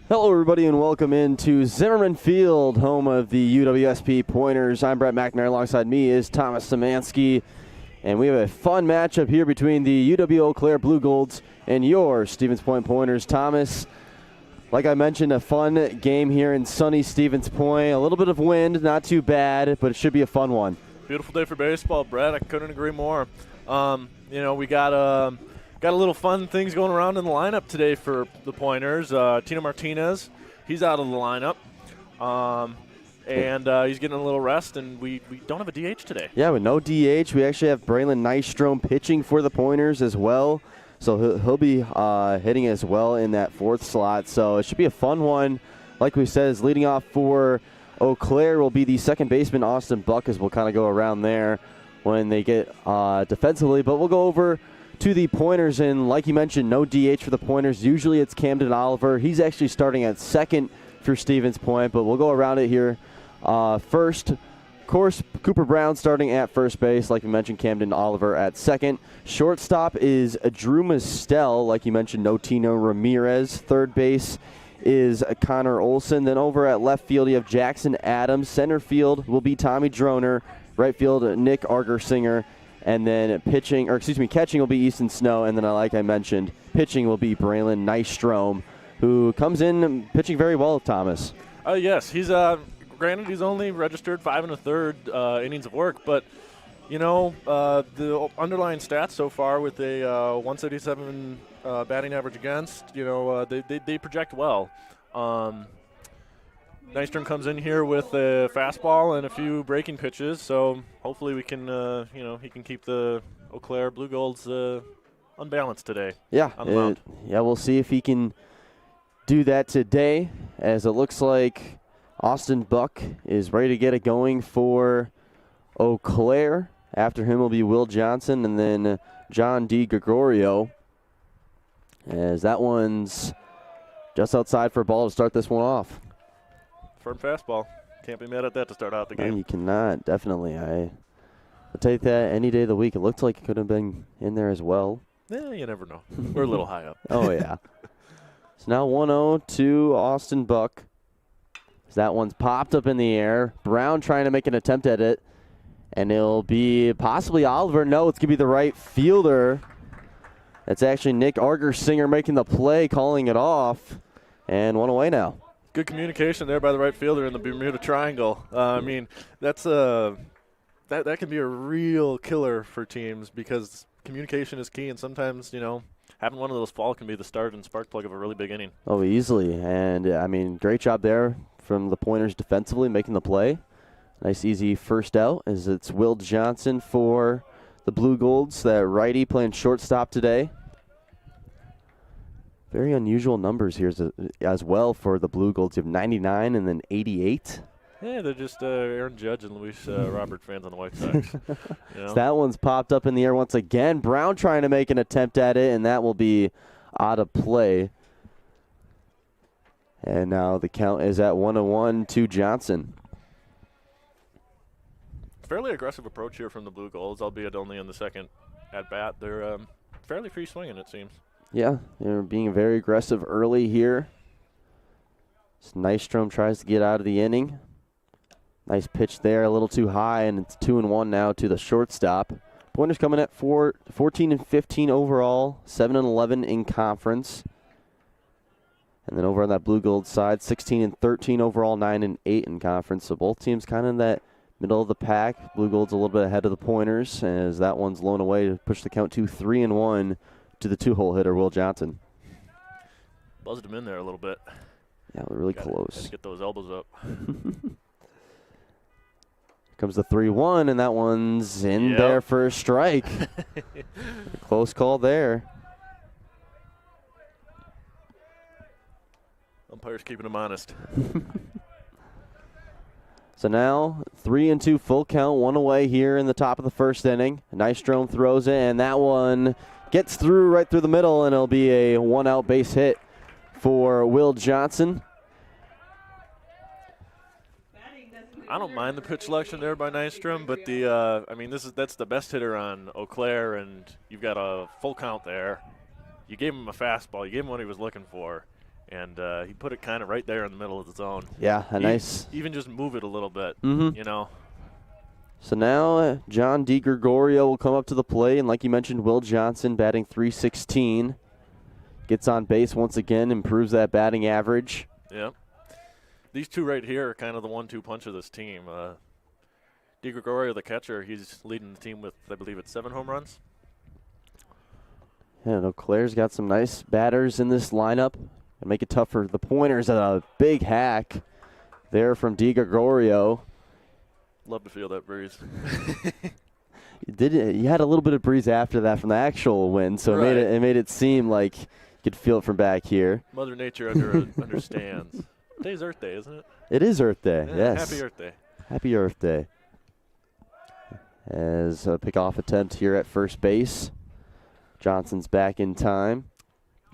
Hello, everybody, and welcome into Zimmermann Field, home of the UWSP Pointers. I'm Brett McNair. Alongside me is Thomas Szymanski, and we have a fun matchup here between the UW-Eau Claire Blue Golds and your Stevens Point Pointers. Thomas, like I mentioned, a fun game here in sunny Stevens Point. A little bit of wind, not too bad, but it should be a fun one. Beautiful day for baseball, Brett. I couldn't agree more. We got a little fun things going around in the lineup today for the Pointers. Tino Martinez, he's out of the lineup, and he's getting a little rest, and we don't have a DH today. Yeah, with no DH, we actually have Braylon Nystrom pitching for the Pointers as well. So he'll be hitting as well in that fourth slot. So it should be a fun one. Like we said, is leading off for Eau Claire will be the second baseman, Austin Buck, as we'll kind of go around there when they get defensively. But we'll go over to the Pointers, and like you mentioned, no DH for the Pointers. Usually it's Camden Oliver. He's actually starting at second for Stevens Point, but we'll go around it here. First, of course, Cooper Brown starting at first base. Like we mentioned, Camden Oliver at second. Shortstop is Drew Mistel. Like you mentioned, no Tino Ramirez. Third base is Connor Olson. Then over at left field, you have Jackson Adams. Center field will be Tommy Droner. Right field, Nick Argersinger. And then catching will be Easton Snow. And then, like I mentioned, pitching will be Braylon Nystrom, who comes in pitching very well, Thomas. Yes, he's granted he's only registered 5 1/3 innings of work, but the underlying stats so far with a 177 batting average against, they project well. Nystrom comes in here with a fastball and a few breaking pitches, so hopefully we can, he can keep the Eau Claire Blue Golds unbalanced today. Yeah, on the mound. We'll see if he can do that today, as it looks like Austin Buck is ready to get it going for Eau Claire. After him will be Will Johnson and then John D. Gregorio, as that one's just outside for a ball to start this one off. Firm fastball. Can't be mad at that to start out the game. No, you cannot, definitely. I'll take that any day of the week. It looked like it could have been in there as well. Yeah, you never know. We're a little high up. Oh, yeah. So now 1-0 to Austin Buck. So that one's popped up in the air. Brown trying to make an attempt at it. And it'll be possibly Oliver. No, it's going to be the right fielder. That's actually Nick Argersinger making the play, calling it off. And one away now. Good communication there by the right fielder in the Bermuda Triangle. That's that can be a real killer for teams because communication is key, and sometimes, having one of those fall can be the start and spark plug of a really big inning. Oh, easily. And, great job there from the Pointers defensively making the play. Nice, easy first out as it's Will Johnson for the Blue Golds, that righty playing shortstop today. Very unusual numbers here as well for the Blue Golds. You have 99 and then 88. Yeah, they're just Aaron Judge and Luis Robert fans on the White Sox. So that one's popped up in the air once again. Brown trying to make an attempt at it, and that will be out of play. And now the count is at 1-1 to Johnson. Fairly aggressive approach here from the Blue Golds, albeit only in the second at-bat. They're fairly free swinging, it seems. Yeah, they're being very aggressive early here. Nystrom tries to get out of the inning. Nice pitch there, a little too high, and it's 2-1 now to the shortstop. Pointers coming at 14-15 overall, 7-11 in conference. And then over on that Blue Gold side, 16-13 overall, 9-8 in conference. So both teams kind of in that middle of the pack. Blue Gold's a little bit ahead of the Pointers, as that one's blown away to push the count to 3-1 to the two-hole hitter, Will Johnson. Buzzed him in there a little bit. Yeah, we're really close. Gotta get those elbows up. Comes the 3-1, and that one's in there for a strike. Close call there. Umpire's keeping him honest. So now 3-2 full count, one away here in the top of the first inning. Nystrom throws it, and that one gets through right through the middle, and it'll be a one-out base hit for Will Johnson. I don't mind the pitch selection there by Nystrom, but that's the best hitter on Eau Claire, and you've got a full count there. You gave him a fastball. You gave him what he was looking for, And he put it kind of right there in the middle of the zone. Yeah, nice. Even just move it a little bit, Mm-hmm. you know. So now John DiGregorio will come up to the plate, and like you mentioned, Will Johnson batting .316. Gets on base once again, improves that batting average. Yeah. These two right here are kind of the 1-2 punch of this team. DiGregorio, the catcher, he's leading the team with, I believe it's 7 home runs. Yeah, Eau Claire's got some nice batters in this lineup. And make it tough for the Pointers. A big hack there from DiGregorio. Love to feel that breeze. You had a little bit of breeze after that from the actual win, so Right. it made it seem like you could feel it from back here. Mother Nature understands. Today's Earth Day, isn't it? It is Earth Day, Yeah, yes. Happy Earth Day. Happy Earth Day. As a pickoff attempt here at first base. Johnson's back in time.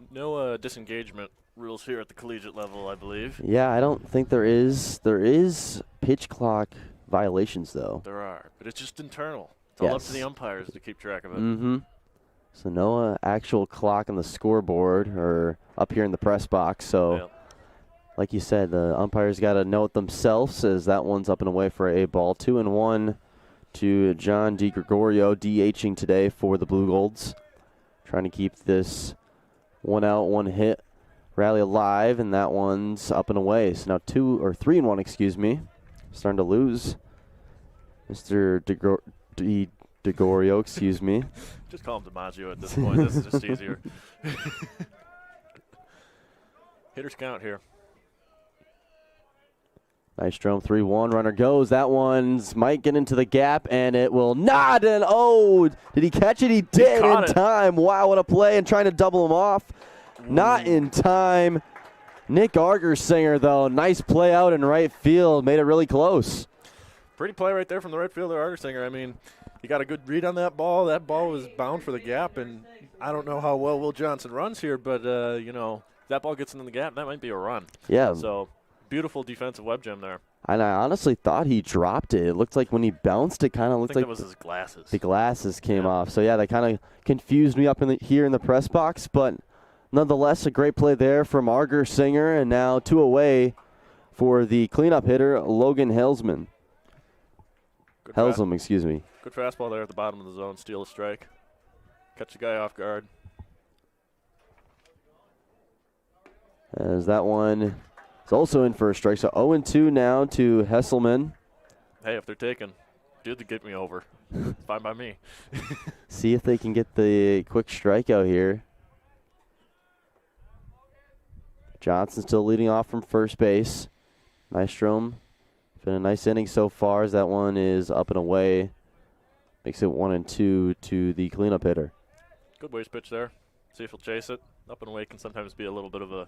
No disengagement rules here at the collegiate level, I believe. Yeah, I don't think there is. There is pitch clock violations, though. There are, but it's just internal. It's all up to Yes. the umpires to keep track of it. Mm-hmm. So no actual clock on the scoreboard or up here in the press box. So, Yeah. like you said, the umpires got to know it themselves as that one's up and away for a ball. 2-1 to John DiGregorio, DHing today for the Blue Golds. Trying to keep this 1 out, 1 hit rally alive, and that one's up and away. So now 3-1, excuse me. Starting to lose. Mr. DiGregorio, excuse me. Just call him DiMaggio at this point. This is just easier. Hitters count here. Nice drum, 3-1. Runner goes. That one's might get into the gap, and it will not. And did he catch it? He did in time. Wow, what a play! And trying to double him off. Ooh. Not in time. Nick Argersinger, though, nice play out in right field. Made it really close. Pretty play right there from the right fielder, Argersinger. I mean, he got a good read on that ball. That ball was bound for the gap, and I don't know how well Will Johnson runs here, but, if that ball gets into the gap, that might be a run. Yeah. So, beautiful defensive web gem there. And I honestly thought he dropped it. It looked like when he bounced, it kind of looked like that was his glasses. The glasses came off. So, yeah, that kind of confused me up here in the press box. But nonetheless, a great play there from Argersinger. And now 2 away for the cleanup hitter, Logan Helsman. Excuse me. Good fastball there at the bottom of the zone. Steal a strike. Catch the guy off guard. As that one is also in for a strike. So 0-2 now to Hesselman. Hey, if they're taking, dude, to get me over. It's fine by me. See if they can get the quick strikeout here. Johnson still leading off from first base. Nystrom. Been a nice inning so far as that one is up and away. Makes it 1-2 to the cleanup hitter. Good waste pitch there. See if he'll chase it. Up and away can sometimes be a little bit of a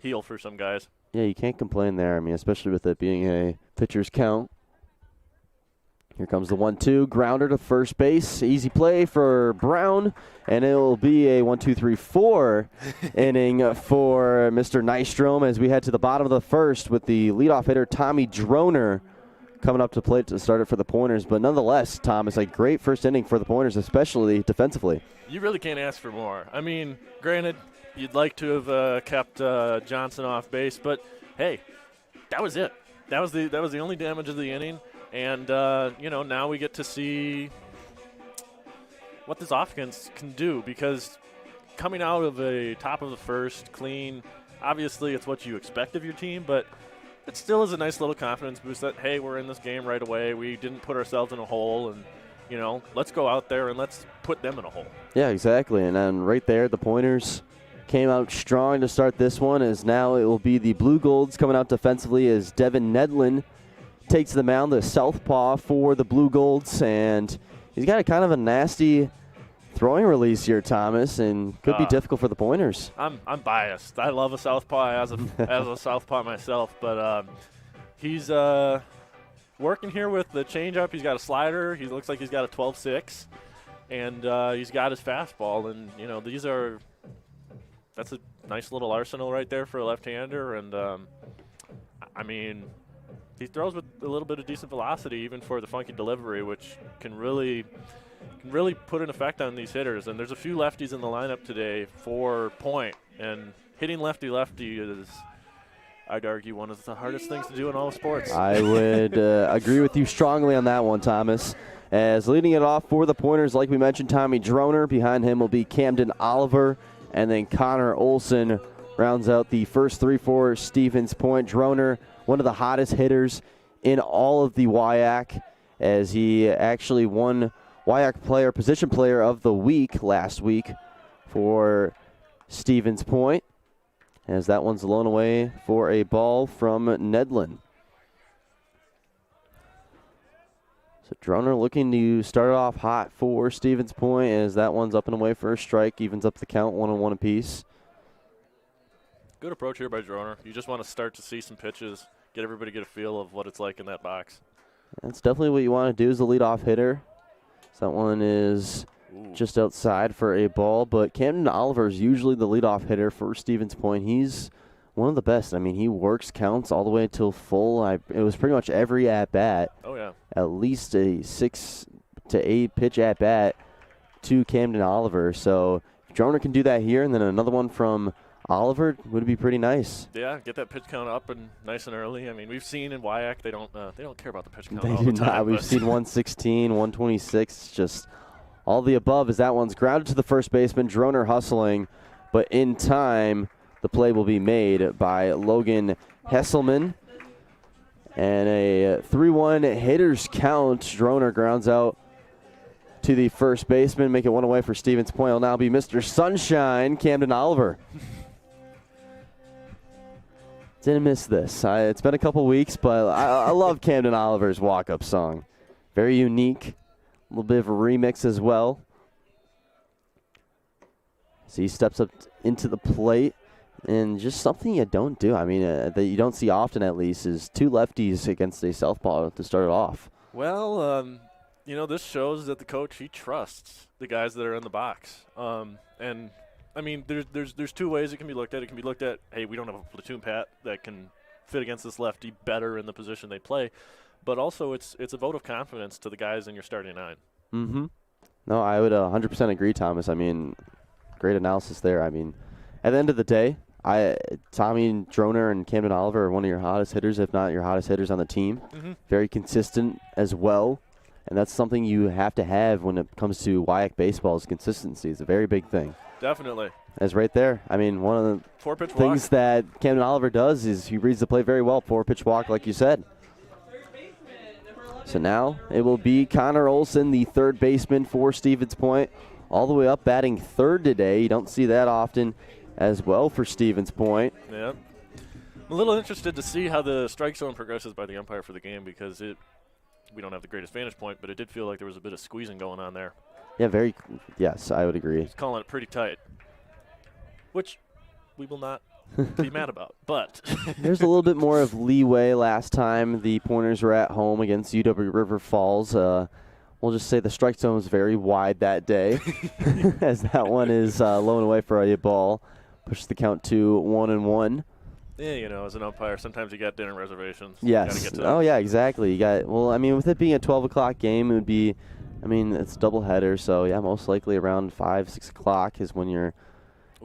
heel for some guys. Yeah, you can't complain there. I mean, especially with it being a pitcher's count. Here comes the 1-2. Grounder to first base. Easy play for Brown. And it will be a 1-2-3-4 inning for Mr. Nystrom as we head to the bottom of the first with the leadoff hitter, Tommy Droner, coming up to plate to start it for the Pointers. But nonetheless, Tom, it's a great first inning for the Pointers, especially defensively. You really can't ask for more. I mean, granted, you'd like to have kept Johnson off base, but hey, that was it. That was the only damage of the inning. And, now we get to see what this offense can do because coming out of a top of the first clean, obviously it's what you expect of your team, but it still is a nice little confidence boost that, hey, we're in this game right away. We didn't put ourselves in a hole, and, let's go out there and let's put them in a hole. Yeah, exactly. And then right there, the Pointers came out strong to start this one as now it will be the Blue Golds coming out defensively as Devin Nedlin takes the mound, the southpaw for the Blue Golds, and he's got a kind of a nasty throwing release here, Thomas, and could be difficult for the Pointers. I'm biased. I love a southpaw as a southpaw myself, but he's working here with the changeup. He's got a slider. He looks like he's got a 12-6, and he's got his fastball. And that's a nice little arsenal right there for a left-hander. And he throws with a little bit of decent velocity, even for the funky delivery, which can really put an effect on these hitters. And there's a few lefties in the lineup today for Point, and hitting lefty-lefty is, I'd argue, one of the hardest things to do in all of sports. I would agree with you strongly on that one, Thomas. As leading it off for the Pointers, like we mentioned, Tommy Droner. Behind him will be Camden Oliver, and then Connor Olson rounds out the first three for Stevens Point. Droner, one of the hottest hitters in all of the WIAC, as he actually won WIAC Position Player of the Week last week for Stevens Point, as that one's blown away for a ball from Nedlin. So Droner looking to start off hot for Stevens Point, as that one's up and away for a strike, evens up the count 1-1 apiece. Good approach here by Droner. You just want to start to see some pitches, get everybody get a feel of what it's like in that box. That's definitely what you want to do as a leadoff hitter. So that one is just outside for a ball, but Camden Oliver is usually the leadoff hitter for Stevens Point. He's one of the best. I mean, he works counts all the way until full. It was pretty much every at-bat. Oh, yeah. At least a 6 to 8 pitch at-bat to Camden Oliver. So if Droner can do that here, and then another one from Oliver would be pretty nice. Yeah, get that pitch count up and nice and early. I mean, we've seen in WIAC they don't care about the pitch count. They all do the time, not. We've seen 116, 126, just all the above. As that one's grounded to the first baseman. Droner hustling, but in time, the play will be made by Logan Hesselman. And a 3-1 hitters count. Droner grounds out to the first baseman. Make it one away for Stevens Point. Will now be Mr. Sunshine, Camden Oliver. Didn't miss this. It's been a couple weeks, but I love Camden Oliver's walk-up song. Very unique. A little bit of a remix as well. So he steps up into the plate, and just something you don't do. I mean, that you don't see often, at least, is two lefties against a southpaw to start it off. Well, this shows that the coach, he trusts the guys that are in the box. And I mean, there's two ways it can be looked at. It can be looked at, hey, we don't have a platoon pat that can fit against this lefty better in the position they play. But also it's a vote of confidence to the guys in your starting nine. Mm-hmm. No, I would 100% agree, Thomas. I mean, great analysis there. I mean, at the end of the day, Tommy Droner and Camden Oliver are one of your hottest hitters, if not your hottest hitters on the team. Mm-hmm. Very consistent as well. And that's something you have to have when it comes to WIAC baseball is consistency. It's a very big thing. Definitely. As right there. I mean, one of the four-pitch things walk that Camden Oliver does is he reads the play very well. 4-pitch walk, like you said. So now it will be Connor Olson, the third baseman for Stevens Point, all the way up batting third today. You don't see that often as well for Stevens Point. Yeah. I'm a little interested to see how the strike zone progresses by the umpire for the game, because we don't have the greatest vantage point, but it did feel like there was a bit of squeezing going on there. Yeah, yes, I would agree. He's calling it pretty tight, which we will not be mad about. But there's a little bit more of leeway. Last time the Pointers were at home against UW River Falls. We'll just say the strike zone was very wide that day, as that one is low and away for a ball. Pushes the count to 1-1. Yeah, as an umpire, sometimes you got dinner reservations. Yes. Oh, yeah, exactly. With it being a 12 o'clock game, it would be, it's a doubleheader. So, yeah, most likely around 5, 6 o'clock is when you're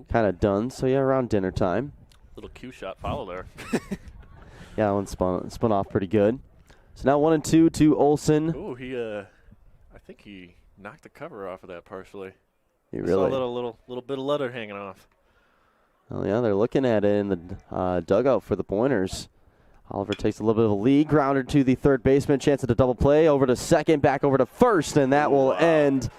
kind of done. So, yeah, around dinner time. Little cue shot follow there. Yeah, that one spun off pretty good. So now 1-2 to Olson. Ooh, I think he knocked the cover off of that partially. He really? I saw a little bit of leather hanging off. Oh, yeah, they're looking at it in the dugout for the Pointers. Oliver takes a little bit of a lead. Grounder to the third baseman. Chance at a double play. Over to second, back over to first, and that will end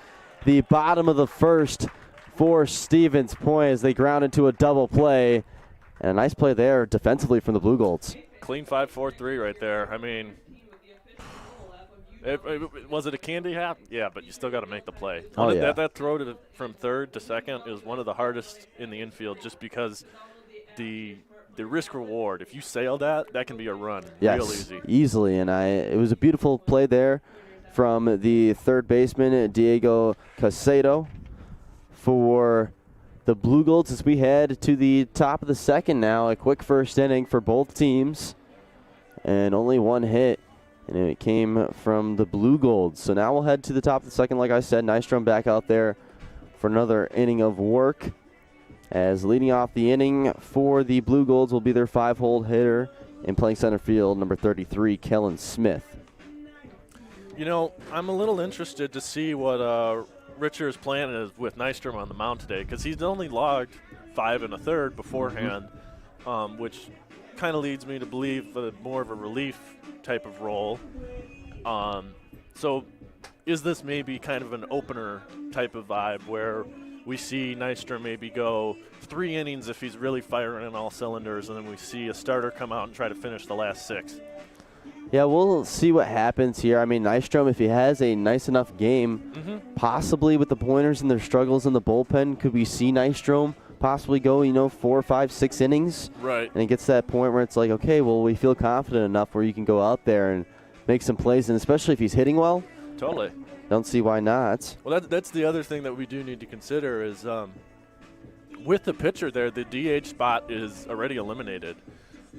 the bottom of the first for Stevens Point as they ground into a double play. And a nice play there defensively from the Blue Golds. Clean 5-4-3 right there. I mean, was it a candy hat? Yeah, but you still got to make the play. That throw from third to second is one of the hardest in the infield, just because the risk reward. If you sail that can be a run. Yes, real easy. Easily. And it was a beautiful play there from the third baseman, Diego Casedo, for the Blue Golds as we head to the top of the second now. A quick first inning for both teams, and only one hit. And it came from the Blue Golds. So now we'll head to the top of the second. Like I said, Nystrom back out there for another inning of work. As leading off the inning for the Blue Golds will be their 5-hole hitter and playing center field, number 33, Kellen Smith. You know, I'm a little interested to see what Richard's plan is with Nystrom on the mound today, because he's only logged 5 1/3 beforehand, which kind of leads me to believe more of a relief type of role. So is this maybe kind of an opener type of vibe where we see Nystrom maybe go 3 innings if he's really firing on all cylinders, and then we see a starter come out and try to finish the last 6? Yeah, we'll see what happens here. I mean, Nystrom, if he has a nice enough game, possibly with the Pointers and their struggles in the bullpen, could we see Nystrom possibly go, 4, 5, 6 innings? Right. And it gets to that point where it's like, okay, well, we feel confident enough where you can go out there and make some plays, and especially if he's hitting well. Totally. Don't see why not. Well, that's the other thing that we do need to consider is with the pitcher there, the DH spot is already eliminated.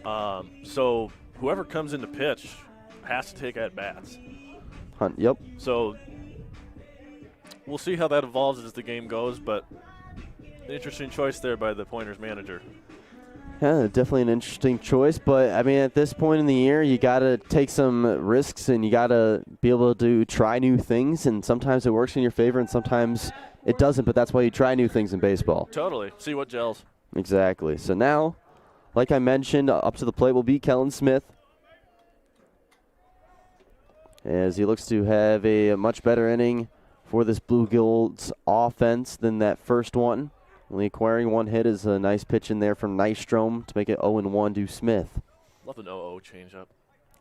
So whoever comes in to pitch has to take at-bats. Yep. So we'll see how that evolves as the game goes, but an interesting choice there by the Pointers manager. Yeah, definitely an interesting choice, but I mean, at this point in the year, you got to take some risks and you got to be able to try new things, and sometimes it works in your favor and sometimes it doesn't, but that's why you try new things in baseball. Totally. See what gels. Exactly. So now, like I mentioned, up to the plate will be Kellen Smith, as he looks to have a much better inning for this Blue Golds offense than that first one. Only acquiring 1 hit is a nice pitch in there from Nystrom to make it 0-1 to Smith. Love an 0-0 changeup.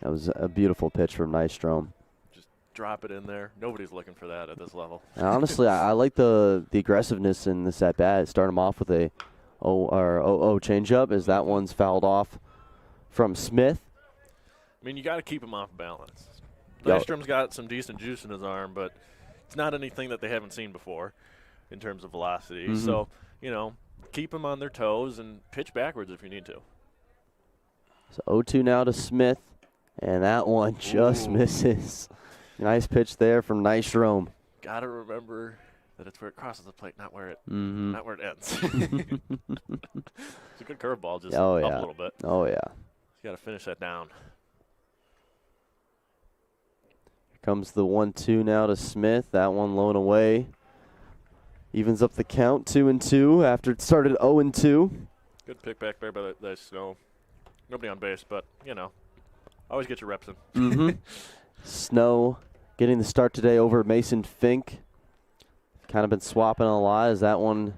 That was a beautiful pitch from Nystrom. Just drop it in there. Nobody's looking for that at this level. Honestly, I like the aggressiveness in this at-bat. Start him off with a 0-0 changeup, as that one's fouled off from Smith. I mean, you got to keep him off balance. Nystrom's got some decent juice in his arm, but it's not anything that they haven't seen before in terms of velocity. So, keep them on their toes and pitch backwards if you need to. So 0-2 now to Smith, and that one just misses. Nice pitch there from Nystrom. Got to remember that it's where it crosses the plate, not where it ends. It's a good curveball, just up a little bit. Oh, yeah. You got to finish that down. Here comes the 1-2 now to Smith. That one low and away. Evens up the count, 2-2 after it started 0-2. Good pick back there by the Snow. Nobody on base, but, always get your reps in. Snow getting the start today over Mason Fink. Kind of been swapping a lot as that one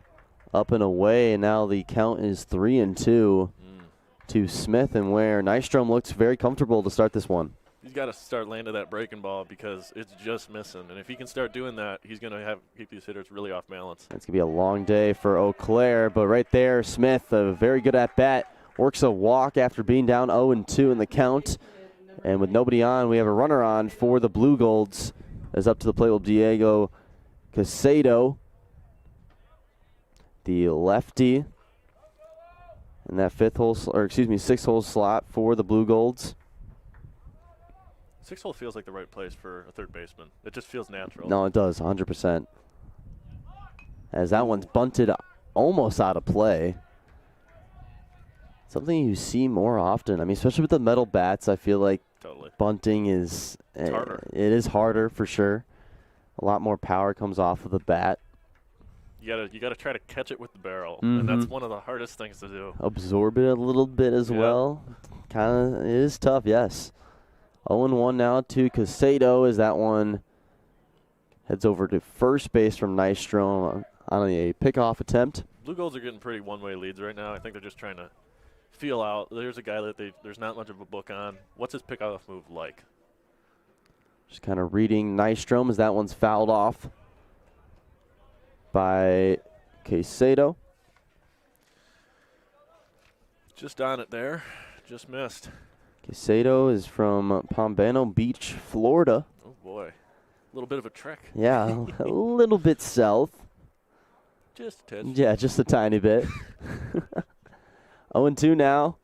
up and away, and now the count is 3-2 to Smith, and where Nystrom looks very comfortable to start this one. He's got to start landing that breaking ball because it's just missing. And if he can start doing that, he's going to keep these hitters really off balance. It's going to be a long day for Eau Claire, but right there, Smith, a very good at-bat, works a walk after being down 0-2 in the count. And with nobody on, we have a runner on for the Blue Golds. As up to the plate will Diego Casado, the lefty, in that 6-hole slot for the Blue Golds. 6-hole feels like the right place for a third baseman. It just feels natural. No, it does, 100%. As that one's bunted almost out of play. Something you see more often. I mean, especially with the metal bats, I feel like bunting is harder. It is harder for sure. A lot more power comes off of the bat. You gotta try to catch it with the barrel, and that's one of the hardest things to do. Absorb it a little bit as well. It is tough, yes. 0-1 now to Casado as that one heads over to first base from Nystrom on a pickoff attempt. Blue Golds are getting pretty one-way leads right now. I think they're just trying to feel out. There's a guy that there's not much of a book on. What's his pickoff move like? Just kind of reading Nystrom as that one's fouled off by Casado. Just on it there. Just missed. Casado is from Pompano Beach, Florida. Oh, boy. A little bit of a trek. Yeah, a little bit south. Just a touch. Yeah, just a tiny bit. 0-2 now.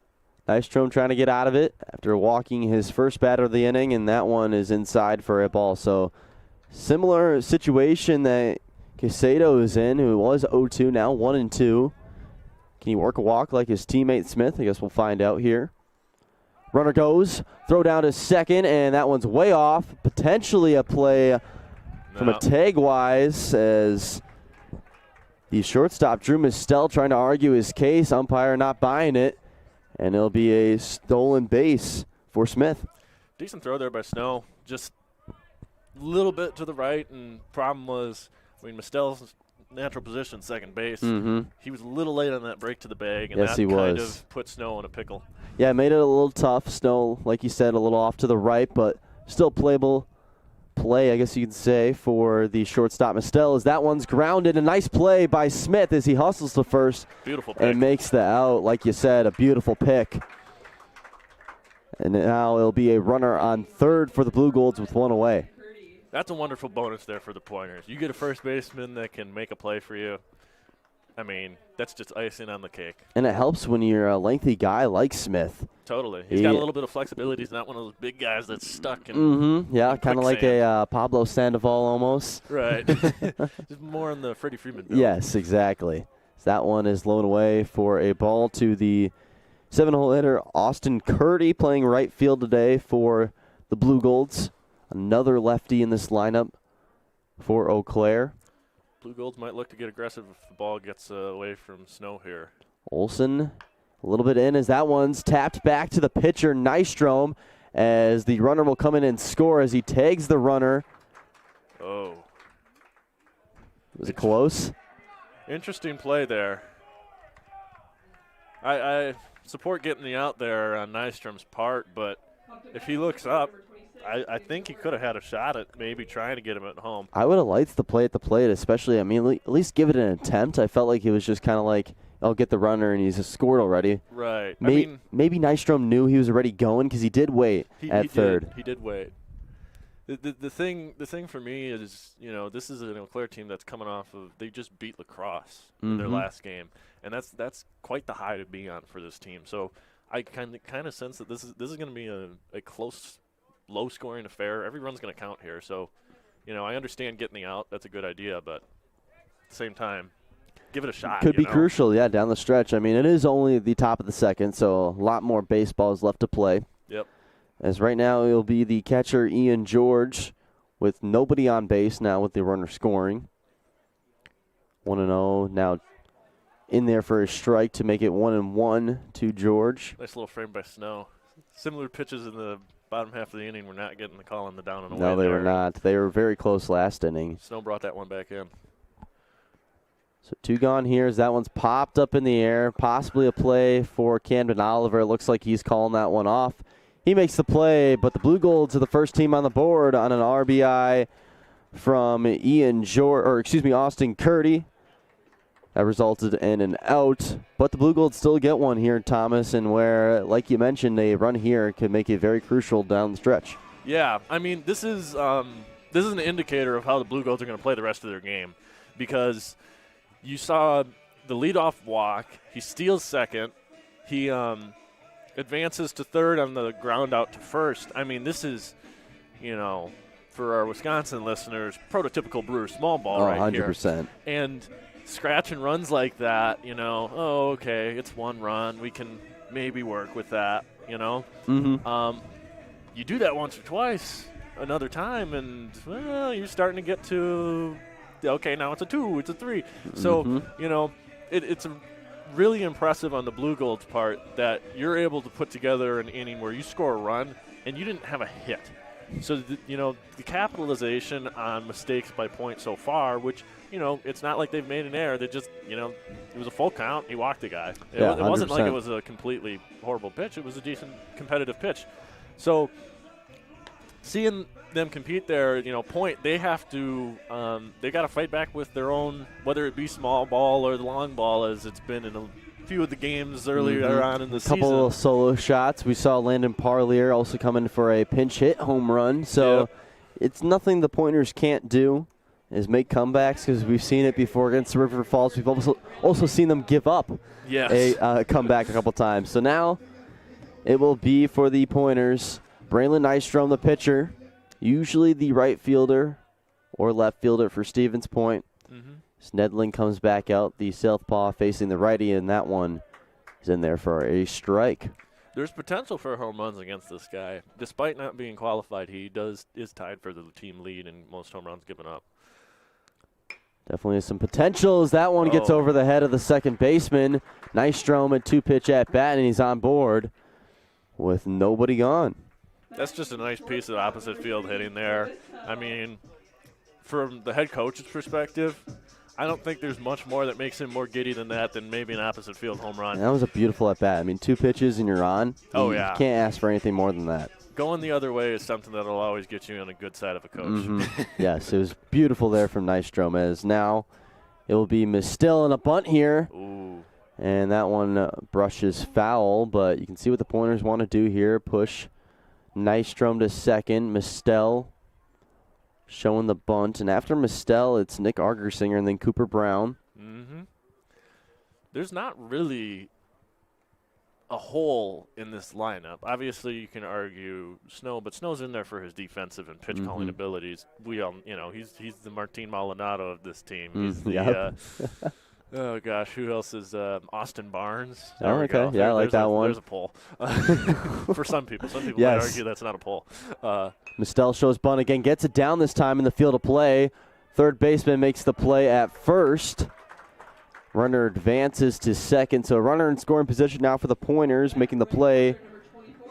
Nystrom trying to get out of it after walking his first batter of the inning, and that one is inside for a ball. So similar situation that Casado is in, who was 0-2 now, 1-2. Can he work a walk like his teammate Smith? I guess we'll find out here. Runner goes, throw down to second, and that one's way off. Potentially a play from a tag-wise as the shortstop, Drew Mistel, trying to argue his case. Umpire not buying it, and it'll be a stolen base for Smith. Decent throw there by Snow. Just a little bit to the right, and problem was, Mistel's natural position, second base. He was a little late on that break to the bag, and that kind of put Snow in a pickle. Yeah, it made it a little tough. Snow, like you said, a little off to the right, but still playable play, I guess you could say, for the shortstop Mistel. As that one's grounded. A nice play by Smith as he hustles to first. Beautiful pick. And makes the out, like you said, a beautiful pick. And now it'll be a runner on third for the Blue Golds with one away. That's a wonderful bonus there for the Pointers. You get a first baseman that can make a play for you. I mean, that's just icing on the cake. And it helps when you're a lengthy guy like Smith. Totally. He's got a little bit of flexibility. He's not one of those big guys that's stuck in Yeah, kind of like a Pablo Sandoval almost. Right. Just more in the Freddie Freeman build. Yes, exactly. So that one is blown away for a ball to the 7-hole hitter, Austin Curdy, playing right field today for the Blue Golds. Another lefty in this lineup for Eau Claire. Blue Golds might look to get aggressive if the ball gets away from Snow here. Olsen a little bit in as that one's tapped back to the pitcher, Nystrom, as the runner will come in and score as he tags the runner. Oh. Was it close? Interesting play there. I support getting the out there on Nystrom's part, but if he looks up, I think he could have had a shot at maybe trying to get him at home. I would have liked the play at the plate, especially, I mean, at least give it an attempt. I felt like he was just kind of like, I'll get the runner, and he's scored already. Right. Maybe Nystrom knew he was already going because he did wait at third. He did wait. The thing for me is, this is an Eau Claire team that's coming off of, they just beat La Crosse in their last game, and that's quite the high to be on for this team. So I kind of sense that this is going to be a close, low-scoring affair. Every run's going to count here. So, I understand getting the out. That's a good idea, but at the same time, give it a shot. Could be crucial, yeah, down the stretch. I mean, it is only the top of the second, so a lot more baseballs left to play. Yep. As right now it'll be the catcher, Ian George, with nobody on base now with the runner scoring. 1-0 now in there for a strike to make it 1-1 to George. Nice little frame by Snow. Similar pitches in the bottom half of the inning. We're not getting the call on the down and away. No, they were not. They were very close last inning. Snow brought that one back in. So 2 gone here as that one's popped up in the air. Possibly a play for Camden Oliver. It looks like he's calling that one off. He makes the play, but the Blue Golds are the first team on the board on an RBI from Austin Curdy. That resulted in an out, but the Blue Golds still get one here, Thomas, and where, like you mentioned, a run here could make it very crucial down the stretch. Yeah, I mean, this is an indicator of how the Blue Golds are going to play the rest of their game, because you saw the leadoff walk. He steals second. He advances to third on the ground out to first. I mean, this is, for our Wisconsin listeners, prototypical Brewer small ball right 100%. Here. And scratch and runs like that, okay, it's one run. We can maybe work with that, Mm-hmm. You do that once or twice, another time, and, you're starting to get to, okay, now it's a 2, it's a 3. So, it's a really impressive on the Blue Golds part that you're able to put together an inning where you score a run and you didn't have a hit. So, the capitalization on mistakes by point so far, which, it's not like they've made an error. They just, it was a full count. He walked the guy. It wasn't like it was a completely horrible pitch. It was a decent competitive pitch. So, seeing them compete there, point, they have to, they got to fight back with their own, whether it be small ball or the long ball, as it's been in a few of the games earlier on in the season. A couple of solo shots. We saw Landon Parlier also coming for a pinch hit home run. So it's nothing the Pointers can't do is make comebacks, because we've seen it before against the River Falls. We've also seen them give up a comeback a couple times. So now it will be for the Pointers. Braylon Nystrom, the pitcher, usually the right fielder or left fielder for Stevens Point. Snedling comes back out, the southpaw facing the righty, and that one is in there for a strike. There's potential for home runs against this guy. Despite not being qualified, he is tied for the team lead in most home runs given up. Definitely some potential as that one gets over the head of the second baseman. Nystrom, a 2-pitch at bat, and he's on board with nobody gone. That's just a nice piece of opposite field hitting there. I mean, from the head coach's perspective, I don't think there's much more that makes him more giddy than that than maybe an opposite field home run. That was a beautiful at bat. I mean, 2 pitches and you're on. Oh, You yeah. can't ask for anything more than that. Going the other way is something that will always get you on a good side of a coach. Yes, it was beautiful there from Nystrom, as now it will be Mistill and a bunt here. Ooh. And that one brushes foul, but you can see what the Pointers want to do here. Push Nystrom to second. Mistill showing the bunt. And after Mistill, it's Nick Argersinger and then Cooper Brown. There's not really a hole in this lineup. Obviously, you can argue Snow, but Snow's in there for his defensive and pitch calling abilities. We all, he's the Martin Maldonado of this team. He's the oh gosh, who else is Austin Barnes? Oh, okay, yeah, I like that one. There's a poll for some people. Some people Yes. might argue that's not a poll. Mistill shows bunt again, gets it down this time in the field of play. Third baseman makes the play at first. Runner advances to second, so a runner in scoring position now for the Pointers. Making the play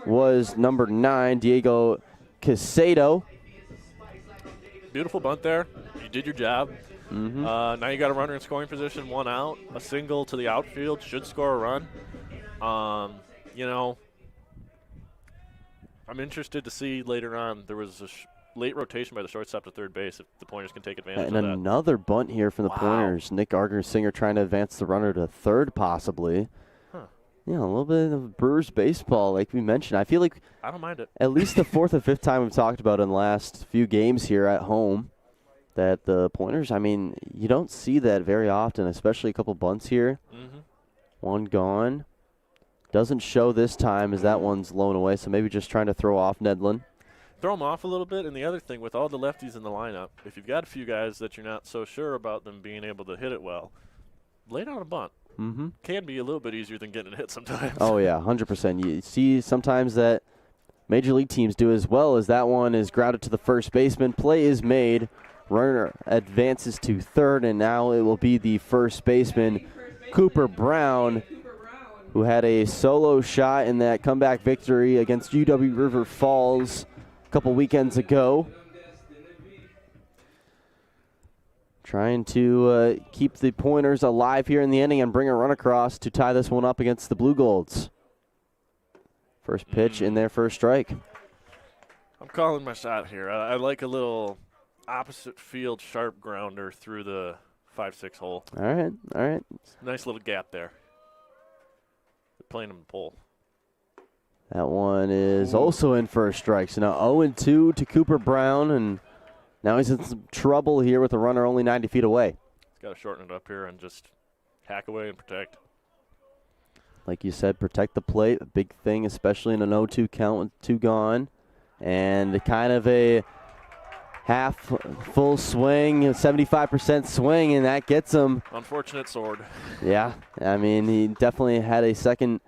was number 9, Diego Casado. Beautiful bunt there. You did your job. Now you got a runner in scoring position, 1 out. A single to the outfield should score a run. I'm interested to see later on. There was a late rotation by the shortstop to third base if the Pointers can take advantage And of that. another bunt here from the Pointers. Nick Argersinger trying to advance the runner to third possibly. Yeah, a little bit of Brewers baseball like we mentioned. I feel like I don't mind it. At least the 4th or 5th time we've talked about in the last few games here at home that the Pointers, I mean, you don't see that very often, especially a couple bunts here. One gone. Doesn't show this time as that one's blown away, so maybe just trying to throw off Nedlin. Throw them off a little bit, and the other thing, with all the lefties in the lineup, if you've got a few guys that you're not so sure about them being able to hit it well, lay down a bunt. Can be a little bit easier than getting it hit sometimes. Oh, yeah, 100%. You see sometimes that Major League teams do as well, as that one is grounded to the first baseman. Play is made. Runner advances to third, and now it will be the first baseman, Cooper Brown, who had a solo shot in that comeback victory against UW River Falls a couple weekends ago. Trying to keep the Pointers alive here in the inning and bring a run across to tie this one up against the Blue Golds. First pitch in there for a strike. I'm calling my shot here. I like a little opposite field sharp grounder through the 5-6 hole. All right. Nice little gap there. They're playing him pull. That one is also in for a strike. So now 0-2 to Cooper Brown, and now he's in some trouble here with the runner only 90 feet away. He's got to shorten it up here and just hack away and protect. Like you said, protect the plate, a big thing, especially in an 0-2 count with 2 gone. And kind of a half full swing, 75% swing, and that gets him. Unfortunate sword. Yeah, I mean, he definitely had a second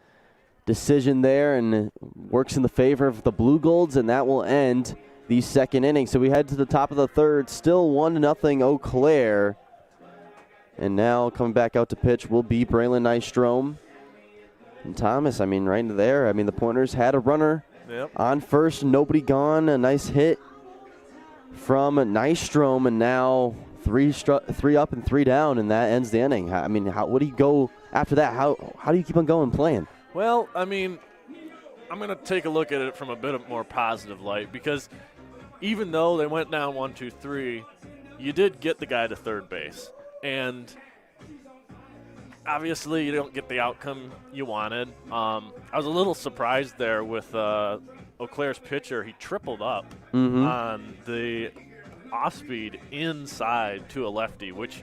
decision there and works in the favor of the Blue Golds, and that will end the second inning. So we head to the top of the third, still 1-0 Eau Claire. And now coming back out to pitch will be Braylon Nystrom. And Thomas, I mean, right there, I mean, the Pointers had a runner on first, nobody gone, a nice hit from Nystrom, and now three up and 3 down, and that ends the inning. I mean, what do you go after that? How do you keep on going playing? Well, I mean, I'm going to take a look at it from a bit of more positive light, because even though they went down 1-2-3, you did get the guy to third base. And obviously you don't get the outcome you wanted. I was a little surprised there with Eau Claire's pitcher. He tripled up on the off-speed inside to a lefty, which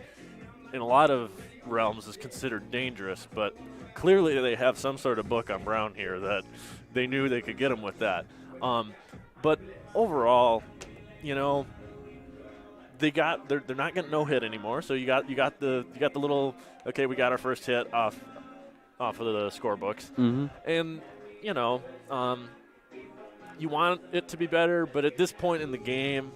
in a lot of realms is considered dangerous, but clearly they have some sort of book on Brown here that they knew they could get him with that. But overall, they're not getting no hit anymore. So you got the little, okay, we got our first hit off of the scorebooks, and you want it to be better, but at this point in the game,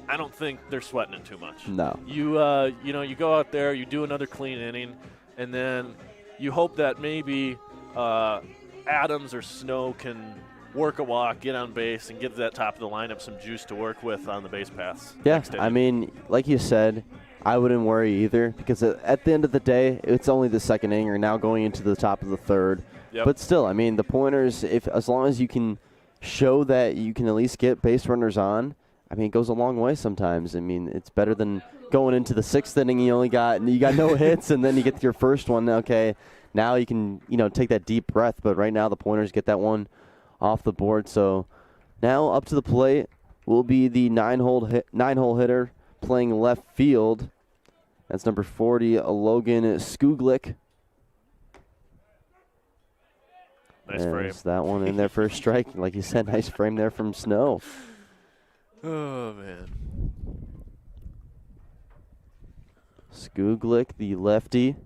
I don't think they're sweating it too much. No. You go out there, you do another clean inning, and then you hope that maybe Adams or Snow can work a walk, get on base, and give that top of the lineup some juice to work with on the base paths. Yeah, I mean, like you said, I wouldn't worry either because at the end of the day, it's only the second inning. You're now going into the top of the third. Yep. But still, I mean, the Pointers, as long as you can show that you can at least get base runners on, I mean, it goes a long way sometimes. I mean, it's better than going into the sixth inning. You got no hits, and then you get your first one. Okay, now you can take that deep breath. But right now, the Pointers get that one off the board. So now up to the plate will be the nine-hole hitter playing left field. That's number 40, Logan Skuglick. Nice frame. That one in there for a strike. Like you said, nice frame there from Snow. Oh, man. Skuglick, the lefty,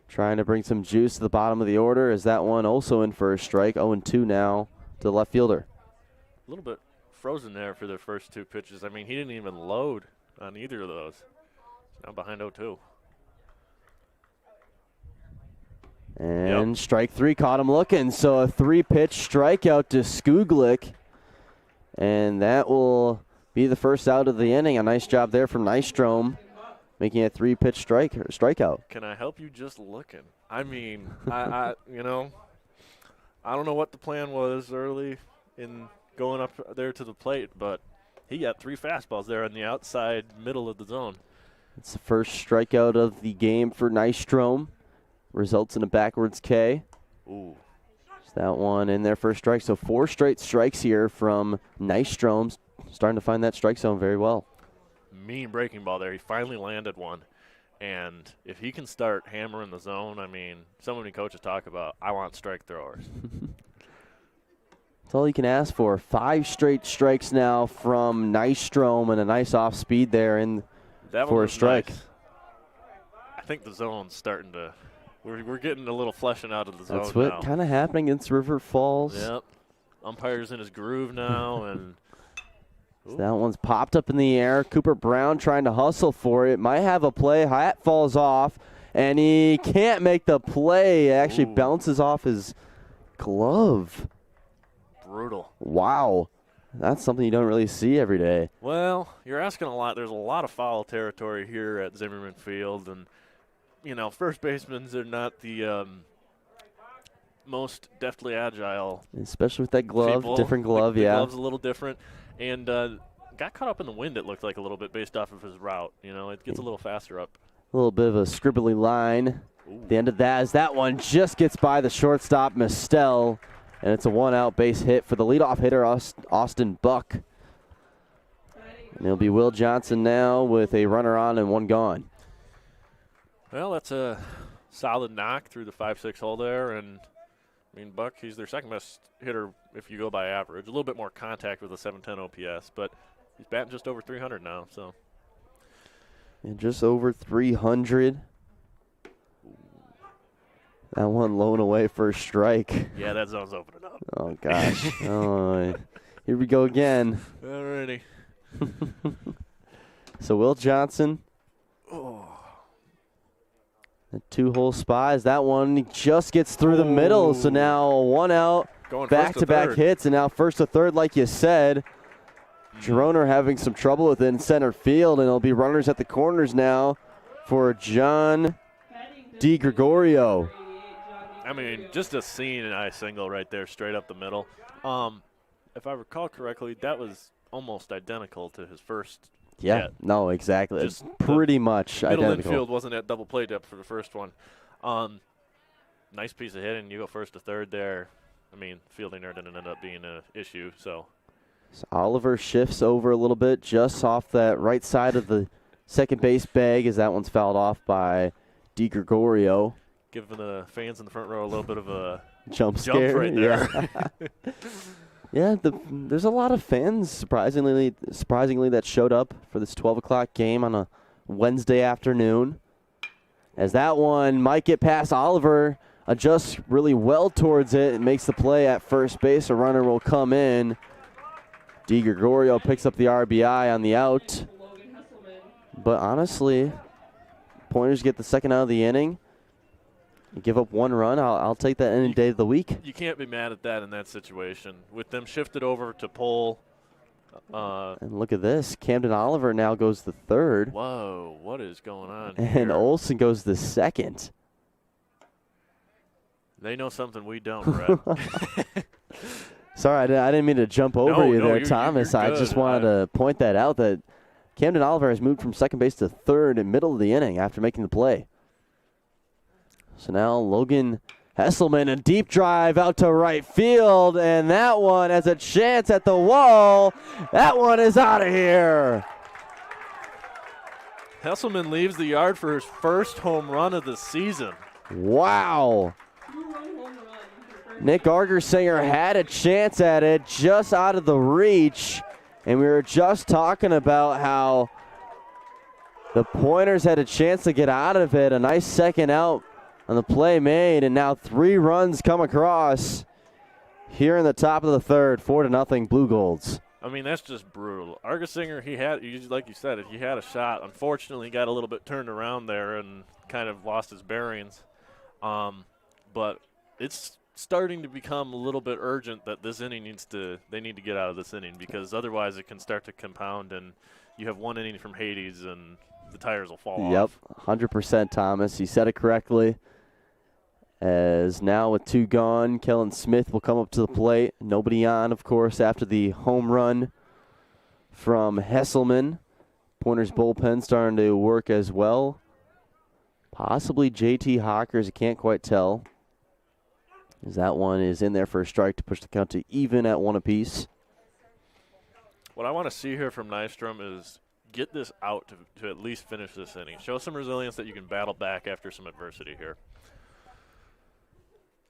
trying to bring some juice to the bottom of the order. Is that one also in for a strike? 0-2 now to the left fielder. A little bit frozen there for the first two pitches. I mean, he didn't even load on either of those. He's now behind 0-2. And strike three caught him looking. So a 3-pitch strikeout to Skuglick. And that will be the first out of the inning. A nice job there from Nystrom, making a 3-pitch strikeout. Can I help you just looking? I mean, I don't know what the plan was early in going up there to the plate, but he got 3 fastballs there on the outside middle of the zone. It's the first strikeout of the game for Nystrom. Results in a backwards K. Ooh. That one in there for a strike. So 4 straight strikes here from Nystrom. Starting to find that strike zone very well. Mean breaking ball there. He finally landed one. And if he can start hammering the zone, I mean, so many coaches talk about, I want strike throwers. That's all you can ask for. 5 straight strikes now from Nystrom and a nice off speed there for a strike. Nice. I think the zone's starting to – we're getting a little fleshing out of the zone now. That's what kind of happening against River Falls. Yep. Umpire's in his groove now. and so that one's popped up in the air. Cooper Brown trying to hustle for it. Might have a play. Hat falls off, and he can't make the play. It actually bounces off his glove. Brutal. Wow. That's something you don't really see every day. Well, you're asking a lot. There's a lot of foul territory here at Zimmermann Field, and first basemen are not the most deftly agile. Especially with that glove, people. Different glove, the yeah. The glove's a little different. And got caught up in the wind, it looked like a little bit, based off of his route. It gets a little faster up. A little bit of a scribbly line. The end of that is that one just gets by the shortstop, Mistel, and it's a 1-out base hit for the leadoff hitter, Austin Buck. And it'll be Will Johnson now with a runner on and 1 gone. Well, that's a solid knock through the 5-6 hole there. And, I mean, Buck, he's their second best hitter if you go by average. A little bit more contact with a 710 OPS, but he's batting just over 300 now. So, and just over 300. That one low and away for a strike. Yeah, that zone's opening up. Oh, gosh. Here we go again. All righty. So Will Johnson. The 2-hole spot is that one just gets through the middle. So now 1 out, back-to-back hits, and now first to third, like you said. Geroner having some trouble within center field, and it'll be runners at the corners now for John DiGregorio. I mean, just a seeing-eye single right there, straight up the middle. If I recall correctly, that was almost identical to his first. Yeah, no, exactly. It's pretty much middle identical. Infield wasn't at double play depth for the first one. Nice piece of hitting. You go first to third there. I mean, fielding there didn't end up being an issue. So Oliver shifts over a little bit just off that right side of the second base bag as that one's fouled off by DiGregorio. Giving the fans in the front row a little bit of a jump scare right there. Yeah. Yeah, there's a lot of fans, surprisingly, that showed up for this 12 o'clock game on a Wednesday afternoon. As that one might get past Oliver, adjusts really well towards it and makes the play at first base. A runner will come in. DiGregorio picks up the RBI on the out. But honestly, Pointers get the second out of the inning. You give up one run, I'll take that any day of the week. You can't be mad at that in that situation. With them shifted over to pull. And look at this. Camden Oliver now goes to third. Whoa, what is going on And here? Olson goes to second. They know something we don't, Brett. Sorry, I didn't mean to jump over you there, Thomas. You're I good. just wanted to point that out, that Camden Oliver has moved from second base to third in middle of the inning after making the play. So now Logan Hesselman, a deep drive out to right field, and that one has a chance at the wall. That one is out of here. Hesselman leaves the yard for his first home run of the season. Wow. Nick Argersinger had a chance at it, just out of the reach, and we were just talking about how the Pointers had a chance to get out of it. A nice second out on the play made, and now 3 runs come across here in the top of the third, 4-0 Blue Golds. I mean, that's just brutal. Argersinger, like you said, he had a shot. Unfortunately, he got a little bit turned around there and kind of lost his bearings. But it's starting to become a little bit urgent that this inning they need to get out of this inning, because otherwise it can start to compound and you have one inning from Hades and the tires will fall off. Yep, 100% Thomas. You said it correctly. As now with 2 gone, Kellen Smith will come up to the plate. Nobody on, of course, after the home run from Hesselman. Pointers bullpen starting to work as well. Possibly JT Hawkers, I can't quite tell, as that one is in there for a strike to push the count to even at 1 apiece. What I want to see here from Nystrom is get this out to at least finish this inning. Show some resilience that you can battle back after some adversity here.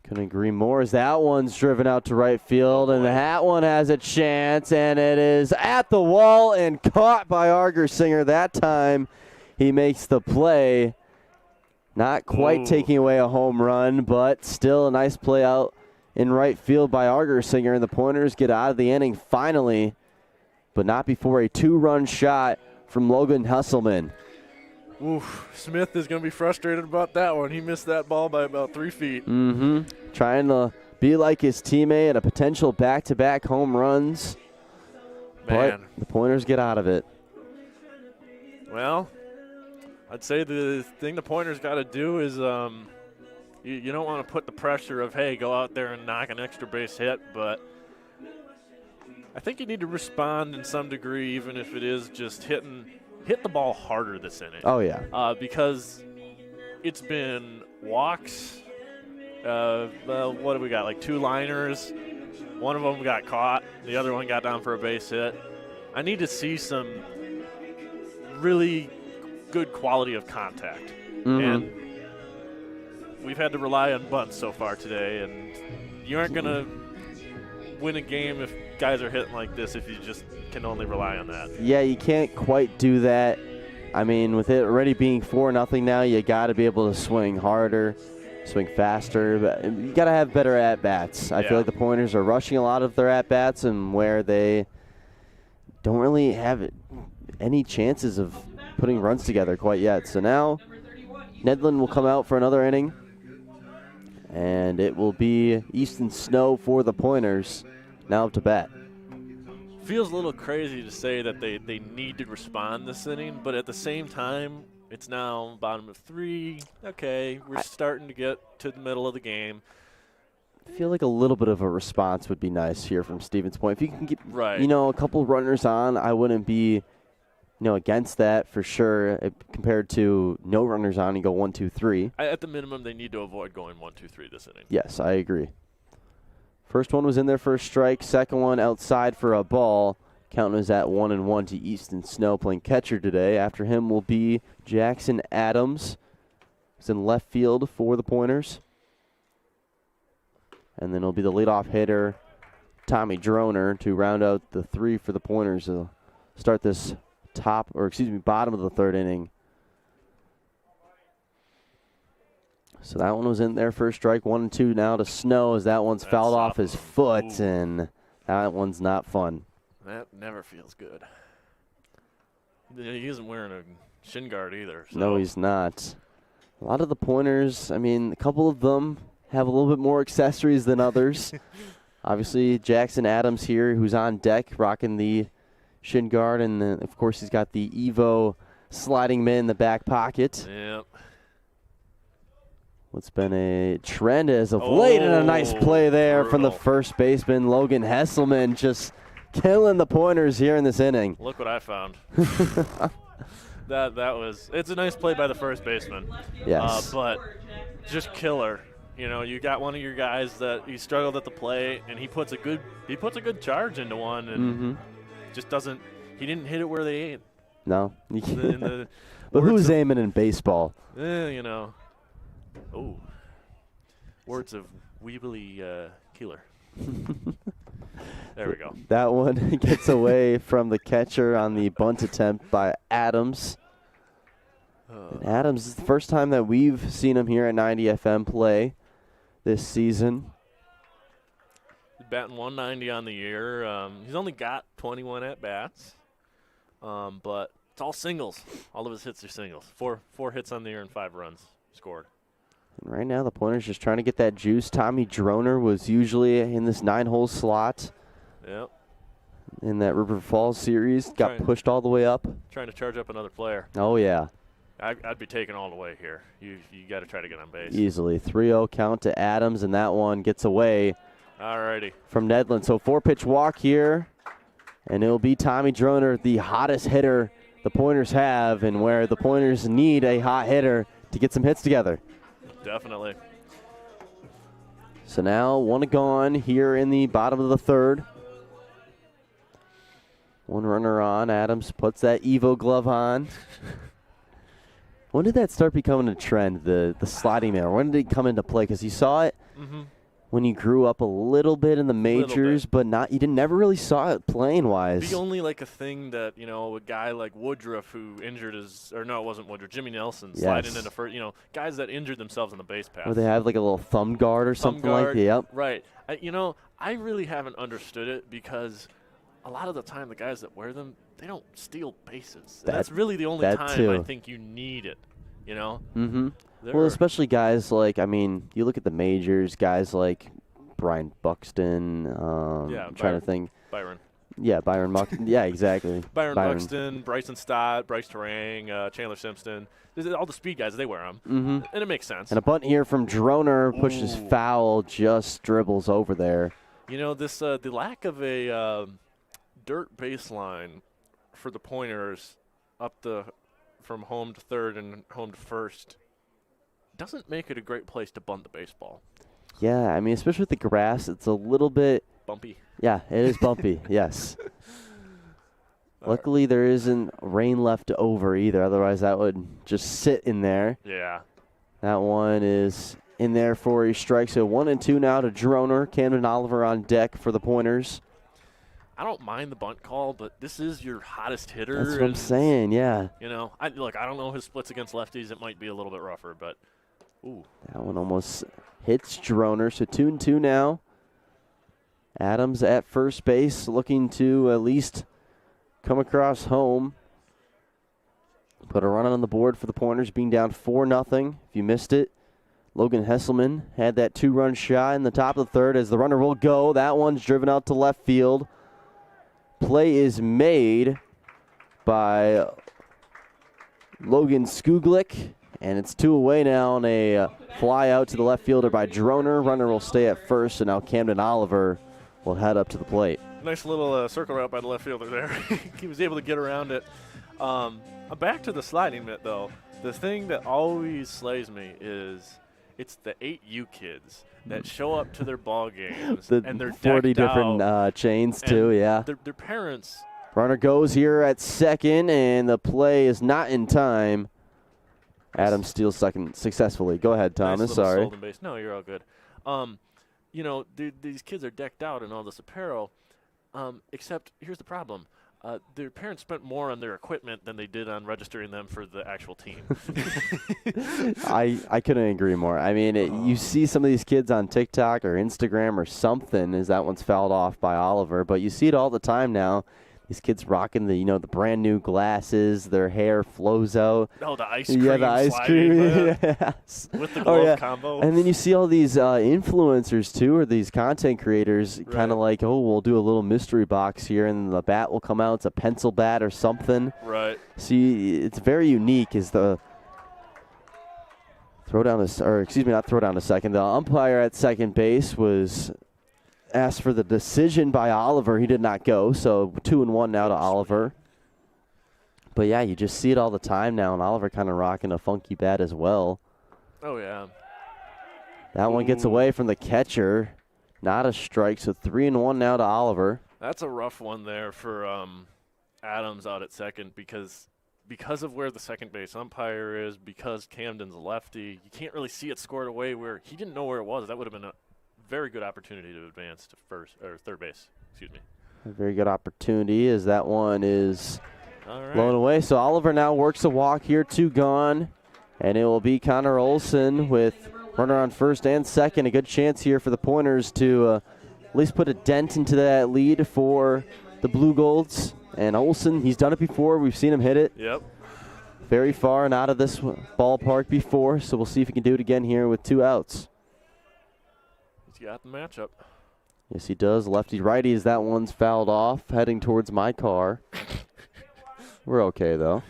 Couldn't agree more, as that one's driven out to right field, and that one has a chance, and it is at the wall and caught by Argersinger. That time he makes the play. Not quite taking away a home run, but still a nice play out in right field by Argersinger, and the Pointers get out of the inning finally, but not before a 2-run shot from Logan Hesselman. Oof, Smith is going to be frustrated about that one. He missed that ball by about 3 feet. Trying to be like his teammate, a potential back-to-back home runs. Man. But the Pointers get out of it. Well, I'd say the thing the Pointers got to do is you don't want to put the pressure of, hey, go out there and knock an extra base hit, but I think you need to respond in some degree, even if it is just hit the ball harder this inning. Oh, yeah. Because it's been walks. What do we got? Like 2 liners. One of them got caught. The other one got down for a base hit. I need to see some really good quality of contact. And we've had to rely on bunts so far today, and you aren't going to win a game if guys are hitting like this if you just can only rely on that. Yeah, you can't quite do that. I mean, with it already being 4-0 now, you got to be able to swing harder, swing faster. But you got to have better at-bats. I feel like the Pointers are rushing a lot of their at-bats, and where they don't really have any chances of putting runs together quite yet. So now Nedlin will come out for another inning, and it will be Easton Snow for the Pointers now up to bat. Feels a little crazy to say that they need to respond this inning, but at the same time, it's now bottom of 3. Okay, we're starting to get to the middle of the game. I feel like a little bit of a response would be nice here from Stevens Point. If you can get, a couple runners on, I wouldn't be, against that for sure. Compared to no runners on, you go 1, 2, 3. At the minimum, they need to avoid going 1, 2, 3 this inning. Yes, I agree. First one was in there for a strike. Second one outside for a ball. Count was at 1-1 to Easton Snow playing catcher today. After him will be Jackson Adams. He's in left field for the Pointers. And then it'll be the leadoff hitter, Tommy Droner to round out the 3 for the Pointers. Start this bottom of the 3rd inning. So that one was in there for a strike. 1-2 now to Snow as that one's fouled off his foot, and that one's not fun. That never feels good. He isn't wearing a shin guard either. So. No, he's not. A lot of the Pointers, I mean, a couple of them have a little bit more accessories than others. Obviously, Jackson Adams here, who's on deck, rocking the shin guard, and then, of course, he's got the Evo sliding mitt in the back pocket. Yep. What's been a trend as of late, and a nice play there from the first baseman, Logan Hesselman, just killing the Pointers here in this inning. Look what I found. It's a nice play by the first baseman. Yes. But just killer. You know, you got one of your guys that he struggled at the plate, and he puts a good charge into one, and just doesn't. He didn't hit it where they aim. No. But who's aiming in baseball? You know. Oh. Words of Weebly Keeler. There we go. That one gets away from the catcher on the bunt attempt by Adams. And Adams is the first time that we've seen him here at 90 FM play this season. He's batting 190 on the year. He's only got 21 at-bats, but it's all singles. All of his hits are singles. Four hits on the year and 5 runs scored. And right now the Pointers just trying to get that juice. Tommy Droner was usually in this 9-hole slot. Yep. In that River Falls series, got pushed all the way up. Trying to charge up another player. Oh, yeah. I'd be taking all the way here. You got to try to get on base. Easily. 3-0 count to Adams, and that one gets away. Alrighty. From Nedlin. So 4-pitch walk here, and it'll be Tommy Droner, the hottest hitter the Pointers have, and where the Pointers need a hot hitter to get some hits together. Definitely. So now 1 gone here in the bottom of the 3rd. 1 runner on. Adams puts that Evo glove on. When did that start becoming a trend, the sliding man? When did it come into play? Because you saw it when you grew up a little bit in the majors, but never really saw it playing-wise. The only a thing that, a guy like Woodruff who injured it wasn't Woodruff, Jimmy Nelson sliding into first, guys that injured themselves on the base path. Or they have a little thumb guard or something like that. Yep. Right. I really haven't understood it because a lot of the time the guys that wear them, they don't steal bases. That's really the only time I think you need it, Mm-hmm. Well, especially guys like, you look at the majors, guys like Brian Buxton. I'm trying to think. Byron. Yeah, Byron Buxton. Yeah, exactly. Byron Buxton, Bryson Stott, Bryce Terang, Chandler Simpson. All the speed guys, they wear them. And it makes sense. And a bunt here from Droner, pushes foul, just dribbles over there. The lack of a dirt baseline for the Pointers from home to 3rd and home to 1st doesn't make it a great place to bunt the baseball. Yeah, especially with the grass, it's a little bit bumpy. Yeah, it is bumpy. Yes. Luckily, there isn't rain left over either. Otherwise, that would just sit in there. Yeah. That one is in there for a strike. So 1-2 now to Droner. Camden Oliver on deck for the Pointers. I don't mind the bunt call, but this is your hottest hitter. That's what I'm saying, yeah. I don't know his splits against lefties. It might be a little bit rougher, but that one almost hits Droner. So 2-2 now. Adams at first base, looking to at least come across home. Put a run on the board for the Pointers, being down 4-0. If you missed it, Logan Hesselman had that 2-run shot in the top of the 3rd as the runner will go. That one's driven out to left field. Play is made by Logan Skuglick, and it's 2 away now on a fly out to the left fielder by Droner. Runner will stay at first, and now Camden Oliver will head up to the plate. Nice little circle route by the left fielder there. He was able to get around it. Back to the sliding mitt, though. The thing that always slays me is it's the 8U kids that show up to their ball games and they're 40 different chains too, yeah. Their parents. Runner goes here at 2nd, and the play is not in time. Adams steals 2nd successfully. Go ahead, Thomas. Nice sorry. Base. No, you're all good. these kids are decked out in all this apparel, except here's the problem. Their parents spent more on their equipment than they did on registering them for the actual team. I couldn't agree more. I mean, you see some of these kids on TikTok or Instagram or something, as that one's fouled off by Oliver, but you see it all the time now. These kids rocking the brand new glasses. Their hair flows out. Oh, the ice cream. Yeah, the ice cream. Yes. With the glove combo. And then you see all these influencers too, or these content creators, kind of like, oh, we'll do a little mystery box here, and the bat will come out. It's a pencil bat or something. Right. See, it's very unique. Is the not throw down a second. The umpire at second base was asked for the decision by Oliver. He did not go, so 2-1 now to Oliver. But, yeah, you just see it all the time now, and Oliver kind of rocking a funky bat as well. Oh, yeah. That one gets away from the catcher. Not a strike, so 3-1 now to Oliver. That's a rough one there for Adams out at second because of where the second base umpire is, because Camden's a lefty. You can't really see it scored away where he didn't know where it was. That would have been a very good opportunity to advance to third base. Excuse me. A very good opportunity as that one is blown away. So Oliver now works a walk here, 2 gone, and it will be Connor Olson with runner on first and second. A good chance here for the Pointers to at least put a dent into that lead for the Blue Golds. And Olson, he's done it before. We've seen him hit it. Yep. Very far and out of this ballpark before, so we'll see if he can do it again here with 2 outs. He's got the matchup. Yes, he does. Lefty-righty as that one's fouled off, heading towards my car. We're okay, though.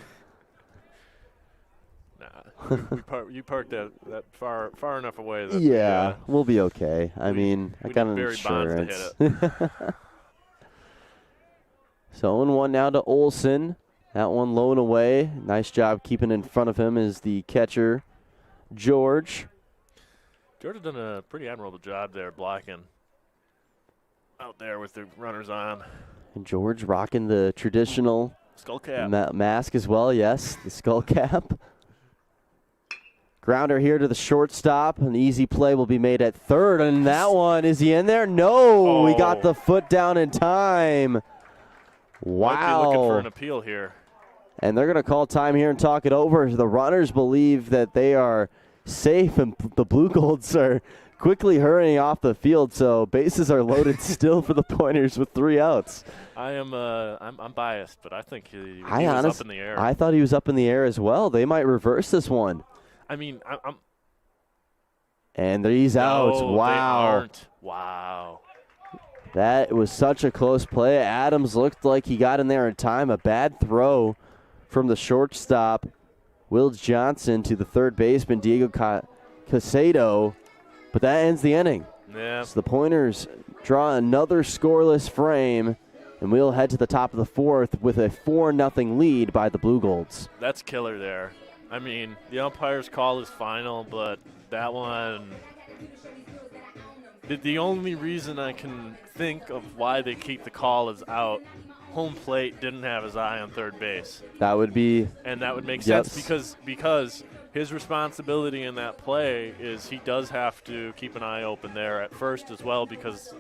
Nah, you parked that far enough away. That yeah, we'll be okay. I mean, I got an insurance. So 0-1 now to Olson. That one low and away. Nice job keeping in front of him is the catcher, George. George has done a pretty admirable job there blocking out there with the runners on. And George rocking the traditional skull cap mask as well, yes, the skull cap. Grounder here to the shortstop. An easy play will be made at third, and that one, is he in there? No, he got the foot down in time. Wow. Might be looking for an appeal here. And they're going to call time here and talk it over. The runners believe that they are safe, and the Blue Golds are quickly hurrying off the field, so bases are loaded still for the Pointers with 3 outs. I'm biased, but I think he was up in the air. I thought he was up in the air as well. They might reverse this one. I mean, and he's out. Wow. They aren't. Wow. That was such a close play. Adams looked like he got in there in time. A bad throw from the shortstop, Will Johnson, to the third baseman, Diego Casado. But that ends the inning. Yeah. So the Pointers draw another scoreless frame, and we'll head to the top of the fourth with a 4-0 lead by the Blue Golds. That's killer there. I mean, the umpire's call is final, but that one, the only reason I can think of why they keep the call is out. Home plate didn't have his eye on third base. That would be. And that would make sense because his responsibility in that play is he does have to keep an eye open there at first as well because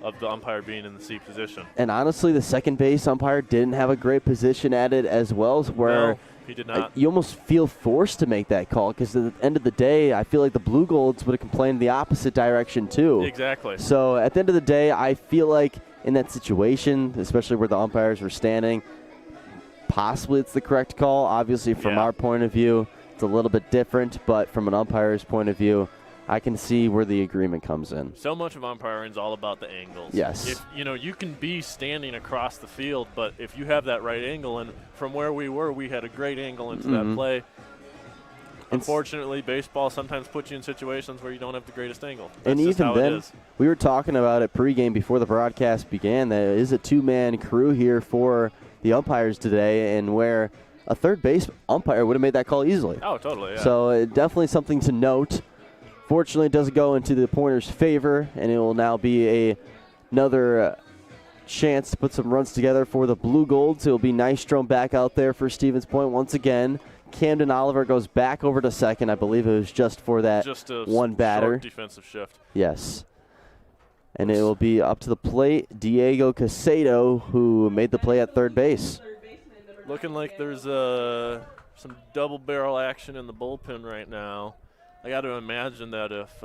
of the umpire being in the C position. And honestly, the second base umpire didn't have a great position at it as well, where he did not. You almost feel forced to make that call because at the end of the day, I feel like the Blue Golds would have complained the opposite direction too. Exactly. So at the end of the day, I feel like in that situation, especially where the umpires were standing, possibly it's the correct call. Obviously, from our point of view, it's a little bit different, but from an umpire's point of view, I can see where the agreement comes in. So much of umpiring is all about the angles. Yes. If you can be standing across the field, but if you have that right angle, and from where we were, we had a great angle into that play. Unfortunately, baseball sometimes puts you in situations where you don't have the greatest angle. That's and even then, we were talking about it pregame before the broadcast began that it is a 2-man crew here for the umpires today, and where a third base umpire would have made that call easily. Oh, totally, yeah. So definitely something to note. Fortunately, it doesn't go into the Pointers' favor, and it will now be another chance to put some runs together for the Blue Golds. It will be Nystrom back out there for Stevens Point once again. Camden Oliver goes back over to second. I believe it was just for that one batter. Short defensive shift. Yes. And it will be up to the plate, Diego Casado, who made the play at third base. Looking like there's some double barrel action in the bullpen right now. I got to imagine that if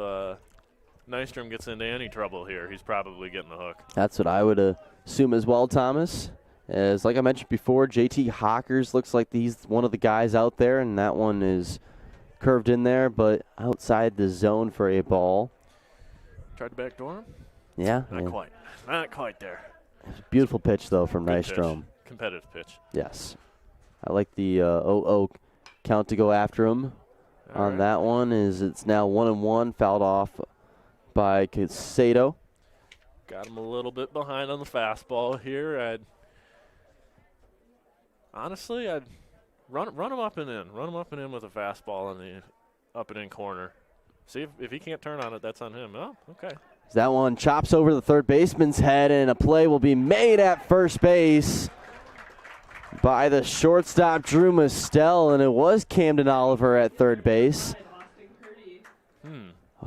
Nystrom gets into any trouble here, he's probably getting the hook. That's what I would assume as well, Thomas. As like I mentioned before, JT Hawkers looks like he's one of the guys out there, and that one is curved in there, but outside the zone for a ball. Tried to backdoor him? Yeah. Not quite. Not quite there. Beautiful pitch, though, from Good Nystrom. pitch. Competitive pitch. Yes. I like the 0-0 count to go after him. All on right. that one is it's now 1-1, fouled off by Casado. Got him a little bit behind on the fastball here. I'd run him up and in. Run him up and in with a fastball in the up and in corner. See if he can't turn on it, that's on him. Oh, okay. That one chops over the third baseman's head, and a play will be made at first base by the shortstop, Drew Mistel, and it was Camden Oliver at third base.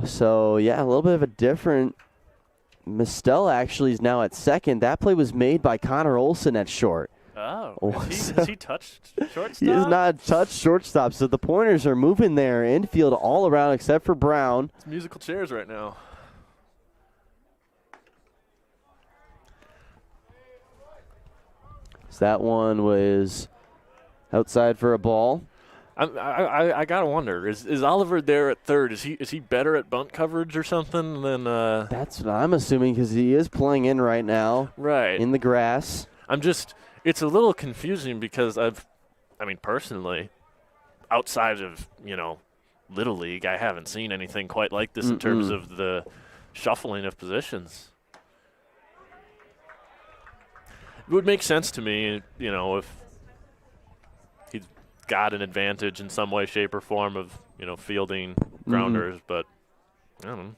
So, yeah, a little bit of a different. Mistel actually is now at second. That play was made by Connor Olson at short. Oh, has he touched shortstop? He has not touched shortstop, so the Pointers are moving their infield all around except for Brown. It's musical chairs right now. So that one was outside for a ball. I gotta wonder, is Oliver there at third? Is he better at bunt coverage or something than? That's what I'm assuming because he is playing in right now. Right. In the grass. It's a little confusing because personally, outside of, Little League, I haven't seen anything quite like this in terms of the shuffling of positions. It would make sense to me, if he's got an advantage in some way, shape, or form of, fielding grounders, but I don't know.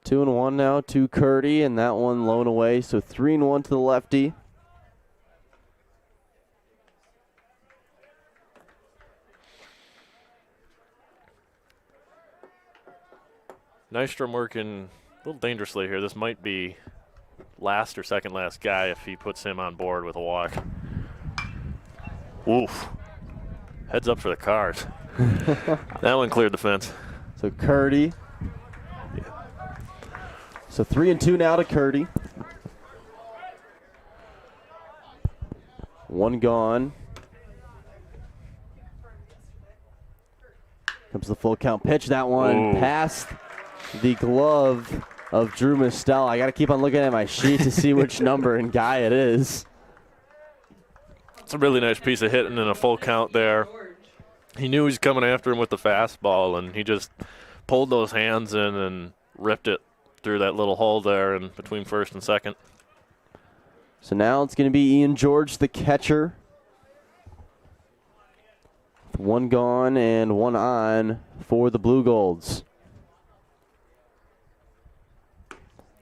2-1 now to Curdy, and that one blown away. So 3-1 to the lefty. Nystrom working a little dangerously here. This might be last or second last guy if he puts him on board with a walk. Oof. Heads up for the Cars. That one cleared the fence. So Curdy. So 3-2 now to Curdy. One gone. Comes the full count pitch. That one past the glove of Drew Mistel. I got to keep on looking at my sheet to see which number and guy it is. It's a really nice piece of hitting and a full count there. He knew he was coming after him with the fastball, and he just pulled those hands in and ripped it through that little hole there in between first and second. So now it's going to be Ian George, the catcher. One gone and one on for the Blue Golds.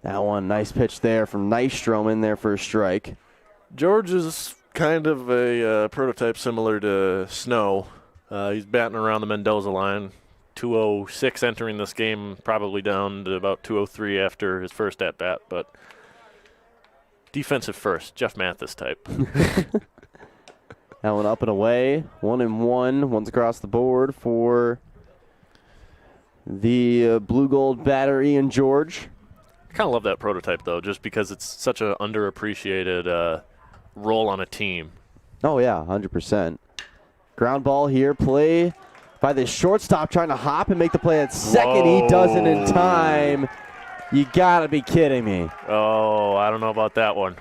That one, nice pitch there from Nystrom in there for a strike. George is kind of a prototype similar to Snow. He's batting around the Mendoza line. 206 entering this game, probably down to about 203 after his first at-bat, but defensive first, Jeff Mathis type. That one up and away, 1-1. One's across the board for the Blue Gold batter, Ian George. I kind of love that prototype, though, just because it's such an underappreciated role on a team. Oh, yeah, 100%. Ground ball here, play by the shortstop trying to hop and make the play at second. Whoa. He doesn't in time. You got to be kidding me. Oh, I don't know about that one.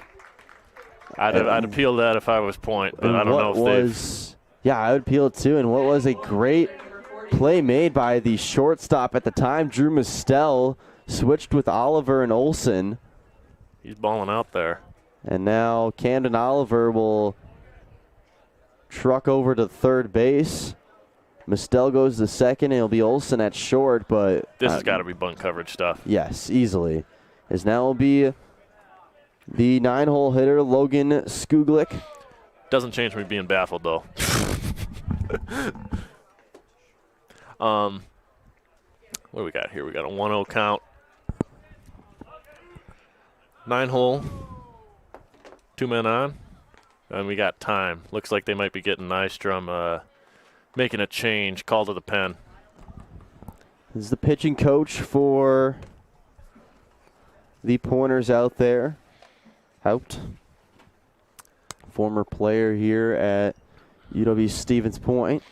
I'd appeal that if I was Point, but I don't know if they've. Yeah, I would appeal it too. And what was a great play made by the shortstop at the time, Drew Mistel, switched with Oliver and Olson. He's balling out there. And now Camden Oliver will truck over to third base. Mistel goes to second, and it'll be Olson at short, but This has got to be bunt coverage stuff. yes, easily. As now will be the 9-hole hitter, Logan Skuglik. Doesn't change me being baffled, though. What do we got here? We got a 1-0 count. 9-hole, 2 men on, and we got time. Looks like they might be getting Nystrom making a change, call to the pen. This is the pitching coach for the Pointers out there. Out. Former player here at UW-Stevens Point.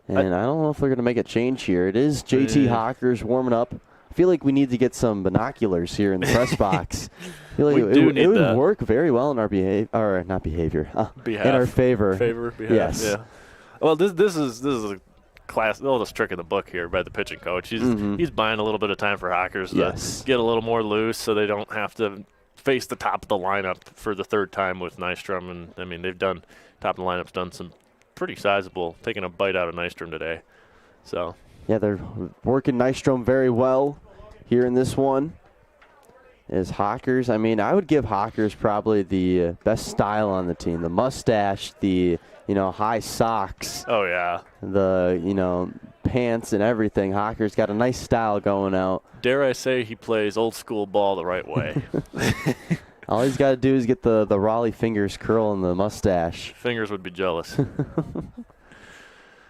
And I don't know if they're going to make a change here. It is JT Hockers warming up. I feel like we need to get some binoculars here in the press box. I feel like it would work very well in our in our favor. Behalf, yes. Yeah. Well, this is a class, the oldest trick in the book here by the pitching coach. He's buying a little bit of time for Hockers to get a little more loose, so they don't have to face the top of the lineup for the third time with Nystrom. And I mean, top of the lineup's done some pretty sizable, taking a bite out of Nystrom today. So yeah, they're working Nystrom very well here in this one. Is Hockers. I mean, I would give Hockers probably the best style on the team. The mustache, the high socks. Oh yeah. The pants and everything. Hockers got a nice style going out. Dare I say he plays old school ball the right way. All he's got to do is get the Raleigh fingers curl in the mustache. Fingers would be jealous.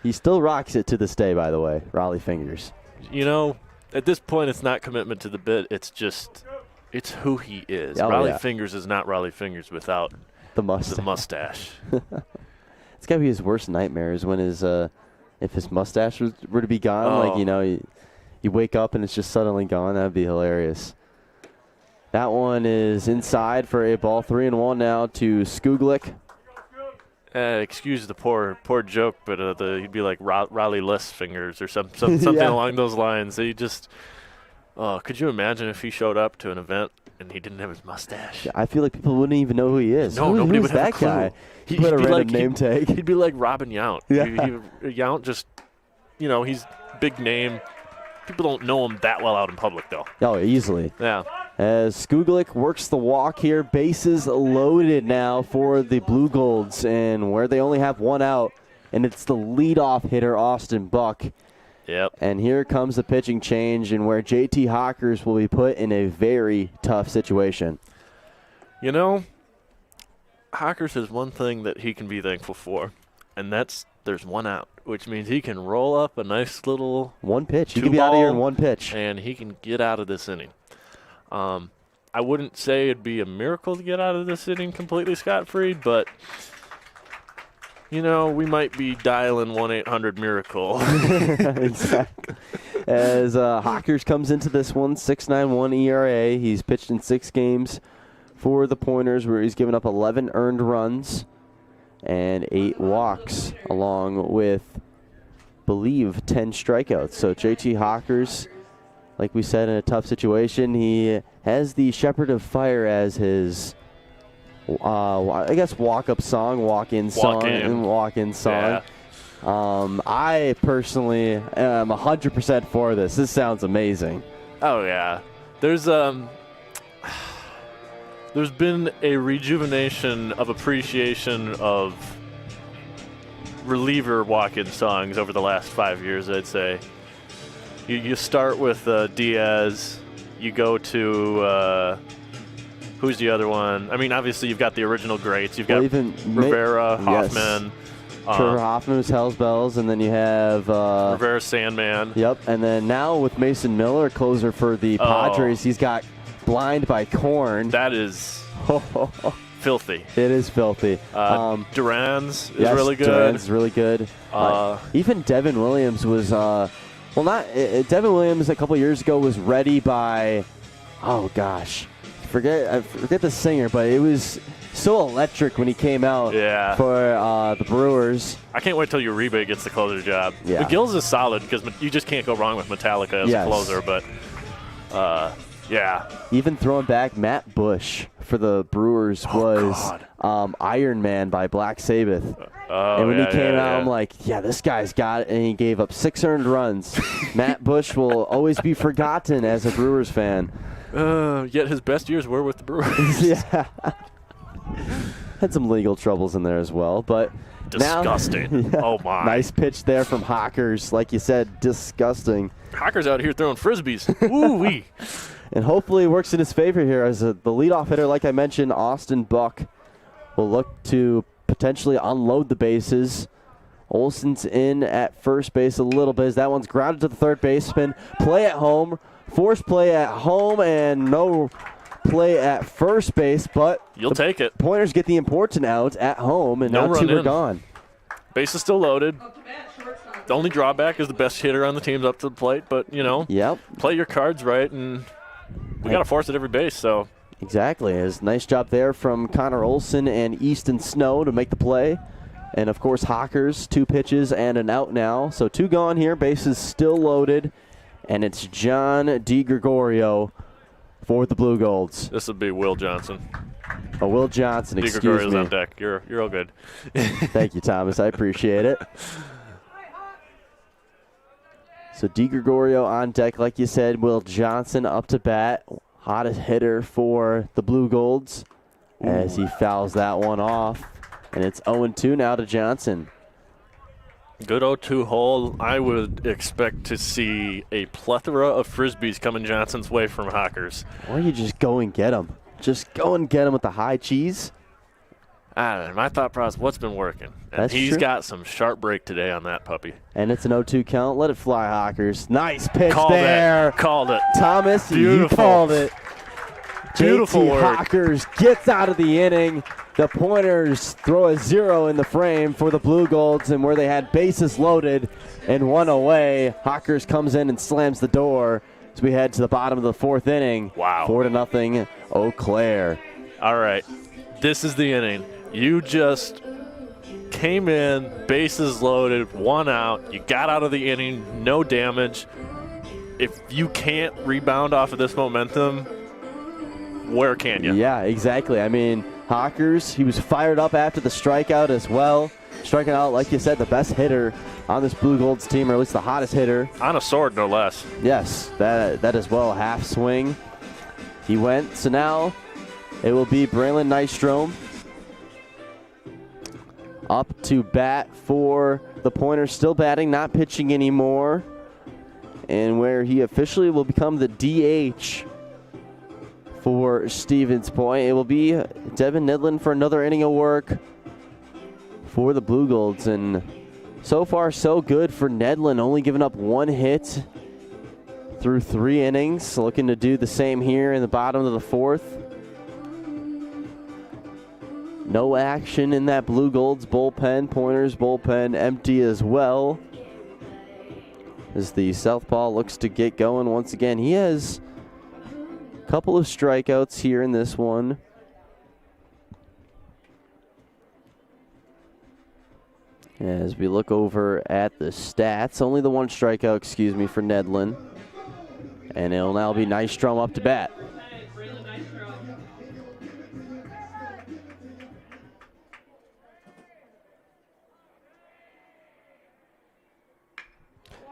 He still rocks it to this day, by the way, Raleigh fingers. At this point, it's not commitment to the bit. It's who he is. Raleigh fingers is not Raleigh fingers without the mustache. It's got to be his worst nightmare is when if his mustache were to be gone, you wake up and it's just suddenly gone. That would be hilarious. That one is inside for a ball. 3-1 now to Skuglik. Excuse the poor joke, but he'd be like Raleigh less fingers or something along those lines. He just, could you imagine if he showed up to an event and he didn't have his mustache? I feel like people wouldn't even know who he is. No, nobody would have that a clue. Guy? He'd put a random name tag. He'd be like Robin Yount. Yeah. Yount just, he's big name. People don't know him that well out in public, though. Oh, easily. Yeah. As Skuglik works the walk here, bases loaded now for the Blue Golds, and where they only have one out, and it's the leadoff hitter, Austin Buck. Yep. And here comes the pitching change, and where JT Hockers will be put in a very tough situation. Hockers has one thing that he can be thankful for, and that's there's one out, which means he can roll up a nice little one pitch. He can be out of here in one pitch. And he can get out of this inning. I wouldn't say it'd be a miracle to get out of this inning completely scot-free, but, we might be dialing 1-800-MIRACLE. Exactly. As Hockers comes into this one, 6.91 ERA. He's pitched in 6 games for the Pointers, where he's given up 11 earned runs and 8 walks, along with, believe, 10 strikeouts. So JT Hockers, like we said, in a tough situation. He has the Shepherd of Fire as his, walk-up song, walk-in song. Yeah. I personally am 100% for this. This sounds amazing. Oh, yeah. There's been a rejuvenation of appreciation of reliever walk-in songs over the last 5 years, I'd say. You start with Diaz. You go to who's the other one? I mean, obviously you've got the original greats. You've got even Rivera, Hoffman. Trevor Hoffman was Hell's Bells, and then you have Rivera, Sandman. Yep, and then now with Mason Miller, closer for the Padres, he's got Blind by Corn. That is filthy. It is filthy. Duran's is really good. Duran's is really good. Even Devin Williams was, Devin Williams a couple years ago was ready by, forget the singer, but it was so electric when he came out for the Brewers. I can't wait till Uribe gets the closer job. Yeah. McGill's is solid because you just can't go wrong with Metallica as a closer, but Even throwing back, Matt Bush for the Brewers was Iron Man by Black Sabbath. And when he came out, I'm like, this guy's got it. And he gave up 6 earned runs. Matt Bush will always be forgotten as a Brewers fan. Yet his best years were with the Brewers. Yeah. Had some legal troubles in there as well. But disgusting. Now, oh, my. Nice pitch there from Hockers. Like you said, disgusting. Hockers out here throwing Frisbees. Ooh-wee. And hopefully it works in his favor here as the leadoff hitter, like I mentioned, Austin Buck, will look to potentially unload the bases. Olson's in at first base a little bit as that one's grounded to the third baseman. Play at home, force play at home, and no play at first base, but you'll take it. Pointers get the important out at home, and now two are gone. Base is still loaded. The only drawback is the best hitter on the team's up to the plate, but, you know, play your cards right, and we got to force at every base, so. Exactly. It's nice job there from Connor Olson and Easton Snow to make the play. And, of course, Hawkers, 2 pitches and an out now. So 2 gone here. Bases still loaded. And it's John DiGregorio for the Blue Golds. This would be Will Johnson. Oh, Will Johnson, excuse me. DiGregorio's on deck. You're all good. Thank you, Thomas. I appreciate it. So DiGregorio on deck, like you said. Will Johnson up to bat. Hottest hitter for the Blue Golds as he fouls that one off. And it's 0-2 now to Johnson. Good 0-2 hole. I would expect to see a plethora of Frisbees coming Johnson's way from Hawkers. Or you just go and get them. Just go and get them with the high cheese. I don't know. My thought process, what's been working? And he's got some sharp break today on that puppy. And it's an 0-2 count. Let it fly, Hawkers. Nice pitch Called there. Called it. Thomas, Beautiful. you called it. Beautiful JT work. Hawkers gets out of the inning. The Pointers throw a 0 in the frame for the Blue Golds, and where they had bases loaded and 1 away, Hawkers comes in and slams the door as we head to the bottom of the 4th inning. Wow. 4-0, Eau Claire. All right. This is the inning. You just came in, bases loaded, 1 out. You got out of the inning, no damage. If you can't rebound off of this momentum, where can you? Yeah, exactly. I mean, Hawkers, he was fired up after the strikeout as well. Striking out, like you said, the best hitter on this Blue Golds team, or at least the hottest hitter. On a sword, no less. Yes, that as well, half swing. He went, so now it will be Braylon Nystrom up to bat for the Pointers, still batting, not pitching anymore. And where he officially will become the DH for Stevens Point. It will be Devin Nedlin for another inning of work for the Blue Golds. And so far, so good for Nedlin, only giving up 1 hit through 3 innings. Looking to do the same here in the bottom of the 4th. No action in that Blue Golds bullpen. Pointers bullpen empty as well. As the southpaw looks to get going once again. He has a couple of strikeouts here in this one. As we look over at the stats, only the 1 strikeout, for Nedlin. And it'll now be Nystrom up to bat.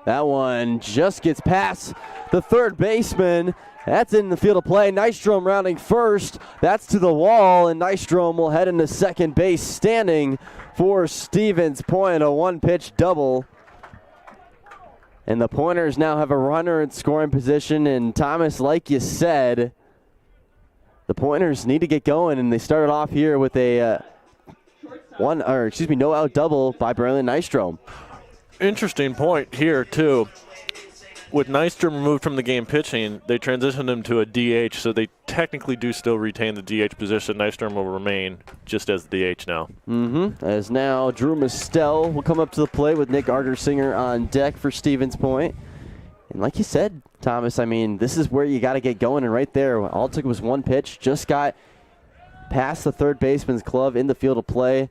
That one just gets past the third baseman. That's in the field of play. Nystrom rounding first. That's to the wall, and Nystrom will head into second base, standing for Stevens Point, a 1-pitch double. And the Pointers now have a runner in scoring position. And Thomas, like you said, the Pointers need to get going, and they started off here with a no out double by Braylon Nystrom. Interesting point here, too. With Nystrom removed from the game pitching, they transitioned him to a DH, so they technically do still retain the DH position. Nystrom will remain just as the DH now. As now Drew Mistel will come up to the plate with Nick Argersinger on deck for Stevens Point. And like you said, Thomas, I mean, this is where you got to get going. And right there, all it took was 1 pitch. Just got past the third baseman's glove in the field of play.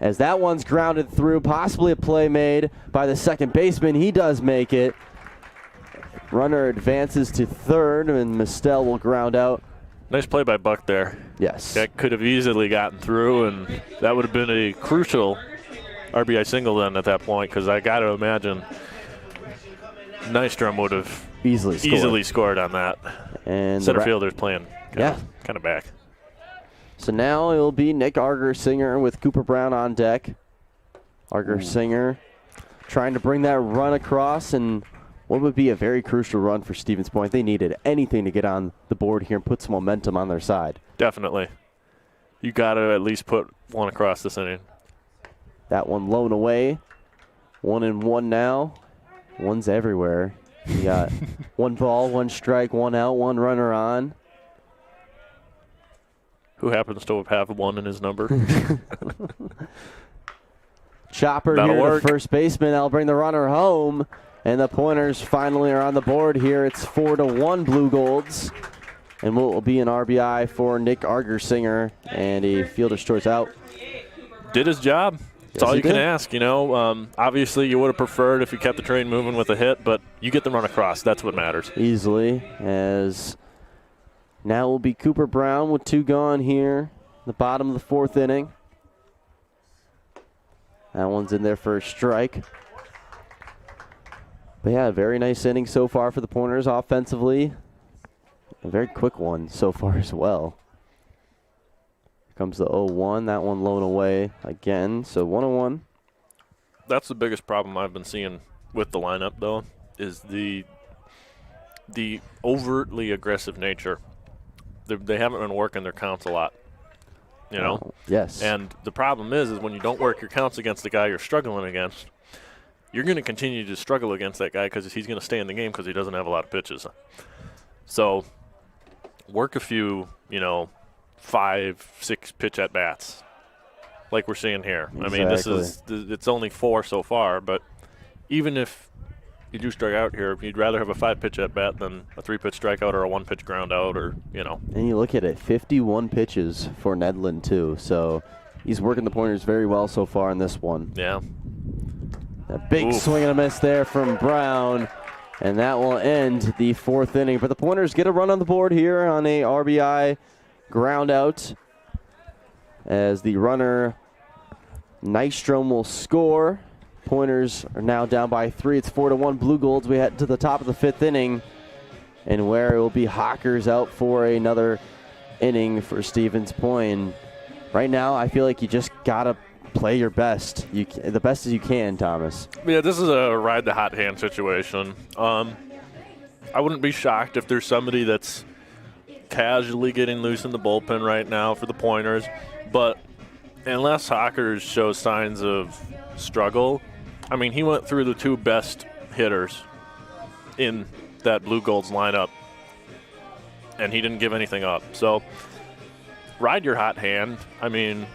As that one's grounded through, possibly a play made by the second baseman. He does make it. Runner advances to third, and Mistel will ground out. Nice play by Buck there. Yes. That could have easily gotten through, and that would have been a crucial RBI single then at that point, because I got to imagine Nystrom would have easily scored on that. And center fielder's playing kind of back. So now it'll be Nick Argersinger with Cooper Brown on deck. Argersinger trying to bring that run across, and what would be a very crucial run for Stevens Point. They needed anything to get on the board here and put some momentum on their side. Definitely. You got to at least put one across this inning. That one blown away. 1-1 now. One's everywhere. You got one ball, one strike, one out, one runner on. Who happens to have one in his number? Chopper That'll here work. to first baseman. That'll bring the runner home. And the Pointers finally are on the board here. It's 4-1 Blue Golds. And what will be an RBI for Nick Argersinger. And a fielder's choice out. Did his job. That's all you can ask, you know. Obviously, you would have preferred if you kept the train moving with a hit, but you get the run across. That's what matters. Easily, as now will be Cooper Brown with 2 gone here. The bottom of the 4th inning. That one's in there for a strike. But yeah, very nice inning so far for the Pointers offensively. A very quick one so far as well. Comes the 0-1. That one blown away again. So 1-1. That's the biggest problem I've been seeing with the lineup, though, is the overtly aggressive nature. They haven't been working their counts a lot, you know? Oh, yes. And the problem is when you don't work your counts against the guy you're struggling against, you're going to continue to struggle against that guy because he's going to stay in the game because he doesn't have a lot of pitches. So work a few, 5-6 pitch at bats, like we're seeing here. Exactly. I mean, it's only 4 so far, but even if you do strike out here, you'd rather have a 5-pitch at bat than a 3-pitch strikeout or a 1-pitch ground out, or And you look at it, 51 pitches for Nedlin too. So he's working the Pointers very well so far in this one. Yeah. A big swing and a miss there from Brown. And that will end the 4th inning. But the Pointers get a run on the board here on a RBI ground out as the runner Nystrom will score. Pointers are now down by 3. It's 4-1 Blue Golds. We head to the top of the 5th inning, and where it will be Hawkers out for another inning for Stevens Point. Right now, I feel like you just gotta play your best. The best as you can, Thomas. Yeah, this is a ride the hot hand situation. I wouldn't be shocked if there's somebody that's casually getting loose in the bullpen right now for the Pointers, but unless Hawkers shows signs of struggle, I mean, he went through the 2 best hitters in that Blue Golds lineup, and he didn't give anything up. So ride your hot hand. I mean,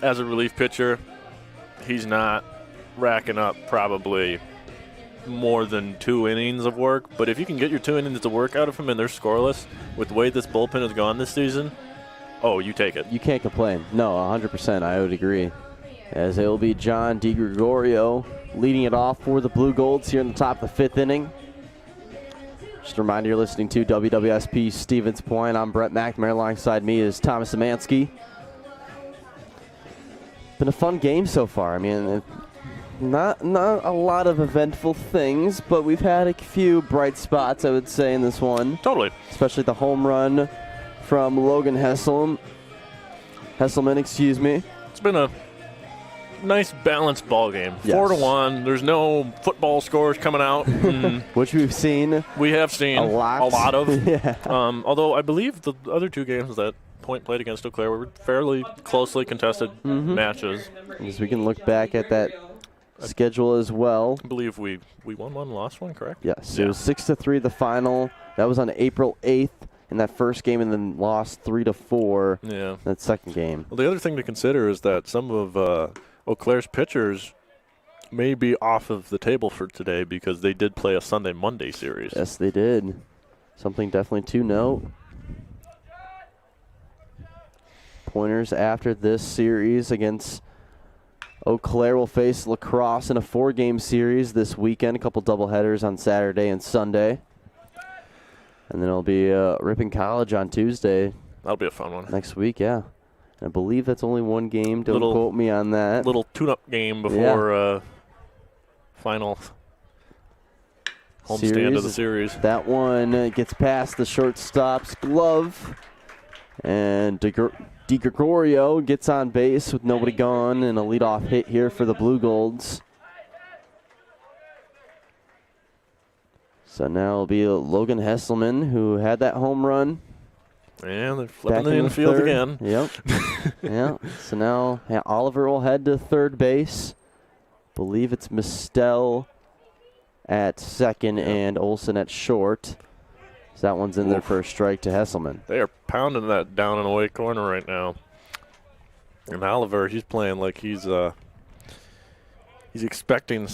as a relief pitcher, he's not racking up probably more than 2 innings of work, but if you can get your 2 innings of work out of him and they're scoreless with the way this bullpen has gone this season, you take it. You can't complain. No, 100%. I would agree. As it will be John DiGregorio leading it off for the Blue Golds here in the top of the 5th inning. Just a reminder, you're listening to WWSP Stevens Point. I'm Brett McNamara. Alongside me is Thomas Szymanski. Been a fun game so far. I mean, not a lot of eventful things, but we've had a few bright spots, I would say, in this one. Totally. Especially the home run from Logan Hesselman. It's been a nice balanced ball game. Yes. 4-1. There's no football scores coming out. Which we've seen. We have seen a lot of. Yeah. Although I believe the other 2 games that Point played against Eau Claire were fairly closely contested matches. As we can look back at that schedule as well. I believe we won 1, lost 1, correct? Yes. Yeah. It was 6-3 the final. That was on April 8th in that first game, and then lost 3-4 that second game. Well, the other thing to consider is that some of Eau Claire's pitchers may be off of the table for today because they did play a Sunday-Monday series. Yes, they did. Something definitely to note. Pointers after this series against Eau Claire will face La Crosse in a 4-game series this weekend. A couple doubleheaders on Saturday and Sunday. And then it'll be Ripon College on Tuesday. That'll be a fun one. Next week, yeah. And I believe that's only 1 game. Don't quote me on that. Little tune-up game before final homestand of the series. That one gets past the shortstop's glove. And DiGregorio gets on base with nobody gone, and a leadoff hit here for the Blue Golds. So now it'll be Logan Hesselman, who had that home run. And they're flipping the infield again. Yep. Yeah. So now Oliver will head to third base. Believe it's Mistel at second and Olson at short. So that one's in there for a strike to Hesselman. They are pounding that down and away corner right now. And Oliver, he's playing like he's expecting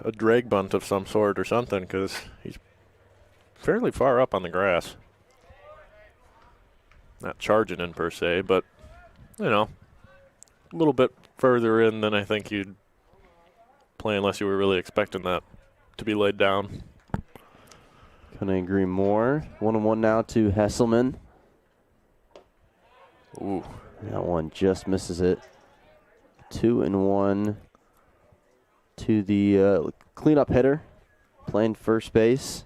a drag bunt of some sort or something, because he's fairly far up on the grass. Not charging in per se, but, you know, a little bit further in than I think you'd play unless you were really expecting that to be laid down. Couldn't agree more. 1-1 now to Hesselman. Ooh. That one just misses it. 2-1 to the cleanup hitter playing first base.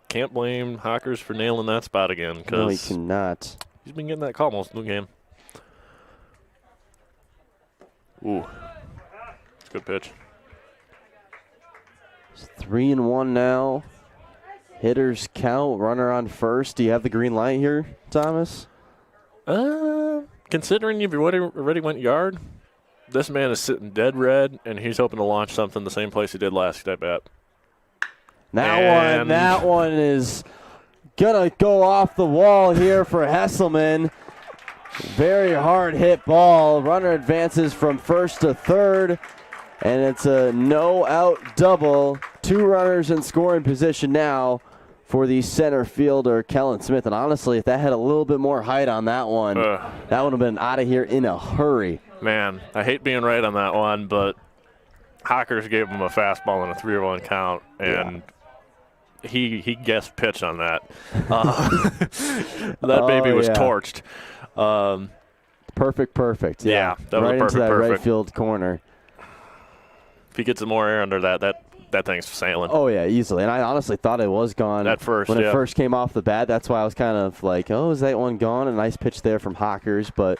Can't blame Hawkers for nailing that spot again, because no, he cannot. He's been getting that call most of the game. Ooh. It's a good pitch. It's 3-1 now. Hitters count, runner on first. Do you have the green light here, Thomas? Considering you've already went yard, this man is sitting dead red, and he's hoping to launch something the same place he did last at bat. That one is gonna go off the wall here for Hesselman. Very hard hit ball. Runner advances from first to third, and it's a no-out double. 2 runners in scoring position now for the center fielder, Kellen Smith. And honestly, if that had a little bit more height on that one, that would have been out of here in a hurry. Man, I hate being right on that one, but Hawkers gave him a fastball in a 3-1 count, and he guessed pitch on that. That baby was torched. Perfect. Yeah, that was right a perfect, into that perfect. right field corner. If he gets some more air under that thing's sailing. Oh, yeah, easily. And I honestly thought it was gone at first, when it first came off the bat. That's why I was kind of like, oh, is that one gone? A nice pitch there from Hawkers. But,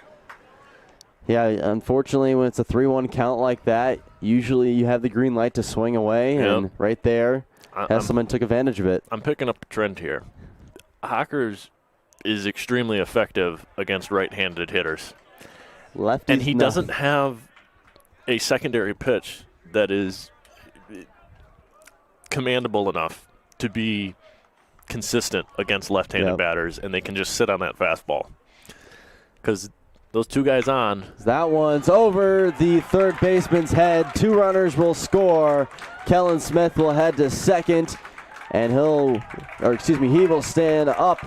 yeah, unfortunately, when it's a 3-1 count like that, usually you have the green light to swing away. Yep. And right there, Hesselman took advantage of it. I'm picking up a trend here. Hawkers is extremely effective against right-handed hitters. Lefties, and he doesn't have a secondary pitch that is commandable enough to be consistent against left-handed batters, and they can just sit on that fastball. Because those 2 guys on. That one's over the third baseman's head. 2 runners will score. Kellen Smith will head to second, and he will stand up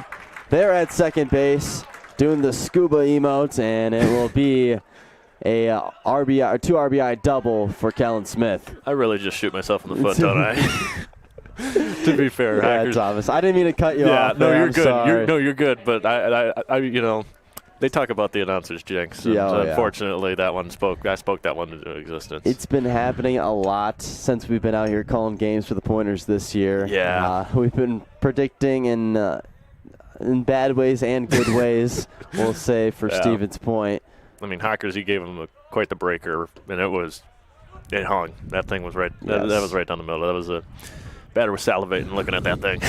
there at second base doing the scuba emotes, and it will be a RBI or 2 RBI double for Kellen Smith. I really just shoot myself in the foot, don't I? To be fair, Hawkers. Thomas, I didn't mean to cut you off. No, you're good. Sorry. You're good. But I you know, they talk about the announcer's jinx. And unfortunately, I spoke that one into existence. It's been happening a lot since we've been out here calling games for the Pointers this year. Yeah, we've been predicting in bad ways and good ways. We'll say for Stevens Point. I mean, Hawkers, he gave him quite the breaker, and it hung. That thing was right. That was right down the middle. That was a batter was salivating looking at that thing.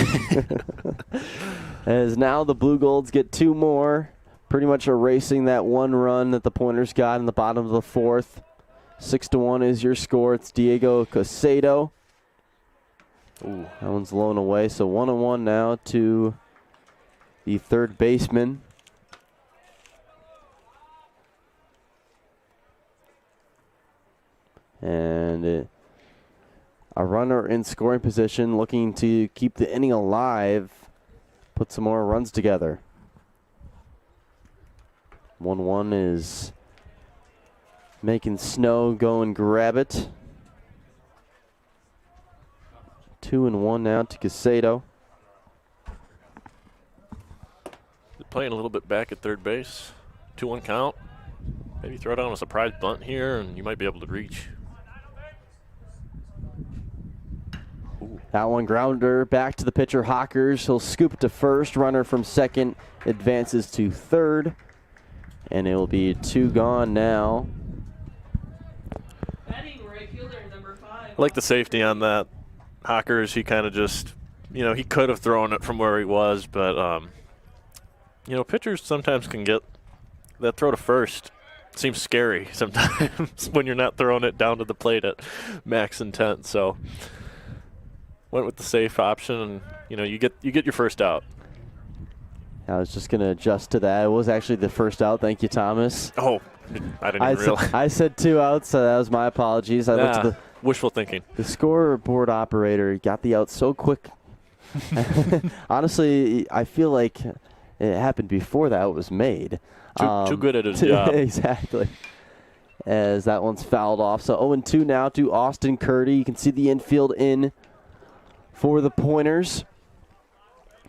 As now the Blue Golds get 2 more, pretty much erasing that 1 run that the Pointers got in the bottom of the 4th. 6-1 is your score. It's Diego Casado. Ooh, that one's blown away. So 1-1 now to the third baseman. And a runner in scoring position looking to keep the inning alive, put some more runs together. 1-1 is making Snow go and grab it. 2-1 now to Casado. Playing a little bit back at third base. 2-1 count. Maybe throw down a surprise bunt here, and you might be able to reach. That one grounder back to the pitcher, Hawkers. He'll scoop it to first. Runner from second advances to third. And it will be 2 gone now. I like the safety on that. Hawkers, he kind of just he could have thrown it from where he was, but, pitchers sometimes can get that throw to first. Seems scary sometimes when you're not throwing it down to the plate at max intent. So went with the safe option, and, you get your first out. I was just going to adjust to that. It was actually the first out. Thank you, Thomas. Oh, I didn't even realize. I said 2 outs, so that was my apologies. I looked at wishful thinking. The scoreboard operator got the out so quick. Honestly, I feel like it happened before the out was made. Too good at his job. Exactly. As that one's fouled off. So 0-2 now to Austin Curdy. You can see the infield in for the Pointers.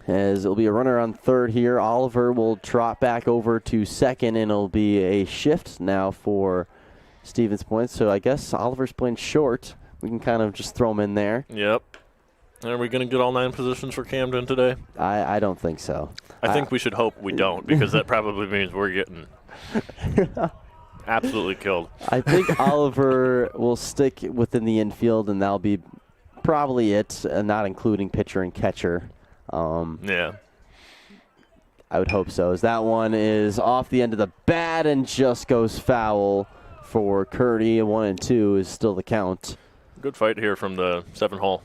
As it'll be a runner on third here. Oliver will trot back over to second, and it'll be a shift now for Stevens Point. So I guess Oliver's playing short. We can kind of just throw him in there. Yep. Are we going to get all 9 positions for Camden today? I don't think so. I think we should hope we don't, because that probably means we're getting absolutely killed. I think Oliver will stick within the infield, and that'll be probably it, not including pitcher and catcher. Yeah. I would hope so, as that one is off the end of the bat and just goes foul for Curdy. 1-2 is still the count. Good fight here from the 7-hole.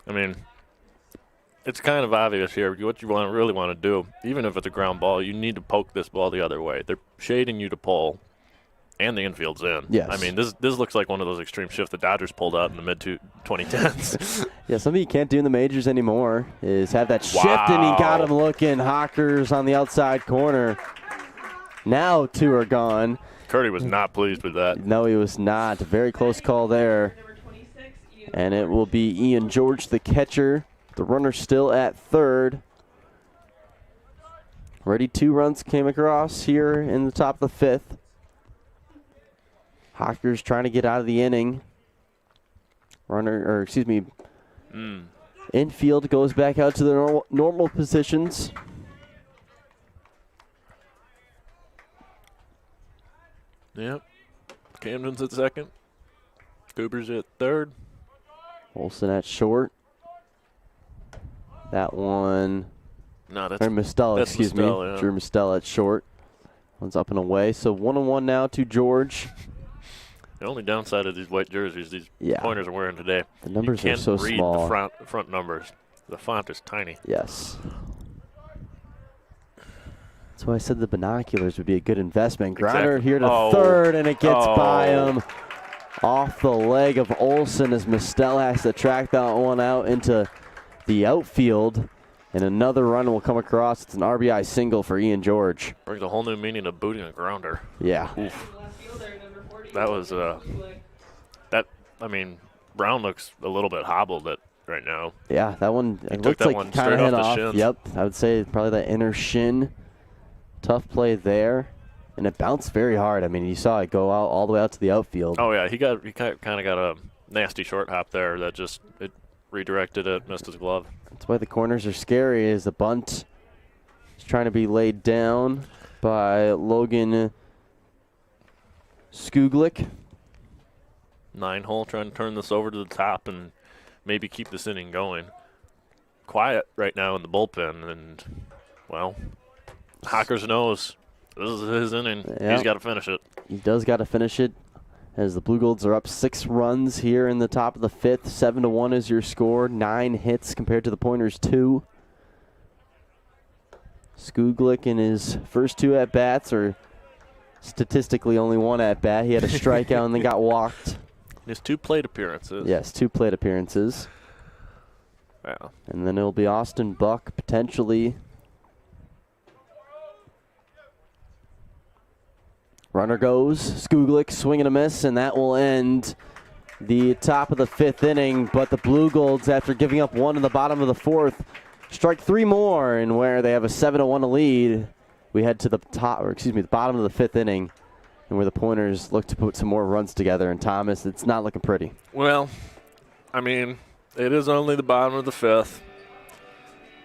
I mean, it's kind of obvious here what you really want to do. Even if it's a ground ball, you need to poke this ball the other way. They're shading you to pull, and the infield's in. Yes. I mean, this looks like one of those extreme shifts the Dodgers pulled out in the mid-2010s. Yeah, something you can't do in the majors anymore is have that shift, and he got him looking. Hockers on the outside corner. Now 2 are gone. Curdy was not pleased with that. No, he was not. A very close call there. And it will be Ian George, the catcher. The runner still at third. Already 2 runs came across here in the top of the 5th. Hockers trying to get out of the inning. Infield goes back out to the normal positions. Yep. Camden's at second. Cooper's at third. Olsen at short. That one. No, that's Mistella, excuse me. Mistella, yeah. Drew Mistella at short. One's up and away. So 1-1 now to George. The only downside of these white jerseys these Pointers are wearing today, the numbers are so small. You can't read the front numbers. The font is tiny. Yes. That's why I said the binoculars would be a good investment. Grounder here to third, and it gets by him. Off the leg of Olsen as Mistella has to track that one out into the outfield. And another run will come across. It's an RBI single for Ian George. Brings a whole new meaning of booting a grounder. Yeah. Oof. That was Brown looks a little bit hobbled right now. Yeah, that one it looks like one kind of hit off. Shin. Yep, I would say probably that inner shin. Tough play there, and it bounced very hard. I mean, you saw it go out all the way out to the outfield. Oh yeah, he kind of got a nasty short hop there that just it redirected it, missed his glove. That's why the corners are scary. Is the bunt is trying to be laid down by Logan Skuglik. 9-hole trying to turn this over to the top and maybe keep this inning going. Quiet right now in the bullpen, and, well, Hockers knows this is his inning. Yep. He's got to finish it. He does got to finish it, as the Blue Golds are up 6 runs here in the top of the 5th. 7-1 is your score. 9 hits compared to the Pointers' 2. Skuglik in his first 2 at-bats are statistically only 1 at-bat. He had a strikeout and then got walked. His 2 plate appearances. Yes, 2 plate appearances. Yeah. And then it'll be Austin Buck potentially. Runner goes. Skuglik swing and a miss, and that will end the top of the 5th inning. But the Blue Golds, after giving up 1 in the bottom of the 4th, strike 3 more, and where they have a 7-1 lead, we head to the bottom of the 5th inning, and where the Pointers look to put some more runs together. And Thomas, it's not looking pretty. Well, I mean, it is only the bottom of the 5th.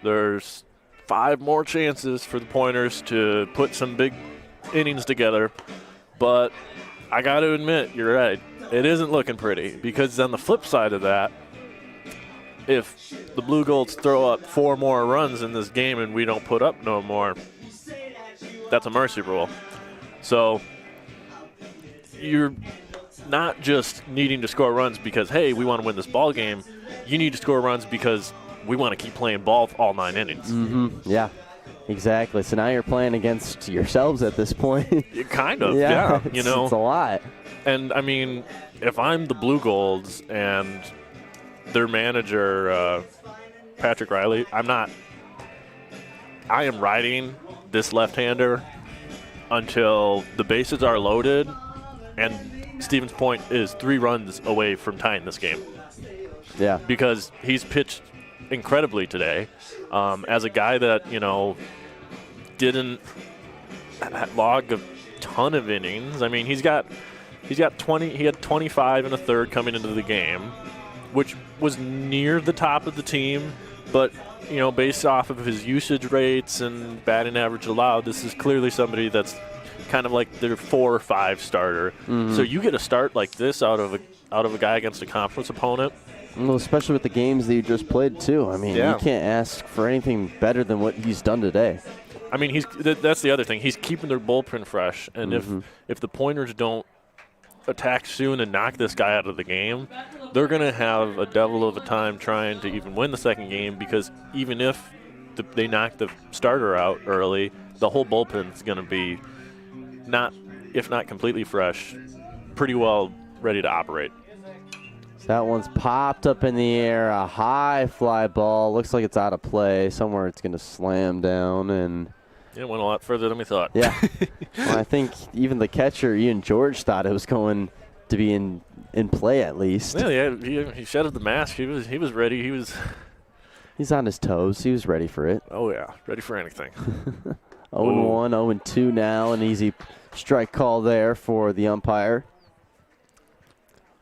There's 5 more chances for the Pointers to put some big innings together, but I got to admit, you're right. It isn't looking pretty, because on the flip side of that, if the Blue Golds throw up 4 more runs in this game and we don't put up no more, that's a mercy rule. So you're not just needing to score runs because, hey, we want to win this ball game. You need to score runs because we want to keep playing ball all 9 innings. Mm-hmm. Yeah, exactly. So now you're playing against yourselves at this point. Kind of, yeah. It's a lot. And, I mean, if I'm the Blue Golds and their manager, Patrick Riley, I am riding this left-hander until the bases are loaded and Stevens Point is 3 runs away from tying this game. Yeah. Because he's pitched incredibly today. As a guy that, didn't log a ton of innings. I mean, he had 25 and a third coming into the game, which was near the top of the team, but based off of his usage rates and batting average allowed, this is clearly somebody that's kind of like their 4 or 5 starter. Mm-hmm. So you get a start like this out of a guy against a conference opponent. Well, especially with the games that you just played too. I mean, you can't ask for anything better than what he's done today. I mean, that's the other thing. He's keeping their bullpen fresh, and if the Pointers don't attack soon and knock this guy out of the game, they're going to have a devil of a time trying to even win the second game, because even if they knock the starter out early, the whole bullpen is going to be if not completely fresh, pretty well ready to operate. So that one's popped up in the air, a high fly ball. Looks like it's out of play. Somewhere it's going to slam down. And it went a lot further than we thought. Yeah. Well, I think even the catcher, Ian George, thought it was going to be in play at least. Yeah, he shedded the mask. He was ready. He's on his toes. He was ready for it. Oh, yeah. Ready for anything. 0-1, 0-2 now. An easy strike call there for the umpire.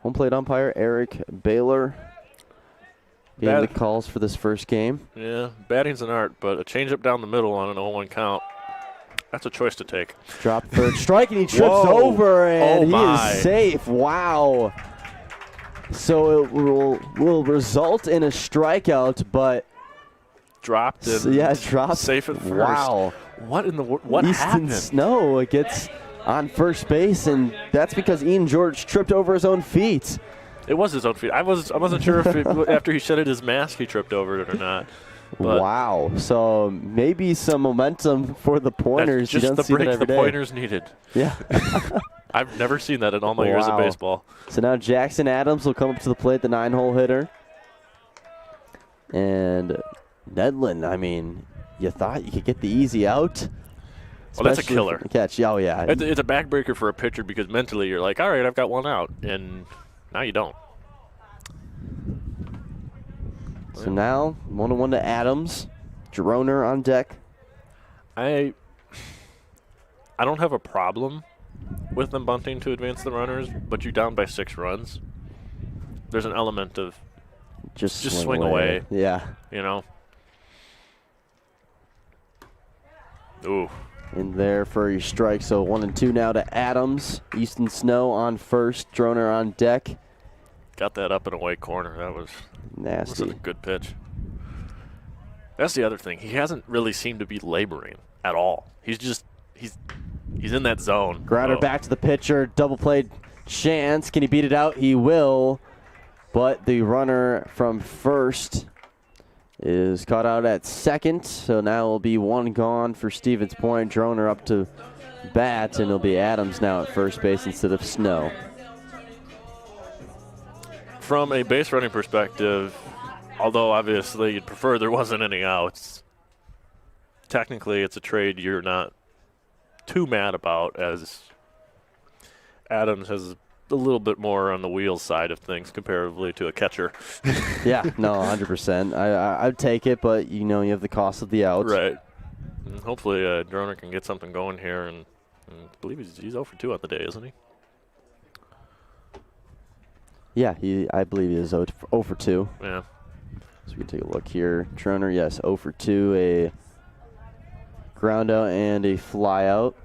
Home plate umpire Eric Baylor gave the calls for this first game. Yeah, batting's an art, but a changeup down the middle on an 0-1 count, that's a choice to take. Drop third strike, and he trips over, and he is safe. Wow. So it will result in a strikeout, but dropped and dropped. Safe at first. Wow. What happened? Easton Snow gets on first base, and that's because Ian George tripped over his own feet. It was his own feet. I wasn't sure if after he shedded his mask he tripped over it or not. But wow. So maybe some momentum for the Pointers. That's just the break the Pointers needed. Yeah. I've never seen that in all my years of baseball. So now Jackson Adams will come up to the plate, the 9-hole hitter. And Nedlin, I mean, you thought you could get the easy out. Well, that's a killer. Catch. Oh, yeah. It's a backbreaker for a pitcher because mentally you're like, all right, I've got one out. And now you don't. So now 1-1 to Adams. Droner on deck. I don't have a problem with them bunting to advance the runners, but you're down by 6 runs. There's an element of just swing away. Yeah. Ooh. In there for your strike. So 1-2 now to Adams. Easton Snow on first. Droner on deck. Got that up and away corner. That was nasty. Was a good pitch. That's the other thing. He hasn't really seemed to be laboring at all. He's in that zone. Grounder back to the pitcher. Double play chance. Can he beat it out? He will. But the runner from first is caught out at second. So now it'll be 1 gone for Stevens Point. Droner up to bat, and it'll be Adams now at first base instead of Snow. From a base running perspective, although obviously you'd prefer there wasn't any outs, technically it's a trade you're not too mad about, as Adams has a little bit more on the wheels side of things comparatively to a catcher. Yeah, no, 100%. I'd take it, but you have the cost of the outs. Right. And hopefully Droner can get something going here, and I believe he's 0 for 2 on the day, isn't he? Yeah, I believe he is 0 for 2. Yeah. So we can take a look here. Droner, yes, 0 for 2, a ground out and a fly out.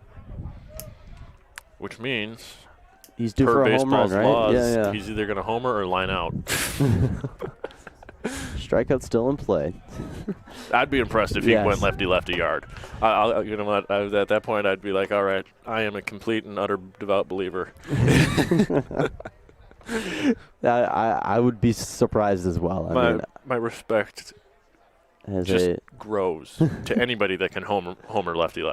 Which means he's due for a home run, right? Laws, yeah. he's either going to homer or line out. Strikeout still in play. I'd be impressed if he went lefty yard. You know what? At that point, I'd be like, all right, I am a complete and utter devout believer. I would be surprised as well. My respect just grows to anybody that can homer lefty.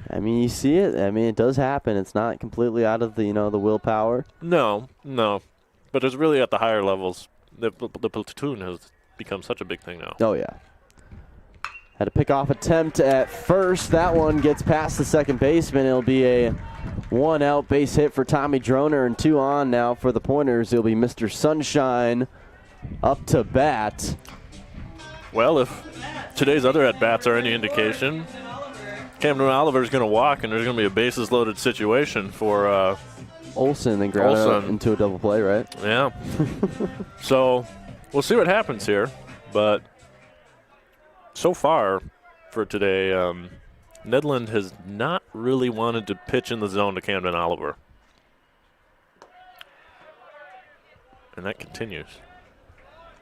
I mean, you see it. I mean, it does happen. It's not completely out of the the willpower. No. But it's really at the higher levels. The platoon has become such a big thing now. Oh, yeah. Had a pickoff attempt at first. That one gets past the second baseman. It'll be a 1-out base hit for Tommy Droner, and 2 on now for the Pointers. It'll be Mr. Sunshine up to bat. Well, if today's other at-bats are any indication, Camden Oliver's going to walk, and there's going to be a bases-loaded situation for Olsen, then ground out into a double play, right? Yeah. So we'll see what happens here. But so far for today, Nedland has not really wanted to pitch in the zone to Camden Oliver. And that continues.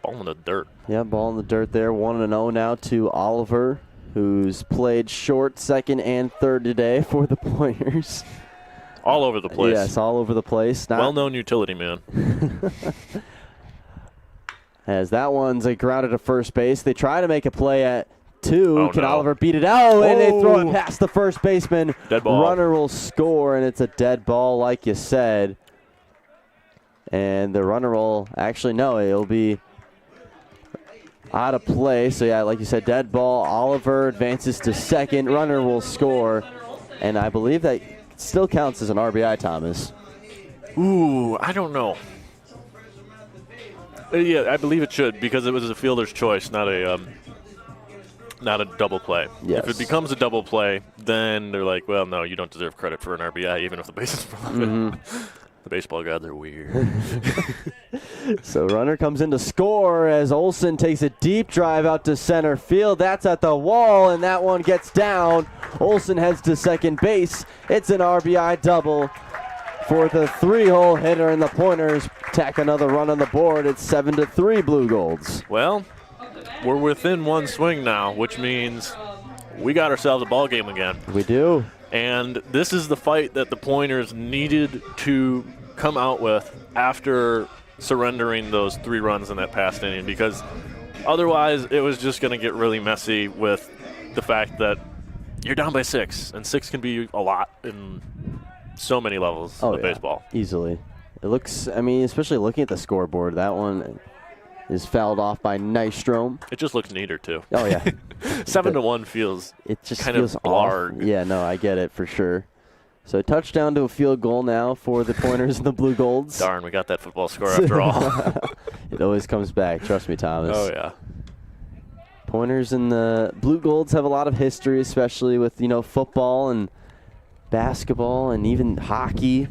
Ball in the dirt. Yeah, ball in the dirt there. 1-0 now to Oliver, who's played short, second, and third today for the Pointers. All over the place. Yes, all over the place. Well-known utility man. As that one's grounded to first base. They try to make a play at 2. Oh, Can no. Oliver beat it out? And they throw it past the first baseman. Dead ball. Runner will score, and it's a dead ball, like you said. And the runner will it'll be out of play. So, yeah, like you said, dead ball. Oliver advances to second. Runner will score. And I believe that still counts as an RBI, Thomas. Ooh, I don't know. Yeah, I believe it should, because it was a fielder's choice, not a double play. Yes. If it becomes a double play, then they're like, well, no, you don't deserve credit for an RBI, even if the base is wrong. The baseball gods are weird. So runner comes in to score as Olsen takes a deep drive out to center field. That's at the wall, and that one gets down. Olsen heads to second base. It's an RBI double for the 3-hole hitter, and the Pointers tack another run on the board. It's 7-3 Blue Golds. Well, we're within one swing now, which means we got ourselves a ball game again. We do. And this is the fight that the Pointers needed to come out with after surrendering those 3 runs in that past inning, because otherwise it was just going to get really messy with the fact that you're down by 6, and 6 can be a lot in so many levels of baseball. Easily. It looks, especially looking at the scoreboard, that one is fouled off by Nystrom. It just looks neater, too. Oh, yeah. 7-1 feels it just kind feels of blarg. Yeah, no, I get it for sure. So touchdown to a field goal now for the Pointers and the Blue Golds. Darn, we got that football score after all. It always comes back. Trust me, Thomas. Oh, yeah. Pointers and the Blue Golds have a lot of history, especially with, football and basketball and even hockey.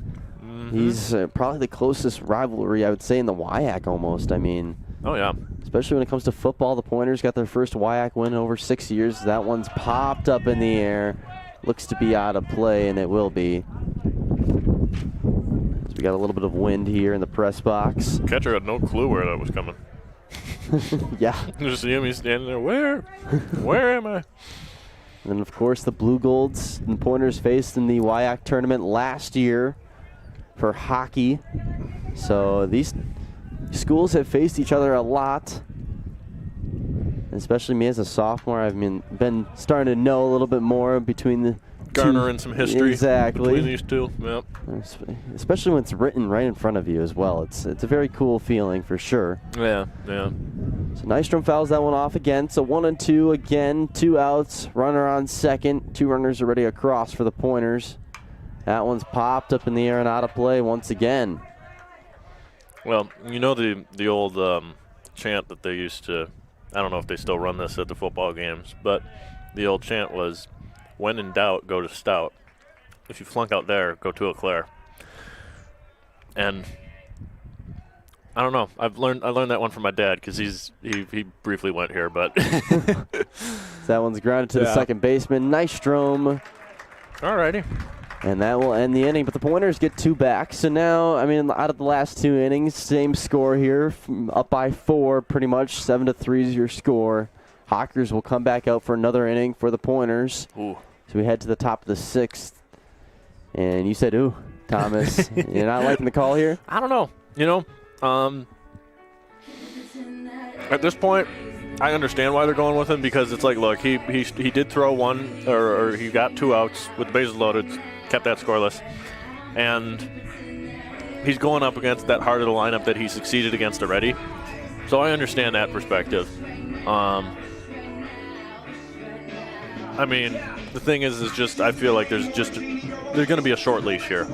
He's probably the closest rivalry, I would say, in the WIAC almost. Oh, yeah. Especially when it comes to football, the Pointers got their first WIAC win in over 6 years. That one's popped up in the air. Looks to be out of play, and it will be. So we got a little bit of wind here in the press box. Catcher had no clue where that was coming. Yeah. Just see him, he's standing there. Where am I? And then, of course, the Blue Golds and Pointers faced in the WIAC tournament last year for hockey. So these schools have faced each other a lot. Especially me as a sophomore, I've been starting to know a little bit more between the garnering some history between these two. Yep. Especially when it's written right in front of you as well. It's a very cool feeling for sure. Yeah. So Nystrom fouls that one off again. So 1-2 again, 2 outs, runner on second, 2 runners already across for the Pointers. That one's popped up in the air and out of play once again. Well, the old chant that they used to. I don't know if they still run this at the football games, but the old chant was, when in doubt, go to Stout. If you flunk out there, go to Eau Claire. And I don't know. I learned that one from my dad because he briefly went here, but that one's grounded to the second baseman, Nystrom. All righty. And that will end the inning, but the Pointers get 2 back. So now, I mean, out of the last 2 innings, same score here, up by 4, pretty much 7-3 is your score. Hawkers will come back out for another inning for the Pointers. Ooh. So we head to the top of the 6th. And you said, ooh, Thomas, you're not liking the call here? I don't know. You know, at this point, I understand why they're going with him because it's like, look, he did throw one, or he got 2 outs with the bases loaded, kept that scoreless, and he's going up against that heart of the lineup that he succeeded against already. So I understand that perspective. I mean, the thing is just I feel like there's going to be a short leash here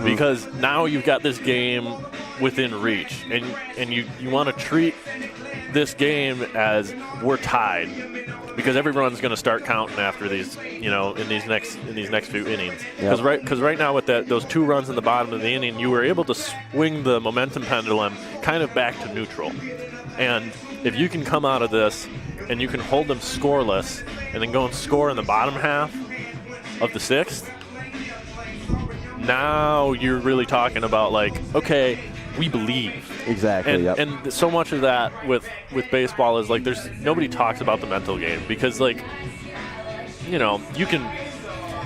because now you've got this game within reach, and you want to treat this game as we're tied because everyone's going to start counting after these, you know, in these next few innings. Because right now with those 2 runs in the bottom of the inning, you were able to swing the momentum pendulum kind of back to neutral. And if you can come out of this and you can hold them scoreless and then go and score in the bottom half of the 6th, now you're really talking about like, okay, we believe. Exactly. And so much of that with baseball is like nobody talks about the mental game because, like, you know, you can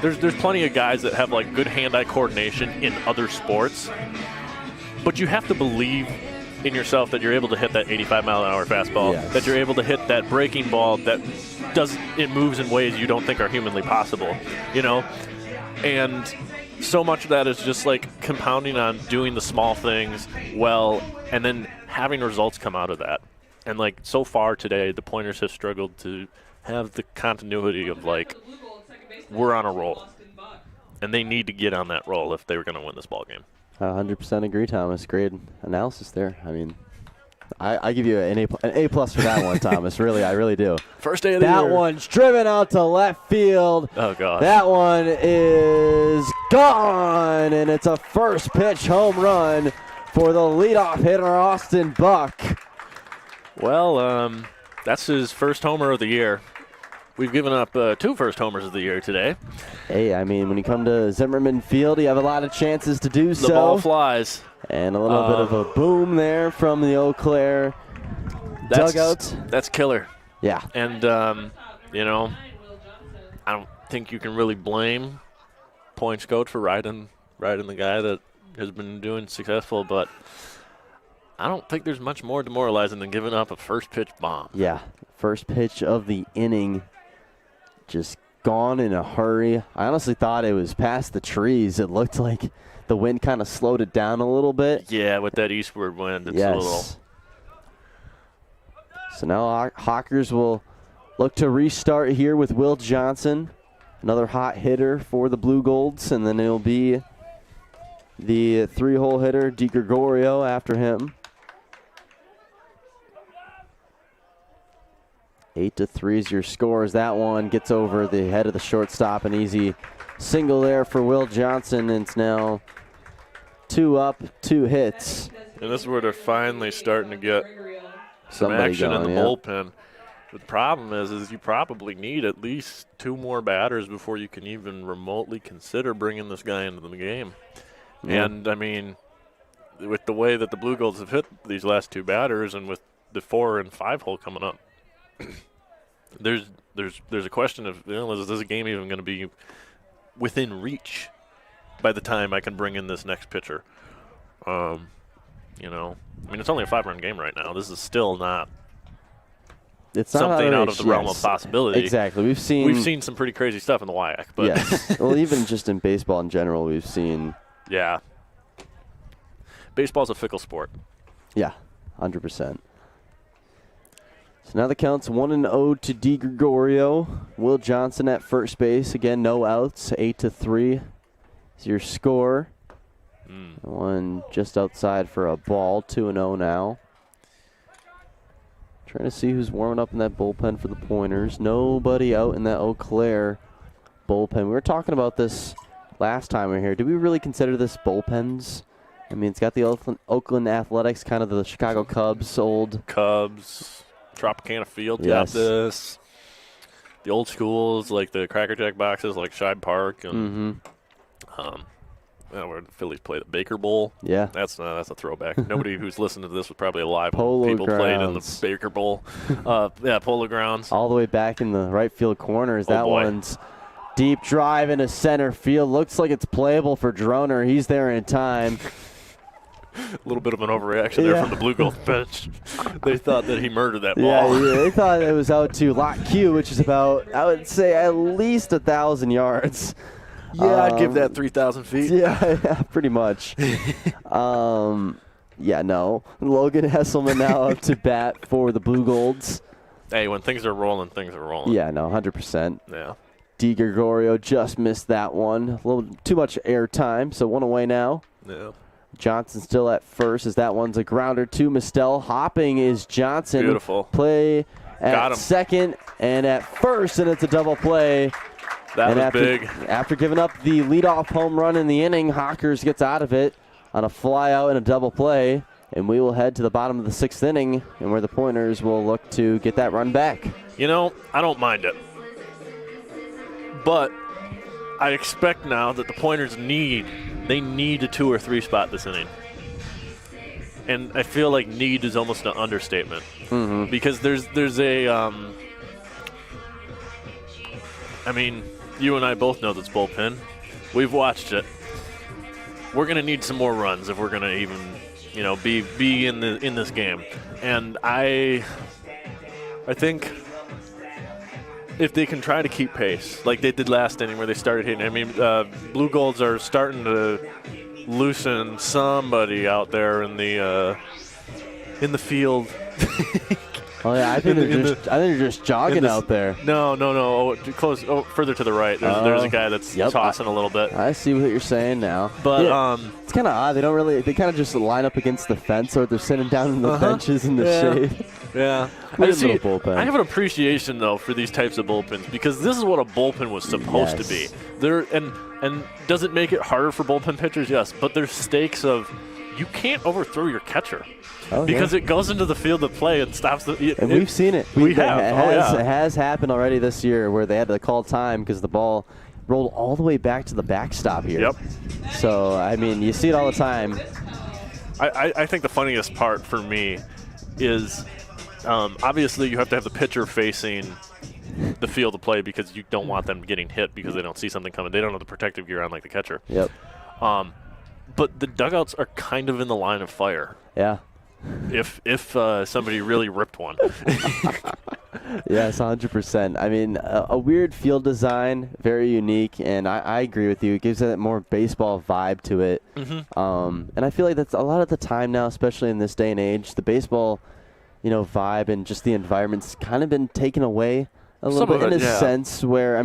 there's plenty of guys that have like good hand-eye coordination in other sports, but you have to believe in yourself that you're able to hit that 85-mile-an-hour fastball, that you're able to hit that breaking ball that moves in ways you don't think are humanly possible, you know? And so much of that is just like compounding on doing the small things well and then having results come out of that. And like so far today, the Pointers have struggled to have the continuity of like, we're on a roll. And they need to get on that roll if they were going to win this ball game. 100% agree, Thomas. Great analysis there. I mean, I give you an A+ for that one, Thomas. Really, I really do. First day of the year. That one's driven out to left field. Oh, gosh. That one is gone, and it's a first pitch home run for the leadoff hitter, Austin Buck. Well, that's his first homer of the year. We've given up 2 first homers of the year today. Hey, I mean, when you come to Zimmermann Field, you have a lot of chances to do so. The ball flies. And a little bit of a boom there from the Eau Claire dugout. That's killer. Yeah. And, you know, I don't think you can really blame Points coach for riding the guy that has been doing successful, but I don't think there's much more demoralizing than giving up a first pitch bomb. Yeah, first pitch of the inning, just gone in a hurry. I honestly thought it was past the trees. It looked like the wind kind of slowed it down a little bit. Yeah, with that eastward wind, it's a little. So now Hawkers will look to restart here with Will Johnson, another hot hitter for the Blue Golds, and then it'll be the 3-hole hitter, DiGregorio, after him. 8-3 is your score as that one gets over the head of the shortstop. An easy single there for Will Johnson, and it's now 2 up, 2 hits. And this is where they're finally starting to get some action in the bullpen. But the problem is you probably need at least 2 more batters before you can even remotely consider bringing this guy into the game. Yeah. And, I mean, with the way that the Blue Golds have hit these last 2 batters and with the 4 and 5 hole coming up, there's a question of, you know, is this game even going to be within reach by the time I can bring in this next pitcher? You know, I mean, it's only a 5-run game right now. This is still not something out of the realm of possibility. Exactly. We've seen some pretty crazy stuff in the WIAC. But yes. Well, even just in baseball in general, we've seen. Yeah. Baseball's a fickle sport. Yeah, 100%. So now the count's 1-0 to DiGregorio. Will Johnson at first base. Again, no outs. 8-3 is your score. One just outside for a ball. 2-0 now. Trying to see who's warming up in that bullpen for the Pointers. Nobody out in that Eau Claire bullpen. We were talking about this last time we were here. Do we really consider this bullpens? I mean, it's got the Oakland Athletics, kind of the Chicago Cubs, old. Cubs, Tropicana Field, got this. The old schools, like the Cracker Jack boxes, like Shibe Park. And Where the Phillies play the Baker Bowl. Yeah. That's a throwback. Nobody who's listening to this was probably alive Polo when people played in the Grounds. Baker Bowl. Polo Grounds. All the way back in the right field corners. That boy. one's deep drive into center field. Looks like it's playable for Droner. He's there in time. A little bit of an overreaction there from the Blue Gold bench. They thought that he murdered that ball. Yeah, they thought it was out to lot Q, which is about, I would say, at least 1,000 yards. Yeah, I'd give that 3,000 feet. Yeah, pretty much. Logan Hesselman now up to bat for the Blue Golds. Hey, when things are rolling, things are rolling. Yeah, no, 100%. Yeah. Di Gregorio just missed that one. A little too much air time, so one away now. Yeah. Johnson still at first as that one's a grounder to Mistel. Hopping is Johnson. Beautiful. Play Got at him. second and at first, and it's a double play. That was big. After giving up the leadoff home run in the inning, Hawkers gets out of it on a fly out and a double play. And we will head to the bottom of the 6th inning, and where the Pointers will look to get that run back. You know, I don't mind it. But I expect now that the Pointers need a 2 or 3 spot this inning. And I feel like need is almost an understatement. Mm-hmm. Because there's a you and I both know this bullpen. We've watched it. We're going to need some more runs if we're going to even, be in this game. And I think if they can try to keep pace, like they did last inning where they started hitting. Blue Golds are starting to loosen somebody out there in the field. Oh yeah, I think they're just jogging out there. No. Close. Further to the right. There's a guy that's tossing a little bit. I see what you're saying now. But it's kind of odd. They don't really. They kind of just line up against the fence, or they're sitting down in the benches in the shade. Yeah. Weird little bullpen. I have an appreciation though for these types of bullpens because this is what a bullpen was supposed to be. And does it make it harder for bullpen pitchers? Yes, but there's stakes of you can't overthrow your catcher. Because it goes into the field of play and stops the. And we've seen it. We have. It has happened already this year where they had to call time because the ball rolled all the way back to the backstop here. Yep. So, you see it all the time. I think the funniest part for me is obviously you have to have the pitcher facing the field of play because you don't want them getting hit because they don't see something coming. They don't have the protective gear on like the catcher. Yep. But the dugouts are kind of in the line of fire. Yeah. If somebody really ripped one. Yes, 100%. A weird field design, very unique, and I agree with you. It gives that more baseball vibe to it. Mm-hmm. And I feel like that's a lot of the time now, especially in this day and age, the baseball, vibe and just the environment's kind of been taken away a little bit in a sense where,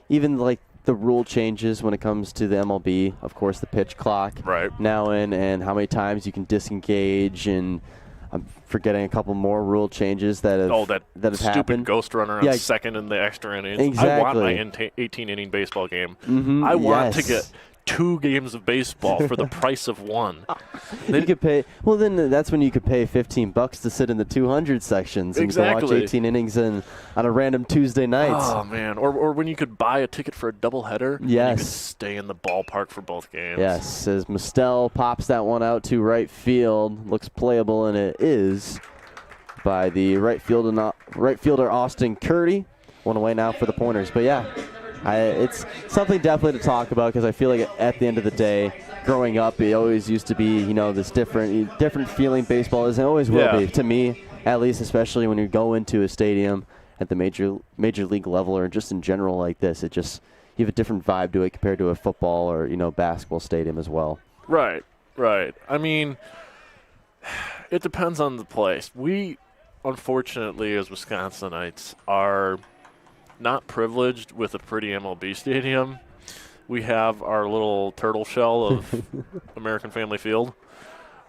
even like the rule changes when it comes to the MLB, of course, the pitch clock now in, and how many times you can disengage, and I'm forgetting a couple more rule changes that have that have stupid happened. Ghost runner on second in the extra innings. Exactly. I want my 18-inning baseball game. Mm-hmm. I want to get 2 games of baseball for the price of 1. You could pay. Well, then that's when you could pay $15 to sit in the 200 sections and you can watch 18 innings on a random Tuesday night. Oh man! Or when you could buy a ticket for a doubleheader. Yes. You could stay in the ballpark for both games. Yes. As Mistel pops that one out to right field, looks playable, and it is by the right fielder Austin Curdy. One away now for the Pointers. But yeah. It's something definitely to talk about because I feel like at the end of the day, growing up, it always used to be, this different feeling baseball is and always will be, to me, at least, especially when you go into a stadium at the major league level or just in general like this. It just, you have a different vibe to it compared to a football or, basketball stadium as well. Right. It depends on the place. We, unfortunately, as Wisconsinites, are not privileged with a pretty MLB stadium. We have our little turtle shell of American Family Field.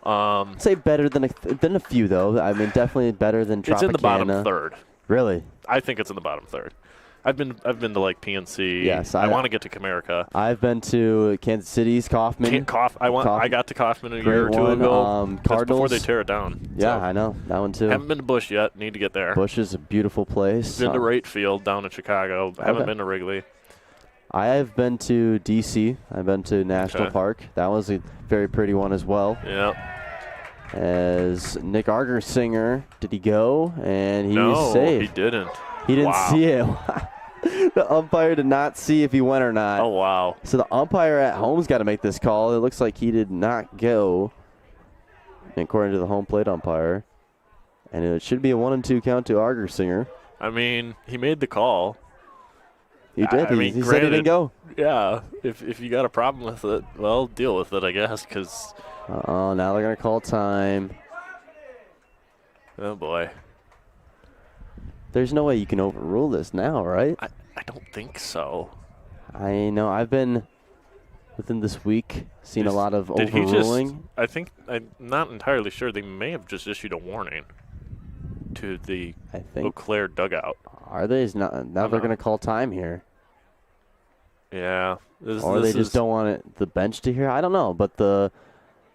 I'd say better than a few, though. Definitely better than Tropicana. It's in the bottom third. Really? I think it's in the bottom third. I've been to like PNC. Yes, I want to get to Comerica. I've been to Kansas City's Kauffman. I got to Kauffman a year or two ago. Cardinals before they tear it down. Yeah, so. I know that one too. Haven't been to Busch yet. Need to get there. Busch is a beautiful place. Been to Wright Field down in Chicago. Haven't been to Wrigley. I have been to D.C. I've been to National Park. That was a very pretty one as well. Yep. As Nick Argersinger, did he go? And he was safe. He didn't. He didn't see it. The umpire did not see if he went or not. Oh, wow. So the umpire at home's got to make this call. It looks like he did not go, according to the home plate umpire. And it should be a 1-2 count to Argersinger. I mean, he made the call. He did. He said he didn't go. Yeah. If you got a problem with it, well, deal with it, I guess, because. Now they're going to call time. Oh, boy. There's no way you can overrule this now, right? I don't think so. I know. I've been, within this week, seen a lot of overruling. I'm not entirely sure. They may have just issued a warning to the Eau Claire dugout. Are they? Now they're going to call time here. Yeah. Or they just don't want the bench to hear. I don't know. But the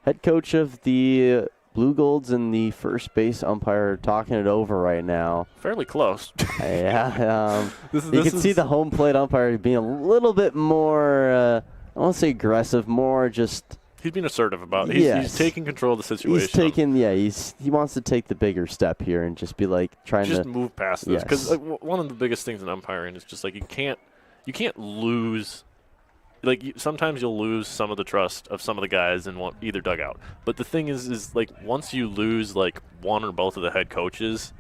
head coach of the Blue Golds and the first base umpire are talking it over right now. Fairly close. Yeah. You can see the home plate umpire being a little bit more, I won't say aggressive, more just. He's being assertive about it. He's taking control of the situation. He wants to take the bigger step here and just be like trying to move past this. Because one of the biggest things in umpiring is just like you can't lose. Like, sometimes you'll lose some of the trust of some of the guys in either dugout. But the thing is like, once you lose, like, one or both of the head coaches,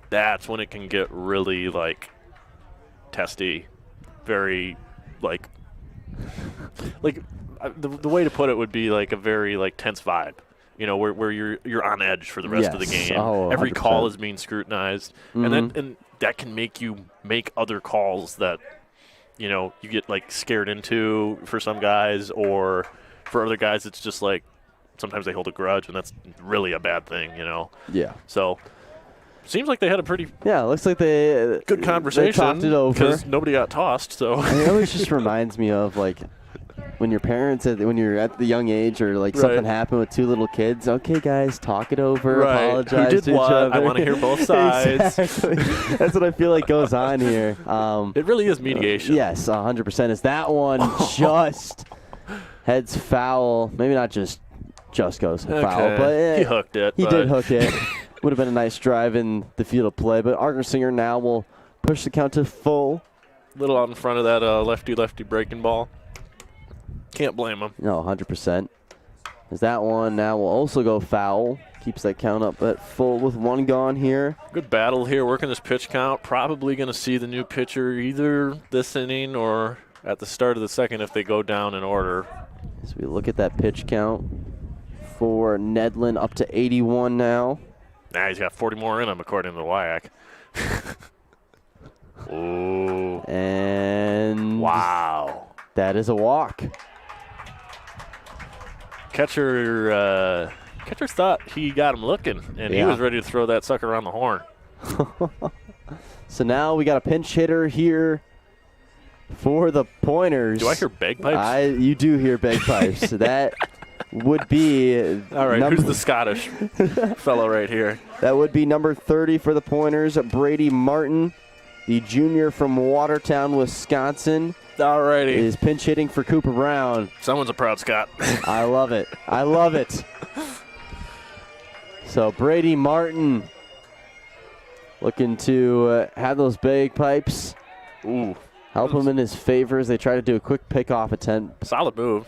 that's when it can get really, like, testy. Very, like the way to put it would be, like, a very, like, tense vibe. You know, where you're on edge for the rest of the game. Oh, every call is being scrutinized. Mm-hmm. And that can make you make other calls that – you know, you get, like, scared into for some guys, or for other guys it's just, like, sometimes they hold a grudge, and that's really a bad thing, you know? Yeah. So, seems like they had a pretty looks like they good conversation. They talked it over. Because nobody got tossed, so. It always just reminds me of, like, when your parents, when you're at the young age or, like, something happened with two little kids. Okay, guys, talk it over, apologize Who did to what? each other. I want to hear both sides. Exactly. That's what I feel like goes on here. It really is mediation. Yes, 100%. Is that one just heads foul? Maybe not just goes foul, but he hooked it. He did hook it. Would have been a nice drive in the field of play, but Argersinger now will push the count to full. Little out in front of that lefty breaking ball. Can't blame him. No, 100%. As that one now will also go foul. Keeps that count up at full with one gone here. Good battle here, working this pitch count. Probably going to see the new pitcher either this inning or at the start of the second if they go down in order. As we look at that pitch count for Nedlin, up to 81 now. Nah, he's got 40 more in him, according to the WIAC. Ooh. And wow. That is a walk. Catcher thought he got him looking, and he was ready to throw that sucker around the horn. So now we got a pinch hitter here for the Pointers. Do I hear bagpipes? You do hear bagpipes. That would be all right. Who's the Scottish fellow right here? That would be number 30 for the Pointers, Brady Martin, the junior from Watertown, Wisconsin. Alrighty. Is pinch hitting for Cooper Brown. Someone's a proud Scot. I love it. I love it. So Brady Martin looking to have those bagpipes. Ooh. Help him in his favor as they try to do a quick pickoff attempt. Solid move.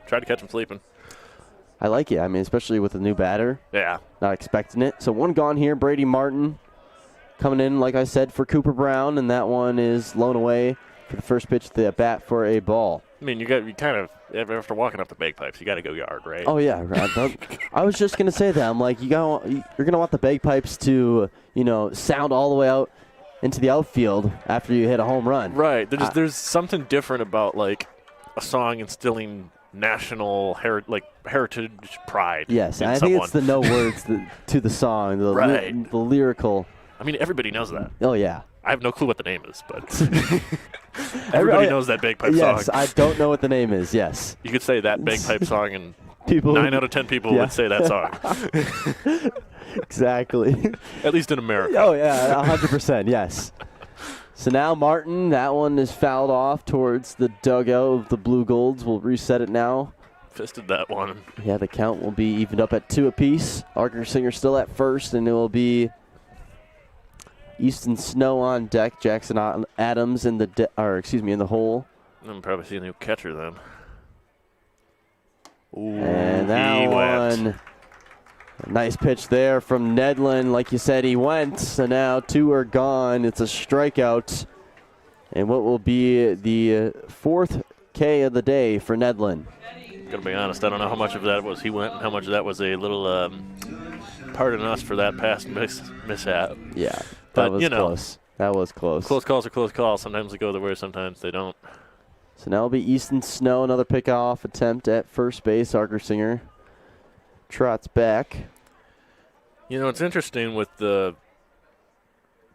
Tried to catch him sleeping. I like it. I mean, especially with a new batter. Yeah. Not expecting it. So one gone here. Brady Martin coming in, like I said, for Cooper Brown, and that one is blown away for the first pitch of the bat for a ball. I mean, you kind of, after walking up the bagpipes, you got to go yard, right? Oh, yeah. I was just going to say that. I'm like, you're going to want the bagpipes to, sound all the way out into the outfield after you hit a home run. Right. There's something different about, like, a song instilling national heritage pride. Yes, in and I think it's the no words to the song, the lyrical. I mean, everybody knows that. Oh, yeah. I have no clue what the name is, but everybody knows that bagpipe song. Yes, I don't know what the name is, yes. You could say that bagpipe song, and 9 out of 10 people would say that song. Exactly. At least in America. Oh, yeah, 100%, yes. So now Martin, that one is fouled off towards the dugout of the Blue Golds. We'll reset it now. Fisted that one. Yeah, the count will be evened up at 2 apiece. Argersinger still at first, and it will be Easton Snow on deck. Jackson Adams in the in the hole. I'm probably seeing a new catcher then. Ooh, and that one, a nice pitch there from Nedlin. Like you said, he went. So now 2 are gone. It's a strikeout, and what will be the 4th K of the day for Nedlin. Gonna be honest, I don't know how much of that was he went and how much of that was a little pardon us for that past mishap. Yeah, but was close. That was close. Close calls are close calls. Sometimes they go the way, sometimes they don't. So now it'll be Easton Snow, another pickoff attempt at first base. Argersinger trots back. You know, it's interesting with the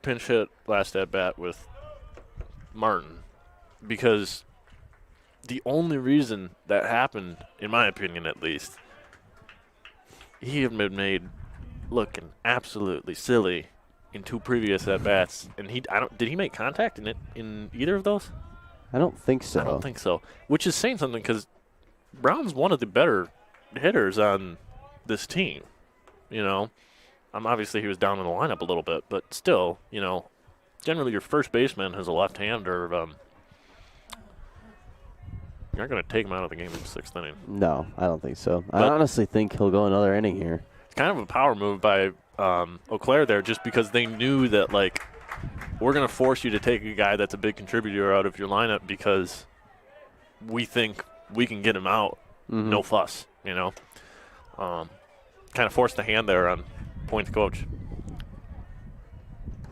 pinch hit last at bat with Martin, because the only reason that happened, in my opinion at least, he had been made looking absolutely silly in 2 previous at bats, and did he make contact in either of those? I don't think so. I don't think so, which is saying something, because Brown's one of the better hitters on this team. You know, obviously he was down in the lineup a little bit, but still, you know, generally your first baseman has a left-hander. You're not going to take him out of the game in the 6th inning. No, I don't think so. But I honestly think he'll go another inning here. It's kind of a power move by Eau Claire there, just because they knew that, like, we're going to force you to take a guy that's a big contributor out of your lineup because we think we can get him out. Mm-hmm. No fuss, you know. Kind of forced the hand there on point the coach.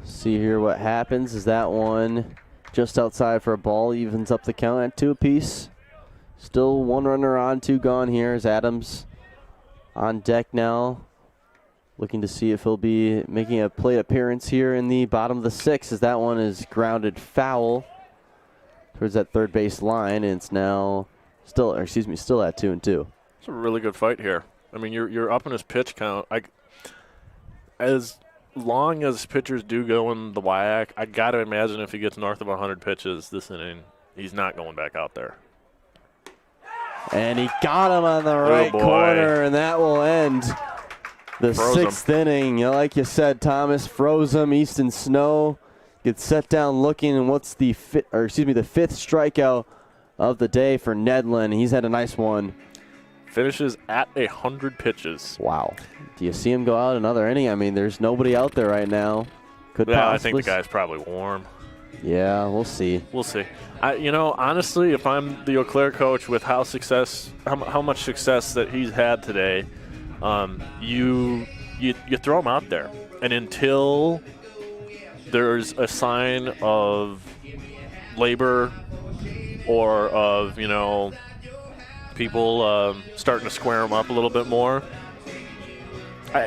See here what happens. Is that one just outside for a ball, evens up the count at 2 apiece. Still 1 runner on, 2 gone here as Adams on deck now. Looking to see if he'll be making a plate appearance here in the bottom of the 6th, as that one is grounded foul towards that third base line, and it's now still at 2-2. It's a really good fight here. I mean, you're up in his pitch count. As long as pitchers do go in the WIAC, I got to imagine if he gets north of 100 pitches this inning, he's not going back out there. And he got him on the right corner, and that will end the 6th inning. Like you said, Thomas froze him. Easton Snow gets set down looking, and what's the 5th strikeout of the day for Nedlin. He's had a nice one. Finishes at 100 pitches. Wow. Do you see him go out another inning? I mean, there's nobody out there right now. I think the guy's probably warm. Yeah, we'll see. We'll see. Honestly, if I'm the Eau Claire coach, with how much success that he's had today, you throw him out there, and until there's a sign of labor or of people starting to square him up a little bit more,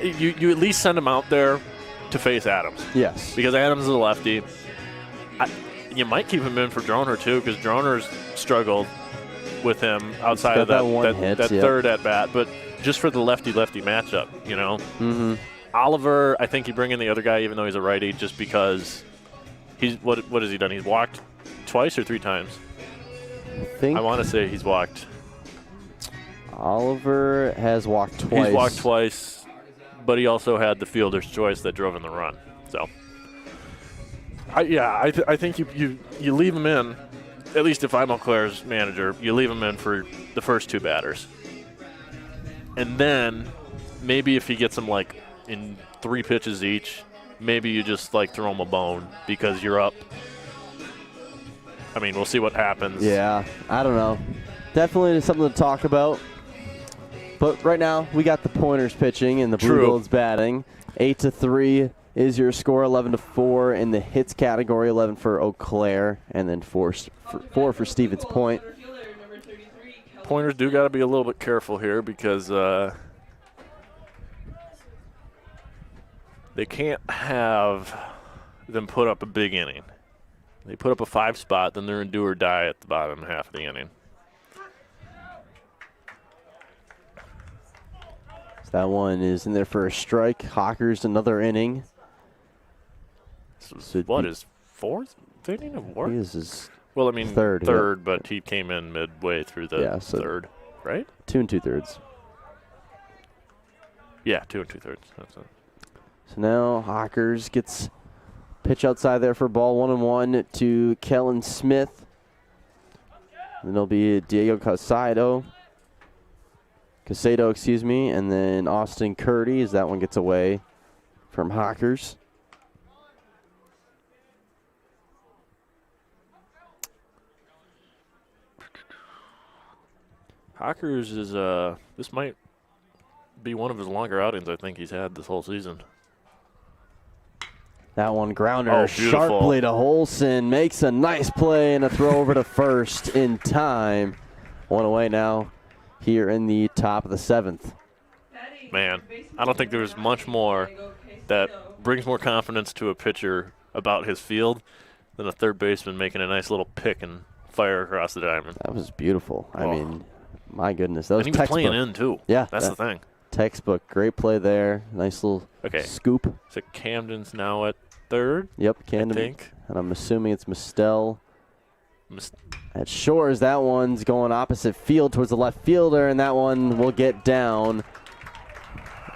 you at least send him out there to face Adams. Yes, because Adams is a lefty. You might keep him in for Droner too, because Droner's struggled with him outside of that third at bat, but just for the lefty-lefty matchup, Mm-hmm. Oliver, I think you bring in the other guy, even though he's a righty, just because he's what has he done? He's walked twice or 3 times. I want to say he's walked. Oliver has walked twice. He's walked twice, but he also had the fielder's choice that drove in the run. So, I think you leave him in. At least if I'm Eau Claire's manager, you leave him in for the first 2 batters. And then maybe if he gets them like in 3 pitches each, maybe you just throw him a bone because you're up. I mean, we'll see what happens. Yeah, I don't know. Definitely something to talk about. But right now, we got the Pointers pitching and the Blue Golds batting. 8-3 is your score. 11-4 in the hits category. 11 for Eau Claire, and then 4 for Stevens Point. Pointers do got to be a little bit careful here because they can't have them put up a big inning. They put up a 5 spot, then they're in do or die at the bottom half of the inning. So that one is in there for a strike. Hawkers another inning. So what is 4th? 4th inning of work? He is his Well, I mean, third, but he came in midway through the third, right? 2 2/3. Yeah, 2 2/3. That's it. So now Hawkers gets pitch outside there for ball 1-1 to Kellen Smith. Then it'll be Diego Casado, and then Austin Curdy as that one gets away from Hawkers. Hawkers is this might be one of his longer outings I think he's had this whole season. That one grounder beautiful. sharply to Holson. Makes a nice play and a throw over to first in time. One away now here in the top of the 7th. Man, I don't think there's much more that brings more confidence to a pitcher about his field than a third baseman making a nice little pick and fire across the diamond. That was beautiful. I mean, my goodness. That was and he was playing in, too. Yeah. That's the thing. Textbook. Great play there. Nice little scoop. So Camden's now at third? Yep, Camden. I think. And I'm assuming it's Mistel. At Shores, that one's going opposite field towards the left fielder, and that one will get down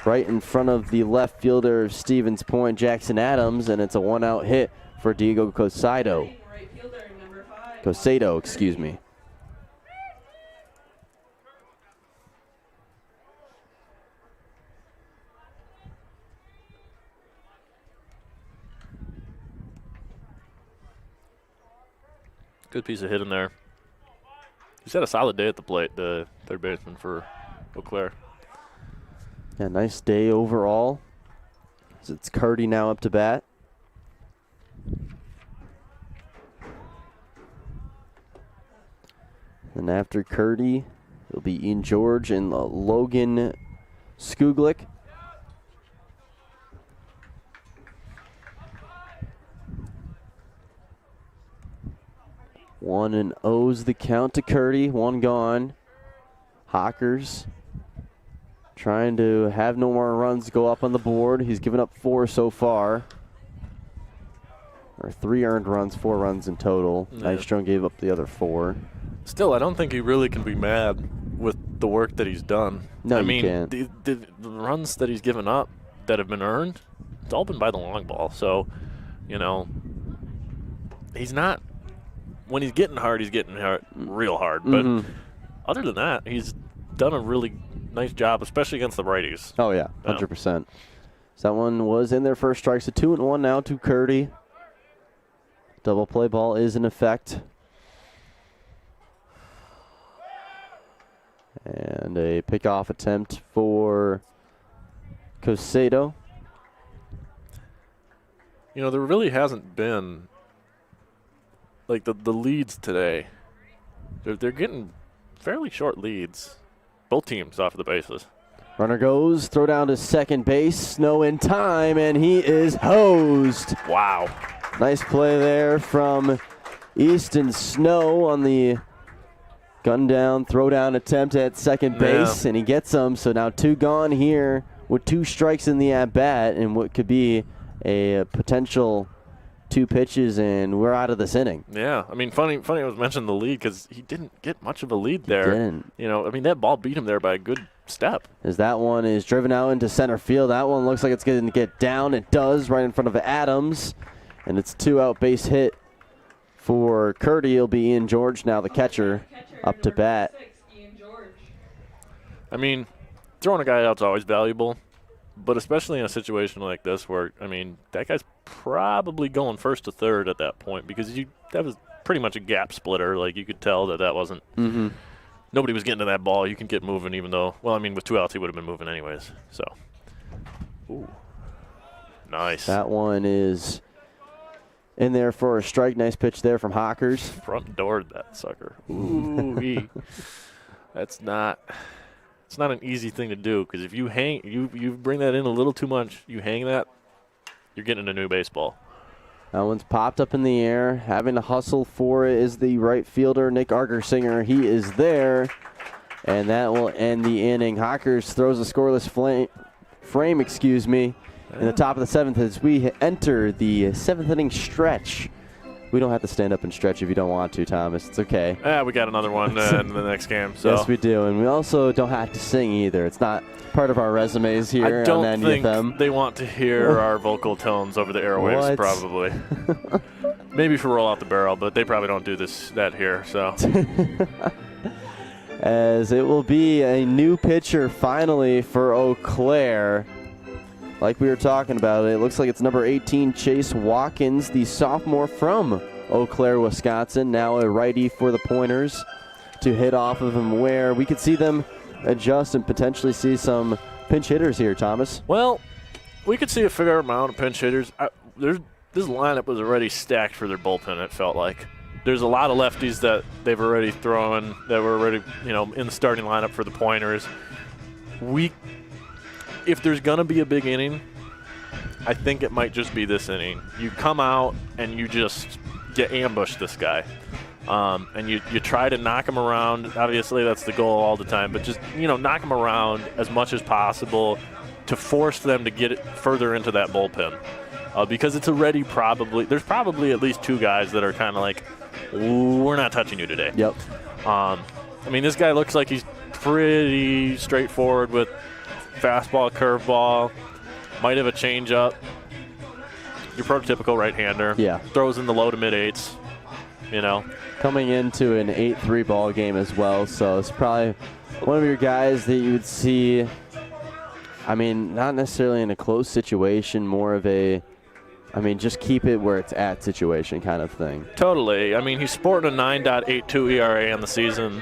right in front of the left fielder of Stevens Point, Jackson Adams, and it's a 1-out hit for Diego Casado. Excuse me. Good piece of hit in there. He's had a solid day at the plate, the third baseman for Eau Claire. Yeah, nice day overall. So it's Curdy now up to bat. And after Curdy, it'll be Ian George and Logan Skuglik. 1-0's the count to Curdy. 1 gone. Hawkers trying to have no more runs go up on the board. He's given up 4 so far. Or 3 earned runs, 4 runs in total. Yeah. Nystrom gave up the other 4. Still, I don't think he really can be mad with the work that he's done. No, I you mean, can't. The runs that he's given up that have been earned, it's all been by the long ball. So, you know, he's not. When he's getting hard real hard. But other than that, he's done a really nice job, especially against the righties. Oh, yeah, 100%. So that one was in there for strikes. So 2-1 now to Curdy. Double play ball is in effect. And a pickoff attempt for Casado. You know, there really hasn't been, like, the leads today. They're getting fairly short leads, both teams off of the bases. Runner goes, throw down to second base. Snow in time, and he is hosed. Wow. Nice play there from Easton Snow on the gun down, throw down attempt at second base, and he gets them. So now 2 gone here with 2 strikes in the at-bat and what could be a potential 2 pitches, and we're out of this inning. Yeah, I mean, funny I was mentioning the lead because he didn't get much of a lead there. He didn't. You know, I mean, that ball beat him there by a good step. As that one is driven out into center field. That one looks like it's going to get down. It does, right in front of Adams. And it's 2-out base hit for Curdy. It'll be Ian George now, the catcher, up to bat. I mean, throwing a guy out's always valuable, but especially in a situation like this where, I mean, that guy's probably going first to third at that point because that was pretty much a gap splitter. Like, you could tell that wasn't nobody was getting to that ball. You can get moving even though, well, I mean, with 2 outs, he would have been moving anyways. So, ooh, nice. That one is in there for a strike. Nice pitch there from Hawkers. Front door that sucker. Ooh, it's not an easy thing to do because if you you bring that in a little too much, you hang that, you're getting a new baseball. That one's popped up in the air. Having to hustle for it is the right fielder, Nick Argersinger. He is there, and that will end the inning. Hawkers throws a scoreless frame, in the top of the 7th as we enter the 7th inning stretch We don't have to stand up and stretch if you don't want to, Thomas. It's okay. Yeah, we got another one in the next game. So. Yes, we do. And we also don't have to sing either. It's not part of our resumes here I don't on think NDFM. they want to hear our vocal tones over the airwaves, probably. Maybe for Roll Out the Barrel, but they probably don't do that here. So. As it will be a new pitcher finally for Eau Claire. Like we were talking about, it looks like it's number 18, Chase Watkins, the sophomore from Eau Claire, Wisconsin. Now a righty for the Pointers to hit off of him, where we could see them adjust and potentially see some pinch hitters here, Thomas. Well, we could see a fair amount of pinch hitters. This lineup was already stacked for their bullpen, it felt like. There's a lot of lefties that they've already thrown, that were already, in the starting lineup for the Pointers. If there's going to be a big inning, I think it might just be this inning. You come out and you just get ambushed this guy. And you try to knock him around. Obviously, that's the goal all the time. But just, knock him around as much as possible to force them to get it further into that bullpen. Because it's already there's probably at least two guys that are kind of like, we're not touching you today. Yep. This guy looks like he's pretty straightforward with fastball, curveball, might have a changeup. Your prototypical right-hander. Yeah. Throws in the low to mid-eights, Coming into an 8-3 ball game as well, so it's probably one of your guys that you would see, not necessarily in a close situation, more of a, just keep it where it's at situation kind of thing. Totally. He's sporting a 9.82 ERA on the season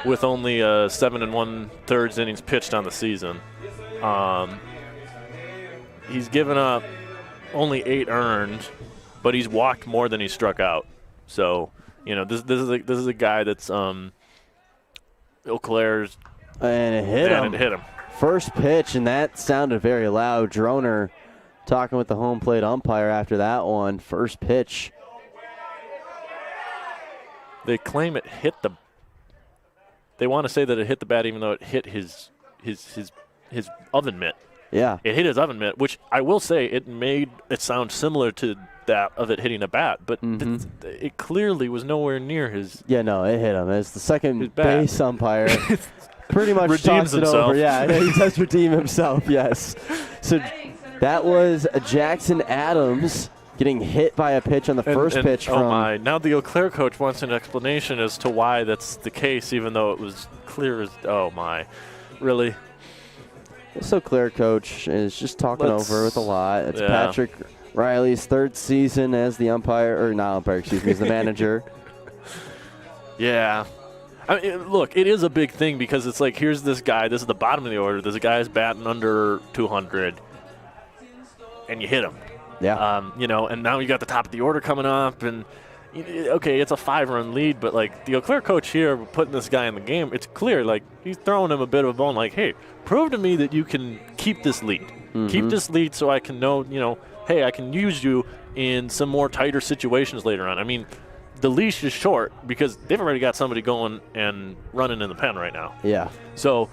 with only 7 1/3 innings pitched on the season. He's given up only 8 earned, but he's walked more than he struck out. So, this is a guy that's Eau Claire's. And it hit him. First pitch, and that sounded very loud. Droner talking with the home plate umpire after that one. First pitch. They claim it hit the. They want to say that it hit the bat, even though it hit his oven mitt. Yeah. It hit his oven mitt, which I will say it made it sound similar to that of it hitting a bat, but it clearly was nowhere near his. Yeah, no, it hit him. It's the second base umpire. Pretty much redeems talks it himself. over. Yeah, he does redeem himself, yes. So that was Jackson Adams getting hit by a pitch on the first pitch from. Oh, my. Now the Eau Claire coach wants an explanation as to why that's the case, even though it was clear as. Oh, my. Really? So Claire coach is just talking over with a lot. It's Patrick Riley's 3rd season as the umpire, or not umpire, excuse me, as the manager. Yeah. Look, it is a big thing because it's like, here's this guy. This is the bottom of the order. There's a guy who's batting under 200, and you hit him. Yeah. And now you got the top of the order coming up, and okay, it's a 5-run lead, but like the Eau Claire coach here putting this guy in the game, it's clear like he's throwing him a bit of a bone. Like, hey, prove to me that you can keep this lead. Mm-hmm. Keep this lead so I can know, hey, I can use you in some more tighter situations later on. The leash is short because they've already got somebody going and running in the pen right now. Yeah. So,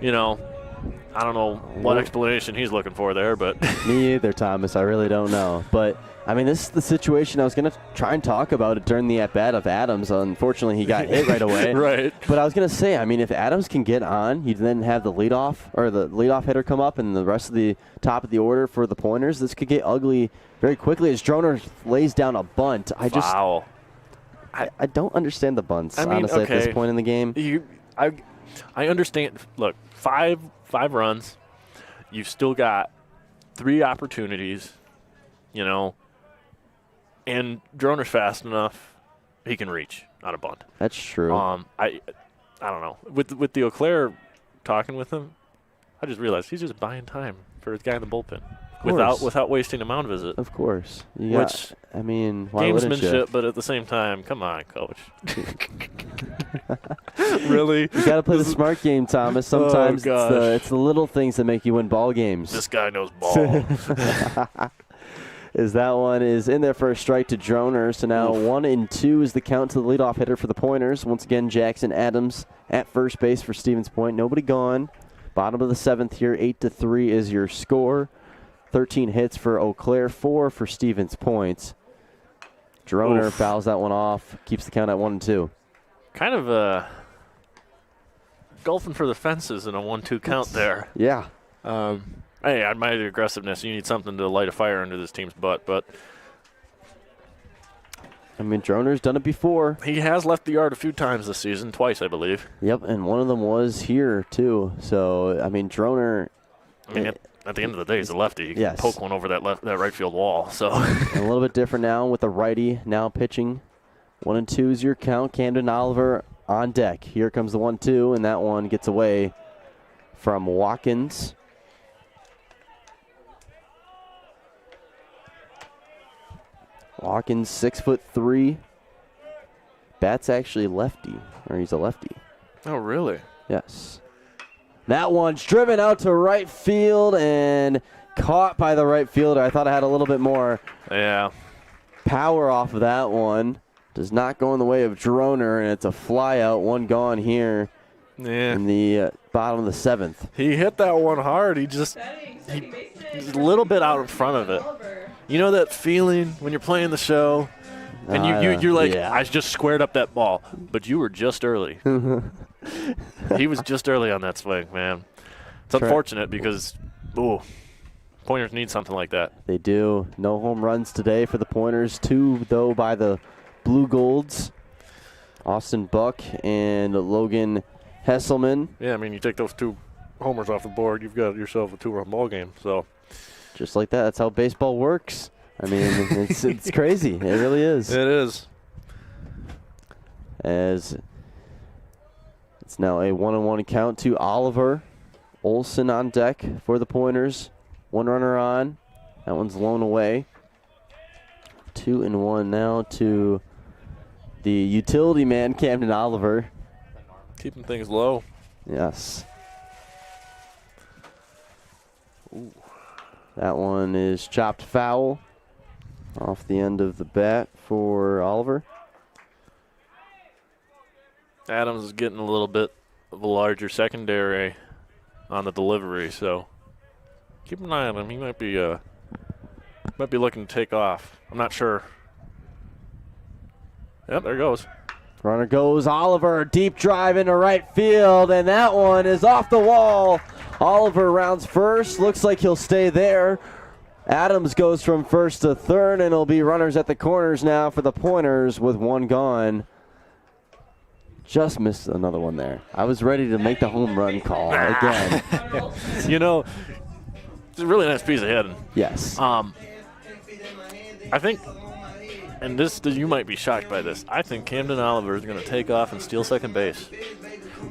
I don't know what explanation he's looking for there, but. Me either, Thomas. I really don't know. But, this is the situation. I was going to try and talk about it during the at-bat of Adams. Unfortunately, he got hit right away. Right. But I was going to say, if Adams can get on, you then have the leadoff hitter come up and the rest of the top of the order for the Pointers. This could get ugly very quickly as Droner lays down a bunt. Wow. I don't understand the bunts, honestly, okay. at this point in the game. I understand. Look, five runs. You've still got 3 opportunities, and Droner's fast enough. He can reach on a bunt. That's true. I don't know. With the Eau Claire talking with him, I just realized he's just buying time for his guy in the bullpen. Without wasting a mound visit. Of course. Why gamesmanship, but at the same time, come on, coach. Really? You got to play the smart game, Thomas. Sometimes it's the little things that make you win ball games. This guy knows ball. That one is in there for a strike to Droner. So now 1-2 is the count to the leadoff hitter for the Pointers. Once again, Jackson Adams at first base for Stevens Point. Nobody gone. Bottom of the 7th here, 8-3 is your score. 13 hits for Eau Claire, 4 for Stevens Point. Droner fouls that one off, keeps the count at 1-2. Kind of golfing for the fences in a 1-2 count there. Yeah. Hey, I admire the aggressiveness. You need something to light a fire under this team's butt, but I mean, Droner's done it before. he has left the yard a few times this season, twice, I believe. Yep, and one of them was here, too. So, I mean, Droner. I mean, at the end of the day, he's a lefty. He can poke one over that right field wall. So a little bit different now with the righty now pitching. 1-2 is your count. Camden Oliver on deck. Here comes the 1-2, and that one gets away from Watkins. Watkins, 6'3". Bat's actually lefty, or he's a lefty. Oh, really? Yes. That one's driven out to right field and caught by the right fielder. I thought I had a little bit more power off of that one. Does not go in the way of Droner, and it's a fly out. One gone here in the bottom of the 7th. He hit that one hard. He's a little bit out in front of it. You know that feeling when you're playing the show and you're like, I just squared up that ball, but you were just early. He was just early on that swing, man. It's unfortunate because, Pointers need something like that. They do. No home runs today for the Pointers. 2, though, by the Blue Golds. Austin Buck and Logan Hesselman. Yeah, I mean, you take those 2 homers off the board, you've got yourself a 2-run ball game. So, just like that. That's how baseball works. I mean, it's crazy. It really is. It is. As it's now a 1-1 count to Oliver. Olson on deck for the Pointers. 1 runner on. That one's blown away. 2-1 now to the utility man, Camden Oliver. Keeping things low. Yes. Ooh. That one is chopped foul off the end of the bat for Oliver. Adams is getting a little bit of a larger secondary on the delivery, so keep an eye on him. He might be looking to take off. I'm not sure. Yep, there goes. Runner goes. Oliver, deep drive into right field, and that one is off the wall. Oliver rounds first. Looks like he'll stay there. Adams goes from first to third, and it'll be runners at the corners now for the Pointers with 1 gone. Just missed another one there. I was ready to make the home run call again. You know, it's a really nice piece of hitting. Yes. I think, and you might be shocked by this, I think Camden Oliver is going to take off and steal second base.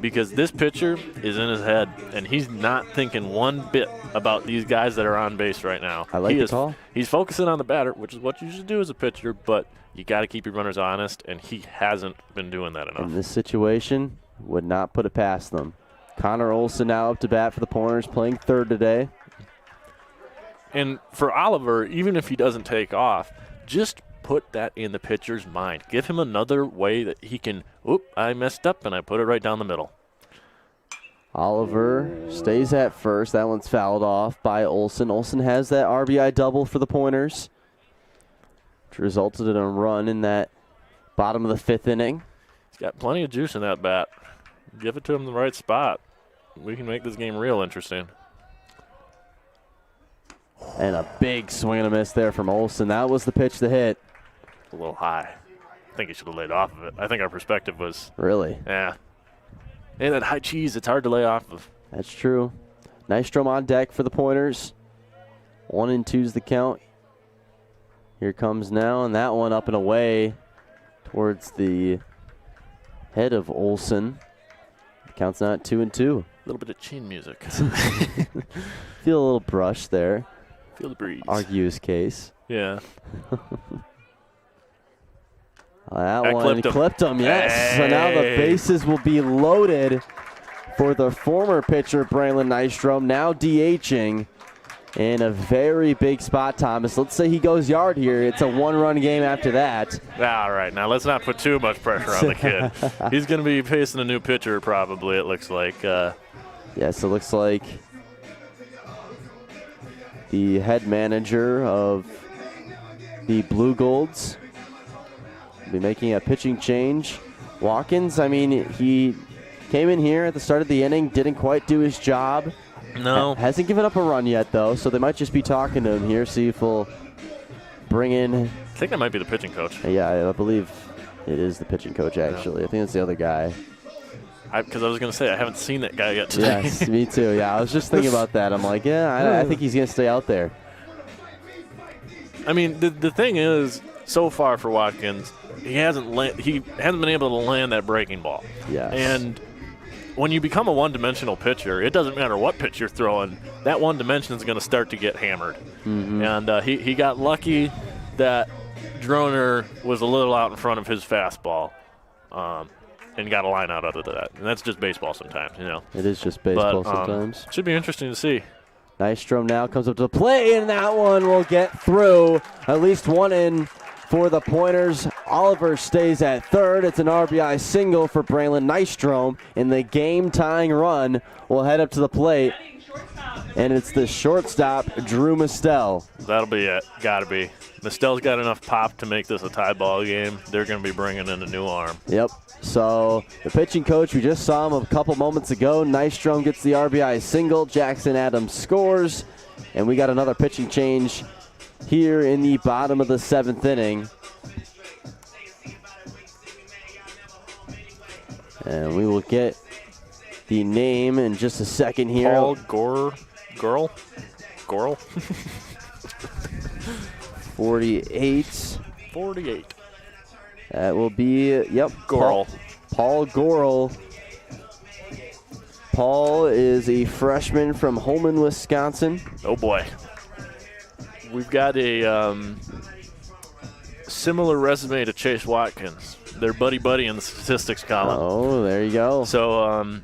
Because this pitcher is in his head, and he's not thinking one bit about these guys that are on base right now. I like the call. He's focusing on the batter, which is what you should do as a pitcher, but you got to keep your runners honest, and he hasn't been doing that enough. In this situation, would not put it past them. Connor Olson now up to bat for the Pointers, playing third today. And for Oliver, even if he doesn't take off, just put that in the pitcher's mind. Give him another way that he can, I messed up and I put it right down the middle. Oliver stays at first. That one's fouled off by Olson. Olson has that RBI double for the Pointers, which resulted in a run in that bottom of the 5th inning. He's got plenty of juice in that bat. Give it to him in the right spot. We can make this game real interesting. And a big swing and a miss there from Olson. That was the pitch to hit. A little high. I think he should have laid off of it. I think our perspective was. Really? Yeah. And that high cheese, it's hard to lay off of. That's true. Nystrom on deck for the Pointers. 1-2's the count. Here comes now, and that one up and away towards the head of Olson. The count's now at 2-2. A little bit of chin music. Feel a little brush there. Feel the breeze. Argue his case. Yeah. That one clipped him, yes. Hey. So now the bases will be loaded for the former pitcher, Braylon Nystrom, now DHing in a very big spot, Thomas. Let's say he goes yard here. It's a 1-run game after that. All right, now let's not put too much pressure on the kid. He's going to be facing a new pitcher probably, it looks like. Yes, it looks like the head manager of the Blue Golds be making a pitching change. Watkins, I mean, he came in here at the start of the inning, didn't quite do his job. No. Hasn't given up a run yet, though, so they might just be talking to him here, see if he'll bring in. I think that might be the pitching coach. Yeah, I believe it is the pitching coach, actually. Yeah. I think it's the other guy. Because I was going to say, I haven't seen that guy yet today. Yes, me too. Yeah, I was just thinking about that. I'm like, yeah, I think he's going to stay out there. I mean, the thing is, so far for Watkins, he hasn't been able to land that breaking ball. Yes. And when you become a one-dimensional pitcher, it doesn't matter what pitch you're throwing. That one dimension is going to start to get hammered. Mm-hmm. And he got lucky that Droner was a little out in front of his fastball. And got a line out of that. And that's just baseball sometimes, you know. It is just baseball sometimes. Should be interesting to see. Nystrom now comes up to the plate, and that one will get through. At least one in for the Pointers. Oliver stays at third. It's an RBI single for Braylon Nystrom. And the game-tying run will head up to the plate. And it's the shortstop, Drew Mistel. That'll be it. Gotta be. Mistel's got enough pop to make this a tie ball game. They're going to be bringing in a new arm. Yep. So the pitching coach, we just saw him a couple moments ago. Nystrom gets the RBI single. Jackson Adams scores. And we got another pitching change here in the bottom of the 7th inning. And we will get the name in just a second here. Paul Gorel? 48. 48. That will be, yep. Gorel. Paul Gorel. Paul is a freshman from Holman, Wisconsin. Oh, boy. We've got a similar resume to Chase Watkins. They're buddy-buddy in the statistics column. Oh, there you go. So,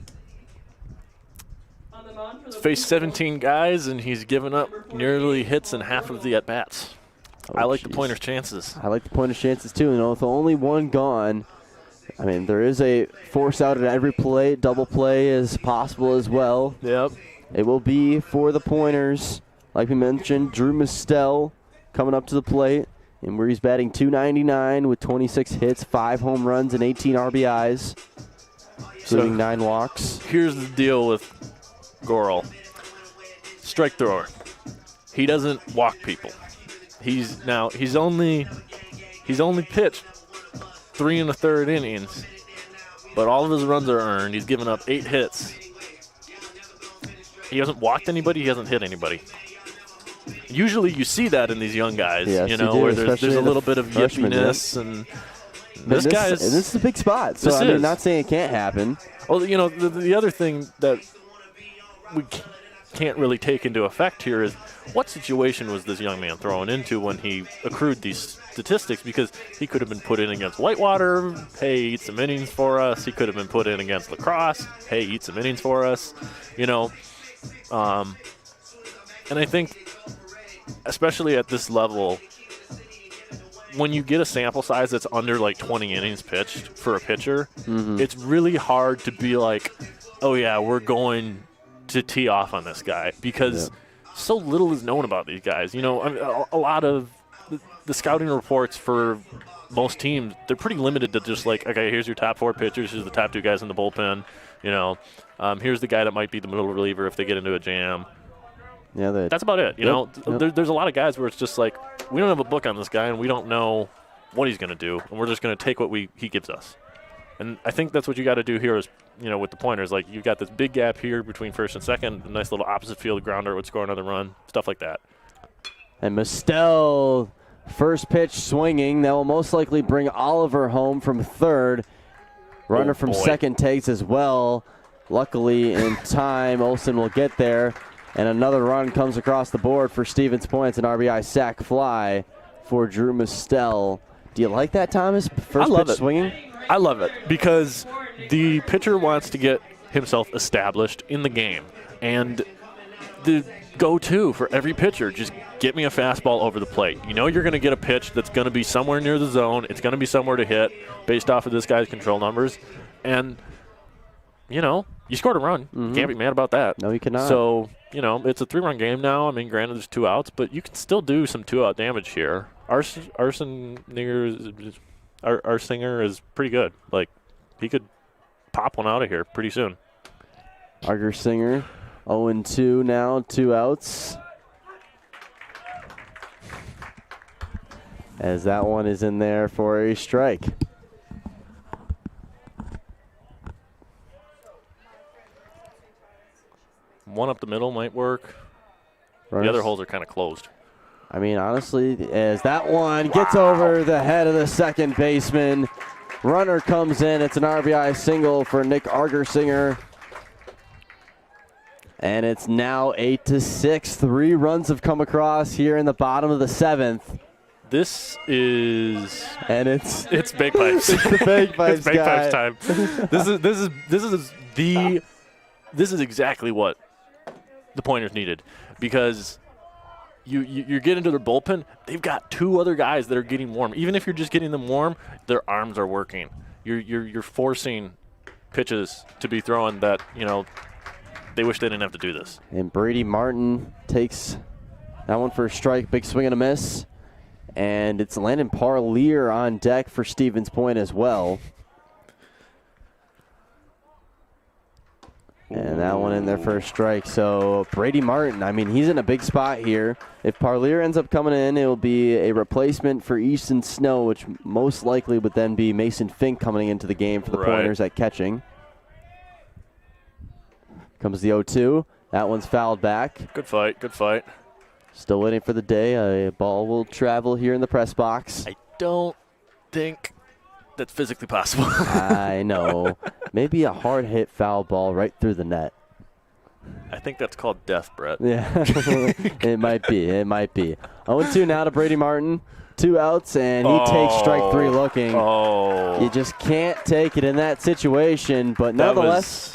he's faced 17 guys, and he's given up nearly hits in half of the at-bats. I like the Pointers' chances. I like the Pointers' chances, too. You know, with only one gone, I mean, there is a force out at every play. Double play is possible as well. Yep. It will be for the Pointers. Like we mentioned, Drew Mistel coming up to the plate, and where he's batting .299 with 26 hits, 5 home runs, and 18 RBIs, including 9 walks. Here's the deal with Gorel. Strike thrower. He doesn't walk people. He's only pitched 3 1/3 innings, but all of his runs are earned. He's given up 8 hits. He hasn't walked anybody. He hasn't hit anybody. Usually, you see that in these young guys. Yes, you know, do, where there's a little bit of yippiness, and this guy is. And this is a big spot. So I mean, not saying it can't happen. Well, you know, the other thing that we can't really take into effect here is what situation was this young man thrown into when he accrued these statistics, because he could have been put in against Whitewater, hey, eat some innings for us. He could have been put in against Lacrosse, hey, eat some innings for us, you know. And I think, especially at this level, when you get a sample size that's under like 20 innings pitched for a pitcher, it's really hard to be like, oh, yeah, we're going to tee off on this guy, because so little is known about these guys. You know, I mean, a lot of the scouting reports for most teams, they're pretty limited to just like, okay, here's your top 4 pitchers, here's the top 2 guys in the bullpen, you know, here's the guy that might be the middle reliever if they get into a jam. Yeah, that's about it. You know, there's a lot of guys where it's just like, we don't have a book on this guy and we don't know what he's going to do, and we're just going to take what he gives us. And I think that's what you got to do here is, you know, with the Pointers. Like, you've got this big gap here between first and second, a nice little opposite field grounder would score another run, stuff like that. And Mistel, first pitch swinging. That will most likely bring Oliver home from third. Runner from second takes as well. Luckily, in time, Olsen will get there. And another run comes across the board for Stevens Point. It's an RBI sac fly for Drew Mistel. Do you like that, Thomas? First pitch swinging? I love it, because the pitcher wants to get himself established in the game. And the go-to for every pitcher, just get me a fastball over the plate. You know you're going to get a pitch that's going to be somewhere near the zone. It's going to be somewhere to hit based off of this guy's control numbers. And, you know, you scored a run. You can't be mad about that. No, you cannot. So, you know, it's a 3-run game now. I mean, granted, there's 2 outs, but you can still do some 2-out damage here. Arson Nigger our singer is pretty good. Like, he could pop one out of here pretty soon. Arger Singer, 0-2 now, 2 outs. As that one is in there for a strike. One up the middle might work. Runners. The other holes are kind of closed. I mean, honestly, as that one gets over the head of the second baseman, runner comes in. It's an RBI single for Nick Argersinger. And it's now 8-6. 3 runs have come across here in the bottom of the 7th. This is it's big pipes. It's the big pipes. It's big pipes time. This is exactly what the Pointers needed, because you get into their bullpen, they've got 2 other guys that are getting warm. Even if you're just getting them warm, their arms are working. You're forcing pitches to be thrown that, they wish they didn't have to do this. And Brady Martin takes that one for a strike, big swing and a miss. And it's Landon Parlier on deck for Stevens Point as well. And that one in there for a strike. So Brady Martin, I mean, he's in a big spot here. If Parlier ends up coming in, it will be a replacement for Easton Snow, which most likely would then be Mason Fink coming into the game for the Pointers at catching. Comes the 0-2. That one's fouled back. Good fight, good fight. Still waiting for the day. A ball will travel here in the press box. I don't think that's physically possible. I know. Maybe a hard hit foul ball right through the net. I think that's called death, Brett. Yeah, it might be. It might be. 0-2 now to Brady Martin. 2 outs, and he takes strike 3 looking. You just can't take it in that situation, but nonetheless.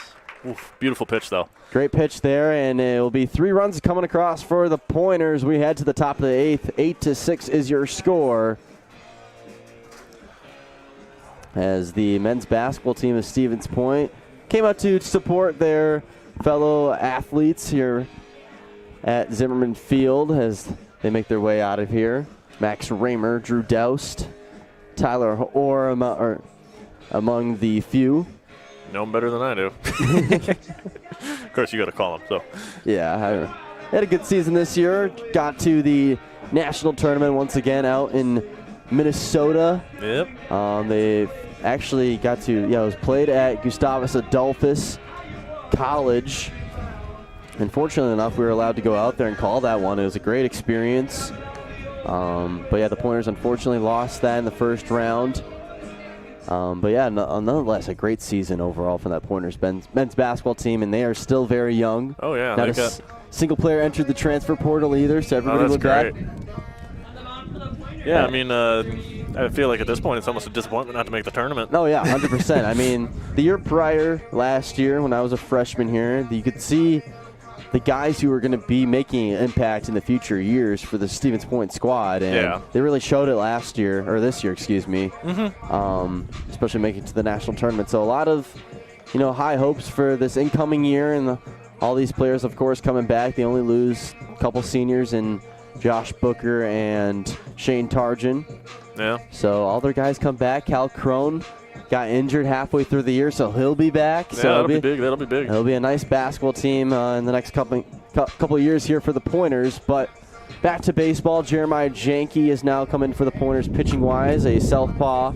Beautiful pitch, though. Great pitch there, and it will be 3 runs coming across for the Pointers. We head to the top of the 8th. 8-6 is your score. As the men's basketball team of Stevens Point came out to support their fellow athletes here at Zimmermann Field as they make their way out of here. Max Raymer, Drew Doust, Tyler Orr among the few. Know him better than I do. Of course, you got to call him. So. Yeah, I had a good season this year. Got to the national tournament once again out in Minnesota. Yep. They actually got to, it was played at Gustavus Adolphus College. And fortunately enough, we were allowed to go out there and call that one. It was a great experience. But yeah, the Pointers unfortunately lost that in the first round. But yeah, nonetheless, a great season overall from that Pointers men's basketball team, and they are still very young. Oh yeah, not a single player entered the transfer portal either, so everybody looked at. Yeah, I mean, I feel like at this point it's almost a disappointment not to make the tournament. Oh yeah, 100%. I mean, the year prior, last year when I was a freshman here, you could see the guys who are going to be making an impact in the future years for the Stevens Point squad, and they really showed it last year, or this year, excuse me, especially making it to the national tournament. So a lot of, high hopes for this incoming year, and all these players, of course, coming back. They only lose a couple seniors in Josh Booker and Shane Tarjan. Yeah. So all their guys come back. Cal Crone got injured halfway through the year, so he'll be back. Yeah, so that'll be big. That'll be big. It'll be a nice basketball team in the next couple of years here for the Pointers. But back to baseball, Jeremiah Janke is now coming for the Pointers pitching-wise. A southpaw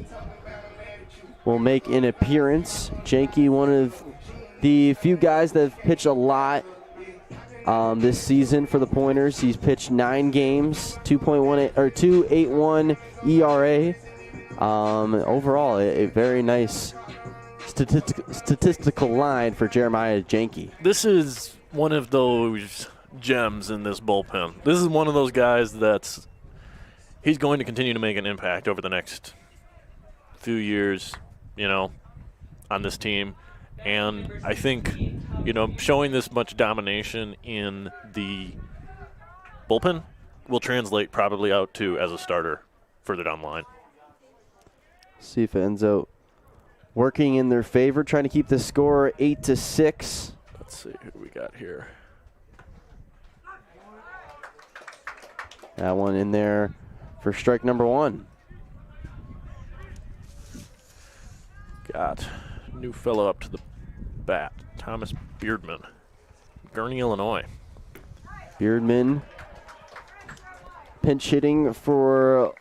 will make an appearance. Janke, one of the few guys that have pitched a lot this season for the Pointers. He's pitched 9 games, 2.81 ERA. Overall, a very nice statistical line for Jeremiah Janke. This is one of those gems in this bullpen. This is one of those guys he's going to continue to make an impact over the next few years, on this team. And I think, showing this much domination in the bullpen will translate probably out to as a starter further down the line. See if it ends up working in their favor, trying to keep the score 8-6. Let's see who we got here. That one in there for strike number 1. got new fellow up to the bat, Thomas Beardman, Gurney, Illinois. Beardman pinch hitting for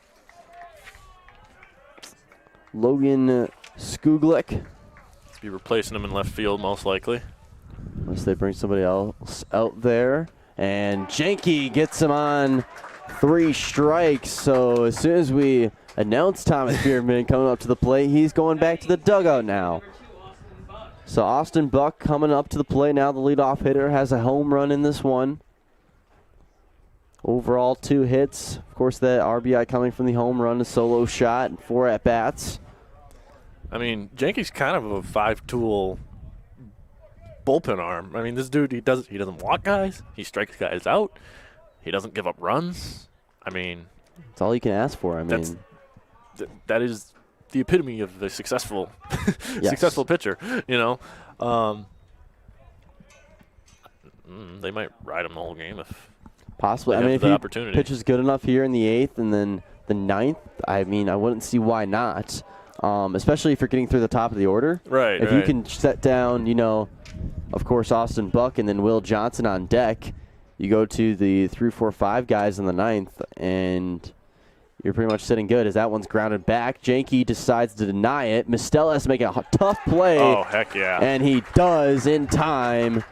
Logan Skuglik. Be replacing him in left field most likely. Unless they bring somebody else out there. And Janke gets him on 3 strikes. So as soon as we announce Thomas Beardman coming up to the plate, he's going back to the dugout now. So Austin Buck coming up to the plate now. The leadoff hitter has a home run in this one. Overall 2 hits. Of course, that RBI coming from the home run, a solo shot, and 4 at-bats. I mean, Janke's kind of a 5-tool bullpen arm. I mean, this dude, he doesn't walk guys. He strikes guys out. He doesn't give up runs. I mean, that's all you can ask for. I mean, that is the epitome of a successful successful pitcher, you know. They might ride him the whole game if possibly. I mean, if he pitches good enough here in the 8th and then the 9th, I mean, I wouldn't see why not. Especially if you're getting through the top of the order. Right. If you can set down, you know, of course, Austin Buck and then Will Johnson on deck, you go to the 3, 4, 5 guys in the 9th, and you're pretty much sitting good as that one's grounded back. Janke decides to deny it. Mistel has to make a tough play. Oh, heck yeah. And he does in time.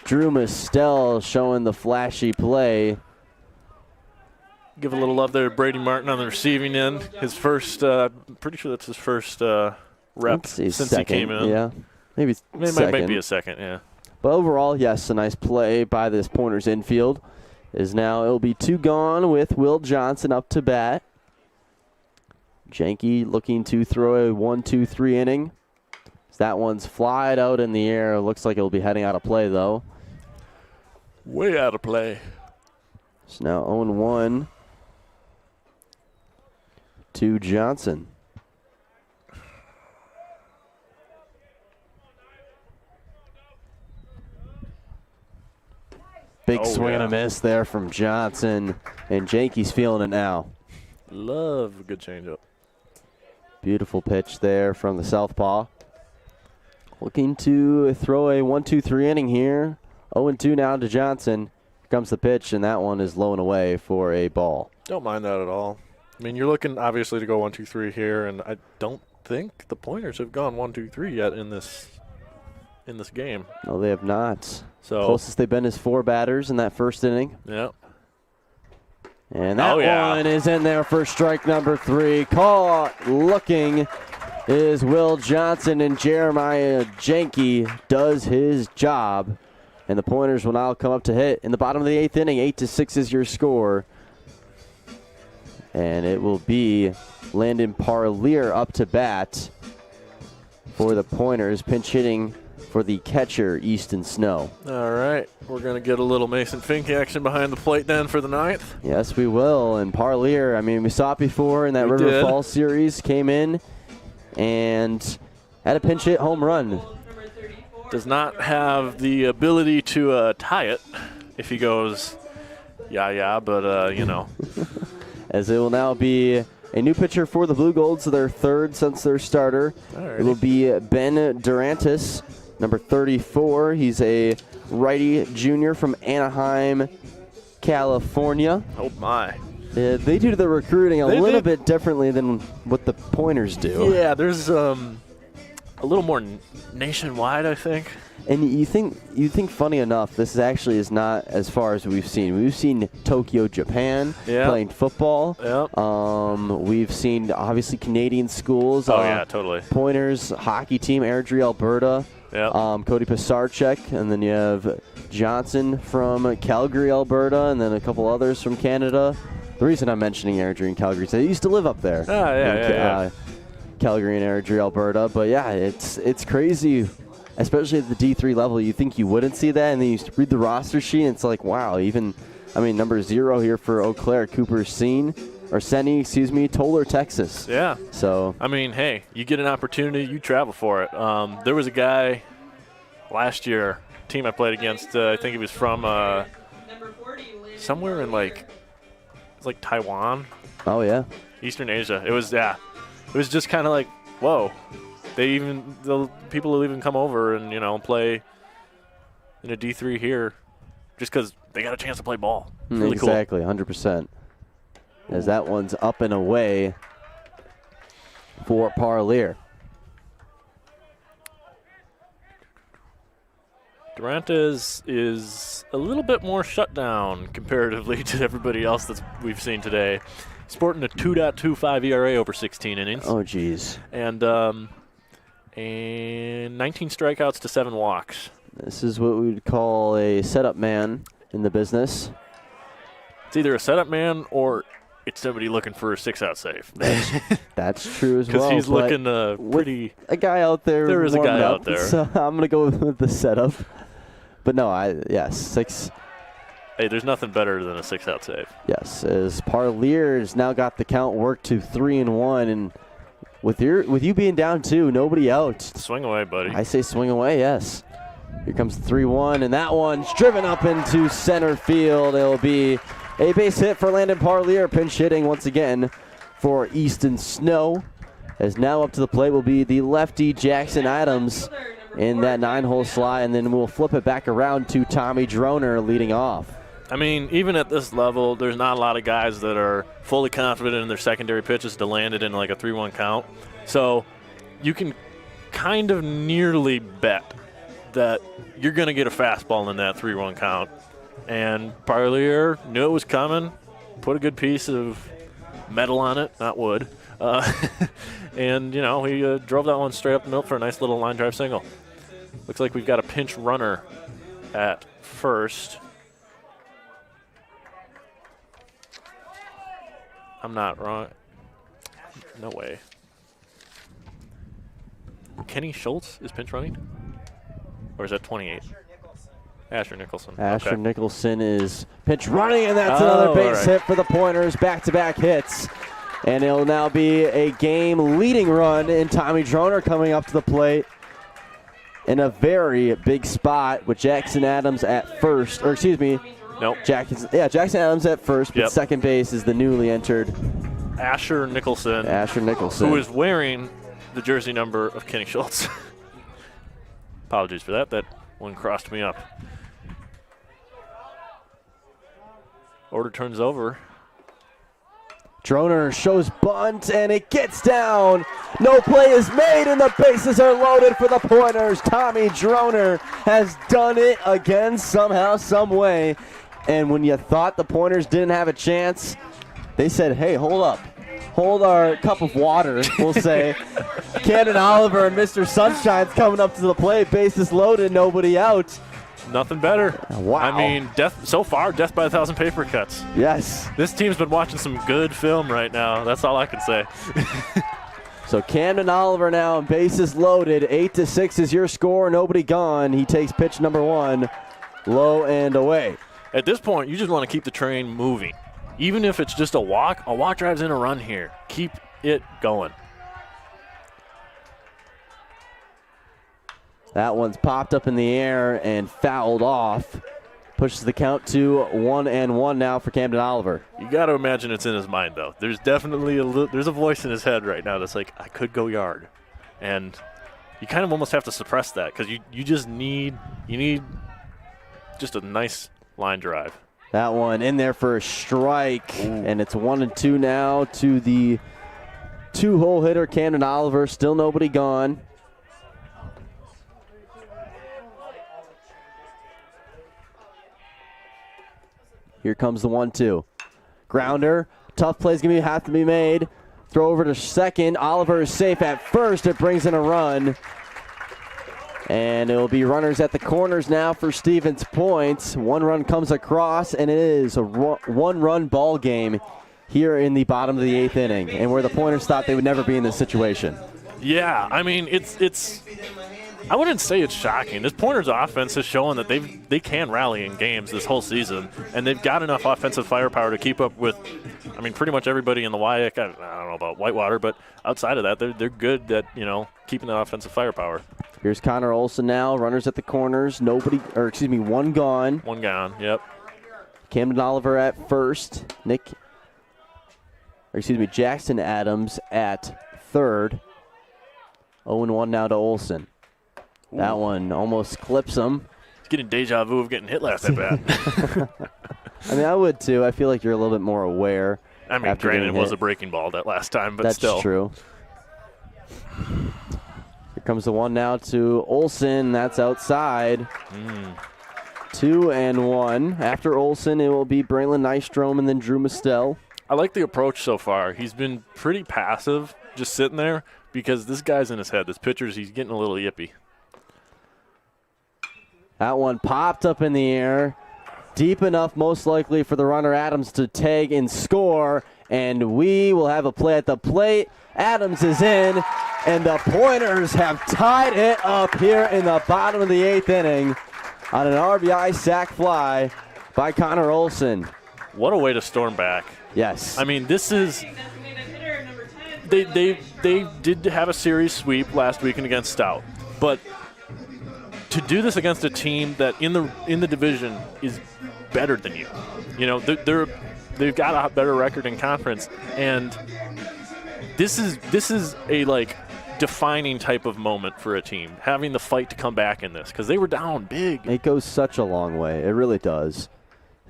Drew Mistel showing the flashy play. Give a little love there to Brady Martin on the receiving end. His first, pretty sure that's his first rep since second, he came in. Yeah, maybe second. Might be a second, yeah. But overall, yes, a nice play by this Pointers infield. It'll be 2 gone with Will Johnson up to bat. Janke looking to throw a 1-2-3 inning. That one's flied out in the air. Looks like it'll be heading out of play, though. Way out of play. It's now 0-1 to Johnson. Big swing and a miss there from Johnson, and Janke's feeling it now. Love a good changeup. Beautiful pitch there from the southpaw. Looking to throw a 1-2-3 inning here. 0-2 now to Johnson. Here comes the pitch, and that one is low and away for a ball. Don't mind that at all. I mean, you're looking, obviously, to go 1-2-3 here, and I don't think the Pointers have gone 1-2-3 yet in this game. No, they have not. So closest they've been is 4 batters in that first inning. Yep. And that one is in there for strike number 3. Caught looking is Will Johnson, and Jeremiah Janke does his job. And the Pointers will now come up to hit in the bottom of the 8th inning. 8-6 is your score. And it will be Landon Parlier up to bat for the Pointers, pinch hitting for the catcher, Easton Snow. All right. We're going to get a little Mason Fink action behind the plate then for the 9th. Yes, we will. And Parlier, I mean, we saw it before in that River Falls series, came in and had a pinch hit home run. Does not have the ability to tie it if he goes, but, you know. As it will now be a new pitcher for the Blue Golds, their 3rd since their starter. Alrighty. It will be Ben Durantis, number 34. He's a righty junior from Anaheim, California. Oh, my. They do the recruiting a little bit differently than what the Pointers do. Yeah, there's a little more nationwide, I think. And you think funny enough, this actually is not as far as we've seen. We've seen Tokyo, Japan playing football. Yep. We've seen obviously Canadian schools. Oh yeah, totally. Pointers hockey team, Airdrie, Alberta. Yep. Cody Pisarcek, and then you have Johnson from Calgary, Alberta, and then a couple others from Canada. The reason I'm mentioning Airdrie and Calgary is they used to live up there. Yeah. Calgary and Airdrie, Alberta. But yeah, it's crazy. Especially at the D3 level, you think you wouldn't see that, and then you read the roster sheet, and it's like, wow, number 0 here for Eau Claire, Cooper Seney, Toller, Texas. Yeah. So, I mean, hey, you get an opportunity, you travel for it. There was a guy last year, team I played against, I think he was from somewhere in like Taiwan. Oh, yeah. Eastern Asia. It was just kind of like, whoa. the people will even come over and, play in a D3 here just because they got a chance to play ball. It's really exactly, 100%. As that one's up and away for Parlier. Durantes is a little bit more shut down comparatively to everybody else that we've seen today. Sporting a 2.25 ERA over 16 innings. Oh, geez. And 19 strikeouts to 7 walks. This is what we would call a setup man in the business. It's either a setup man or it's somebody looking for a 6-out save. That's true as well. Because he's looking pretty. A guy out there. There is a guy out there. So I'm going to go with the setup. But no, 6. Hey, there's nothing better than a 6-out save. Yes, as Parlier has now got the count worked to 3-1, and with you being down 2, nobody out. Swing away, buddy. I say swing away. Yes. Here comes 3-1, and that one's driven up into center field. It'll be a base hit for Landon Parlier. Pinch hitting once again for Easton Snow. As now up to the plate will be the lefty Jackson Adams in that 9-hole slot, and then we'll flip it back around to Tommy Droner leading off. I mean, even at this level, there's not a lot of guys that are fully confident in their secondary pitches to land it in like a 3-1 count. So you can kind of nearly bet that you're going to get a fastball in that 3-1 count. And Parlier knew it was coming, put a good piece of metal on it, not wood. And, he drove that one straight up the middle for a nice little line drive single. Looks like we've got a pinch runner at first. I'm not wrong. No way. Kenny Schultz is pinch running? Or is that 28? Asher Nicholson. Asher Nicholson is pinch running, and that's another base hit for the Pointers. Back-to-back hits. And it'll now be a game-leading run in Tommy Droner coming up to the plate in a very big spot with Jackson Adams at first. Or excuse me. Nope. Jackson Adams at first, but second base is the newly entered Asher Nicholson. Who is wearing the jersey number of Kenny Schultz. Apologies for that. That one crossed me up. Order turns over. Droner shows bunt, and it gets down. No play is made, and the bases are loaded for the Pointers. Tommy Droner has done it again somehow, some way. And when you thought the Pointers didn't have a chance, they said, hey, hold up. Hold our cup of water, we'll say. Camden Oliver and Mr. Sunshine's coming up to the plate. Bases loaded, nobody out. Nothing better. Wow. I mean, death by 1,000 paper cuts. Yes. This team's been watching some good film right now. That's all I can say. So Camden Oliver now, and bases loaded. 8-6 is your score. Nobody gone. He takes pitch number 1, low and away. At this point, you just want to keep the train moving. Even if it's just a walk drives in a run here. Keep it going. That one's popped up in the air and fouled off. Pushes the count to 1-1 now for Camden Oliver. You got to imagine it's in his mind, though. There's definitely there's a voice in his head right now that's like, I could go yard. And you kind of almost have to suppress that because you need just a nice line drive. That one in there for a strike. Ooh. And it's 1-2 now to the 2-hole hitter, Camden Oliver. Still nobody gone. Here comes the 1-2. Grounder. Tough play's going to have to be made. Throw over to second. Oliver is safe at first. It brings in a run. And it will be runners at the corners now for Stevens Point. One run comes across, and it is a one-run ball game here in the bottom of the 8th inning, and where the Pointers thought they would never be in this situation. Yeah, I mean, it's I wouldn't say it's shocking. This Pointers offense is showing that they can rally in games this whole season, and they've got enough offensive firepower to keep up with, I mean, pretty much everybody in the WIAC. I don't know about Whitewater, but outside of that, they're good at, keeping that offensive firepower. Here's Connor Olson now, runners at the corners. One gone. One gone, yep. Camden Oliver at first. Jackson Adams at third. 0-1 now to Olson. Ooh. That one almost clips him. He's getting deja vu of getting hit last at bat. I mean, I would too. I feel like you're a little bit more aware. I mean, granted, it was a breaking ball that last time, but That's still. That's true. Here comes the one now to Olson. That's outside. 2-1. After Olson, it will be Braylon Nystrom and then Drew Mistel. I like the approach so far. He's been pretty passive, just sitting there, because this guy's in his head. This pitcher's, he's getting a little yippy. That one popped up in the air. Deep enough, most likely, for the runner Adams to tag and score. And we will have a play at the plate. Adams is in, and the Pointers have tied it up here in the bottom of the 8th inning on an RBI sac fly by Connor Olson. What a way to storm back. Yes. I mean, this is – they did have a series sweep last weekend against Stout. But to do this against a team that in the division is better than you, you know, they've got a better record in conference, and this is a like defining type of moment for a team, having the fight to come back in this, because they were down big. It goes such a long way. It really does.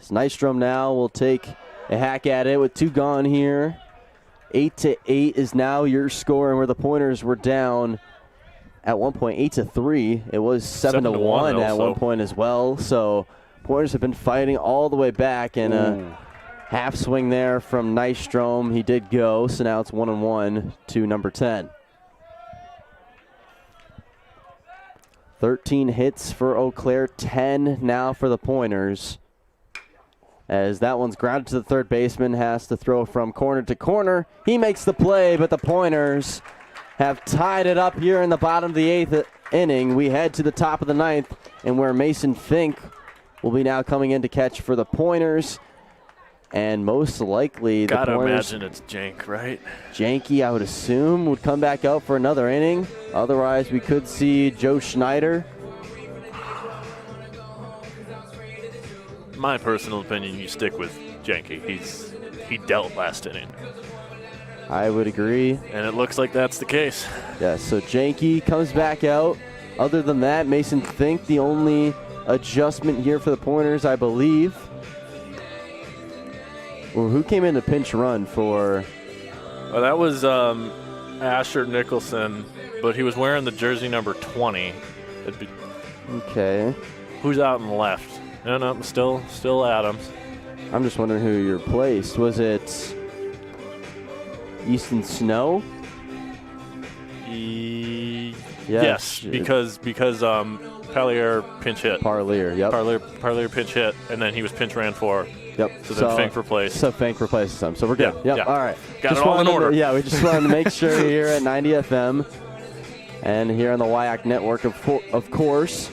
Nystrom now will take a hack at it with 2 gone here. 8-8 is now your score, and where the Pointers were down at one point 8-3. It was 7-1 at one point as well. So Pointers have been fighting all the way back, and a half swing there from Nystrom. He did go, so now it's 1-1 to number 10. 13 hits for Eau Claire, 10 now for the Pointers. As that one's grounded to the third baseman, has to throw from corner to corner. He makes the play, but the Pointers have tied it up here in the bottom of the 8th inning. We head to the top of the 9th, and where Mason Fink will be now coming in to catch for the Pointers. And most likely the Gotta Pointers, imagine it's Jank, right? Janky, I would assume, would come back out for another inning. Otherwise, we could see Joe Schneider. My personal opinion, you stick with Janky. He dealt last inning. I would agree. And it looks like that's the case. Yeah, so Janky comes back out. Other than that, Mason Fink, the only adjustment here for the Pointers, I believe. Well, who came in to pinch run for? Well, that was Asher Nicholson, but he was wearing the jersey number 20. Okay. Who's out in the left? No, still Adams. I'm just wondering who you replaced. Was it Easton Snow? Yes, because Pallier pinch hit. Parlier, yep. Parlier pinch hit, and then he was pinch ran for. Yep. So then Fink replaced. So Fink replaces him. So we're good. Yeah, yep. yeah. All right. Got it all in order. We just wanted to make sure here at 90 FM and here on the WIAC network, of course.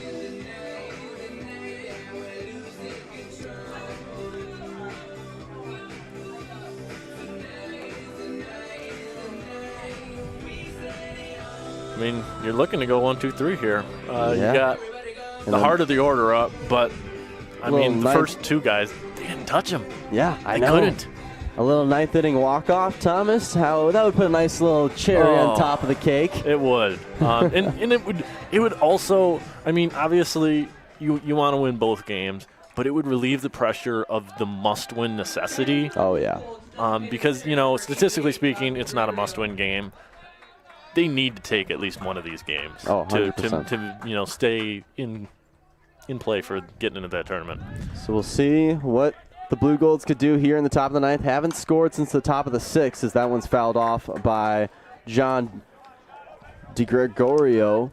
I mean, you're looking to go 1, 2, 3 here. Yeah. You got the heart of the order up, but I mean, the ninth, first 2 guys, they didn't touch him. Yeah, I know. They couldn't. A little 9th inning walk-off, Thomas. How that would put a nice little cherry on top of the cake. It would, and it would also. I mean, obviously, you want to win both games, but it would relieve the pressure of the must-win necessity. Oh yeah. Because statistically speaking, it's not a must-win game. They need to take at least one of these games to stay in play for getting into that tournament. So we'll see what the Blue Golds could do here in the top of the 9th. Haven't scored since the top of the 6th, as that one's fouled off by John DiGregorio.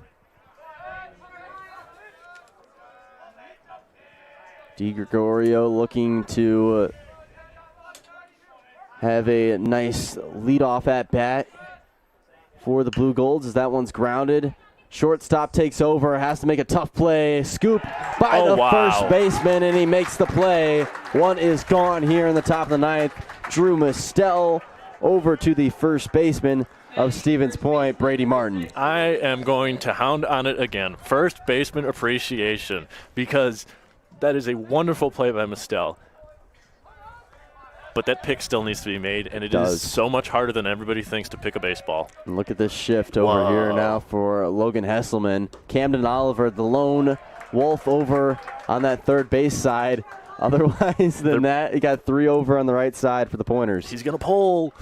DiGregorio looking to have a nice leadoff at bat for the Blue Golds, as that one's grounded. Shortstop takes over, has to make a tough play. Scoop by the first baseman, and he makes the play. One is gone here in the top of the 9th. Drew Mistel over to the first baseman of Stevens Point, Brady Martin. I am going to hound on it again. First baseman appreciation, because that is a wonderful play by Mistel. but that pick still needs to be made, and it is so much harder than everybody thinks to pick a baseball. And look at this shift over here now for Logan Hesselman. Camden Oliver, the lone wolf over on that third base side. Otherwise than that, he got 3 over on the right side for the Pointers. He's going to pull.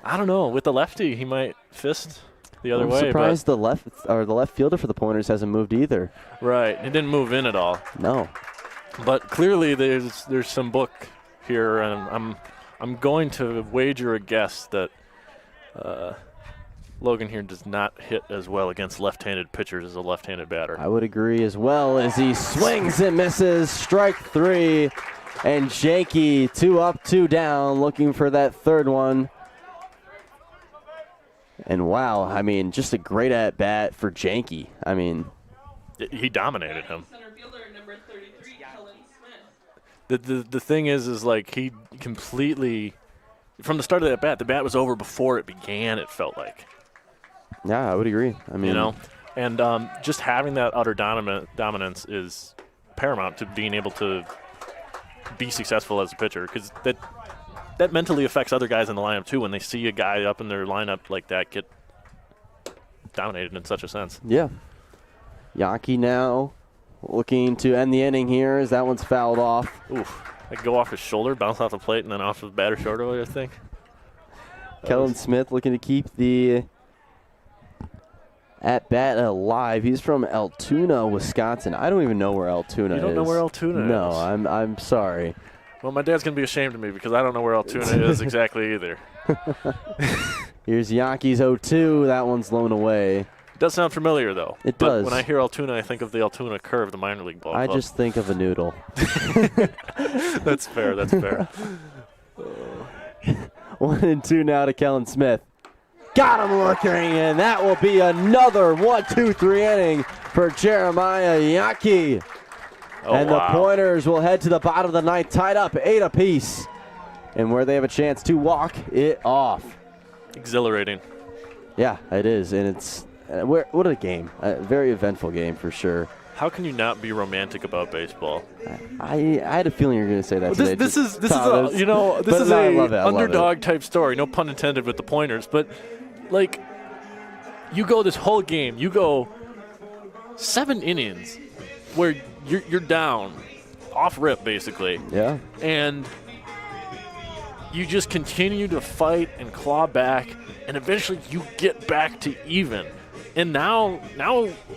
I don't know. With the lefty, he might fist the other way. I'm surprised the left fielder for the Pointers hasn't moved either. Right. It didn't move in at all. No. But clearly there's some book here, and I'm going to wager a guess that Logan here does not hit as well against left-handed pitchers as a left-handed batter. I would agree as well as he swings and misses. Strike 3. And Janke 2 up, 2 down, looking for that third one. And wow, I mean, just a great at-bat for Janke. I mean, he dominated him. The thing is like he completely, from the start of that bat, the bat was over before it began, it felt like. Yeah, I would agree. I mean, and just having that utter dominance is paramount to being able to be successful as a pitcher, because that mentally affects other guys in the lineup too when they see a guy up in their lineup like that get dominated in such a sense. Yeah. Janke now looking to end the inning here as that one's fouled off. Oof. Like go off his shoulder, bounce off the plate, and then off the batter shoulder, I think. Kellen Smith looking to keep the at-bat alive. He's from Altoona, Wisconsin. I don't even know where Altoona is. You don't know where Altoona is? No, I'm sorry. Well, my dad's going to be ashamed of me because I don't know where Altoona is exactly either. Here's Yankees 0-2. That one's blown away. It does sound familiar, though. It does. When I hear Altoona, I think of the Altoona Curve, the minor league ball club. I just think of a noodle. That's fair. That's fair. 1-2 now to Kellen Smith. Got him looking, and that will be another 1-2-3 inning for Jeremiah Janke. And the Pointers will head to the bottom of the ninth, tied up 8 apiece, and where they have a chance to walk it off. Exhilarating. Yeah, it is, and it's what a game. A very eventful game for sure. How can you not be romantic about baseball? I had a feeling you were going to say that today. This is a underdog type story. No pun intended with the Pointers, but like you go this whole game, you go 7 innings where you're down off rip basically. Yeah. And you just continue to fight and claw back, and eventually you get back to even. And now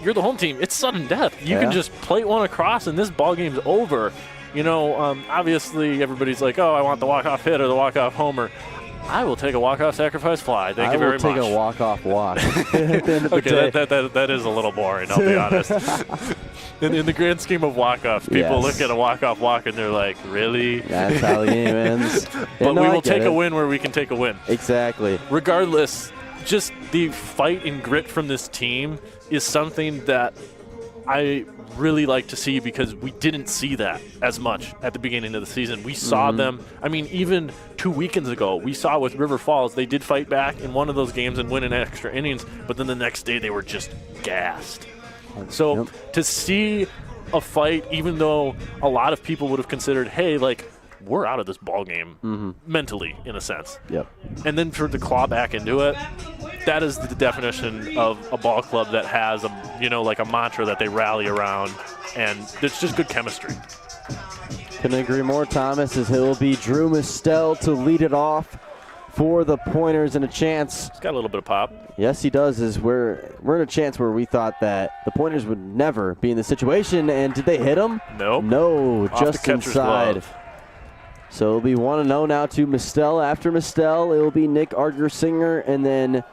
you're the home team. It's sudden death. You can just plate one across, and this ball game's over. Obviously everybody's like, oh, I want the walk-off hit or the walk-off homer. I will take a walk-off sacrifice fly. Thank you very much. I will take a walk-off walk. Okay, that is a little boring, I'll be honest. In the grand scheme of walk-offs, people look at a walk-off walk and they're like, really? That's how the game ends. But we will take a win where we can take a win. Exactly. Regardless, just the fight and grit from this team is something that I really like to see, because we didn't see that as much at the beginning of the season. We saw them, even 2 weekends ago, we saw with River Falls, they did fight back in one of those games and win in extra innings, but then the next day they were just gassed. So to see a fight, even though a lot of people would have considered, hey, like, we're out of this ball game mentally, in a sense. Yep. And then for the claw back into it, that is the definition of a ball club that has a mantra that they rally around, and it's just good chemistry. Couldn't agree more, Thomas, as he'll be Drew Mistel to lead it off for the Pointers, and a chance. He's got a little bit of pop. Yes, he does. We're in a chance where we thought that the Pointers would never be in this situation, and did they hit him? Nope. No, off just inside. Glove. So it'll be 1-0 now to Mistel. After Mistel, it will be Nick Argersinger and then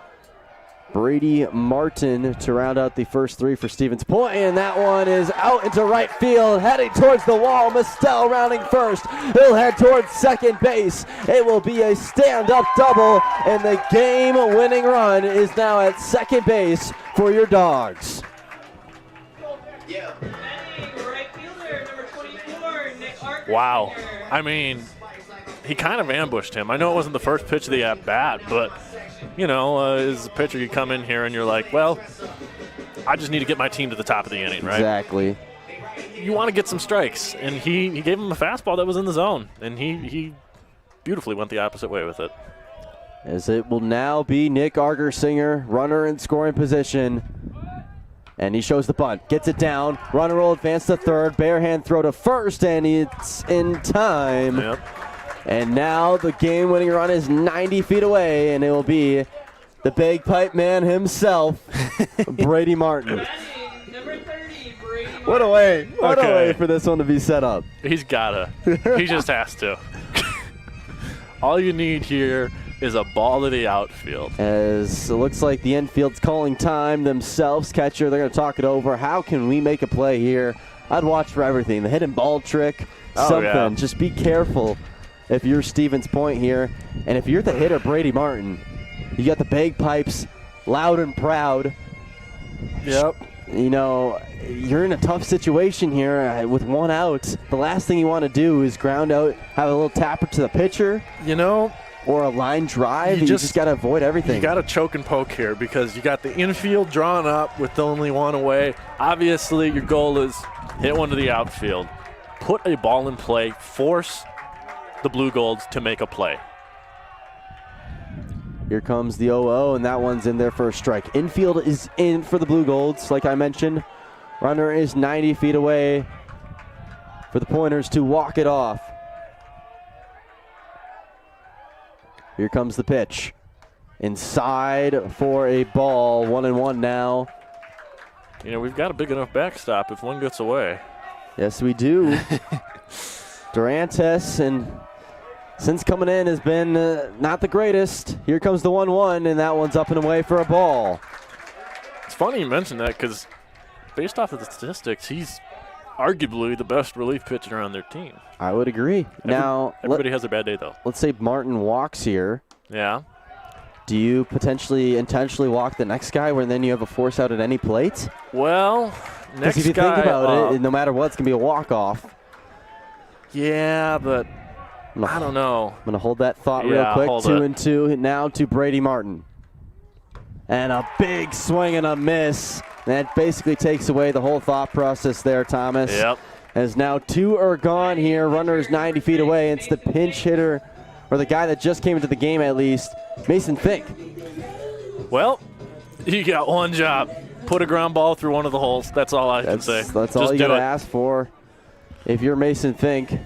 Brady Martin to round out the first 3 for Stevens Point. And that one is out into right field, heading towards the wall. Mistel rounding first. He'll head towards second base. It will be a stand-up double, and the game-winning run is now at second base for your Dogs. Yeah. Wow. He kind of ambushed him. I know it wasn't the first pitch of the at-bat, but, as a pitcher, you come in here and you're like, well, I just need to get my team to the top of the inning, right? Exactly. You want to get some strikes, and he gave him a fastball that was in the zone, and he beautifully went the opposite way with it. As it will now be Nick Argersinger, runner in scoring position. And he shows the bunt, gets it down. Runner will advance to third, bare hand throw to first, and it's in time. Yep. And now the game-winning run is 90 feet away, and it will be the bagpipe man himself, Brady Martin. What a way. What a way for this one to be set up. He's gotta. He just has to. All you need here is a ball to the outfield. As it looks like the infield's calling time themselves. Catcher, they're going to talk it over. How can we make a play here? I'd watch for everything. The hidden ball trick, something. Yeah. Just be careful if you're Stevens Point here. And if you're the hitter, Brady Martin, you got the bagpipes loud and proud. Yep. You know, you're in a tough situation here with one out. The last thing you want to do is ground out, have a little tapper to the pitcher. You know, or a line drive. You just got to avoid everything. You got to choke and poke here because you got the infield drawn up with only one away. Obviously, your goal is hit one to the outfield. Put a ball in play. Force the Blue Golds to make a play. Here comes the 0-0, and that one's in there for a strike. Infield is in for the Blue Golds, like I mentioned. Runner is 90 feet away for the Pointers to walk it off. Here comes the pitch. Inside for a ball, 1-1 now. You know, we've got a big enough backstop if one gets away. Yes, we do. Durantes, and since coming in, has been not the greatest. Here comes the 1-1, and that one's up and away for a ball. It's funny you mentioned that because based off of the statistics, he's arguably the best relief pitcher on their team. I would agree. Everybody has a bad day, though. Let's say Martin walks here. Yeah. Do you potentially intentionally walk the next guy where then you have a force out at any plate? Well, next guy. Because if you think about it, no matter what, it's going to be a walk-off. Yeah, but I don't know. I'm going to hold that thought real quick. 2-2 now to Brady Martin. And a big swing and a miss. That basically takes away the whole thought process there, Thomas. Yep. As now two are gone here. Runner is 90 feet away. It's the pinch hitter, or the guy that just came into the game at least, Mason Fink. Well, you got one job. Put a ground ball through one of the holes. That's all I can say. That's all you got to ask for if you're Mason Fink.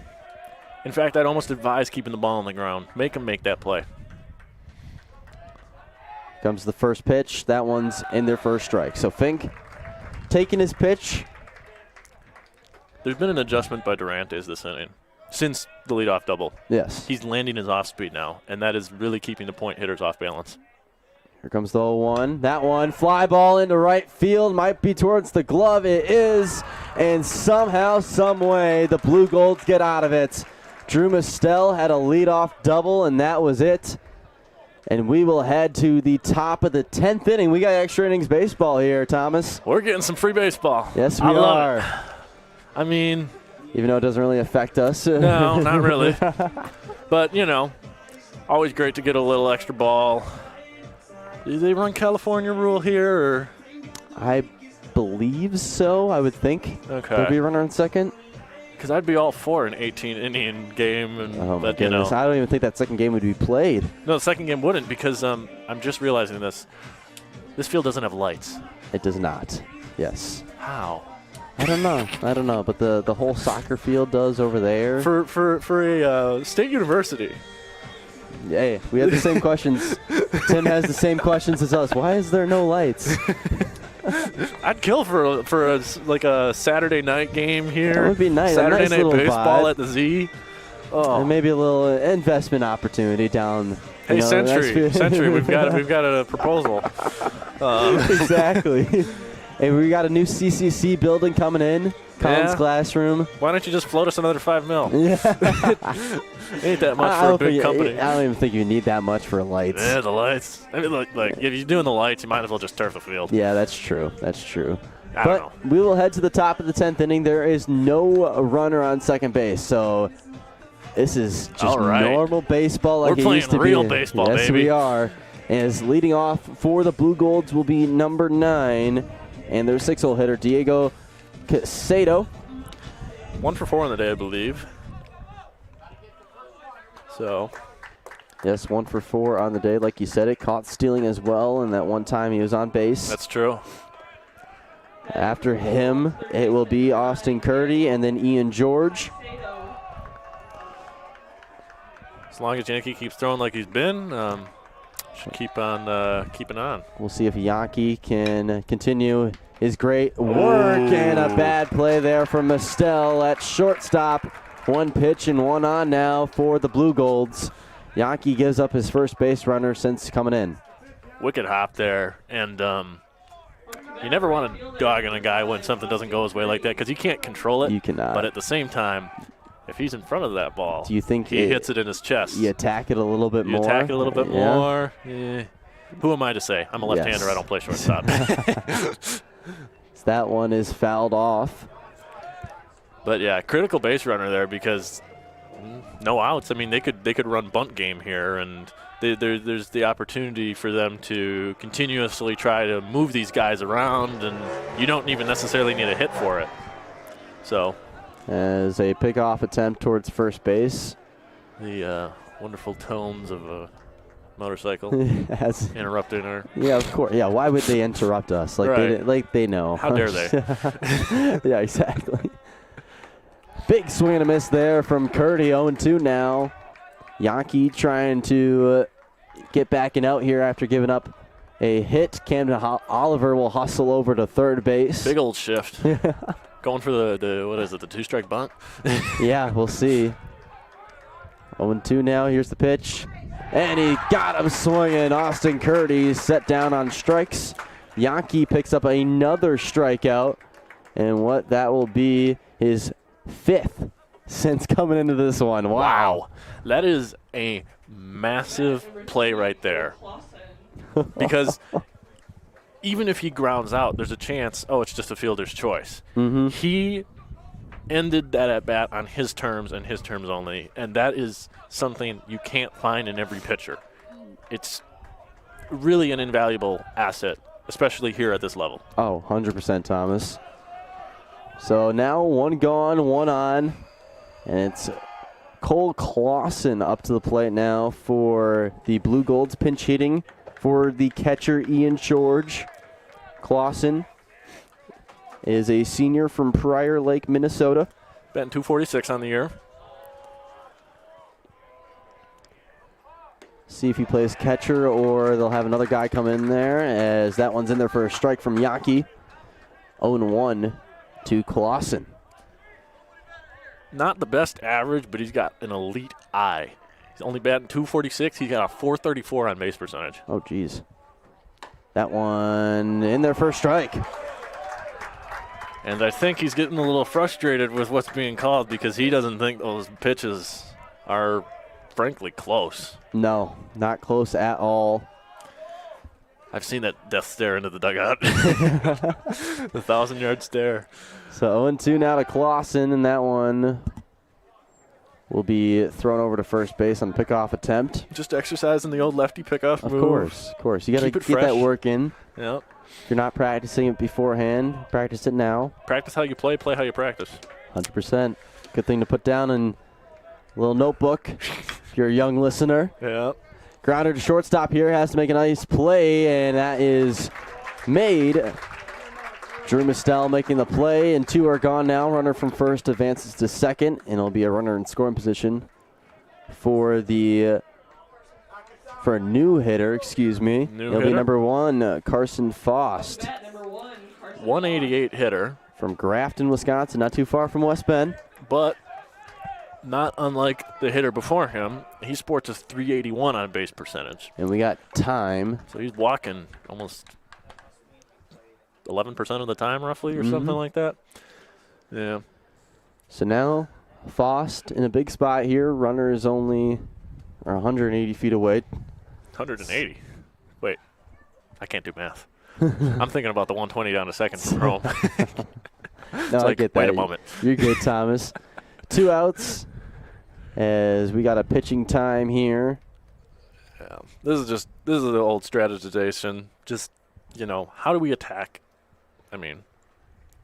In fact, I'd almost advise keeping the ball on the ground. Make him make that play. Comes the first pitch. That one's in there for a strike. So Fink taking his pitch. There's been an adjustment by Durantes this inning since the leadoff double. Yes. He's landing his off speed now, and that is really keeping the point hitters off balance. Here comes the 0-1. That one, fly ball into right field. Might be towards the glove. It is. And somehow, some way, the Blue Golds get out of it. Drew Mistel had a leadoff double, and that was it. And we will head to the top of the 10th inning. We got extra innings baseball here, Thomas. We're getting some free baseball. Yes, we are. It. I mean, even though it doesn't really affect us. No, not really. But, you know, always great to get a little extra ball. Do they run California rule here? Or? I believe so, I would think. Okay. There'll be a runner on second. Because I'd be all for an 18-inning game. And oh, my goodness. I don't even think that second game would be played. No, the second game wouldn't because I'm just realizing this. This field doesn't have lights. It does not. Yes. How? I don't know. But the whole soccer field does over there. For a state university. Hey, we have the same questions. Tim has the same questions as us. Why is there no lights? I'd kill for a Saturday night game here. That would be nice. Saturday night baseball vibe. at the Z. Oh. And maybe a little investment opportunity down. Hey, Century, we've got a proposal. Exactly. Hey, we got a new CCC building coming in. Collins Classroom. Why don't you just float us another $5 million? Yeah. Ain't that much for a big company. I don't even think you need that much for lights. Yeah, the lights. I mean, like if you're doing the lights, you might as well just turf the field. Yeah, that's true. I don't know. We will head to the top of the 10th inning. There is no runner on second base, so this is just normal baseball like it used to be. We're playing real baseball, baby. Yes, we are. As leading off for the Blue Golds will be number 9, and their 6-hole hitter, Diego Casado. 1 for 4 on the day, I believe. So. Yes, 1 for 4 on the day. Like you said, it caught stealing as well, and that one time he was on base. That's true. After him, it will be Austin Curdy and then Ian George. As long as Yankee keeps throwing like he's been, should keep on keeping on. We'll see if Yankee can continue his great work. And a bad play there from Mistel at shortstop. 1 pitch and 1 on now for the Blue Golds. Yankee gives up his first base runner since coming in. Wicked hop there, and you never want to dog on a guy when something doesn't go his way like that because you can't control it. You cannot. But at the same time, if he's in front of that ball, do you think he hits it in his chest? You attack it a little bit more? You attack it a little bit more. Yeah. Who am I to say? I'm a left-hander. I don't play shortstop. That one is fouled off. But, yeah, critical base runner there because no outs. I mean, they could run bunt game here, and there's the opportunity for them to continuously try to move these guys around, and you don't even necessarily need a hit for it. So, as a pickoff attempt towards first base. The wonderful tones of a motorcycle interrupting her. Yeah, of course. Yeah, why would they interrupt us? They know. How dare they? Yeah, exactly. Big swing and a miss there from Curdy. 0-2 now. Yankee trying to get back and out here after giving up a hit. Camden Oliver will hustle over to third base. Big old shift. Going for the what is it, the 2-strike bunt? Yeah, we'll see. 0-2 now. Here's the pitch. And he got him swinging. Austin Curdy set down on strikes. Yankee picks up another strikeout. And what that will be his 5th since coming into this one. Wow. That is a massive play right there. Because even if he grounds out, there's a chance, it's just a fielder's choice. Mm-hmm. He ended that at-bat on his terms and his terms only, and that is something you can't find in every pitcher. It's really an invaluable asset, especially here at this level. 100%, Thomas. So now 1 gone, 1 on, and it's Cole Clausen up to the plate now for the Blue Golds, pinch hitting for the catcher Ian George. Clausen is a senior from Prior Lake, Minnesota. Batting .246 on the year. See if he plays catcher or they'll have another guy come in there as that one's in there for a strike from Yankee. 0-1 to Clausen. Not the best average, but he's got an elite eye. He's only batting .246. He's got a .434 on base percentage. Oh, geez. That one in there for a strike. And I think he's getting a little frustrated with what's being called because he doesn't think those pitches are, frankly, close. No, not close at all. I've seen that death stare into the dugout. The 1,000-yard stare. So 0-2 now to Clausen, and that one will be thrown over to first base on pickoff attempt. Just exercising the old lefty pickoff move. Of course. You got to get fresh. that work in. Yep. If you're not practicing it beforehand, practice it now. Practice how you play how you practice. 100%. Good thing to put down in a little notebook if you're a young listener. Yep. Grounder to shortstop here, has to make a nice play, and that is made. Drew Mistel making the play, and 2 are gone now. Runner from first advances to second, and it'll be a runner in scoring position for a new hitter, It'll be number 1, Carson Faust. 188 hitter. From Grafton, Wisconsin, not too far from West Bend. But not unlike the hitter before him, he sports a 381 on base percentage. And we got time. So he's walking almost 11% of the time, roughly, or something like that. Yeah. So now Faust in a big spot here. Runner is only 180 feet away. 180? Wait, I can't do math. I'm thinking about the 120 down to second from Rome. No, I get that. Wait a moment. You're good, Thomas. 2 outs as we got a pitching time here. Yeah. This is the old strategization. Just, how do we attack? I mean,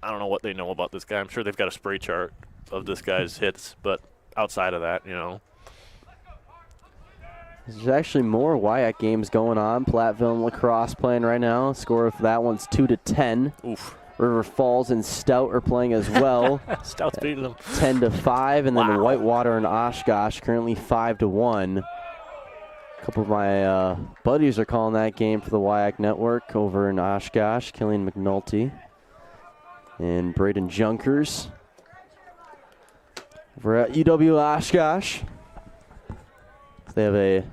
I don't know what they know about this guy. I'm sure they've got a spray chart of this guy's hits, but outside of that, There's actually more WIAC games going on. Platteville and La Crosse playing right now. Score for that one's 2-10. Oof. River Falls and Stout are playing as well. Stout's beating them. 10-5, and then Wow. Whitewater and Oshkosh currently 5-1. A couple of my buddies are calling that game for the WIAC Network over in Oshkosh. Killian McNulty and Braden Junkers. Over at UW Oshkosh, they have a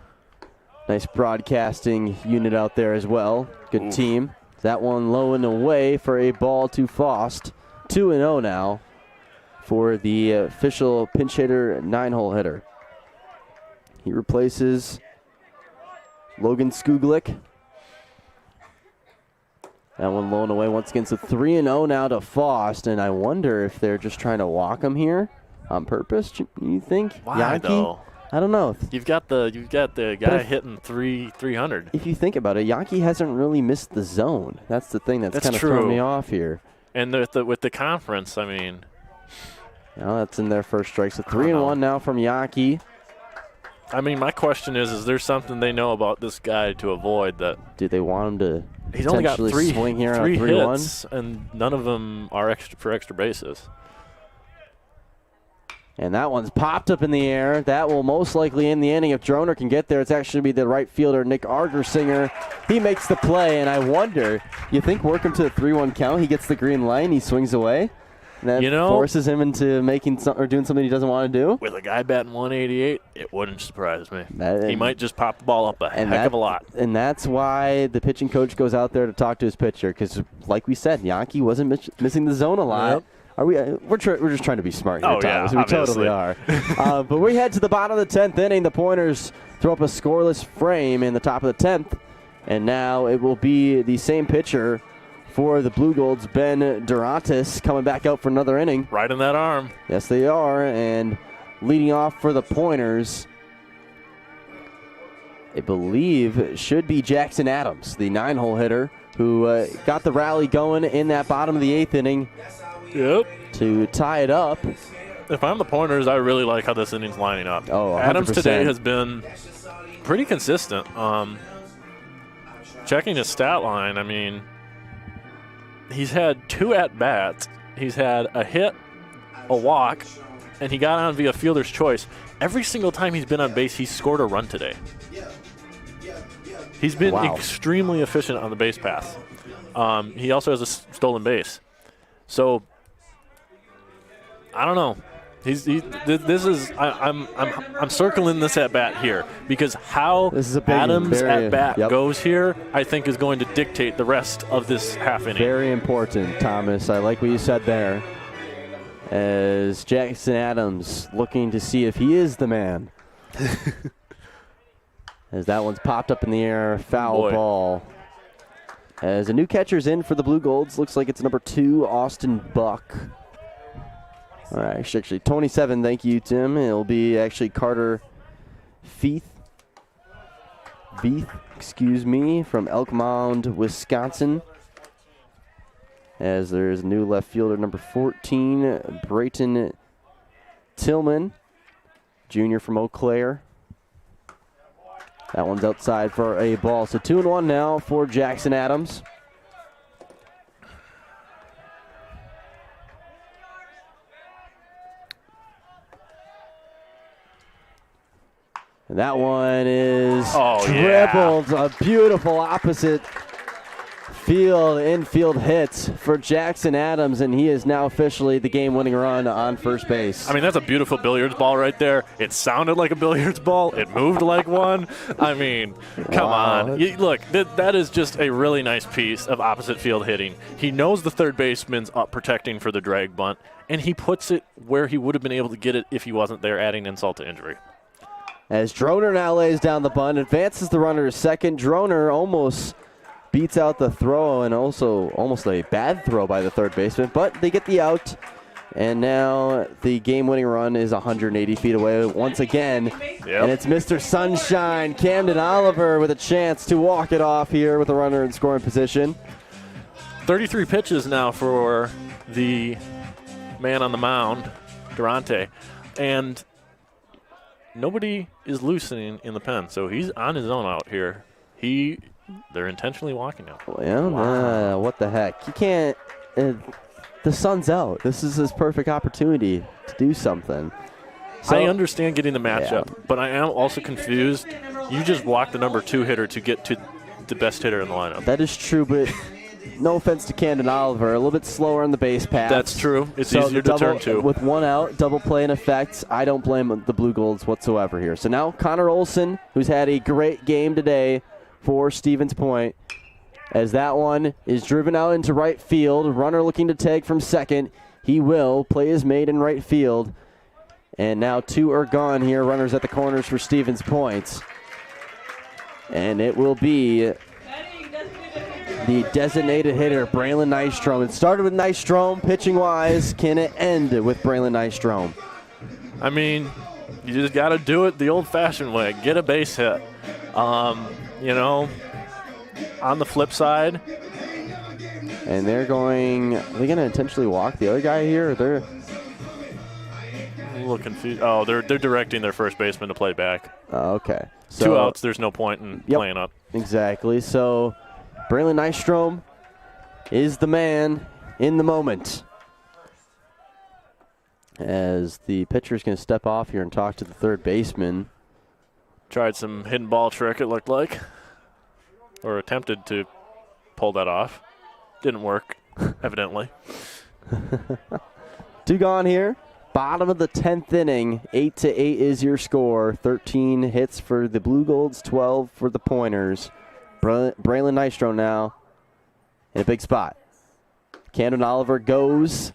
nice broadcasting unit out there as well. Good Oof. team. That one low and away for a ball to Faust. 2-0 now for the official pinch hitter, 9-hole hitter. He replaces Logan Skuglik. That one low and away once again. So 3-0 now to Faust, and I wonder if they're just trying to walk him here on purpose. You think? Why Yankee? though? I don't know. You've got the guy hitting 300. If you think about it, Yankee hasn't really missed the zone. That's the thing that's kind of throwing me off here. And with the conference, I mean. Now that's in their first strike. So 3-1 now from Yankee. I mean, my question is there something they know about this guy to avoid that? Do they want him to He's only got potentially swing here on a three 3-1? hits, and none of them are for extra bases. And that one's popped up in the air. That will most likely end the inning if Droner can get there. It's actually be the right fielder, Nick Argersinger. He makes the play, and I wonder, you think work him to the 3-1 count, he gets the green light, he swings away? And that forces him into making or doing something he doesn't want to do? With a guy batting 188, it wouldn't surprise me. He might just pop the ball up a heck of a lot. And that's why the pitching coach goes out there to talk to his pitcher, because like we said, Yankee wasn't missing the zone a lot. Yep. We're just trying to be smart here, Thomas. Yeah, we totally are. But we head to the bottom of the 10th inning. The Pointers throw up a scoreless frame in the top of the 10th. And now it will be the same pitcher for the Blue Golds, Ben Durantis, coming back out for another inning. Right in that arm. Yes, they are. And leading off for the Pointers, I believe it should be Jackson Adams, the 9-hole hitter, who got the rally going in that bottom of the 8th inning. Yep. To tie it up. If I'm the Pointers, I really like how this inning's lining up. Oh, 100%. Adams today has been pretty consistent. Checking his stat line, I mean, he's had 2 at-bats. He's had a hit, a walk, and he got on via fielder's choice. Every single time he's been on base, he's scored a run today. He's been extremely efficient on the base path. He also has a stolen base. So I don't know. I'm circling this at bat here because how Adams at bat goes here, I think, is going to dictate the rest of this half inning. Very important, Thomas. I like what you said there. As Jackson Adams looking to see if he is the man. As that one's popped up in the air, foul ball. As a new catcher's in for the Blue Golds, looks like it's number 2, Austin Buck. All right, actually 27, thank you, Tim. It'll be actually Carter Veith, from Elk Mound, Wisconsin. As there's a new left fielder, number 14, Brayton Tillman, junior from Eau Claire. That one's outside for a ball. So 2-1 now for Jackson Adams. And that one is dribbled. A beautiful opposite field, infield hit for Jackson Adams, and he is now officially the game-winning run on first base. I mean, that's a beautiful billiards ball right there. It sounded like a billiards ball. It moved like one. I mean, come on. Look, that is just a really nice piece of opposite field hitting. He knows the third baseman's up protecting for the drag bunt, and he puts it where he would have been able to get it if he wasn't there, adding insult to injury. As Droner now lays down the bunt, advances the runner to second. Droner almost beats out the throw, and also almost a bad throw by the third baseman, but they get the out. And now the game-winning run is 180 feet away once again. And it's Mr. Sunshine, Camden Oliver, with a chance to walk it off here with a runner in scoring position. 33 pitches now for the man on the mound, Durante. And nobody is loosening in the pen, so he's on his own out here. They're intentionally walking now. Well, what the heck? You can't. The sun's out. This is his perfect opportunity to do something. So, I understand getting the matchup, but I am also confused. You just walk the number 2 hitter to get to the best hitter in the lineup. That is true, but no offense to Camden Oliver, a little bit slower on the base pass. That's true. It's easier to turn to. With one out, double play in effect. I don't blame the Blue Golds whatsoever here. So now Connor Olson, who's had a great game today for Stevens Point, as that one is driven out into right field. Runner looking to tag from second. He will play his mate in right field. And now 2 are gone here. Runners at the corners for Stevens Point. And it will be the designated hitter, Braylon Nystrom. It started with Nystrom pitching-wise. Can it end with Braylon Nystrom? I mean, you just got to do it the old-fashioned way. Get a base hit. You know, on the flip side. And are they going to intentionally walk the other guy here? Or they're a little confused. Oh, they're directing their first baseman to play back. Okay. So 2 outs, there's no point in playing up. Exactly. So Braylon Nystrom is the man in the moment. As the pitcher's going to step off here and talk to the third baseman. Tried some hidden ball trick, it looked like. Or attempted to pull that off. Didn't work, evidently. 2 gone here. Bottom of the 10th inning. 8-8 is your score. 13 hits for the Blue Golds, 12 for the Pointers. Braylon Nystrom now in a big spot. Camden Oliver goes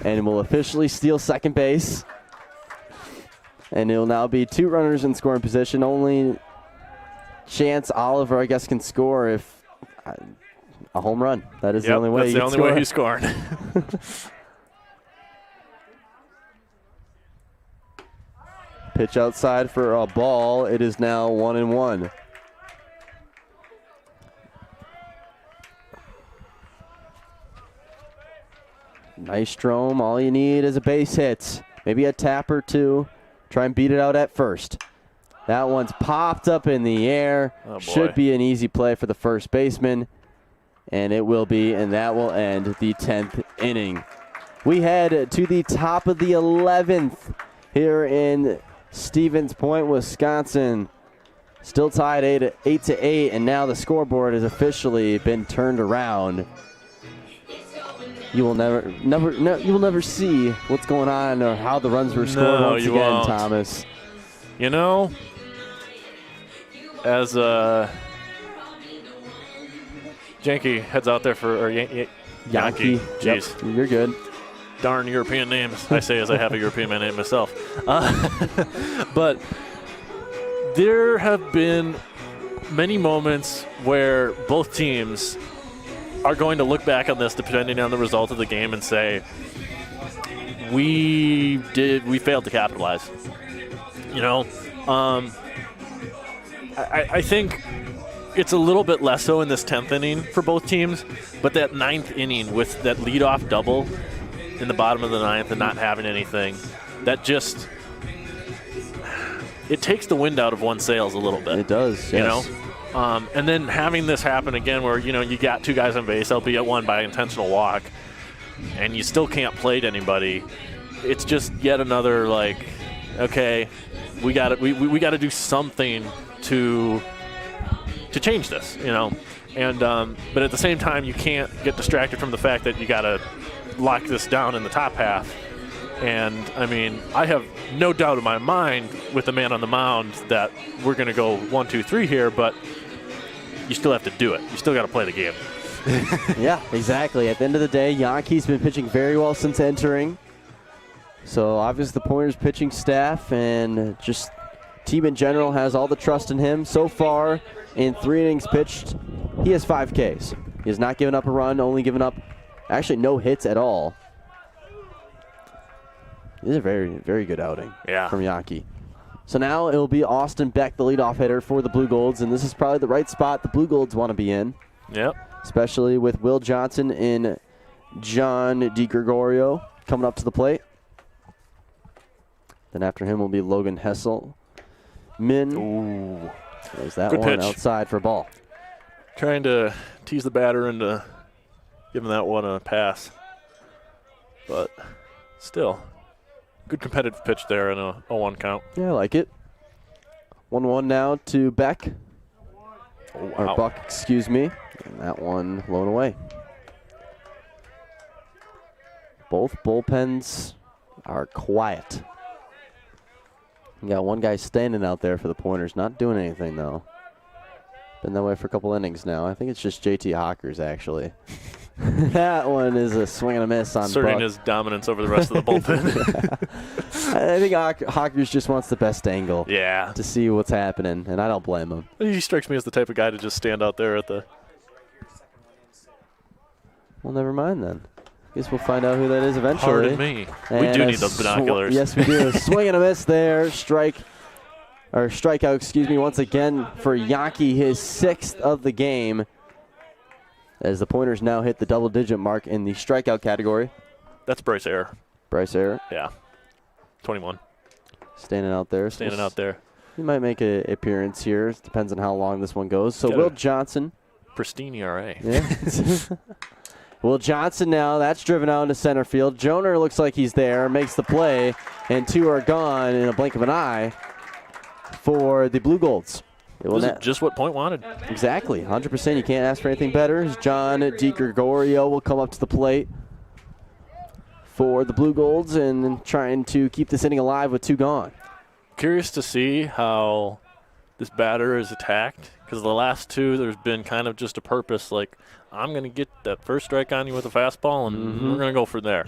and will officially steal second base. And it'll now be 2 runners in scoring position. Only chance Oliver, I guess, can score if a home run. That is the only way. That's the only way he's scoring. Pitch outside for a ball. It is now 1-1. Nystrom, all you need is a base hit. Maybe a tap or 2. Try and beat it out at first. That one's popped up in the air. Oh, should be an easy play for the first baseman. And it will be, and that will end the 10th inning. We head to the top of the 11th here in Stevens Point, Wisconsin. Still tied 8-8, and now the scoreboard has officially been turned around. You will never see what's going on or how the runs were scored once again, won't. Thomas. You know, as Yankee heads out there for Yankee. Jeez. Yep, you're good. Darn European names, I say as I have a European name myself. But there have been many moments where both teams are going to look back on this, depending on the result of the game, and say, we failed to capitalize. You know, I think it's a little bit less so in this 10th inning for both teams, but that 9th inning with that leadoff double in the bottom of the 9th and not having anything, that just, it takes the wind out of one's sails a little bit. It does, yes. You know? And then having this happen again where, you know, you got 2 guys on base, albeit one by intentional walk, and you still can't plate anybody. It's just yet another, like, okay, we got to do something to change this, you know. And but at the same time, you can't get distracted from the fact that you got to lock this down in the top half. And, I mean, I have no doubt in my mind with the man on the mound that we're going to go 1, 2, 3 here, but you still have to do it. You still got to play the game. Yeah, exactly. At the end of the day, Yankee's been pitching very well since entering. So, obviously, the Pointers pitching staff and just team in general has all the trust in him. So far, in 3 innings pitched, he has 5 Ks. He has not given up a run, only given up actually no hits at all. This is a very, very good outing from Yankee. So now it will be Austin Beck, the leadoff hitter for the Blue Golds, and this is probably the right spot the Blue Golds want to be in. Yep. Especially with Will Johnson and John DiGregorio coming up to the plate. Then after him will be Logan Hessel Ooh. There's that Good one pitch. outside for ball. Trying to tease the batter into giving that one a pass. But still, good competitive pitch there in a 0-1 count. Yeah, I like it. 1-1 now to Beck. Oh, Or wow. Buck, excuse me. And that one blown away. Both bullpens are quiet. You got one guy standing out there for the Pointers, not doing anything though. Been that way for a couple innings now. I think it's just JT Hawkers actually. That one is a swing and a miss on Asserting Buck. his dominance over the rest of the bullpen. I think Hawkers just wants the best angle Yeah. to see what's happening, and I don't blame him. He strikes me as the type of guy to just stand out there at the. Well, never mind then. Guess we'll find out who that is eventually. Pardon me. We And do a need those binoculars. Yes, we do. Swing and a miss there. Strikeout, excuse me, once again for Yankee, his 6th of the game. As the Pointers now hit the double-digit mark in the strikeout category. That's Bryce Air. Bryce Air Yeah. 21. standing out there. Standing out there. He might make an appearance here. Depends on how long this one goes. So Gotta- Will Johnson. Pristine ERA. Yeah. Will Johnson now, that's driven out into center field. Joner looks like he's there, makes the play, and 2 are gone in a blink of an eye for the Blue Golds. It will This is just what Point wanted. Exactly, 100%. You can't ask for anything better. John DiGregorio will come up to the plate for the Blue Golds and trying to keep this inning alive with 2 gone. Curious to see how this batter is attacked, because the last 2, there's been kind of just a purpose, like, I'm going to get that first strike on you with a fastball, and we're going to go from there.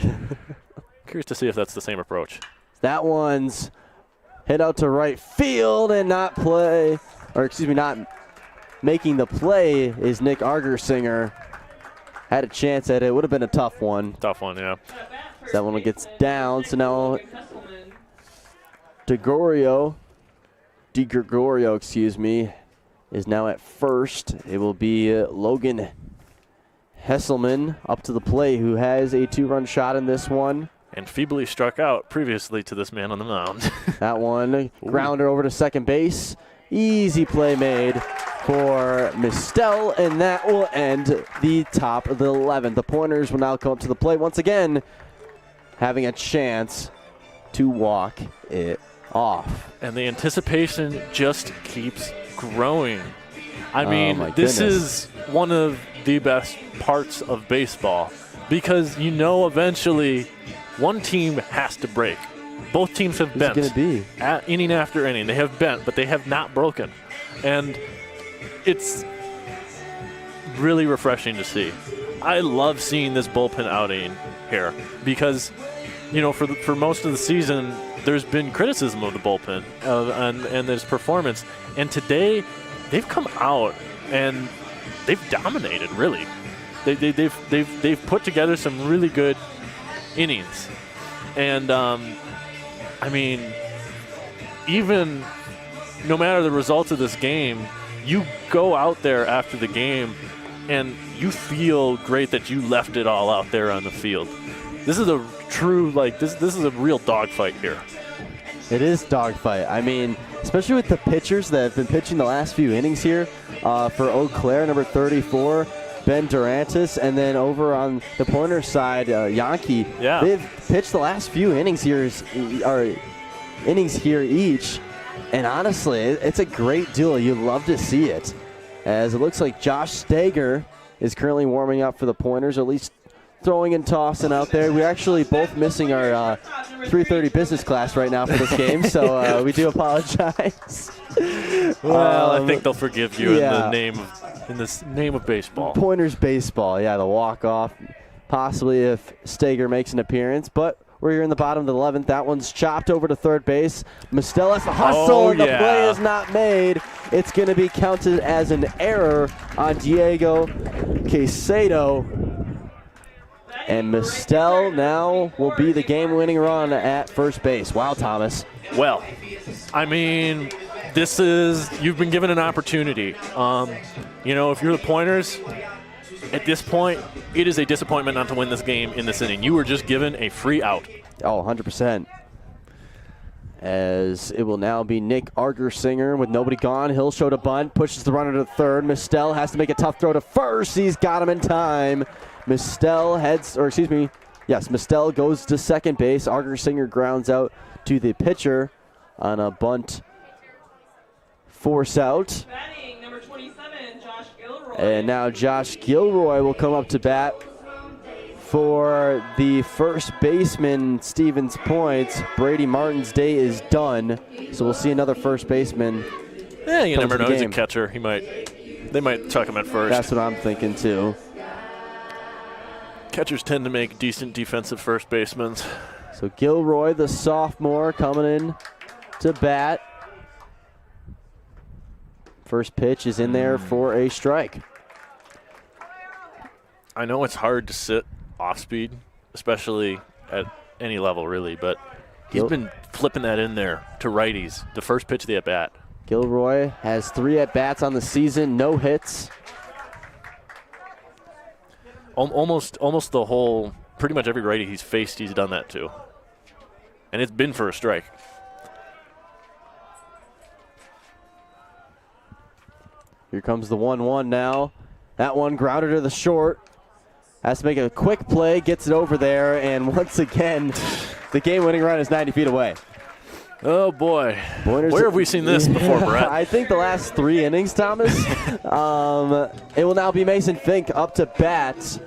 Curious to see if that's the same approach. That one's hit out to right field and not making the play is Nick Argersinger. Had a chance at it. Would have been a tough one. Tough one, yeah. That one gets down. So now DiGregorio, excuse me, is now at first. It will be Logan Hesselman up to the plate, who has a 2-run shot in this one. And feebly struck out previously to this man on the mound. That one, grounder over to second base. Easy play made for Mistel, and that will end the top of the 11th. The Pointers will now come up to the plate once again, having a chance to walk it off. And the anticipation just keeps growing. I Oh, mean, my this goodness. is one of the best parts of baseball, because you know eventually one team has to break. Both teams have Who's it bent. going to be? Inning after inning. They have bent, but they have not broken. And it's really refreshing to see. I love seeing this bullpen outing here because, you know, for most of the season, there's been criticism of the bullpen and this performance. And today, they've come out and they've dominated, really. They've put together some really good innings. And, I mean, even no matter the results of this game, you go out there after the game and you feel great that you left it all out there on the field. This is a true, this is a real dogfight here. It is dogfight. I mean, especially with the pitchers that have been pitching the last few innings here for Eau Claire, number 34, Ben Durantis, and then over on the Pointer side, Yankee. Yeah. They've pitched the last few innings here each, and honestly, it's a great duel. You love to see it, as it looks like Josh Stager is currently warming up for the Pointers, or at least throwing and tossing out there. We're actually both missing our 3:30 business class right now for this game, so we do apologize. Well, I think they'll forgive you yeah. in the name of baseball. Pointers baseball, yeah, the walk-off, possibly if Stager makes an appearance, but we're here in the bottom of the 11th. That one's chopped over to third base. Mistel has to hustle, and the play is not made. It's going to be counted as an error on Diego Quesado. And Mistel now will be the game-winning run at first base. Wow, Thomas. Well, I mean, you've been given an opportunity. You know, if you're the Pointers, at this point, it is a disappointment not to win this game in this inning. You were just given a free out. Oh, 100%. as it will now be Nick Argersinger with nobody gone. He'll show to bunt, pushes the runner to third. Mistel has to make a tough throw to first. He's got him in time. Mistel goes to second base. Argersinger grounds out to the pitcher on a bunt, force out. Batting number 27, Josh Gilroy. And now Josh Gilroy will come up to bat for the first baseman, Stevens Point. Brady Martin's day is done, so we'll see another first baseman. Yeah, you never know. He's a catcher. They might chuck him at first. That's what I'm thinking too. Catchers tend to make decent defensive first basemen. So Gilroy, the sophomore, coming in to bat. First pitch is in there for a strike. I know it's hard to sit off speed, especially at any level, really, but he's been flipping that in there to righties, the first pitch of the at-bat. Gilroy has 3 at-bats on the season, no hits. Almost the whole, pretty much every righty he's faced, he's done that to. And it's been for a strike. Here comes the 1-1 now. That one grounded to the short. Has to make a quick play, gets it over there, and once again, the game-winning run is 90 feet away. Oh, boy. Pointers. Where have we seen this before, Brett? I think the last 3 innings, Thomas. It will now be Mason Fink up to bat.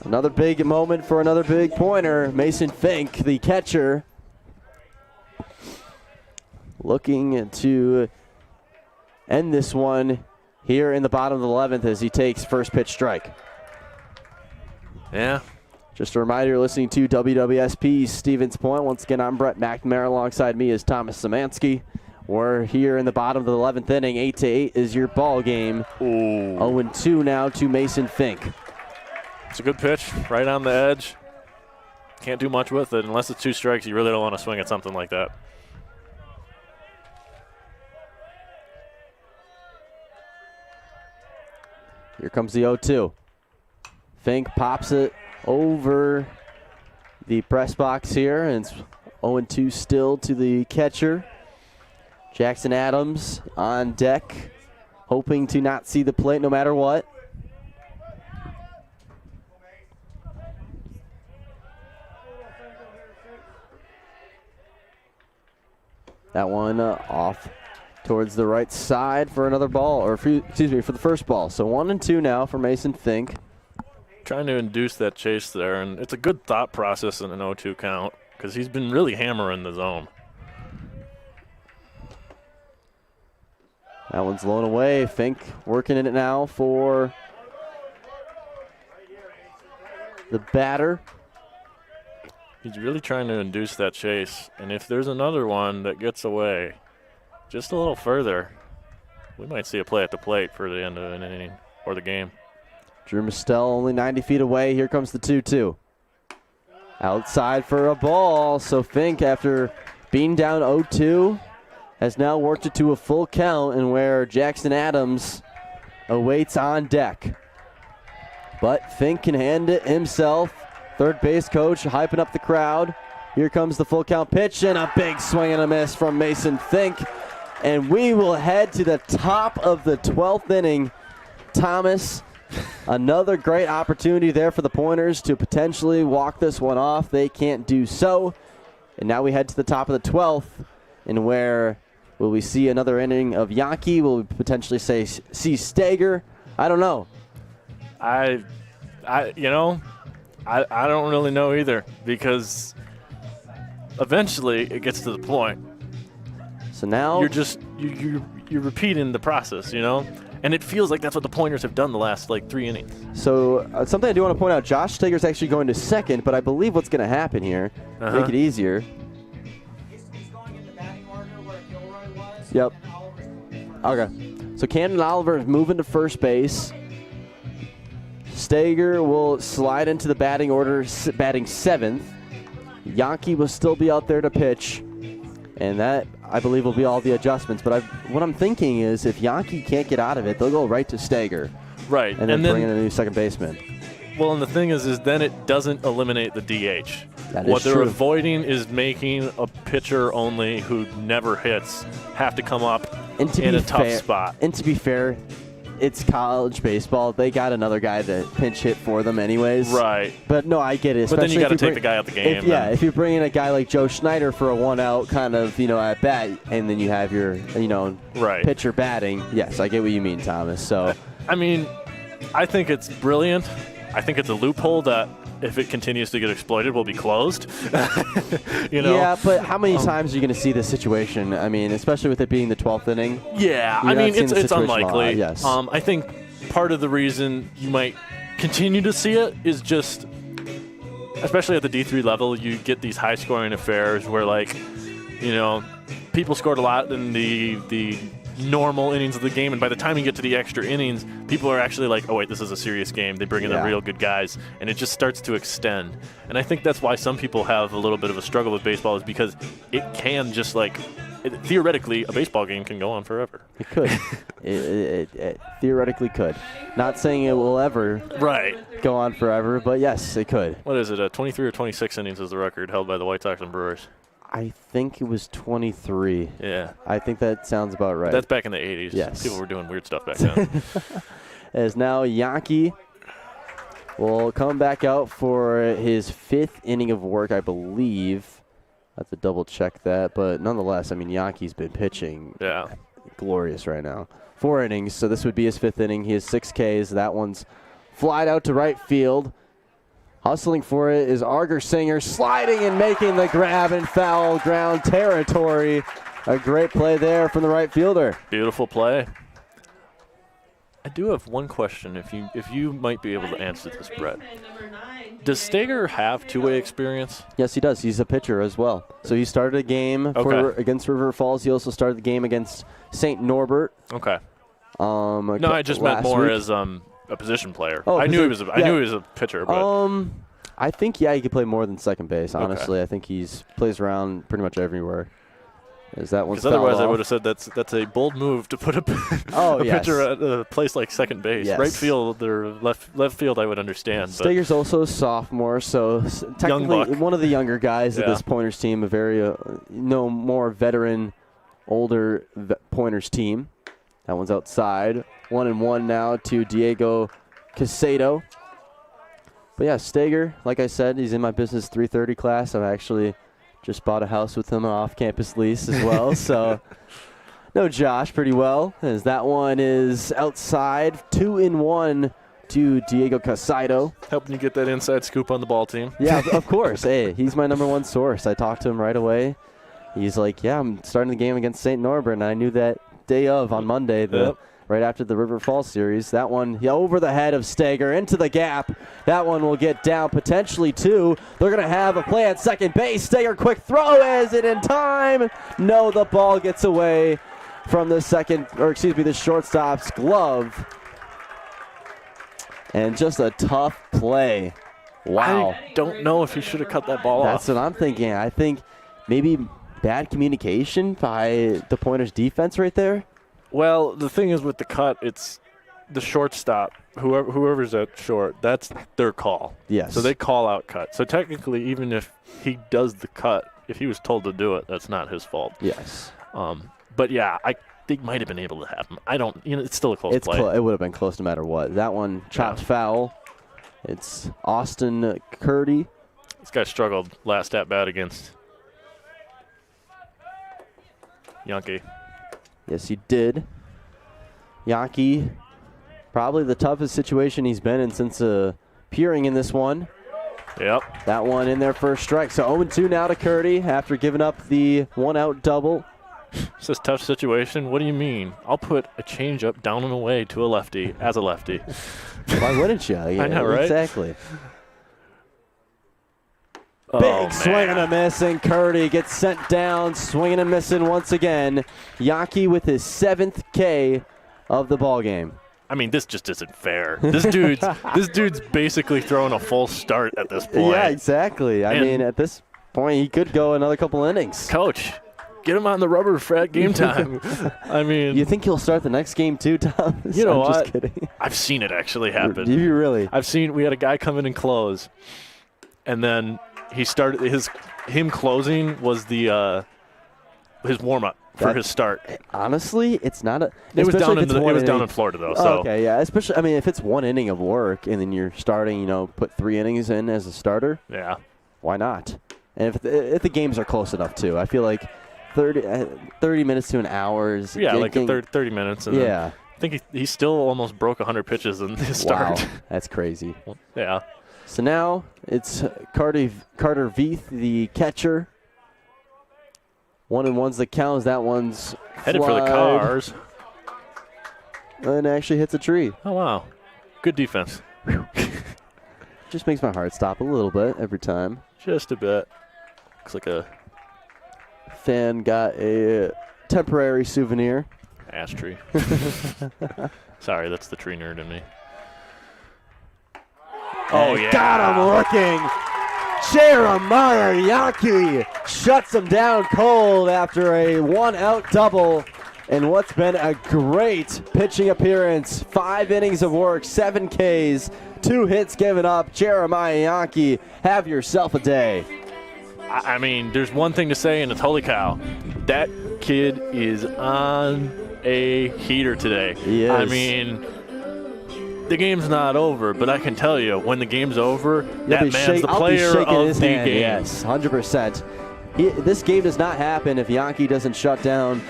Another big moment for another big pointer. Mason Fink, the catcher, looking to end this one here in the bottom of the 11th as he takes first pitch strike. Yeah. Just a reminder, you're listening to WWSP Stevens Point. Once again, I'm Brett McNamara. Alongside me is Thomas Szymanski. We're here in the bottom of the 11th inning. 8-8 is your ball game. 0-2 now to Mason Fink. It's a good pitch, right on the edge. Can't do much with it. Unless it's 2 strikes, you really don't want to swing at something like that. Here comes the 0-2. Fink pops it over the press box here, and it's 0-2 still to the catcher. Jackson Adams on deck, hoping to not see the plate no matter what. That one off towards the right side for another ball, or for the first ball. So 1-2 now for Mason Fink. Trying to induce that chase there, and it's a good thought process in an 0-2 count because he's been really hammering the zone. That one's blown away. Fink working in it now for the batter. He's really trying to induce that chase, and if there's another one that gets away just a little further, we might see a play at the plate for the end of an inning or the game. Drew Mistel only 90 feet away. Here comes the 2-2. Outside for a ball. So Fink, after being down 0-2, has now worked it to a full count, and where Jackson Adams awaits on deck. But Fink can hand it himself. Third base coach hyping up the crowd. Here comes the full count pitch, and a big swing and a miss from Mason Fink. And we will head to the top of the 12th inning. Thomas, another great opportunity there for the Pointers to potentially walk this one off. They can't do so. And now we head to the top of the 12th, and where will we see another inning of Yankee? Will we potentially see Stager? I don't know. I don't really know either, because eventually it gets to the point. So now you're repeating the process, and it feels like that's what the Pointers have done the last 3 innings. So something I do want to point out, Josh Stager's actually going to second, but I believe what's going to happen here, make it easier. He's going in the batting order where Gilroy was. Yep. And Okay. So Camden Oliver is moving to first base. Stager will slide into the batting order, batting 7th. Yankee will still be out there to pitch. And that, I believe, will be all the adjustments. But what I'm thinking is if Yankee can't get out of it, they'll go right to Stager. Right. And then bring in a new second baseman. Well, and the thing is then it doesn't eliminate the DH. That What is they're true. avoiding is making a pitcher only who never hits have to come up And to in be a tough fair, spot. And to be fair, it's college baseball. They got another guy to pinch hit for them anyways. Right. But no, I get it. But then you especially got to if take bring- the guy out the game. If you bring in a guy like Joe Schneider for a one-out kind of, at bat, and then you have your, Right. pitcher batting. Yes, I get what you mean, Thomas. So, I mean, I think it's brilliant. I think it's a loophole that if it continues to get exploited will be closed. Yeah, but how many times are you going to see this situation? I mean, especially with it being the 12th inning. Yeah, You're I not mean, seeing the it's situation a lot, unlikely. yes. I think part of the reason you might continue to see it is just, especially at the D3 level, you get these high-scoring affairs where, people scored a lot in the normal innings of the game, and by the time you get to the extra innings, people are actually like, oh, wait, this is a serious game. They bring in the real good guys, and it just starts to extend. And I think that's why some people have a little bit of a struggle with baseball is because it can just theoretically, a baseball game can go on forever. It could. it theoretically could. Not saying it will ever go on forever, but yes, it could. What is it? 23 or 26 innings is the record held by the White Sox and Brewers. I think it was 23. Yeah. I think that sounds about right. That's back in the 80s. Yes. People were doing weird stuff back then. As now Yankee will come back out for his 5th inning of work, I believe. I have to double check that, but nonetheless, I mean, Yankee's been pitching glorious right now. 4 innings, so this would be his 5th inning. He has 6 Ks. That one's flied out to right field. Hustling for it is Arger Singer, sliding and making the grab in foul ground territory. A great play there from the right fielder. Beautiful play. I do have one question, if you might be able to answer this, Brett. Does Steger have two-way experience? Yes, he does. He's a pitcher as well. So he started a game against River Falls. He also started the game against St. Norbert. Okay. No, I just meant more as a position player. Oh, I knew he was a pitcher, but I think he could play more than second base. Honestly, I think he's plays around pretty much everywhere. Is that one? Because otherwise, I would have said that's a bold move to put a pitcher at a place like second base. Yes. Right field or left field, I would understand. Steger's also a sophomore, so technically one of the younger guys of this Pointers team, a very more veteran, older Pointers team. That one's outside. 1-1 now to Diego Casado. But yeah, Steger, like I said, he's in my business 330 class. I've actually just bought a house with him, an off-campus lease as well. So know Josh pretty well, as that one is outside. 2-1 to Diego Casado. Helping you get that inside scoop on the ball team. Yeah, of course. Hey, he's my number one source. I talked to him right away. He's like, yeah, I'm starting the game against St. Norbert, and I knew that day of on Monday, right after the River Falls series. That one over the head of Steger into the gap. That one will get down potentially two. They're going to have a play at second base. Steger, quick throw. Is it in time? No, the ball gets away from the the shortstop's glove. And just a tough play. Wow. I don't know if he should have cut that ball off. That's what I'm thinking. I think maybe bad communication by the Pointers defense right there. Well, the thing is with the cut, it's the shortstop, whoever's at short, that's their call. Yes. So they call out cut. So technically, even if he does the cut, if he was told to do it, that's not his fault. Yes. But yeah, I think might have been able to have him. I don't, it's still a close play. It would have been close no matter what. That one chopped foul. It's Austin Curdy. This guy struggled last at bat against Yankee. Yes, he did. Yankee, probably the toughest situation he's been in since appearing in this one. Yep. That one in there for a strike. So 0-2 now to Curdy after giving up the one-out double. It's this tough situation. What do you mean? I'll put a changeup down and away to a lefty as a lefty. Why wouldn't you? Yeah, I know, right? Exactly. Oh, Big swing and a miss, and Curdy gets sent down, swinging and missing once again. Yankee with his 7th K of the ball game. I mean, this just isn't fair. This dude's basically throwing a full start at this point. Yeah, exactly. I mean, at this point, he could go another couple innings. Coach, Get him on the rubber for at game time. I mean, You think he'll start the next game too, Tom? You know I'm what? Just kidding. I've seen it actually happen. Do you really? We had a guy come in and close, and then he started him closing was the his warm up for his start. Honestly, it's not a. It was down in in Florida though. So okay, yeah. Especially, I mean, if it's one inning of work and then you're starting, put 3 innings in as a starter. Yeah. Why not? And if the games are close enough too, I feel like 30 minutes to an hour is. Yeah, like 30 minutes. And yeah. I think he still almost broke 100 pitches in his start. Wow, that's crazy. Yeah. So now it's Carter Veith, the catcher. 1-1's the count. That one's headed for the cars. And actually hits a tree. Oh, wow. Good defense. Just makes my heart stop a little bit every time. Just a bit. Looks like a fan got a temporary souvenir. Ash tree. Sorry, that's the tree nerd in me. Oh, yeah. Got him looking. Jeremiah Yankee shuts him down cold after a 1-out double in what's been a great pitching appearance. 5 innings of work, 7 Ks, 2 hits given up. Jeremiah Yankee, have yourself a day. I mean, there's one thing to say, and it's holy cow. That kid is on a heater today. He is. I mean, the game's not over, but I can tell you, when the game's over, that man's the player of the game. Yes, 100%. This game does not happen if Yankee doesn't shut down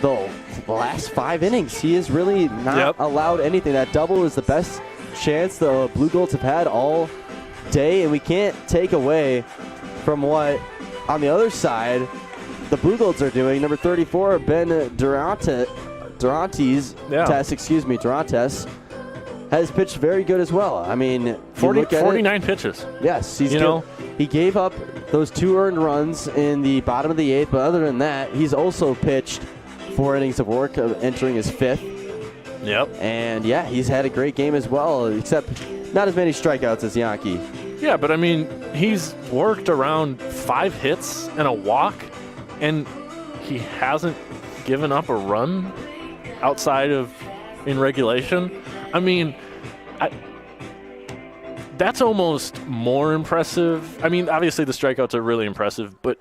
the last 5 innings. He has really not allowed anything. That double is the best chance the Blue Golds have had all day, and we can't take away from what, on the other side, the Blue Golds are doing. Number 34, Ben Durantes, has pitched very good as well. I mean, 49 pitches. Yes, he gave up those 2 earned runs in the bottom of the 8th, but other than that, he's also pitched 4 innings of work, entering his 5th. Yep. And yeah, he's had a great game as well, except not as many strikeouts as Yankee. Yeah, but I mean, he's worked around 5 hits and a walk, and he hasn't given up a run outside of in regulation. I mean, that's almost more impressive. I mean, obviously the strikeouts are really impressive, but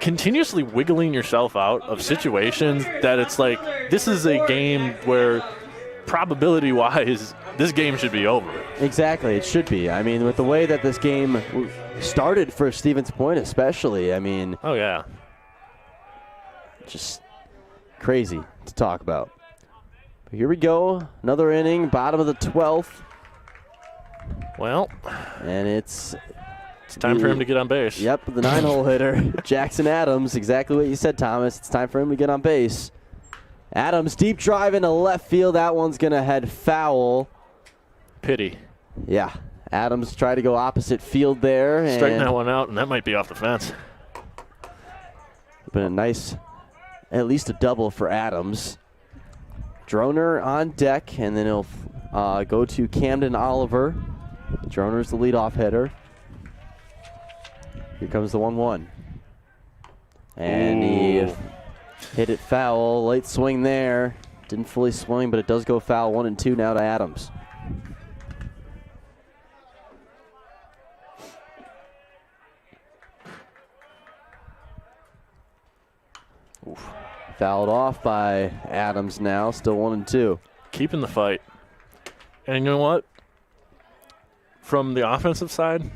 continuously wiggling yourself out of situations that it's like, this is a game where probability-wise, this game should be over. Exactly, it should be. I mean, with the way that this game started for Stevens Point especially, I mean. Oh, yeah. Just crazy to talk about. But here we go, another inning, bottom of the 12th. Well. And it's time for him to get on base. Yep, the 9-hole hitter, Jackson Adams. Exactly what you said, Thomas. It's time for him to get on base. Adams, deep drive into left field. That one's going to head foul. Pity. Yeah, Adams tried to go opposite field there. Striking that one out, and that might be off the fence. Been a nice, at least a double for Adams. Droner on deck, and then he'll go to Camden Oliver. Droner's the leadoff hitter. Here comes the 1-1. And he hit it foul. Late swing there. Didn't fully swing, but it does go foul. 1-2 now to Adams. Oof. Fouled off by Adams now. Still 1-2. Keeping the fight. And you know what? From the offensive side,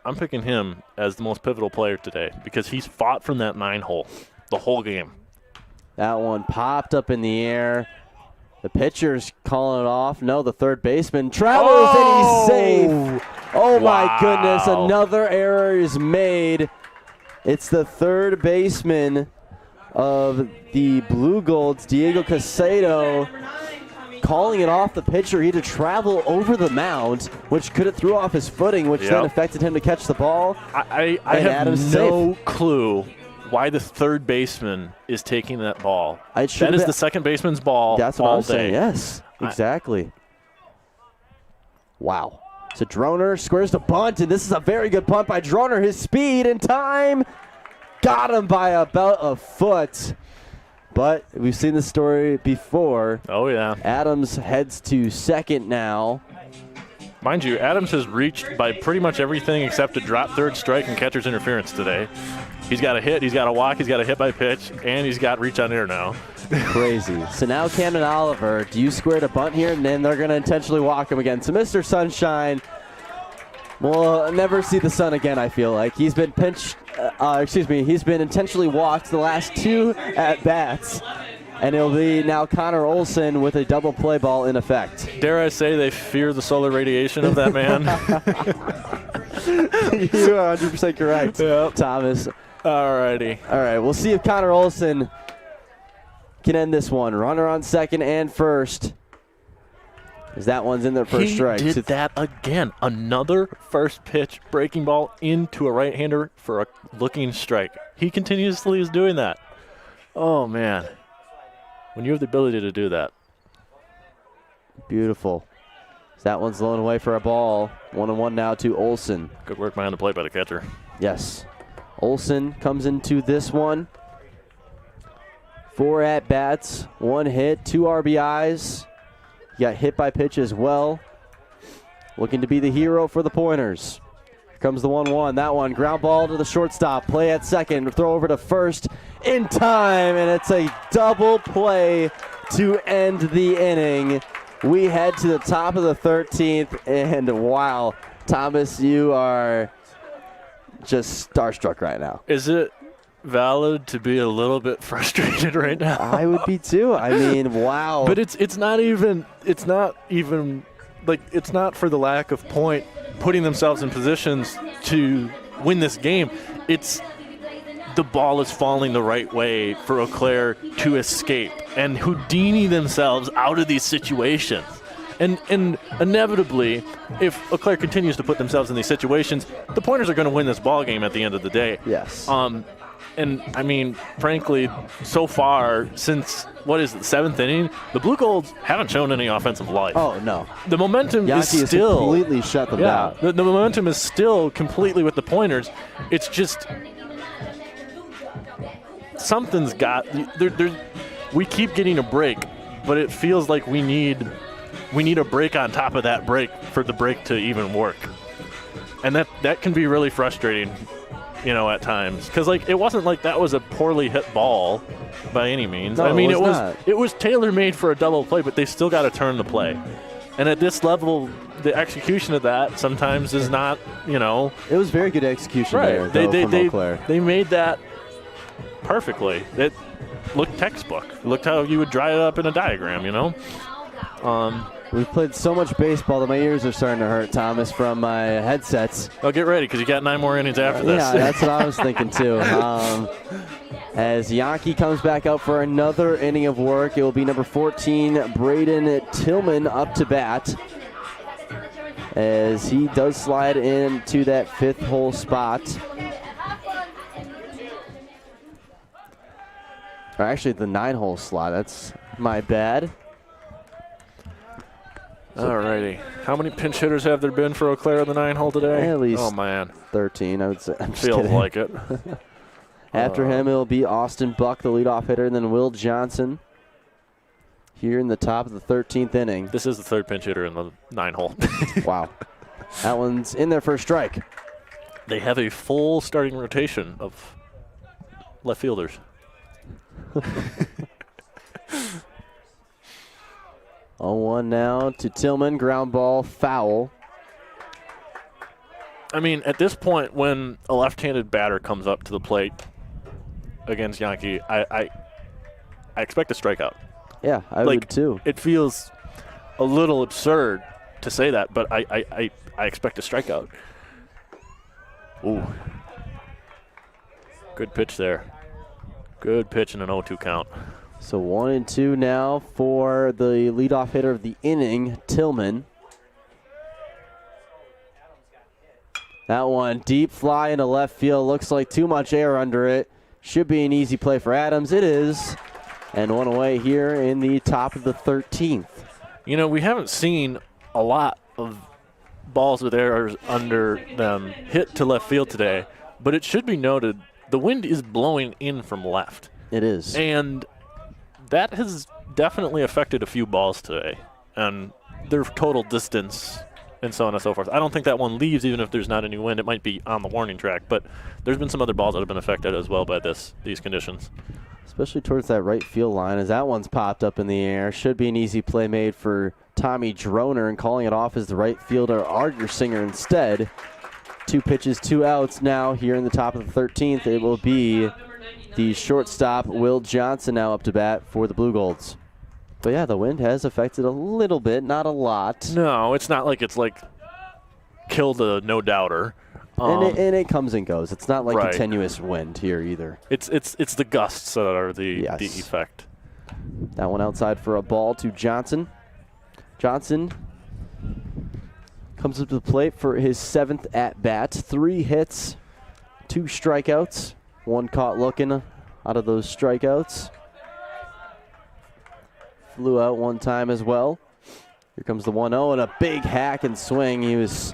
I'm picking him as the most pivotal player today because he's fought from that 9-hole the whole game. That one popped up in the air. The pitcher's calling it off. No, the third baseman travels and he's safe. Oh, wow. My goodness. Another error is made. It's the third baseman of the Blue Golds, Diego Casado, calling it off the pitcher. He had to travel over the mound, which could have threw off his footing, which then affected him to catch the ball. I have no clue why the third baseman is taking that ball. That is the second baseman's ball. That's what I was saying. Yes, exactly. Wow. So Droner squares the bunt, and this is a very good punt by Droner. His speed and time. got him by about a foot. But we've seen this story before. Oh, yeah. Adams heads to second now. Mind you, Adams has reached by pretty much everything except a drop third strike and catcher's interference today. He's got a hit, he's got a walk, he's got a hit by pitch, and he's got reach on air now. Crazy. So now Camden Oliver, do you square to bunt here? And then they're going to intentionally walk him again. So Mr. Sunshine will never see the sun again, I feel like. He's been he's been intentionally walked the last 2 at-bats. And it'll be now Connor Olson with a double play ball in effect. Dare I say they fear the solar radiation of that man? You are 100% correct, Yep. Thomas. All righty. All right, we'll see if Connor Olson can end this one. Runner on second and first. As that one's in there for a strike. He did that again. Another first pitch breaking ball into a right-hander for a looking strike. He continuously is doing that. Oh, man. When you have the ability to do that. Beautiful. That one's blown away for a ball. 1-1 now to Olson. Good work behind the plate by the catcher. Yes. Olson comes into this one. 4 at-bats, 1 hit, 2 RBIs. He got hit by pitch as well. Looking to be the hero for the Pointers. Here comes the 1-1. That one, ground ball to the shortstop. Play at second, throw over to first in time, and it's a double play to end the inning. We head to the top of the 13th, and wow, Thomas, you are just starstruck right now. Is it valid to be a little bit frustrated right now? I would be too. I mean, wow. But it's not even like it's not for the lack of point putting themselves in positions to win this game. It's the ball is falling the right way for Eau Claire to escape and Houdini themselves out of these situations. And inevitably, if Eau Claire continues to put themselves in these situations, the Pointers are going to win this ball game at the end of the day. Yes. And, I mean, frankly, so far, since, the 7th inning, the Blue Golds haven't shown any offensive life. Oh, no. The momentum Yankee is still... completely shut them down. The momentum is still completely with the Pointers. It's just... Something's got... we keep getting a break, but it feels like we need a break on top of that break for the break to even work. And that can be really frustrating, at times. Because, it wasn't like that was a poorly hit ball by any means. No, I mean, not. it was tailor-made for a double play, but they still got to turn the play. And at this level, the execution of that sometimes is not, It was very good execution right. there, from Eau Claire. They made that perfectly. It looked textbook. It looked how you would draw it up in a diagram, We've played so much baseball that my ears are starting to hurt, Thomas, from my headsets. Well, get ready because you got 9 more innings after this. Yeah, that's what I was thinking too. As Yankee comes back out for another inning of work, it will be number 14, Braden Tillman, up to bat. As he does slide into that 5th hole spot. Or actually, the 9-hole slot. That's my bad. Alrighty. How many pinch hitters have there been for Eau Claire in the 9-hole today? At least Oh, man. 13, I would say. I'm just Feels kidding. like it. After him, it'll be Austin Buck, the leadoff hitter, and then Will Johnson here in the top of the 13th inning. This is the 3rd pinch hitter in the 9-hole. Wow. That one's in there for a strike. They have a full starting rotation of left fielders. 0-1 now to Tillman. Ground ball, foul. I mean, at this point, when a left-handed batter comes up to the plate against Yankee, I expect a strikeout. Yeah, I would too. It feels a little absurd to say that, but I expect a strikeout. Ooh. Good pitch there. Good pitch in an 0-2 count. So 1-2 now for the leadoff hitter of the inning, Tillman. That one, deep fly into left field. Looks like too much air under it. Should be an easy play for Adams. It is. And one away here in the top of the 13th. We haven't seen a lot of balls with errors under them hit to left field today, but it should be noted the wind is blowing in from left. It is. And that has definitely affected a few balls today and their total distance and so on and so forth. I don't think that one leaves even if there's not any wind. It might be on the warning track, but there's been some other balls that have been affected as well by these conditions. Especially towards that right field line as that one's popped up in the air. Should be an easy play made for Tommy Droner, and calling it off as the right fielder Argersinger instead. 2 pitches, 2 outs now here in the top of the 13th. It will be the shortstop Will Johnson now up to bat for the Blue Golds. But yeah, the wind has affected a little bit, not a lot. No, it's not like it's like killed a no-doubter. And it comes and goes. It's not like right. continuous wind here either. It's the gusts that are the effect. That one outside for a ball to Johnson. Johnson comes up to the plate for his 7th at-bat. 3 hits, 2 strikeouts. 1 caught looking out of those strikeouts. Flew out 1 time as well. Here comes the 1-0 and a big hack and swing. He was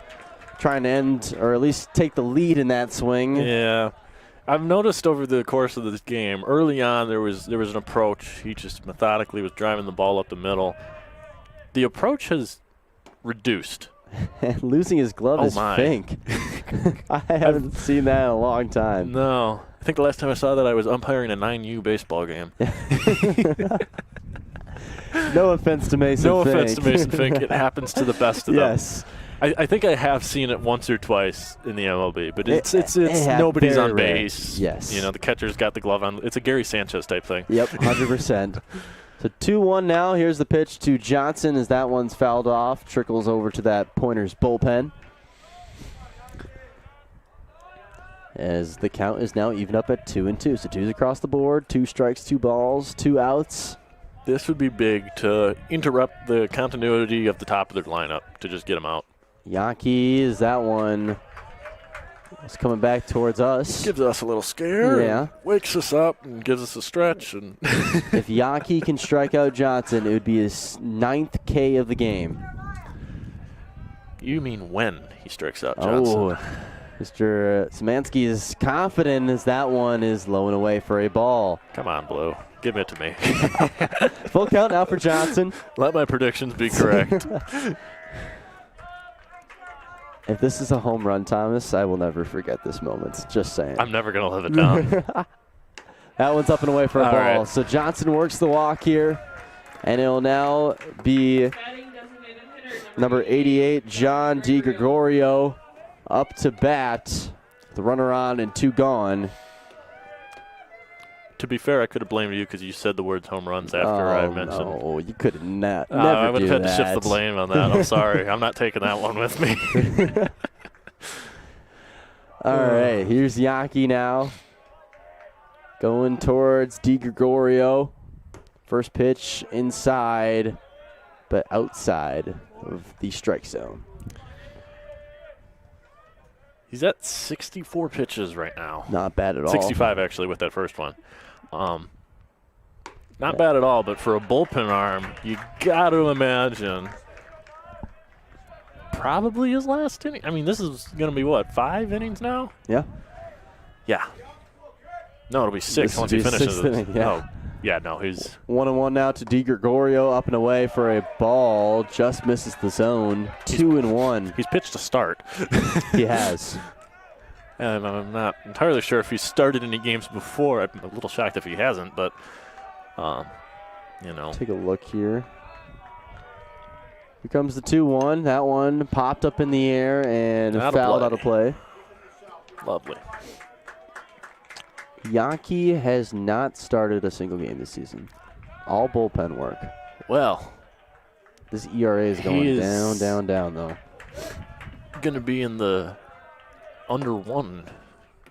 trying to end, or at least take the lead in that swing. Yeah. I've noticed over the course of this game, early on there was an approach. He just methodically was driving the ball up the middle. The approach has reduced. Losing his glove is my. Fink. I haven't seen that in a long time. No. I think the last time I saw that I was umpiring a 9U baseball game. No offense to Mason No Fink. offense to Mason Fink. It happens to the best of them. Yes. I think I have seen it once or twice in the MLB, but it's it nobody's very on rare. base. Yes. You know, the catcher's got the glove on. It's a Gary Sanchez type thing. Yep, 100%. So 2-1 now. Here's the pitch to Johnson as that one's fouled off. Trickles over to that Pointers bullpen. As the count is now even up at 2-2. So 2's across the board. 2 strikes, 2 balls, 2 outs. This would be big to interrupt the continuity of the top of their lineup to just get them out. Yankees, that one is coming back towards us. Gives us a little scare. Yeah. Wakes us up and gives us a stretch. And If Yankee can strike out Johnson, it would be his 9th K of the game. You mean when he strikes out Johnson? Oh, Mr. Szymanski is confident as that one is low and away for a ball. Come on, Blue. Give it to me. Full count now for Johnson. Let my predictions be correct. If this is a home run, Thomas, I will never forget this moment. Just saying. I'm never going to live it down. That one's up and away for a All ball. right. So Johnson works the walk here, and it'll now be Batting designated hitter number 88, John DiGregorio, up to bat. The runner on and 2 gone. To be fair, I could have blamed you because you said the words home runs after I mentioned. Oh, you could never I would do have had that. to shift the blame on that. I'm sorry. I'm not taking that one with me. All right, here's Yankee now. Going towards DiGregorio. First pitch inside, but outside of the strike zone. He's at 64 pitches right now. Not bad at all. 65 actually with that first one. Not bad at all, but for a bullpen arm, you got to imagine probably his last inning. I mean, this is going to be what, 5 innings now? Yeah. Yeah. No, it'll be 6 This once will he be finishes sixth it. inning, yeah. Oh, yeah, no, he's 1-1 now to DiGregorio, up and away for a ball. Just misses the zone. 2-1. he's pitched to start. He has. And I'm not entirely sure if he's started any games before. I'm a little shocked if he hasn't, but, you know. Take a look here. Here comes the 2-1. That one popped up in the air and Out of fouled play. out of play. Lovely. Yankee has not started a single game this season. All bullpen work. Well, This ERA is going He down, is- down, down, though. going to be in the under 1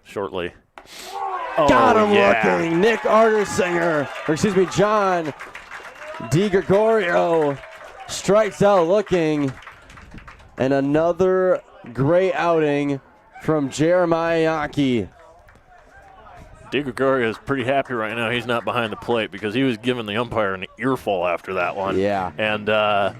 shortly. Got him yeah. looking. Nick Argersinger, or excuse me, John DiGregorio strikes out looking. And another great outing from Jeremiah Yankee. DiGregorio is pretty happy right now. He's not behind the plate because he was giving the umpire an earful after that one. Yeah. And the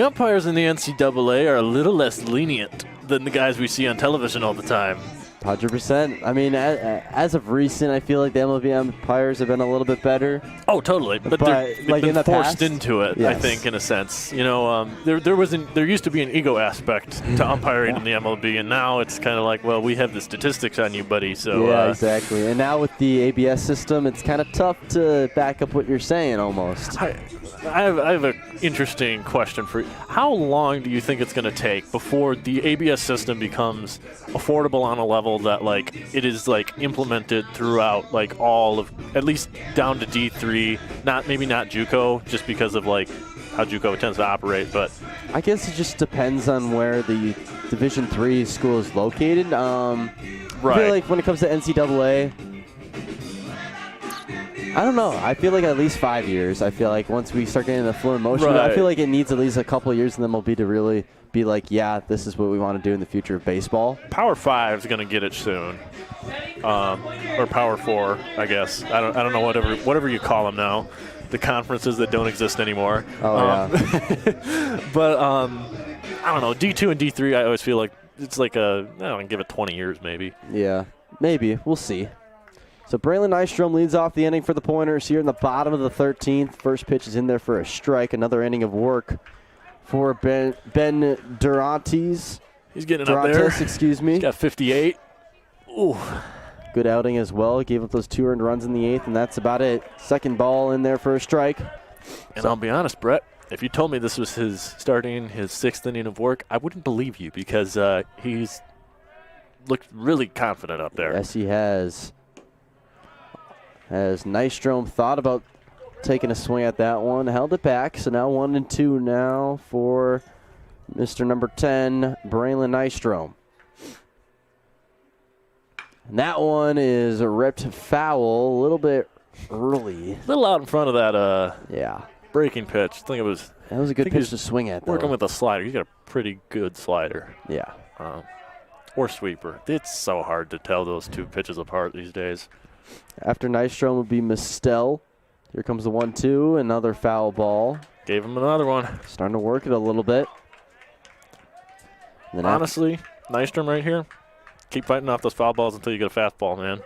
umpires in the NCAA are a little less lenient than the guys we see on television all the time. 100%. I mean, as of recent, I feel like the MLB umpires have been a little bit better. Oh, totally. But they've like been in the forced past? into it, I Yes. think, in a sense. There used to be an ego aspect to umpiring in the MLB, and now it's kind of like, well, we have the statistics on you, buddy. So Yeah, exactly. And now with the ABS system, it's kind of tough to back up what you're saying almost. I have an interesting question for you. How long do you think it's going to take before the ABS system becomes affordable on a level that, like, it is, like, implemented throughout, like, all of, at least down to D3, maybe not JUCO, just because of, like, how JUCO tends to operate, but I guess it just depends on where the Division III school is located. I feel like when it comes to NCAA, I don't know. I feel like at least 5 years. I feel like once we start getting the fluent motion, I feel like it needs at least a couple of years in the MLB to really be like, yeah, this is what we want to do in the future of baseball. Power 5 is going to get it soon, or Power 4, I guess. I don't know, whatever you call them now, the conferences that don't exist anymore. Oh yeah. But I don't know. D2 and D3, I always feel like it's like I don't give it 20 years maybe. Yeah, maybe. We'll see. So Braylon Nystrom leads off the inning for the Pointers here in the bottom of the 13th. First pitch is in there for a strike. Another inning of work for Ben Durantes. He's getting up there. Excuse me. He's got 58. Ooh. Good outing as well. Gave up those 2 earned runs in the 8th, and that's about it. Second ball in there for a strike. And I'll be honest, Brett, if you told me this was his 6th inning of work, I wouldn't believe you because he's looked really confident up there. Yes, he has. As Nystrom thought about taking a swing at that one, held it back. So now 1-2 now for Mr. number 10, Braylon Nystrom. And that one is ripped foul a little bit early. A little out in front of that breaking pitch. I think it was. That was a good pitch to swing at, though. Working with a slider. He's got a pretty good slider. Yeah. Or sweeper. It's so hard to tell those two pitches apart these days. After Nystrom would be Mistel. Here comes the 1-2, another foul ball. Gave him another one. Starting to work it a little bit. And then honestly, Nystrom right here, keep fighting off those foul balls until you get a fastball, man.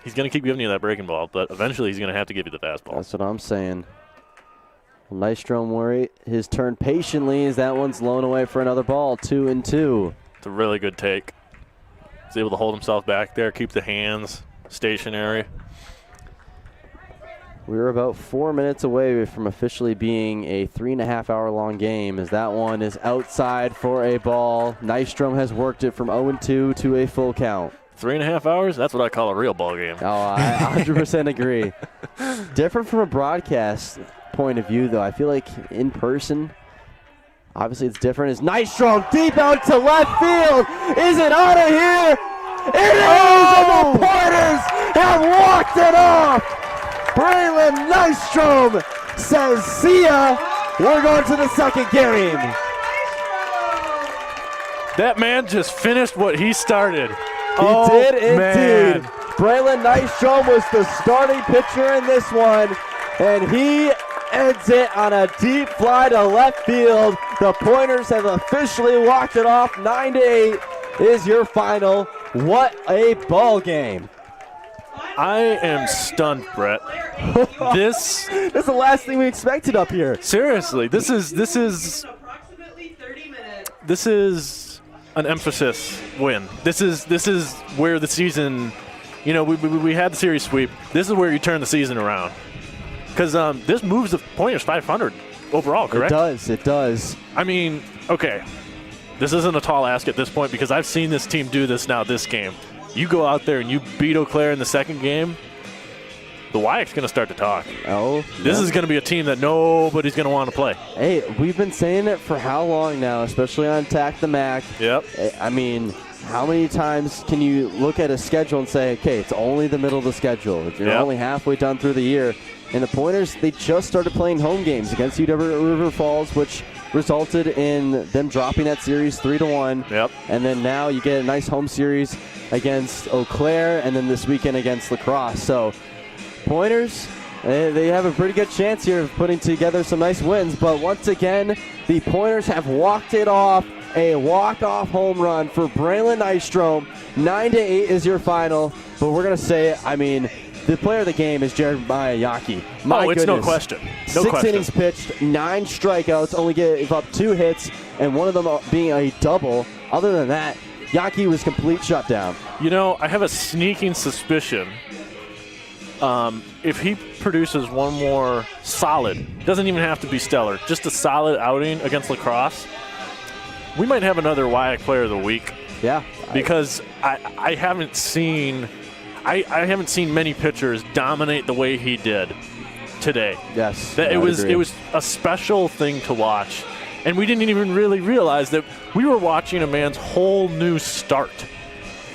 He's going to keep giving you that breaking ball, but eventually he's going to have to give you the fastball. That's what I'm saying. Well, Nystrom worry his turn patiently as that one's blown away for another ball. 2-2. It's a really good take. He's able to hold himself back there, keep the hands stationary. We're about 4 minutes away from officially being a 3.5-hour-long game as that one is outside for a ball. Nystrom has worked it from 0-2 to a full count. 3.5 hours? That's what I call a real ball game. Oh, I 100% agree. Different from a broadcast point of view, though. I feel like in person, obviously it's different. It's Nystrom deep out to left field. Is it out of here? It is, and the Pointers have walked it off. Braylon Nystrom says, see ya. We're going to the second game. That man just finished what he started. He did indeed. Braylon Nystrom was the starting pitcher in this one, and he ends it on a deep fly to left field. The Pointers have officially walked it off. 9-8 is your final. What a ball game. I am stunned, Brett. This is the last thing we expected up here. Seriously, this is an emphasis win. This is where the season, we had the series sweep. This is where you turn the season around. Because this moves the Pointers 500 overall, correct? It does. I mean, okay, this isn't a tall ask at this point because I've seen this team do this now this game. You go out there and you beat Eau Claire in the second game, the WIAC's going to start to talk. Oh, This is going to be a team that nobody's going to want to play. Hey, we've been saying it for how long now, especially on Attack the MAC. Yep. I mean, how many times can you look at a schedule and say, okay, it's only the middle of the schedule. If you're only halfway done through the year. And the Pointers, they just started playing home games against UW-River Falls, which resulted in them dropping that series 3-1. Yep. And then now you get a nice home series against Eau Claire, and then this weekend against La Crosse. So Pointers, they have a pretty good chance here of putting together some nice wins. But once again, the Pointers have walked it off a walk-off home run for Braylon Nystrom. 9-8 is your final, but we're going to say it. I mean, the player of the game is Jeremiah Yaki. My it's goodness. no question. No 6 question. innings pitched, 9 strikeouts, only gave up 2 hits, and one of them being a double. Other than that, Yaki was complete shutdown. You know, I have a sneaking suspicion if he produces one more solid, doesn't even have to be stellar, just a solid outing against La Crosse, we might have another WIAC Player of the Week. Yeah. Because I haven't seen many pitchers dominate the way he did today. Yes. It was a special thing to watch, and we didn't even really realize that we were watching a man's whole new start.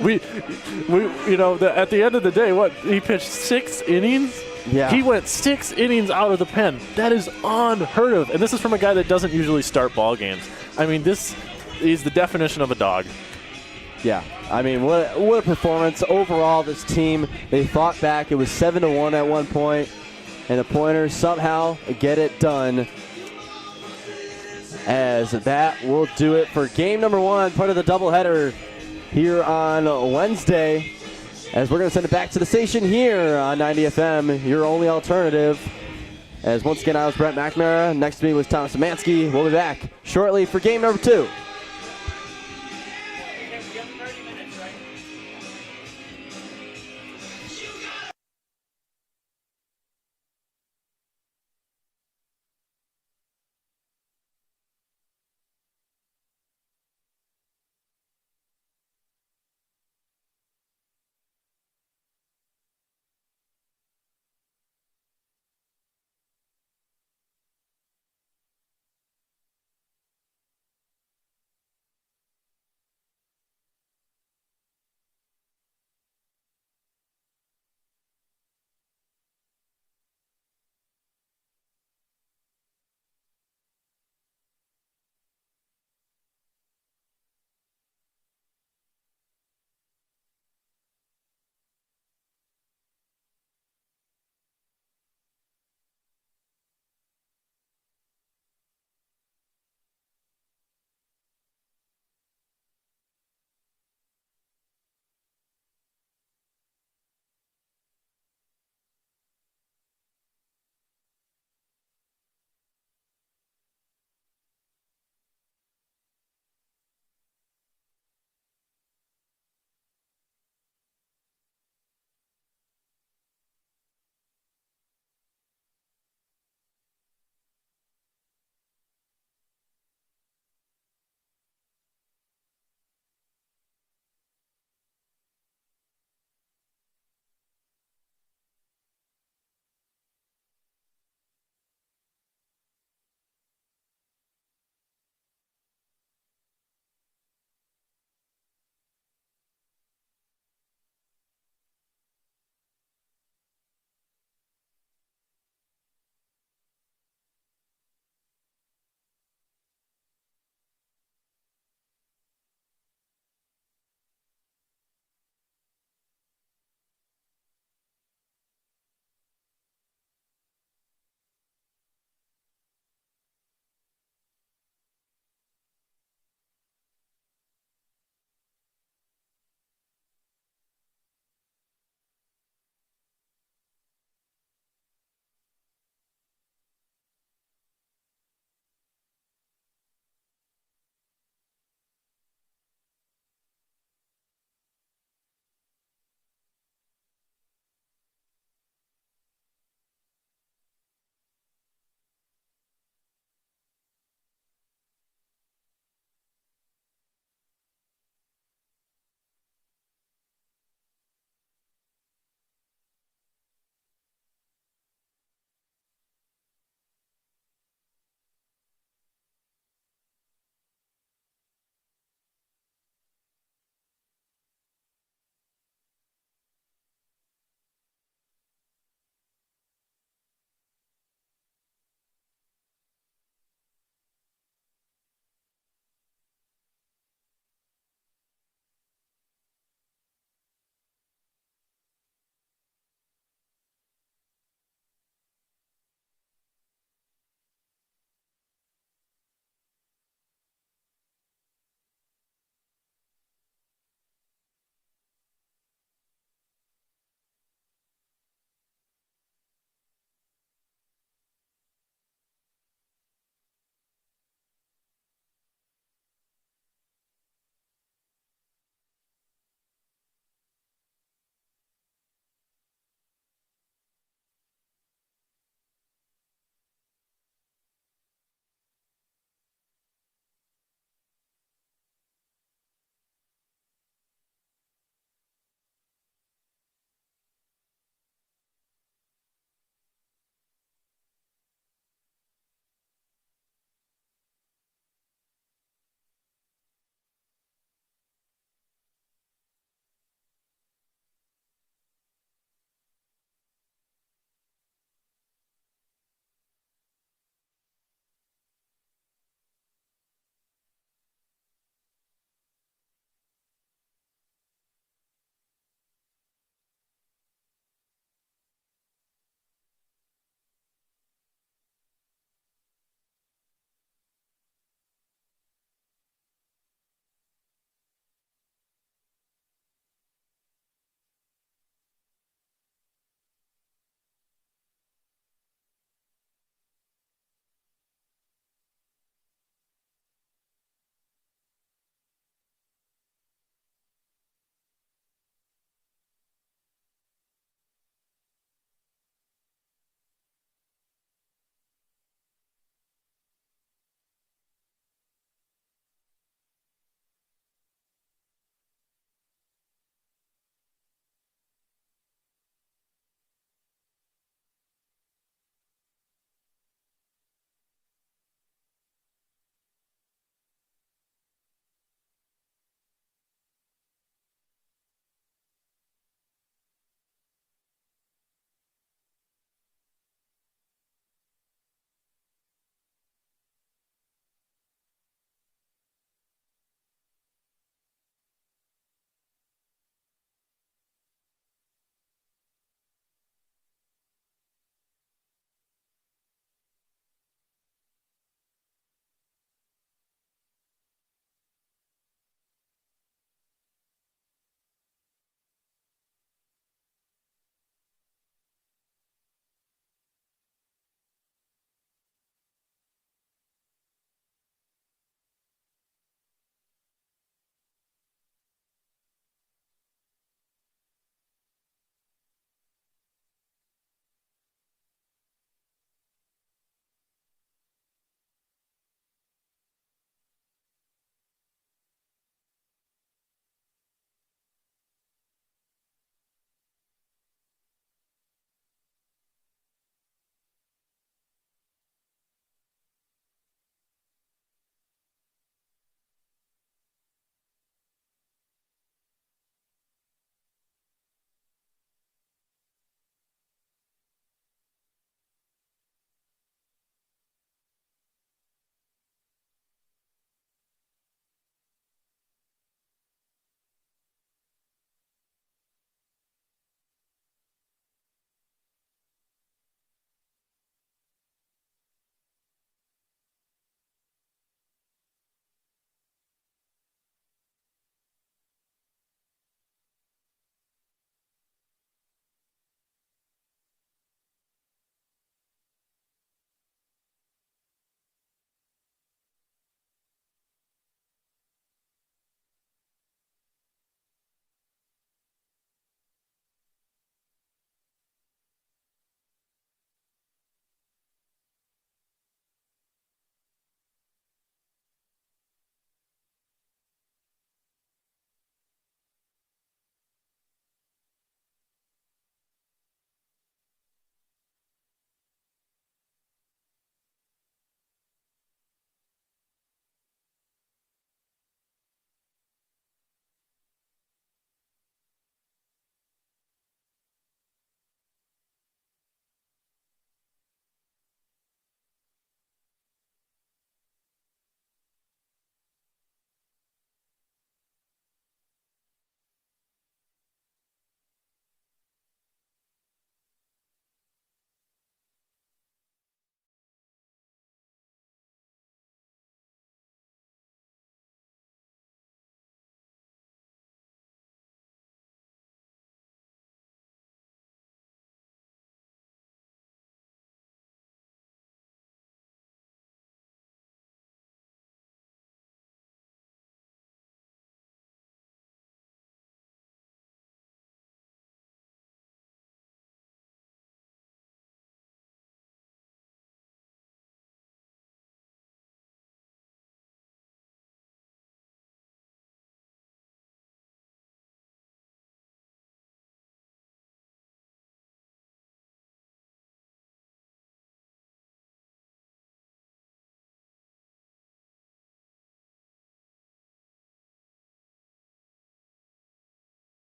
We at the end of the day, he pitched 6 innings. Yeah. He went 6 innings out of the pen. That is unheard of, and this is from a guy that doesn't usually start ball games. I mean, this is the definition of a dog. Yeah, I mean, what a performance overall. This team, they fought back. It was 7-1 at one point, and the Pointers somehow get it done. As that will do it for game number 1, part of the doubleheader here on Wednesday. As we're going to send it back to the station here on 90 FM, your only alternative. As once again, I was Brent McNamara. Next to me was Thomas Szymanski. We'll be back shortly for game number 2.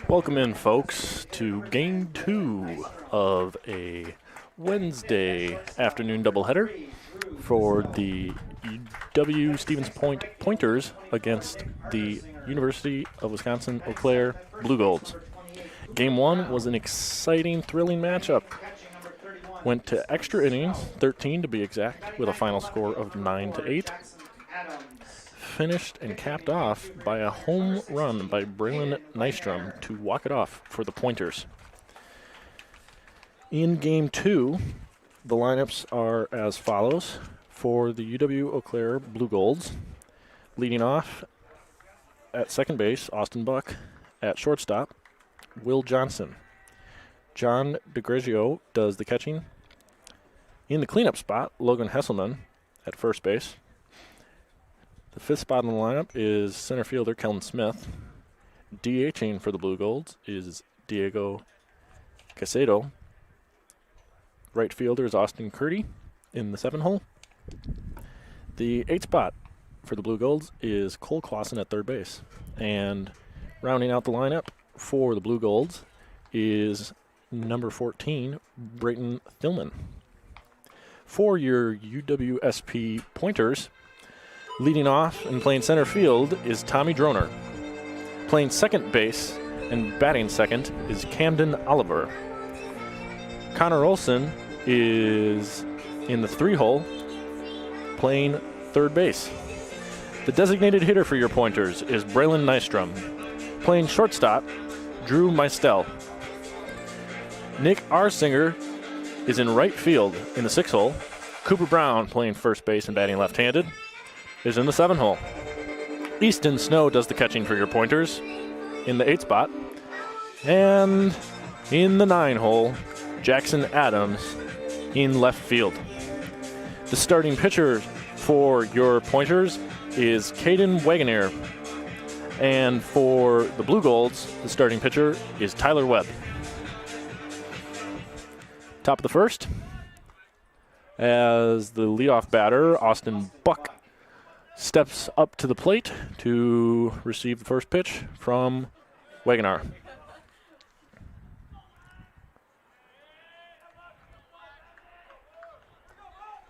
Welcome in, folks, to Game 2 of a Wednesday afternoon doubleheader for the UW Stevens Point Pointers against the University of Wisconsin-Eau Claire Blue Golds. Game 1 was an exciting, thrilling matchup. Went to extra innings, 13 to be exact, with a final score of 9-8. Finished and capped off by a home run by Braylon Nystrom to walk it off for the Pointers. In Game 2, the lineups are as follows. For the UW-Eau Claire Blue Golds, leading off at second base, Austin Buck. At shortstop, Will Johnson. John DeGreggio does the catching. In the cleanup spot, Logan Hesselman at first base. The fifth spot in the lineup is center fielder Kellen Smith. DHing for the Blue Golds is Diego Casedo. Right fielder is Austin Curdy in the 7 hole. The 8th spot for the Blue Golds is Cole Clausen at third base. And rounding out the lineup for the Blue Golds is number 14, Brayton Thillman. For your UWSP Pointers, leading off and playing center field is Tommy Droner. Playing second base and batting second is Camden Oliver. Connor Olson is in the 3 hole playing third base. The designated hitter for your Pointers is Braylon Nystrom. Playing shortstop, Drew Meistel. Nick Arsinger is in right field in the 6 hole. Cooper Brown, playing first base and batting left-handed, is in the 7 hole. Easton Snow does the catching for your Pointers in the 8 spot. And in the 9 hole, Jackson Adams in left field. The starting pitcher for your Pointers is Caden Wagoner. And for the Blue Golds, the starting pitcher is Tyler Webb. Top of the first, as the leadoff batter, Austin Buck, steps up to the plate to receive the first pitch from Wagoner.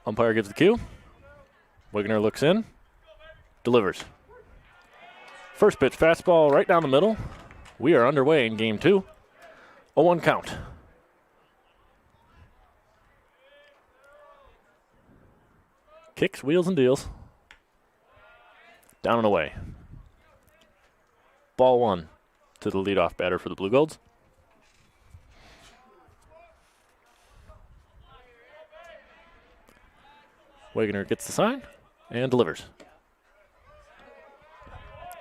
Umpire gives the cue. Wagoner looks in, delivers. First pitch fastball right down the middle. We are underway in Game 2. 0-1 count. Kicks, wheels, and deals. Down and away. Ball 1 to the leadoff batter for the Blue Golds. Wagoner gets the sign and delivers.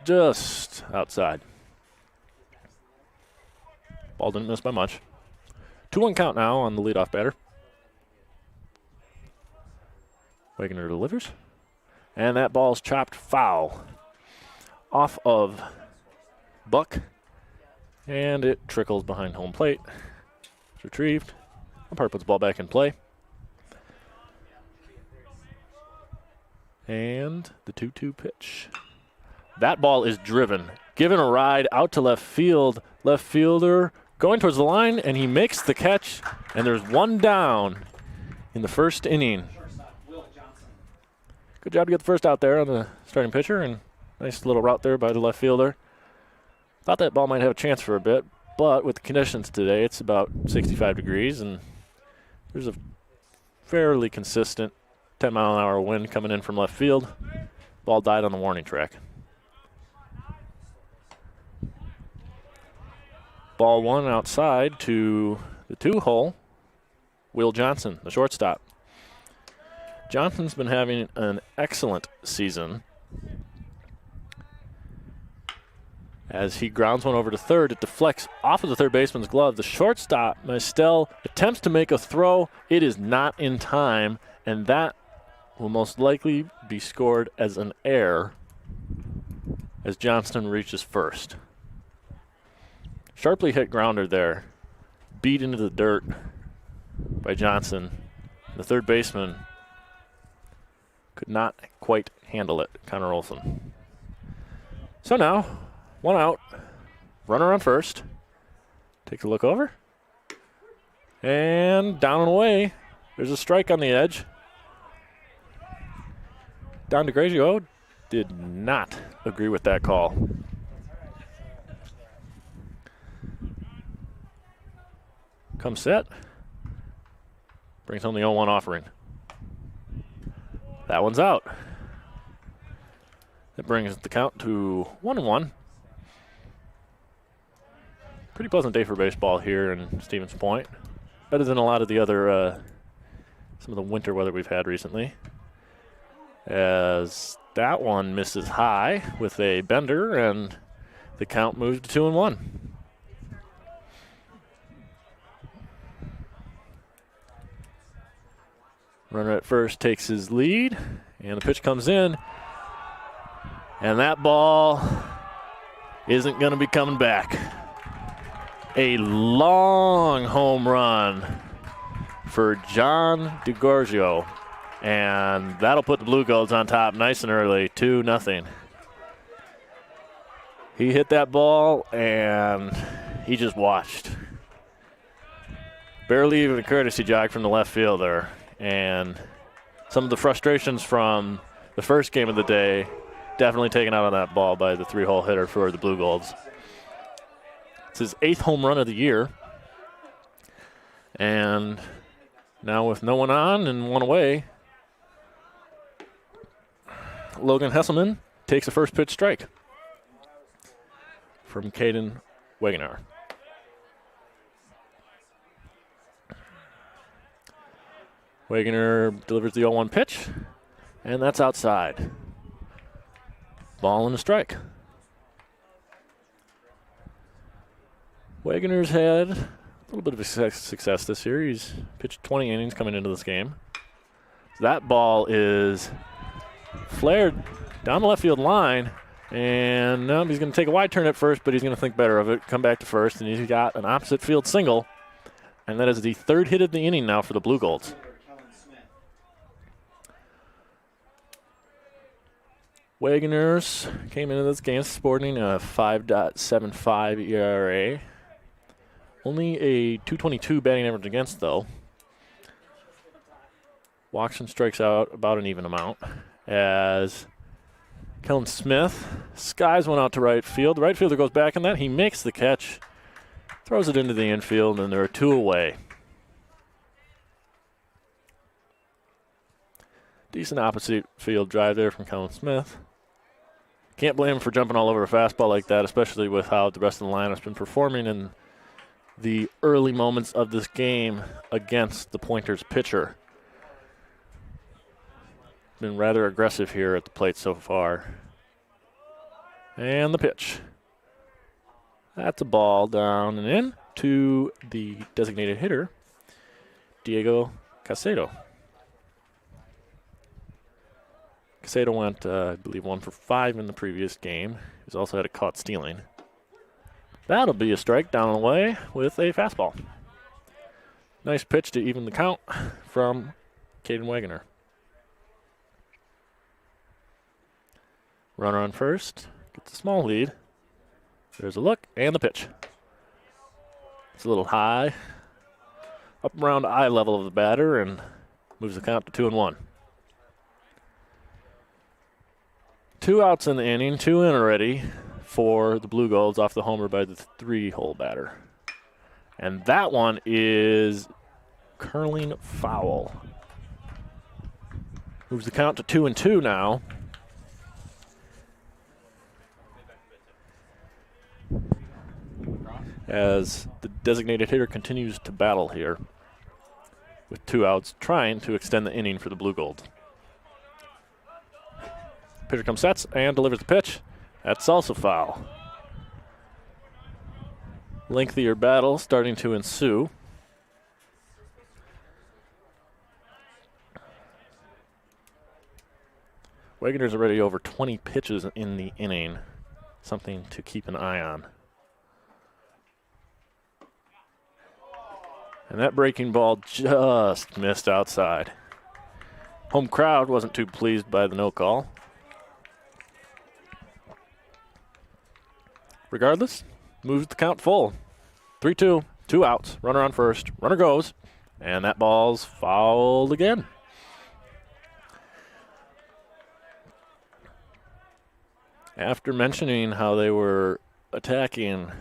Just outside. Ball didn't miss by much. 2-1 count now on the leadoff batter. Wagoner delivers. And that ball's chopped foul off of Buck. And it trickles behind home plate. It's retrieved. Umpire puts the ball back in play. And the 2-2 pitch. That ball is driven. Given a ride out to left field. Left fielder going towards the line, and he makes the catch. And there's one down in the first inning. Good job to get the first out there on the starting pitcher, and nice little route there by the left fielder. Thought that ball might have a chance for a bit, but with the conditions today, it's about 65 degrees, and there's a fairly consistent 10-mile-an-hour wind coming in from left field. Ball died on the warning track. Ball 1 outside to the 2 hole. Will Johnson, the shortstop. Johnson's been having an excellent season. As he grounds one over to third, it deflects off of the third baseman's glove. The shortstop, Meistel, attempts to make a throw. It is not in time, and that will most likely be scored as an error as Johnston reaches first. Sharply hit grounder there, beat into the dirt by Johnson. The third baseman could not quite handle it, Connor Olson. So now, 1 out, runner on first. Takes a look over. And down and away. There's a strike on the edge. Don DeGrazio did not agree with that call. Comes set. Brings home the 0-1 offering. That one's out. That brings the count to 1-1. Pretty pleasant day for baseball here in Stevens Point. Better than a lot of the other, some of the winter weather we've had recently. As that one misses high with a bender, and the count moves to 2-1. Runner at first takes his lead, and the pitch comes in. And that ball isn't going to be coming back. A long home run for John DeGrazio. And that'll put the Blue Golds on top nice and early, 2-0. He hit that ball, and he just watched. Barely even a courtesy jog from the left fielder. And some of the frustrations from the first game of the day definitely taken out on that ball by the 3-hole hitter for the Blue Golds. It's his 8th home run of the year. And now with no one on and one away, Logan Hesselman takes a first pitch strike from Caden Wegener. Wegener delivers the 0-1 pitch, and that's outside. Ball and a strike. Wegener's had a little bit of success this year. He's pitched 20 innings coming into this game. That ball is flared down the left field line, and he's going to take a wide turn at first, but he's going to think better of it, come back to first, and he's got an opposite field single, and that is the 3rd hit of the inning now for the Blue Golds. Wegener's came into this game sporting a 5.75 ERA. Only a .222 batting average against, though. Walks and strikes out about an even amount. As Kellen Smith skies one out to right field. The right fielder goes back on that. He makes the catch, throws it into the infield, and there are 2 away. Decent opposite field drive there from Kellen Smith. Can't blame him for jumping all over a fastball like that, especially with how the rest of the lineup's been performing in the early moments of this game against the Pointers pitcher. Been rather aggressive here at the plate so far. And the pitch. That's a ball down and in to the designated hitter, Diego Casedo. Casedo went, I believe, 1 for 5 in the previous game. He's also had a caught stealing. That'll be a strike down and away with a fastball. Nice pitch to even the count from Caden Wegener. Runner on first, gets a small lead. There's a look, and the pitch. It's a little high, up around eye level of the batter, and moves the count to 2-1. 2 outs in the inning, 2 in already for the Blue Golds off the homer by the 3-hole batter. And that one is curling foul. Moves the count to 2-2 now. As the designated hitter continues to battle here with 2 outs, trying to extend the inning for the Blue Golds. Pitcher comes sets and delivers the pitch. That's also foul. Lengthier battle starting to ensue. Wegener's already over 20 pitches in the inning. Something to keep an eye on. And that breaking ball just missed outside. Home crowd wasn't too pleased by the no call. Regardless, moves the count full. 3-2, 2 outs, runner on first, runner goes, and that ball's fouled again. After mentioning how they were attacking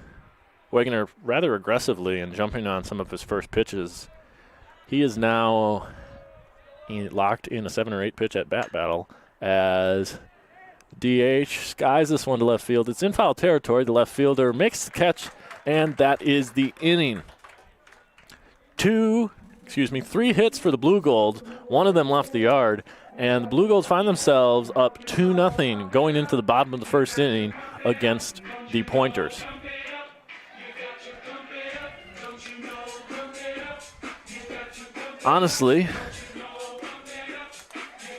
Wegener rather aggressively and jumping on some of his first pitches, he is now locked in a 7 or 8 pitch at bat battle as DH skies this one to left field. It's in foul territory. The left fielder makes the catch, and that is the inning. 3 hits for the Blue Golds. One of them left the yard, and the Blue Golds find themselves up 2-0 going into the bottom of the first inning against the Pointers. Honestly,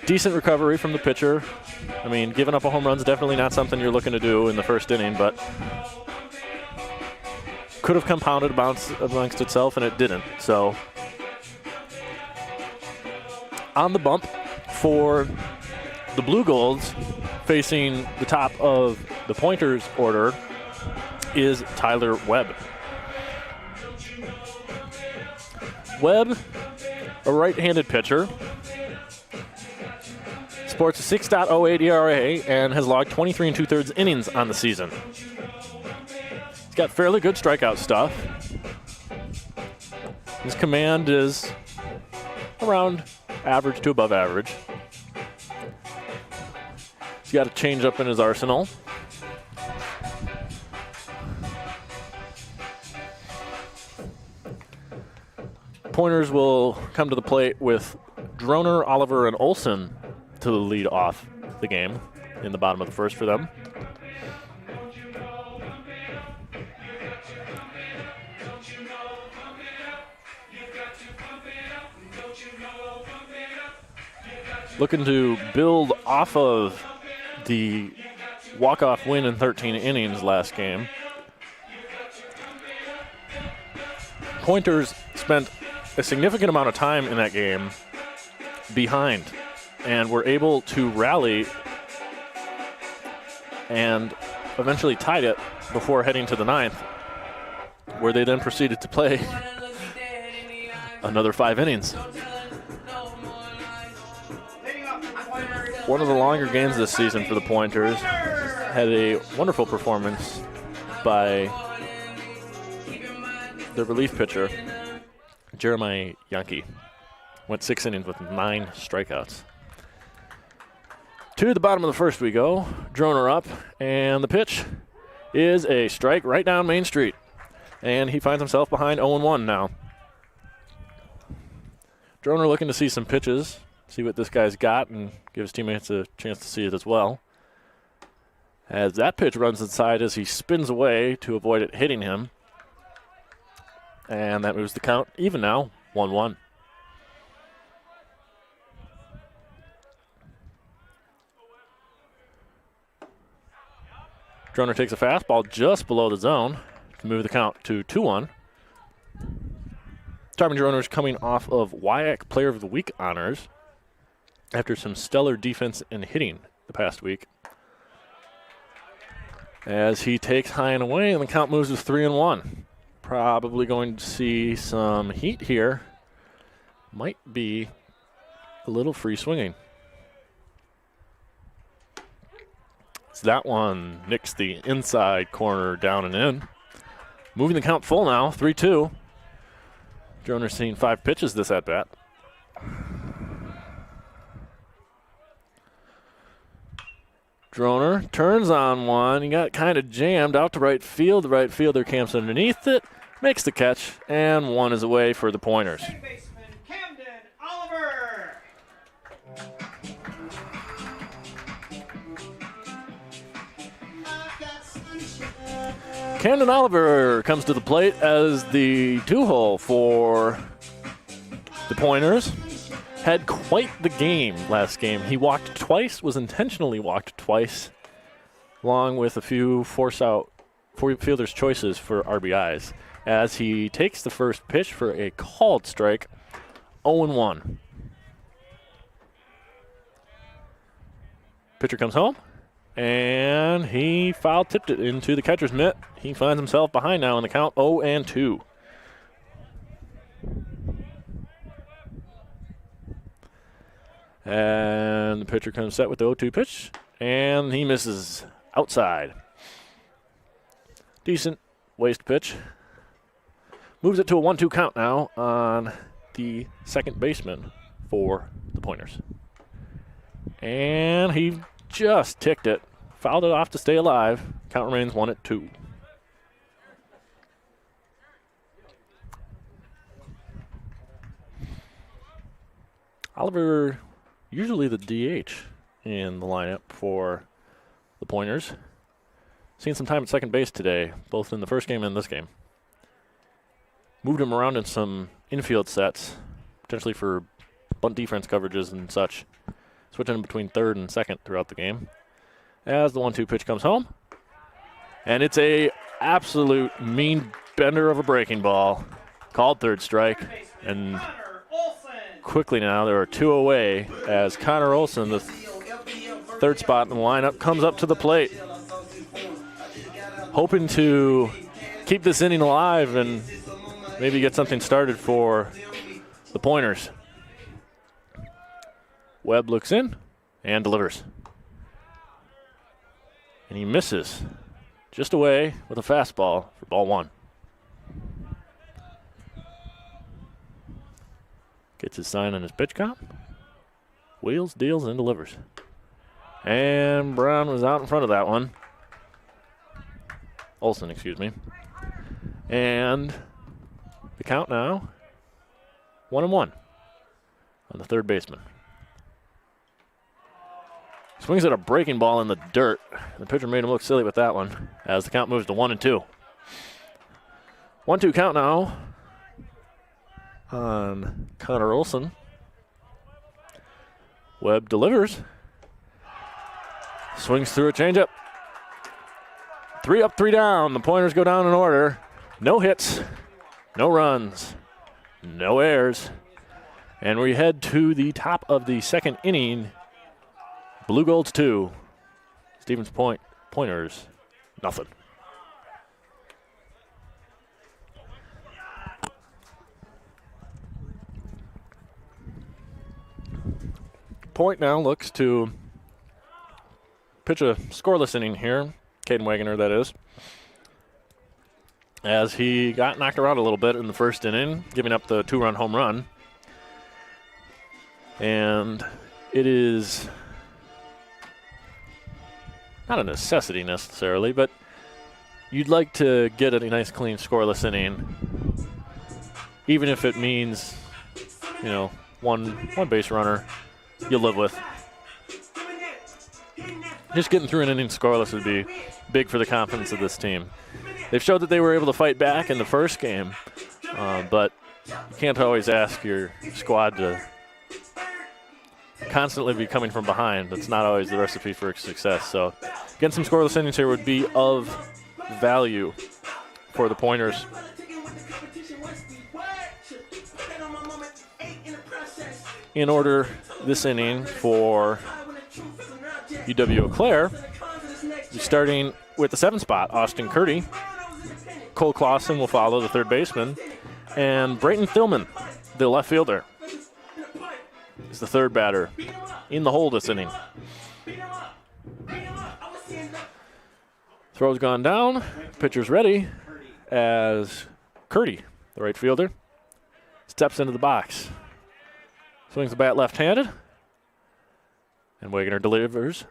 decent recovery from the pitcher. I mean, giving up a home run is definitely not something you're looking to do in the first inning, but could have compounded amongst itself, and it didn't. So, on the bump for the Blue Golds, facing the top of the Pointers order, is Tyler Webb. Webb, a right-handed pitcher, sports a 6.08 ERA and has logged 23 2/3 innings on the season. He's got fairly good strikeout stuff. His command is around average to above average. He's got a changeup in his arsenal. Pointers will come to the plate with Droner, Oliver, and Olson to lead off the game in the bottom of the first for them. Looking to build off of the walk-off win in 13 innings last game. Pointers spent a significant amount of time in that game behind and were able to rally and eventually tied it before heading to the ninth, where they then proceeded to play another 5 innings. One of the longer games this season for the Pointers. Had a wonderful performance by the relief pitcher, Jeremiah Yankee. Went 6 innings with 9 strikeouts. To the bottom of the first we go. Droner up, and the pitch is a strike right down Main Street. And he finds himself behind 0-1 now. Droner looking to see some pitches, see what this guy's got, and give his teammates a chance to see it as well. As that pitch runs inside as he spins away to avoid it hitting him. And that moves the count even now, 1-1. Droner takes a fastball just below the zone to move the count to 2-1. Tarvin Droner is coming off of WIAC Player of the Week honors after some stellar defense and hitting the past week. As he takes high and away, and the count moves to 3-1. Probably going to see some heat here. Might be a little free swinging. So that one nicks the inside corner down and in. Moving the count full now, 3-2. Droner's seen 5 pitches this at-bat. Droner turns on one. He got kind of jammed out to right field. The right fielder camps underneath it, makes the catch, and 1 is away for the Pointers. Third baseman Camden Oliver. Camden Oliver comes to the plate as the 2-hole for the Pointers. Had quite the game last game. He walked twice, was intentionally walked twice, along with a few force-out fielders' choices for RBIs, as he takes the first pitch for a called strike, 0-1. Pitcher comes home, And he foul tipped it into the catcher's mitt. He finds himself behind now in the count 0-2. And the pitcher comes set with the 0-2 pitch, and he misses outside. Decent waste pitch. Moves it to a 1-2 count now on the second baseman for the Pointers. And he just ticked it. Fouled it off to stay alive. Count remains 1-2. Oliver, usually the DH in the lineup for the Pointers. Seen some time at second base today, both in the first game and this game. Moved him around in some infield sets, potentially for bunt defense coverages and such. Switching him between third and second throughout the game. As the 1-2 pitch comes home. And it's a absolute mean bender of a breaking ball. Called third strike. And quickly now there are 2 away as Connor Olson, the third spot in the lineup, comes up to the plate. Hoping to keep this inning alive and maybe get something started for the Pointers. Webb looks in and delivers. And he misses just away with a fastball for ball 1. Gets his sign on his pitch count. Wheels, deals, and delivers. And Brown was out in front of that one. Olsen, excuse me. And the count now, 1-1 on the third baseman. Swings at a breaking ball in the dirt. The pitcher made him look silly with that one as the count moves to 1-2. 1-2 count now on Connor Olson. Webb delivers. Swings through a changeup. 3 up, 3 down. The Pointers go down in order. No hits, no runs, no errors. And we head to the top of the second inning. Blue Golds 2, Stevens Point, Pointers, nothing. Point now looks to pitch a scoreless inning here. Caden Wagoner, that is. As he got knocked around a little bit in the first inning, giving up the 2-run home run. And it is not a necessity necessarily, but you'd like to get a nice, clean, scoreless inning, even if it means, one base runner you'll live with. Just getting through an inning scoreless would be big for the confidence of this team. They've showed that they were able to fight back in the first game, but you can't always ask your squad to constantly be coming from behind. That's not always the recipe for success. So getting some scoreless innings here would be of value for the Pointers. In order this inning for UW-Eau Claire, starting with the 7th spot, Austin Curdy. Cole Clausen will follow, the third baseman. And Brayton Thillman, the left fielder, is the third batter in the hole this inning. Throw's gone down. Pitcher's ready as Curdy, the right fielder, steps into the box. Swings the bat left-handed. And Wagoner delivers.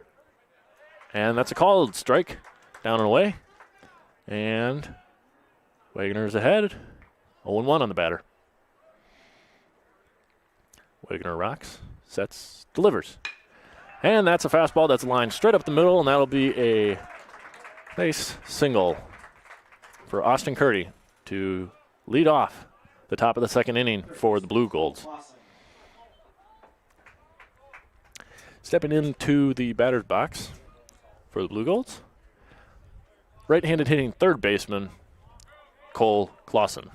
And that's a called strike. Down and away. And Wagoner's ahead. 0-1 on the batter. Wagoner rocks, sets, delivers. And that's a fastball that's lined straight up the middle, and that'll be a nice single for Austin Curdy to lead off the top of the second inning for the Blue Golds. Stepping into the batter's box for the Blue Golds, right-handed hitting third baseman, Cole Clausen.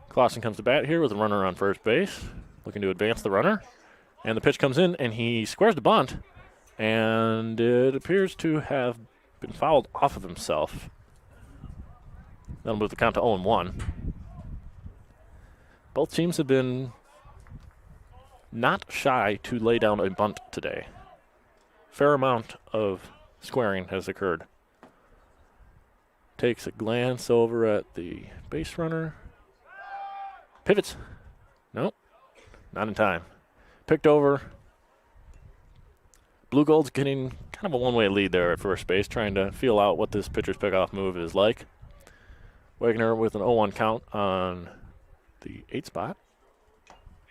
Clausen comes to bat here with a runner on first base, looking to advance the runner. And the pitch comes in, and he squares the bunt, and it appears to have been fouled off of himself. That'll move the count to 0-1. Both teams have been not shy to lay down a bunt today. Fair amount of squaring has occurred. Takes a glance over at the base runner. Pivots. Nope. Not in time. Picked over. Blue Gold's getting kind of a one-way lead there at first base, trying to feel out what this pitcher's pickoff move is like. Wagner with an 0-1 count on the 8 spot.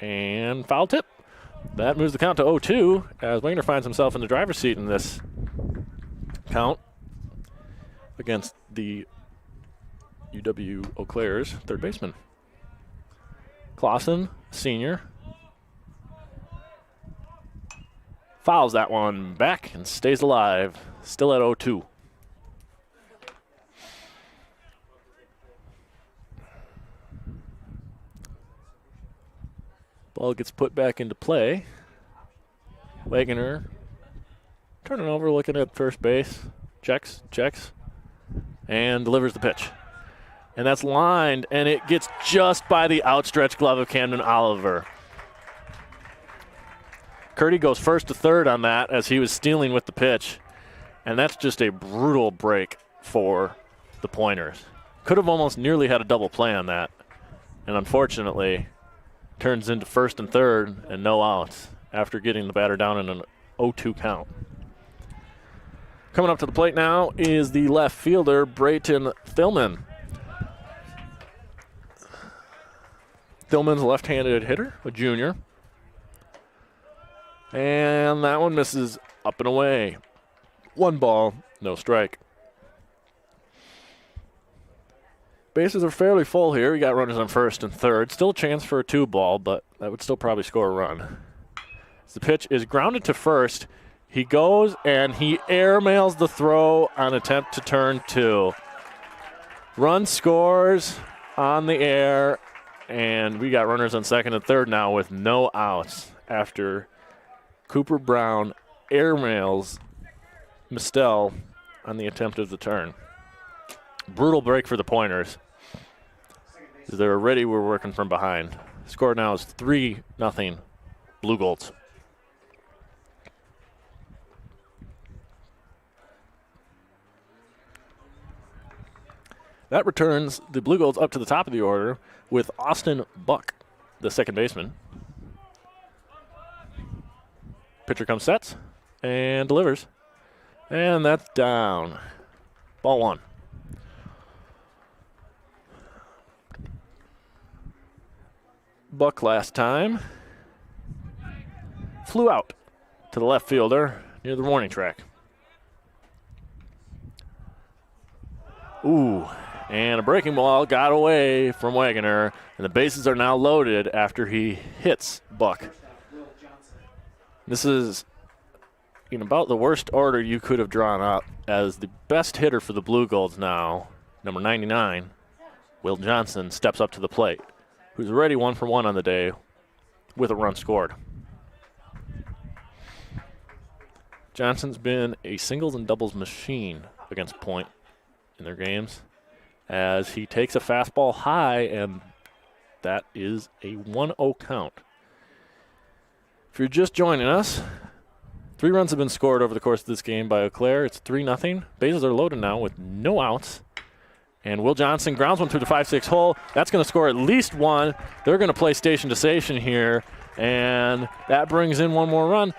And foul tip. That moves the count to 0-2 as Wagner finds himself in the driver's seat in this count against the UW-Eau Claire's third baseman. Clausen, senior, fouls that one back and stays alive, still at 0-2. Ball gets put back into play. Wagner turning over, looking at first base. Checks, and delivers the pitch. And that's lined, and it gets just by the outstretched glove of Camden Oliver. Curdy goes first to third on that as he was stealing with the pitch. And that's just a brutal break for the Pointers. Could have almost nearly had a double play on that. And unfortunately, turns into first and third and no outs after getting the batter down in an 0-2 count. Coming up to the plate now is the left fielder, Brayton Thillman. Thillman's a left-handed hitter, a junior. And that one misses up and away. 1 ball, no strike. Bases are fairly full here. We got runners on first and third. Still a chance for a 2-ball, but that would still probably score a run. As the pitch is grounded to first. He goes and he airmails the throw on attempt to turn 2. Run scores on the air, and we got runners on second and third now with no outs after Cooper Brown airmails Mistel on the attempt of the turn. Brutal break for the Pointers. They're already working from behind. Score now is 3-0 Blue Golds. That returns the Blue Golds up to the top of the order with Austin Buck, the second baseman. Pitcher comes, sets, and delivers. And that's down. Ball 1. Buck last time flew out to the left fielder near the warning track. Ooh, and a breaking ball got away from Wagner, and the bases are now loaded after he hits Buck. This is in about the worst order you could have drawn up, as the best hitter for the Blue Golds now, number 99, Will Johnson, steps up to the plate, who's already 1 for 1 on the day with a run scored. Johnson's been a singles and doubles machine against Point in their games, as he takes a fastball high, and that is a 1-0 count. If you're just joining us, 3 runs have been scored over the course of this game by Eau Claire. It's 3-0. Bases are loaded now with no outs. And Will Johnson grounds one through the 5-6 hole. That's going to score at least 1. They're going to play station to station here, and that brings in 1 more run.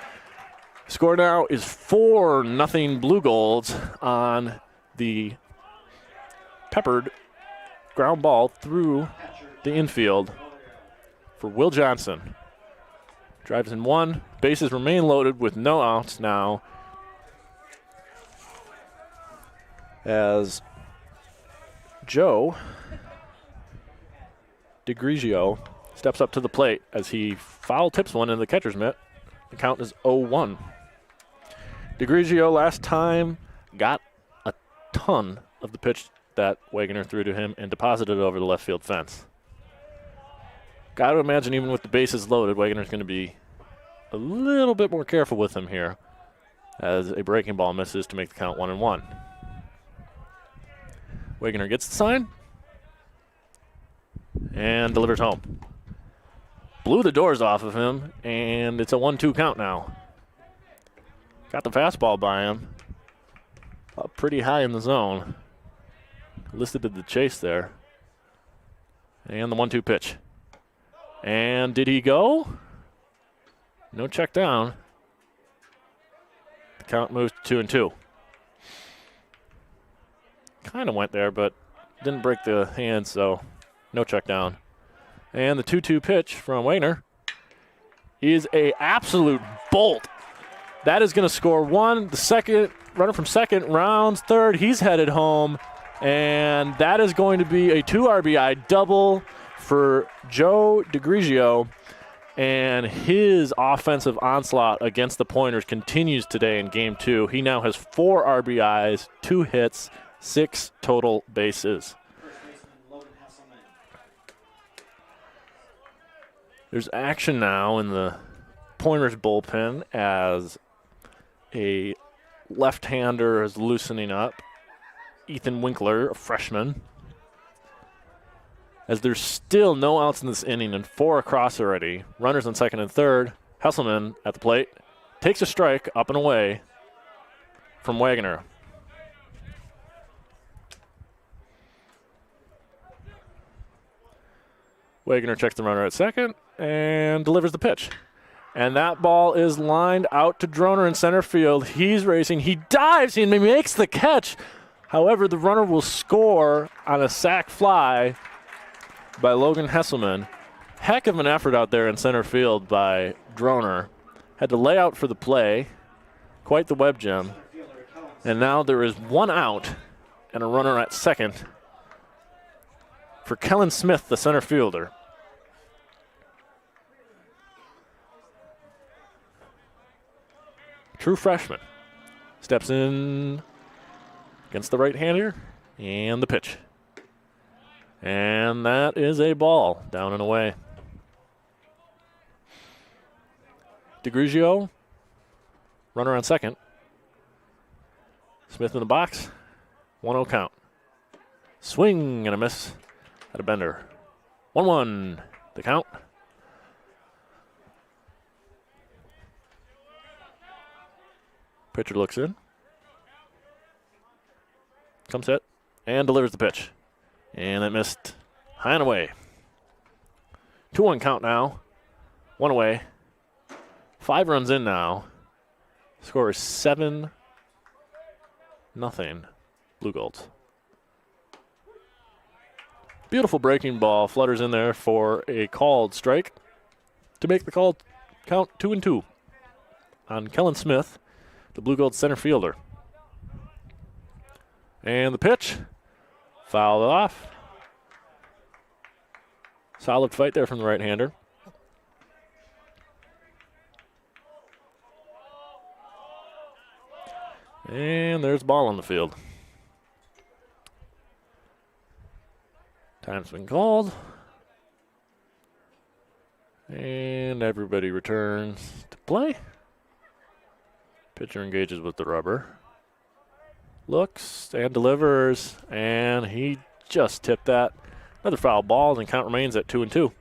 Score now is 4-0 Blue Golds on the peppered ground ball through the infield for Will Johnson. Drives in 1. Bases remain loaded with no outs now, as Joe DiGrigio steps up to the plate as he foul tips one in the catcher's mitt. The count is 0-1. DiGrigio last time got a ton of the pitch that Wagner threw to him and deposited it over the left field fence. Got to imagine even with the bases loaded, Wagner's going to be a little bit more careful with him here as a breaking ball misses to make the count 1-1. Wagoner gets the sign and delivers home. Blew the doors off of him, and it's a 1-2 count now. Got the fastball by him. Up pretty high in the zone. Listed the chase there. And the 1-2 pitch. And did he go? No check down. The count moves to 2-2. Kind of went there, but didn't break the hand, so no check down. And the 2-2 pitch from Wagner is a absolute bolt. That is going to score one. The second runner from second rounds third. He's headed home, and that is going to be a 2 RBI double for Joe DeGrigio. And his offensive onslaught against the Pointers continues today in Game 2. He now has 4 RBIs, 2 hits, 6 total bases. There's action now in the Pointers bullpen as a left-hander is loosening up. Ethan Winkler, a freshman. As there's still no outs in this inning and 4 across already. Runners on second and third. Hesselman at the plate. Takes a strike up and away from Wagoner. Wagoner checks the runner at second and delivers the pitch. And that ball is lined out to Droner in center field. He's racing. He dives and he makes the catch. However, the runner will score on a sac fly by Logan Hesselman. Heck of an effort out there in center field by Droner. Had to lay out for the play. Quite the web gem. And now there is 1 out and a runner at second for Kellen Smith, the center fielder. True freshman. Steps in against the right-hander, and the pitch. And that is a ball, down and away. DeGrigio, runner on second. Smith in the box, 1-0 count. Swing and a miss at a bender. 1-1, the count. Pitcher looks in. Comes hit and delivers the pitch. And that missed high and away. 2-1 count now. 1 away. 5 runs in now. Score is 7-0. Blue Golds. Beautiful breaking ball. Flutters in there for a called strike to make the call count 2-2 on Kellen Smith, the Blue Gold center fielder. And the pitch, fouled off. Solid fight there from the right-hander. And there's ball on the field. Time's been called. And everybody returns to play. Pitcher engages with the rubber. Looks and delivers, and he just tipped that. Another foul ball, and count remains at 2-2.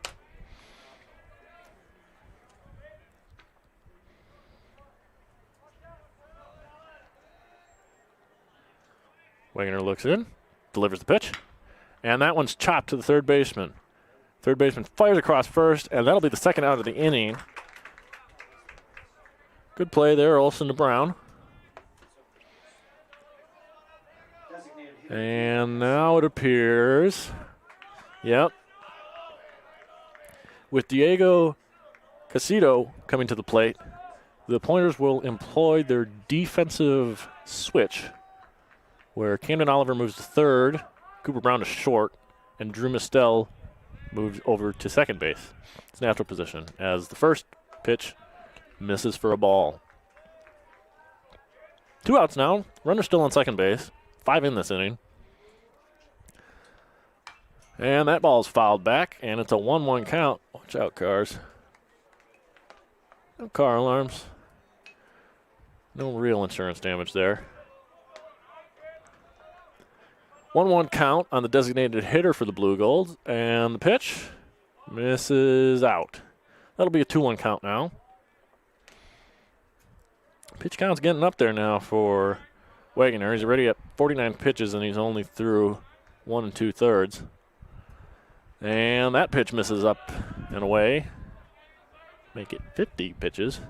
Wagoner looks in, delivers the pitch, and that one's chopped to the third baseman. Third baseman fires across first, and that'll be the second out of the inning. Good play there, Olsen to Brown. And now it appears, yep, with Diego Casido coming to the plate, the Pointers will employ their defensive switch, where Camden Oliver moves to third, Cooper Brown to short, and Drew Mistel moves over to second base. It's natural position, as the first pitch misses for a ball. 2 outs now, runner still on second base. 5 in this inning. And that ball's fouled back, and it's a 1-1 count. Watch out, Cars. No car alarms. No real insurance damage there. 1-1 count on the designated hitter for the Blue Golds, and the pitch misses out. That'll be a 2-1 count now. Pitch count's getting up there now for Wagoner. He's already at 49 pitches, and he's only through 1 2/3. And that pitch misses up and away. Make it 50 pitches.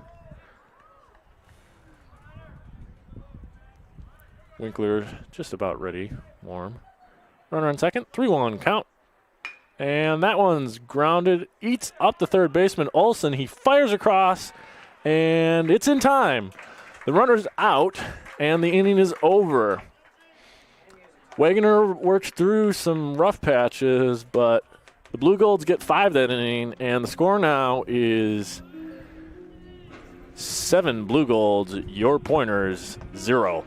Winkler just about ready, warm. Runner on second, 3-1 count. And that one's grounded, eats up the third baseman, Olsen. He fires across, and it's in time. The runner's out, and the inning is over. Wagoner worked through some rough patches, but the Blue Golds get 5 that inning, and the score now is 7 Blue Golds, your Pointers 0.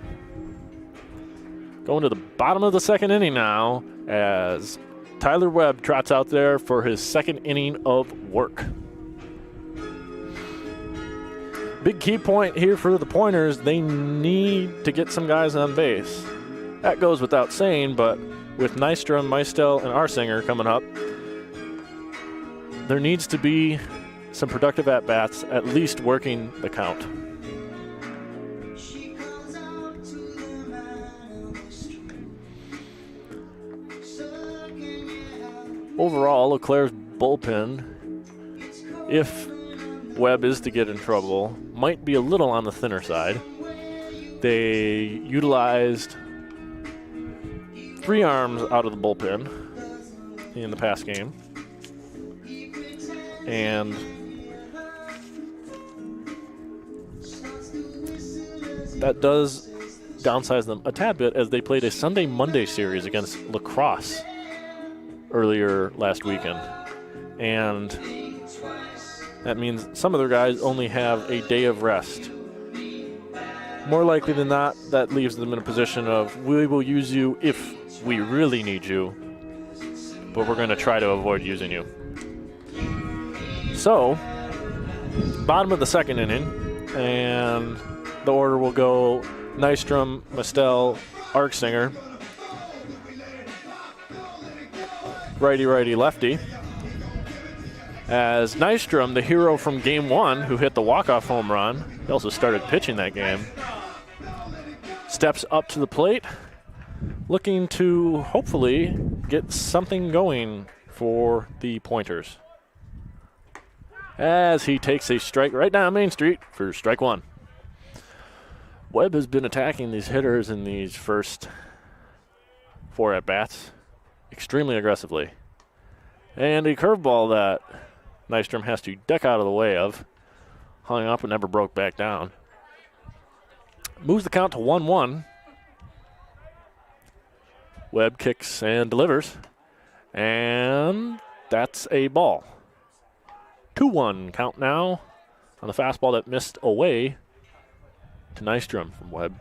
Going to the bottom of the second inning now as Tyler Webb trots out there for his second inning of work. Big key point here for the Pointers, they need to get some guys on base. That goes without saying, but with Nystrom, Meistel, and Arsinger coming up, there needs to be some productive at-bats, at least working the count. Overall, Eau Claire's bullpen, if Webb is to get in trouble, might be a little on the thinner side. They utilized 3 arms out of the bullpen in the past game. And that does downsize them a tad bit as they played a Sunday-Monday series against La Crosse earlier last weekend. And that means some of their guys only have a day of rest. More likely than not, that leaves them in a position of, we will use you if we really need you, but we're going to try to avoid using you. So, bottom of the second inning, and the order will go Nystrom, Meistel, Arsinger, righty, lefty. As Nystrom, the hero from game 1, who hit the walk-off home run, he also started pitching that game, steps up to the plate, looking to hopefully get something going for the Pointers, as he takes a strike right down Main Street for strike 1. Webb has been attacking these hitters in these first 4 at-bats extremely aggressively. And a curveball that Nystrom has to duck out of the way of. Hung up and never broke back down. Moves the count to 1-1. Webb kicks and delivers. And that's a ball. 2-1 count now on the fastball that missed away to Nystrom from Webb.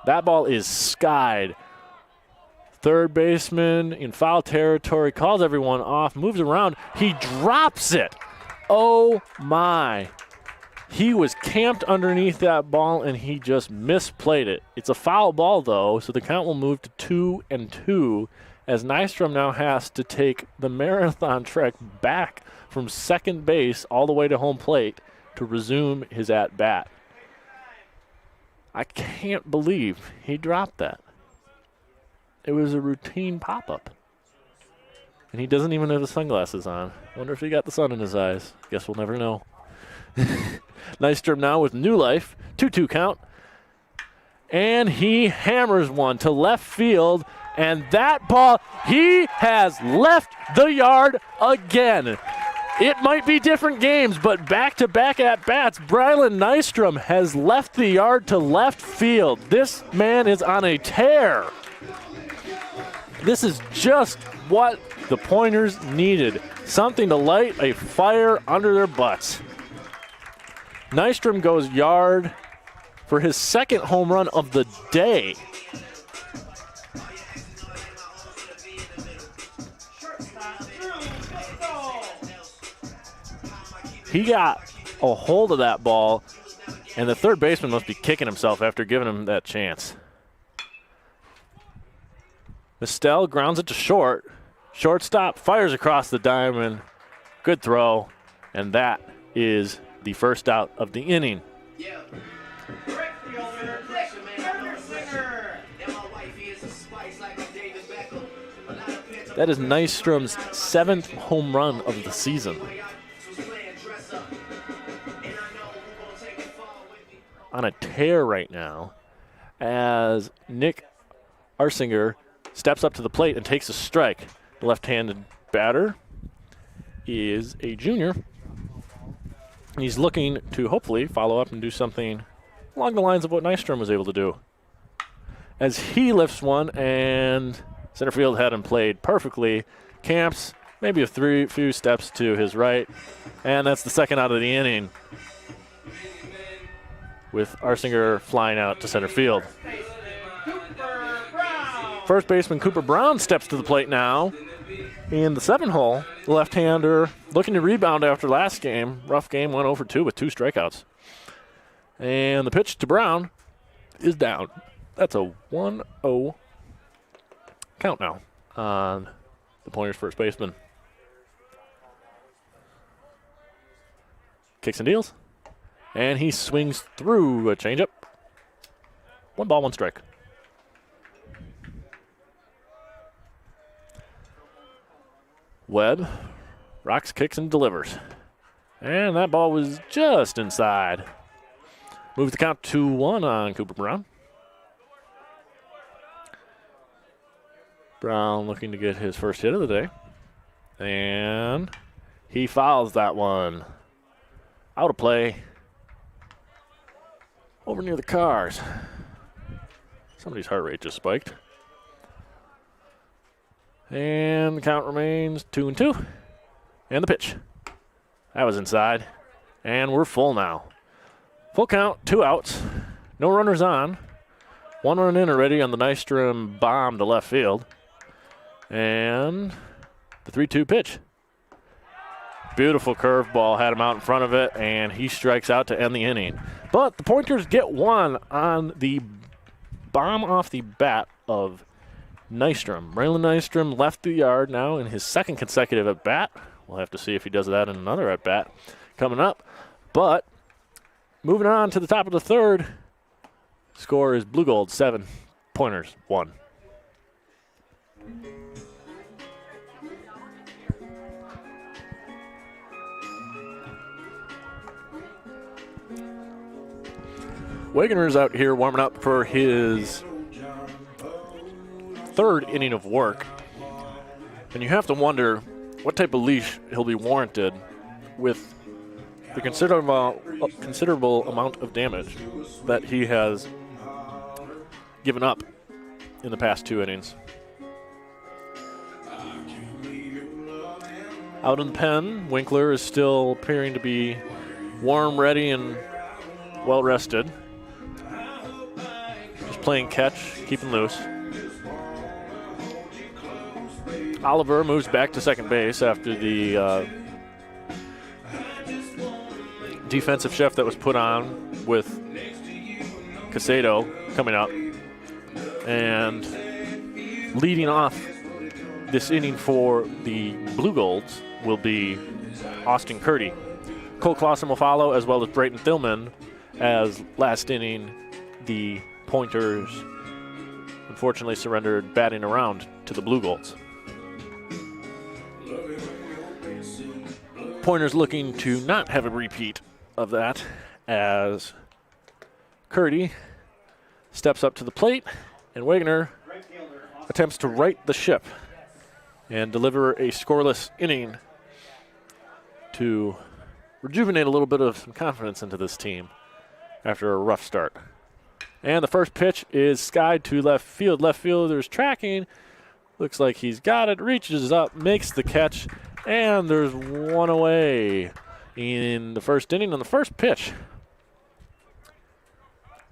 That ball is skied. Third baseman in foul territory, calls everyone off, moves around. He drops it. Oh, my. He was camped underneath that ball, and he just misplayed it. It's a foul ball, though, so the count will move to 2-2, as Nystrom now has to take the marathon trek back from second base all the way to home plate to resume his at-bat. I can't believe he dropped that. It was a routine pop-up. And he doesn't even have his sunglasses on. Wonder if he got the sun in his eyes. Guess we'll never know. Nystrom now with new life. 2-2 count. And he hammers one to left field. And that ball, he has left the yard again. It might be different games, but back-to-back at-bats, Brylan Nystrom has left the yard to left field. This man is on a tear. This is just what the Pointers needed. Something to light a fire under their butts. Nystrom goes yard for his second home run of the day. He got a hold of that ball, and the third baseman must be kicking himself after giving him that chance. Mistel grounds it to short. Shortstop fires across the diamond. Good throw, and that is the first out of the inning. That is Nystrom's 7th home run of the season. On a tear right now as Nick Arsinger steps up to the plate and takes a strike. The left-handed batter is a junior. He's looking to hopefully follow up and do something along the lines of what Nystrom was able to do. As he lifts one, and center field had him played perfectly. Camps maybe a few steps to his right, and that's the second out of the inning, with Arsinger flying out to center field. First baseman Cooper Brown steps to the plate now in the 7-hole. The left-hander looking to rebound after last game. Rough game, went 0 for 2 with 2 strikeouts. And the pitch to Brown is down. That's a 1-0 count now on the Pointers' first baseman. Kicks and deals. And he swings through a changeup. 1 ball, 1 strike. Webb rocks, kicks, and delivers. And that ball was just inside. Move the count 2-1 on Cooper Brown. Brown looking to get his first hit of the day. And he fouls that one. Out of play. Over near the cars. Somebody's heart rate just spiked. And the count remains 2-2. And the pitch. That was inside. And we're full now. Full count, 2 outs. No runners on. 1 run in already on the Nystrom bomb to left field. And the 3-2 pitch. Beautiful curveball, had him out in front of it, and he strikes out to end the inning. But the Pointers get 1 on the bomb off the bat of Nystrom. Braylon Nystrom left the yard now in his 2nd consecutive at-bat. We'll have to see if he does that in another at-bat coming up. But moving on to the top of the 3rd, score is Blue Gold 7, Pointers 1. Wagoner's out here warming up for his 3rd inning of work. And you have to wonder what type of leash he'll be warranted with the considerable amount of damage that he has given up in the past 2 innings. Out in the pen, Winkler is still appearing to be warm, ready, and well rested. Just playing catch, keeping loose. Oliver moves back to second base after the defensive shift that was put on with Casado coming up. And leading off this inning for the Blue Golds will be Austin Curdy. Cole Clausen will follow, as well as Brayton Thillman, as last inning the Pointers unfortunately surrendered batting around to the Blue Golds. Pointers looking to not have a repeat of that as Curdy steps up to the plate and Wagoner attempts to right the ship and deliver a scoreless inning to rejuvenate a little bit of some confidence into this team after a rough start. And the first pitch is skied to left field. Left fielder's tracking. Looks like he's got it, reaches up, makes the catch, and there's 1 away in the first inning on the first pitch.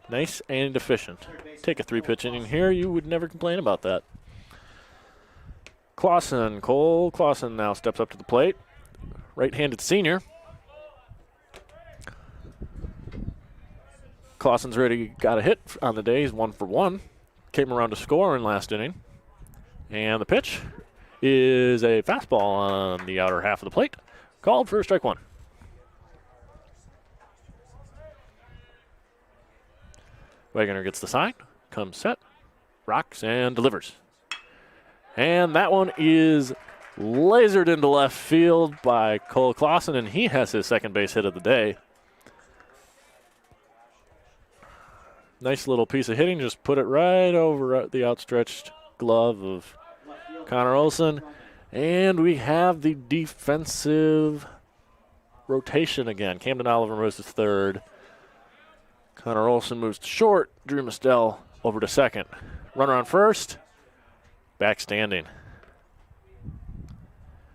Nice and efficient. Take a 3-pitch inning here. You would never complain about that. Clausen, Cole Clausen now steps up to the plate. Right-handed senior. Clausen's already got a hit on the day. He's 1 for 1. Came around to score in last inning. And the pitch is a fastball on the outer half of the plate. Called for strike 1. Wagoner gets the sign, comes set, rocks, and delivers. And that one is lasered into left field by Cole Clausen, and he has his second base hit of the day. Nice little piece of hitting, just put it right over the outstretched glove of Connor Olson. And we have the defensive rotation again. Camden Oliver moves to third. Connor Olson moves to short. Drew Mistel over to second. Runner on first. Back standing.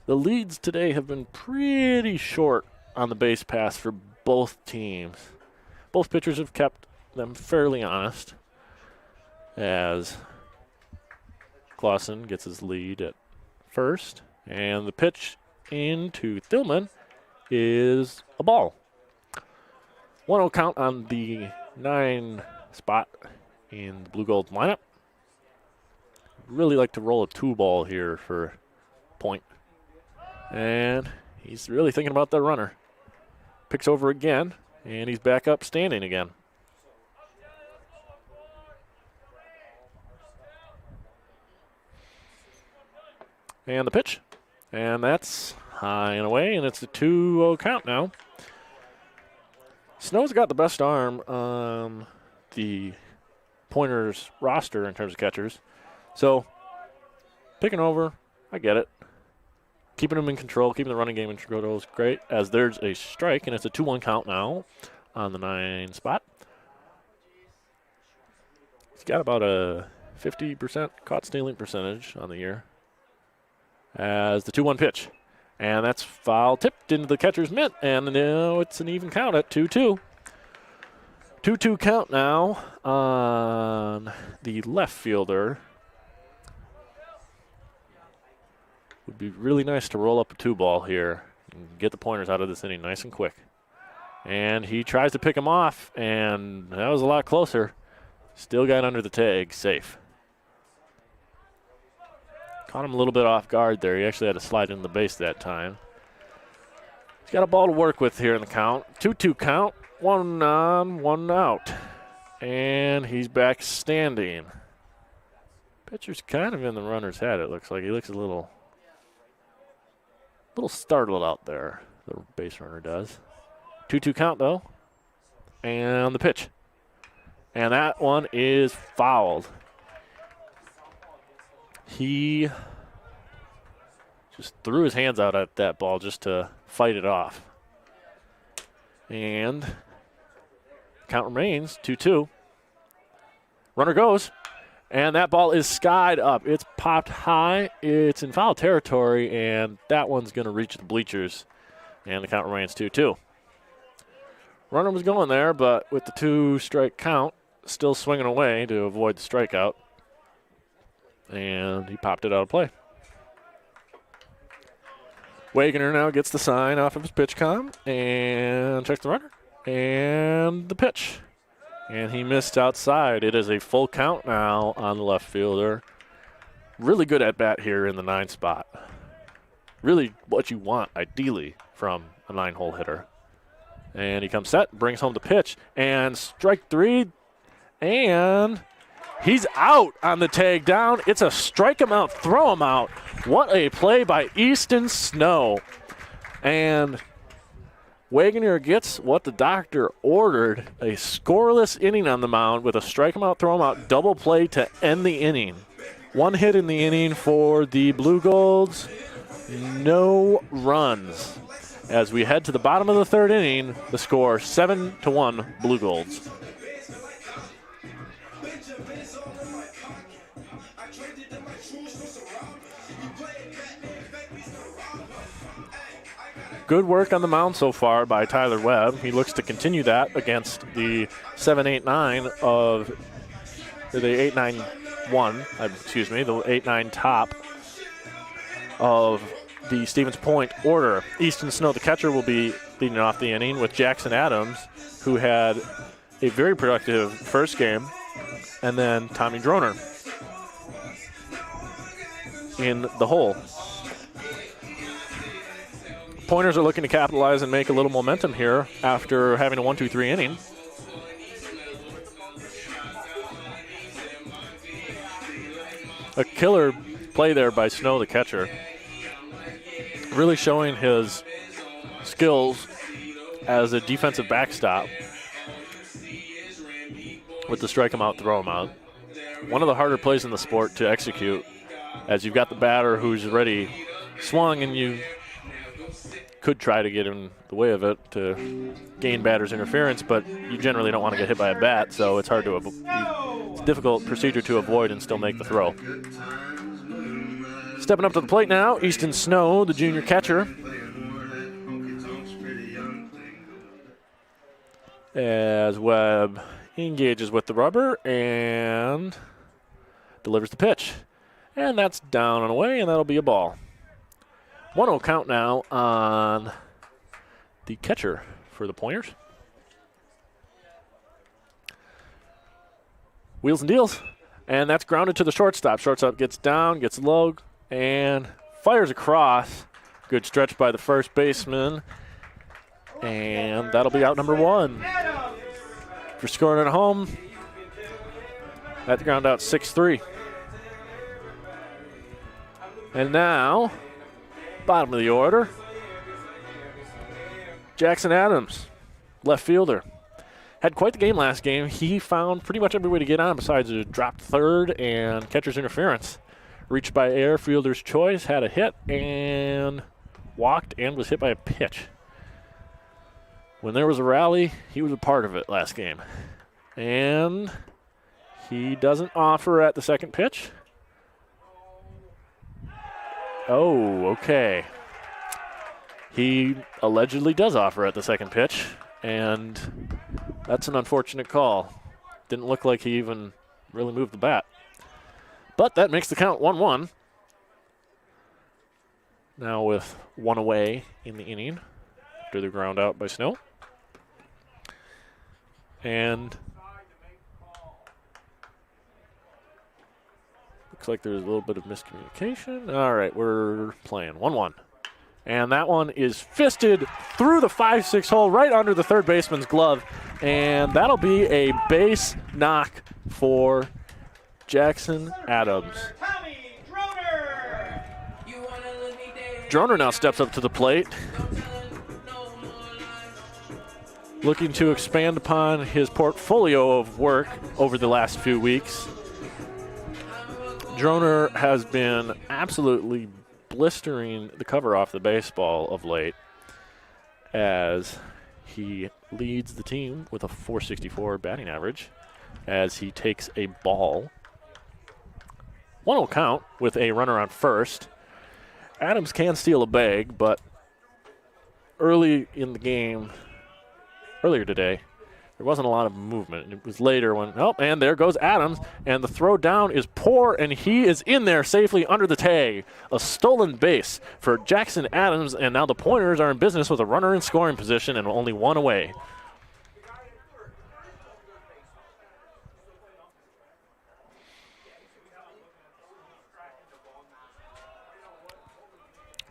The leads today have been pretty short on the base pass for both teams. Both pitchers have kept them fairly honest, as Clausen gets his lead at first, and the pitch into Thilman is a ball. 1-0 count on the 9 spot in the Blue Gold lineup. Really like to roll a 2-ball here for point. And he's really thinking about that runner. Picks over again, and he's back up standing again. And the pitch. And that's high and away, and it's a 2-0 count now. Snow's got the best arm on the Pointers roster in terms of catchers. So, picking over, I get it. Keeping them in control, keeping the running game in control is great, as there's a strike, and it's a 2-1 count now on the 9 spot. He's got about a 50% caught stealing percentage on the year. As the 2-1 pitch. And that's foul tipped into the catcher's mitt, and now it's an even count at 2-2. 2-2 count now on the left fielder. Would be really nice to roll up a 2-ball here and get the Pointers out of this inning nice and quick. And he tries to pick him off, and that was a lot closer. Still got under the tag, safe. Caught him a little bit off guard there. He actually had to slide in the base that time. He's got a ball to work with here in the count. 2-2 count, 1 on, 1 out. And he's back standing. Pitcher's kind of in the runner's head, it looks like. He looks a little startled out there, the base runner does. 2-2 count, though. And the pitch. And that one is fouled. He just threw his hands out at that ball just to fight it off. And count remains 2-2. Runner goes, and that ball is skied up. It's popped high. It's in foul territory, and that one's going to reach the bleachers. And the count remains 2-2. Runner was going there, but with the 2-strike count, still swinging away to avoid the strikeout. And he popped it out of play. Wagoner now gets the sign off of his pitch com and checks the runner. And the pitch. And he missed outside. It is a full count now on the left fielder. Really good at bat here in the 9 spot. Really what you want, ideally, from a 9-hole hitter. And he comes set, brings home the pitch, and strike 3. And he's out on the tag down. It's a strike him out, throw him out. What a play by Easton Snow. And Wagoner gets what the doctor ordered, a scoreless inning on the mound with a strike him out, throw him out, double play to end the inning. 1 hit in the inning for the Blue Golds, no runs. As we head to the bottom of the 3rd inning, the score 7-1 Blue Golds. Good work on the mound so far by Tyler Webb. He looks to continue that against the 7-8-9 of the 8-9-1, excuse me, the 8-9 top of the Stevens Point order. Easton Snow, the catcher, will be leading off the inning with Jackson Adams, who had a very productive first game, and then Tommy Droner in the hole. Pointers are looking to capitalize and make a little momentum here after having a 1-2-3 inning. A killer play there by Snow, the catcher. Really showing his skills as a defensive backstop with the strike him out, throw him out. One of the harder plays in the sport to execute, as you've got the batter who's already swung and you could try to get in the way of it to gain batter's interference, but you generally don't want to get hit by a bat, so it's hard to it's a difficult procedure to avoid and still make the throw. Stepping up to the plate now, Easton Snow, the junior catcher. As Webb engages with the rubber and delivers the pitch. And that's down and away, and that'll be a ball. 1-0 count now on the catcher for the Pointers. Wheels and deals, and that's grounded to the shortstop. Shortstop gets down, gets low, and fires across. Good stretch by the first baseman, and that'll be out number one. For scoring at home, that ground out 6-3. And now, bottom of the order, Jackson Adams, left fielder. Had quite the game last game. He found pretty much every way to get on besides a dropped third and catcher's interference. Reached by air, fielder's choice, had a hit, and walked and was hit by a pitch. When there was a rally, he was a part of it last game. And he doesn't offer at the second pitch. Oh, okay. He allegedly does offer at the second pitch, and that's an unfortunate call. Didn't look like he even really moved the bat. But that makes the count 1-1. Now with one away in the inning after the ground out by Snow. And looks like there's a little bit of miscommunication. All right, we're playing 1-1. And that one is fisted through the 5-6 hole right under the third baseman's glove. And that'll be a base knock for Jackson Adams. Droner now steps up to the plate, looking to expand upon his portfolio of work over the last few weeks. Droner has been absolutely blistering the cover off the baseball of late as he leads the team with a .464 batting average as he takes a ball. 1-0 count with a runner on first. Adams can steal a bag, but early in the game, earlier today, there wasn't a lot of movement. It was later when, oh, and there goes Adams, and the throw down is poor, and he is in there safely under the tag. A stolen base for Jackson Adams, and now the Pointers are in business with a runner in scoring position and only one away.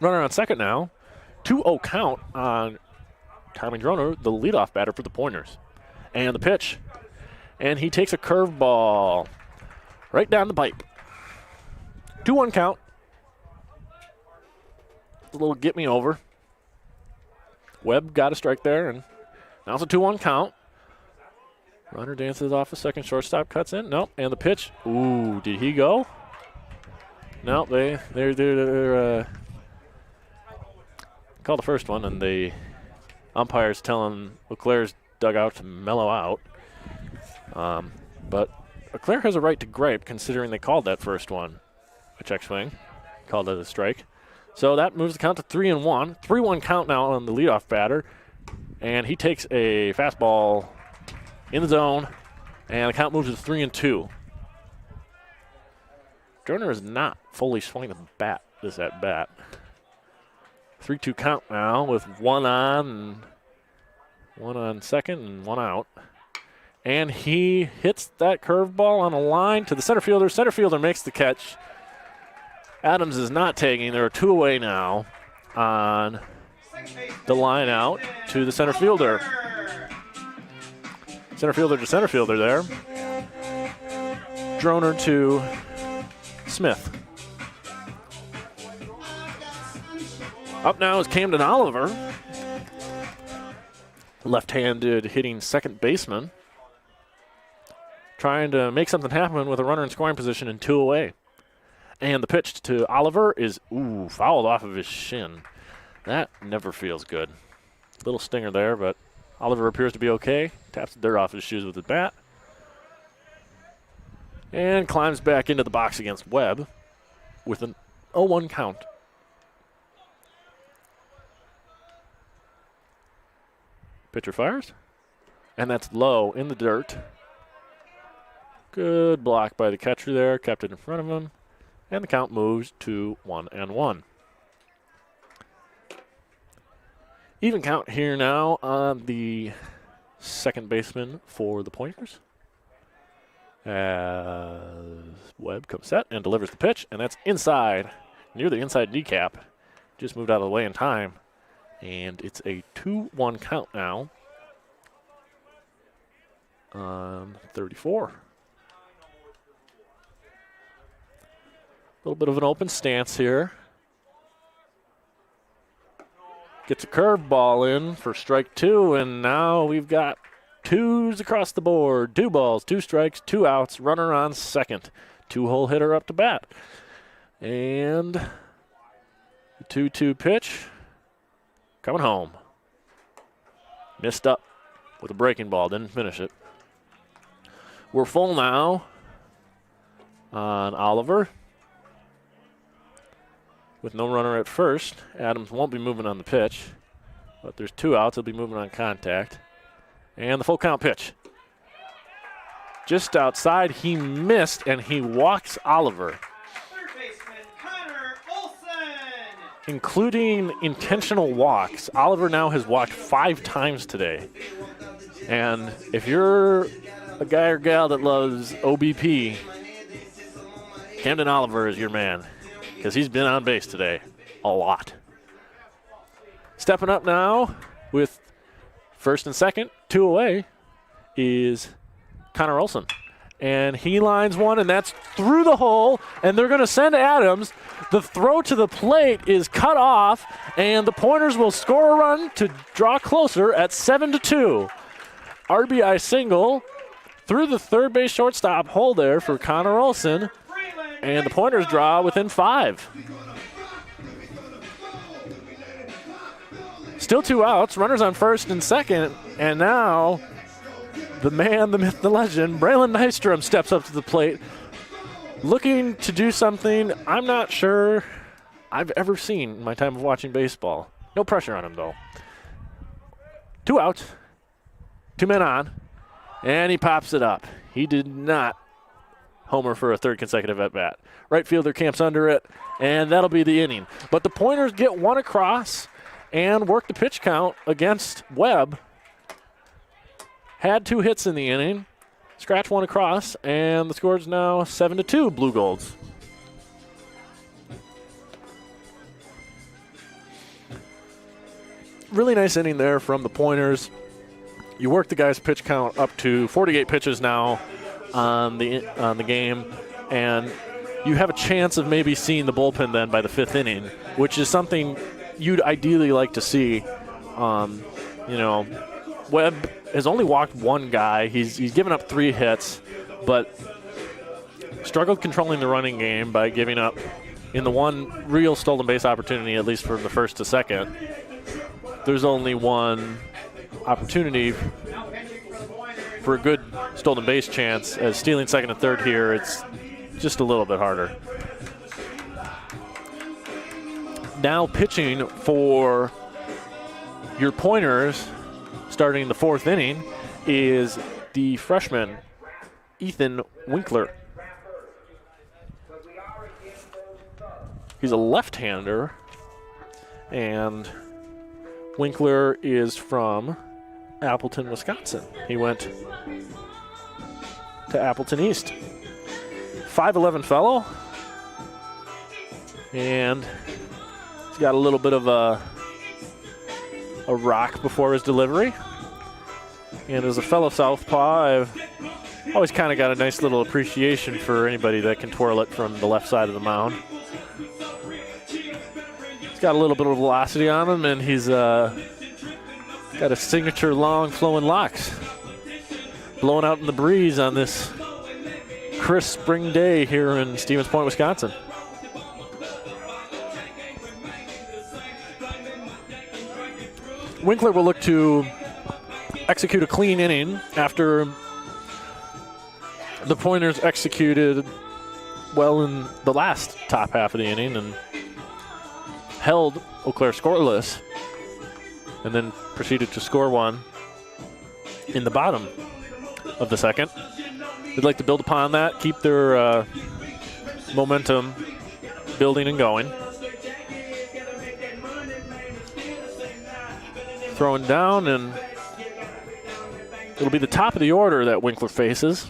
Runner on second now. 2-0 count on Tommy Droner, the leadoff batter for the Pointers. And the pitch. And he takes a curveball right down the pipe. 2-1 count. A little get me over. Webb got a strike there, and now it's a 2-1 count. Runner dances off a second, shortstop cuts in. Nope, and the pitch. Ooh, did he go? No, they're call the first one, and the umpire's telling Eau Claire's dugout to mellow out. But Eau Claire has a right to gripe considering they called that first one a check swing, called it a strike. So that moves the count to 3-1. 3-1 count now on the leadoff batter, and he takes a fastball in the zone, and the count moves to 3-2. Droner is not fully swinging the bat this at bat. 3-2 count now with one on second and one out. And he hits that curveball on a line to the center fielder. Center fielder makes the catch. Adams is not taking. There are 2 away now on the line out to the center fielder. Center fielder to center fielder there. Droner to Smith. Up now is Camden Oliver. Left-handed hitting second baseman. Trying to make something happen with a runner in scoring position and 2 away. And the pitch to Oliver is, fouled off of his shin. That never feels good. Little stinger there, but Oliver appears to be okay. Taps the dirt off his shoes with his bat. And climbs back into the box against Webb with an 0-1 count. Pitcher fires. And that's low in the dirt. Good block by the catcher there. Kept it in front of him. And the count moves to 1-1. Even count here now on the second baseman for the Pointers. As Webb comes set and delivers the pitch, and that's inside, near the inside kneecap. Just moved out of the way in time. And it's a 2-1 count now on 34. A little bit of an open stance here. Gets a curveball in for strike 2, and now we've got 2s across the board. 2 balls, 2 strikes, 2 outs, runner on second. 2-hole hitter up to bat. And the 2-2 pitch coming home. Missed up with a breaking ball, didn't finish it. We're full now on Oliver. With no runner at first, Adams won't be moving on the pitch. But there's 2 outs, he'll be moving on contact. And the full count pitch. Just outside, he missed, and he walks Oliver. Third baseman, Connor Olson. Including intentional walks. Oliver now has walked 5 times today. And if you're a guy or gal that loves OBP, Camden Oliver is your man. Because he's been on base today a lot. Stepping up now with first and second, 2 away, is Connor Olson. And he lines one, and that's through the hole, and they're going to send Adams. The throw to the plate is cut off, and the Pointers will score a run to draw closer at 7-2. RBI single through the third base shortstop hole there for Connor Olson. And the Pointers draw within 5. Still 2 outs, runners on first and second, and now the man, the myth, the legend, Braylon Nystrom steps up to the plate, looking to do something I'm not sure I've ever seen in my time of watching baseball. No pressure on him, though. 2 outs, 2 men on, and he pops it up. He did not homer for a third consecutive at-bat. Right fielder camps under it, and that'll be the inning. But the Pointers get 1 across and work the pitch count against Webb. Had 2 hits in the inning, scratch 1 across, and the score is now 7-2 Blue Golds. Really nice inning there from the Pointers. You work the guys' pitch count up to 48 pitches now on the game, and you have a chance of maybe seeing the bullpen then by the 5th inning, which is something you'd ideally like to see. Webb has only walked 1 guy. He's given up 3 hits, but struggled controlling the running game by giving up in the 1 real stolen base opportunity, at least from the first to second. There's only 1 opportunity for a good stolen base chance. As stealing second and third here, it's just a little bit harder. Now pitching for your Pointers, starting the 4th inning, is the freshman, Ethan Winkler. He's a left-hander, and Winkler is from Appleton, Wisconsin. He went to Appleton East. 5'11" fellow. And he's got a little bit of a rock before his delivery. And as a fellow southpaw, I've always kind of got a nice little appreciation for anybody that can twirl it from the left side of the mound. He's got a little bit of velocity on him, and he's got a signature long flowing locks. Blowing out in the breeze on this crisp spring day here in Stevens Point, Wisconsin. Winkler will look to execute a clean inning after the Pointers executed well in the last top half of the inning and held Eau Claire scoreless, and then proceeded to score one in the bottom of the second. They'd like to build upon that, keep their momentum building and going. Throwing down, and it'll be the top of the order that Winkler faces.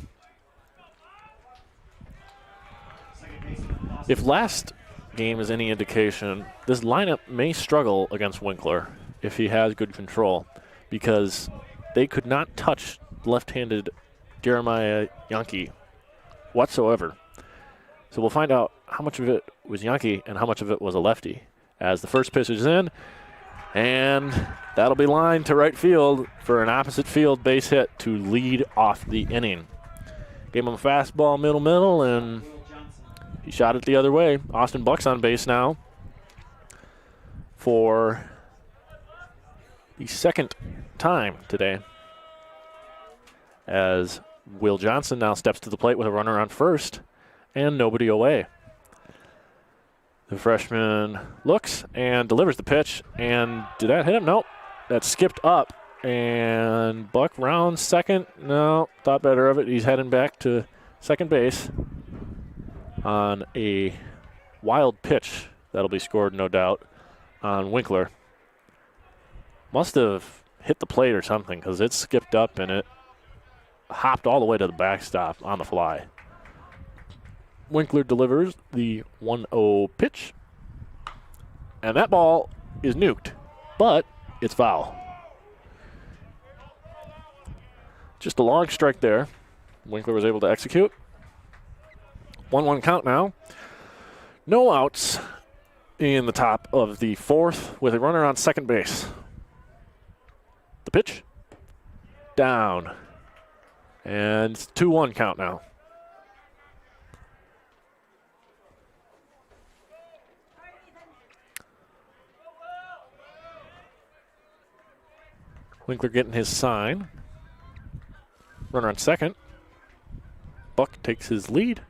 If last game is any indication, this lineup may struggle against Winkler if he has good control, because they could not touch left-handed Jeremiah Yankee whatsoever. So we'll find out how much of it was Yankee and how much of it was a lefty as the first pitch is in, and that'll be lined to right field for an opposite field base hit to lead off the inning. Gave him a fastball middle, and he shot it the other way. Austin Buck's on base now for the second time today, as Will Johnson now steps to the plate with a runner on first and nobody away. The freshman looks and delivers the pitch, and did that hit him? Nope. That skipped up, and Buck rounds second. No, thought better of it. He's heading back to second base on a wild pitch that'll be scored, no doubt, on Winkler. Must have hit the plate or something, because it skipped up and it hopped all the way to the backstop on the fly. Winkler delivers the 1-0 pitch, and that ball is nuked, but it's foul. Just a long strike there. Winkler was able to execute. 1-1 count now. No outs in the top of the fourth with a runner on second base. The pitch down, and it's 2-1 count now. Winkler getting his sign. Runner on second. Buck takes his lead.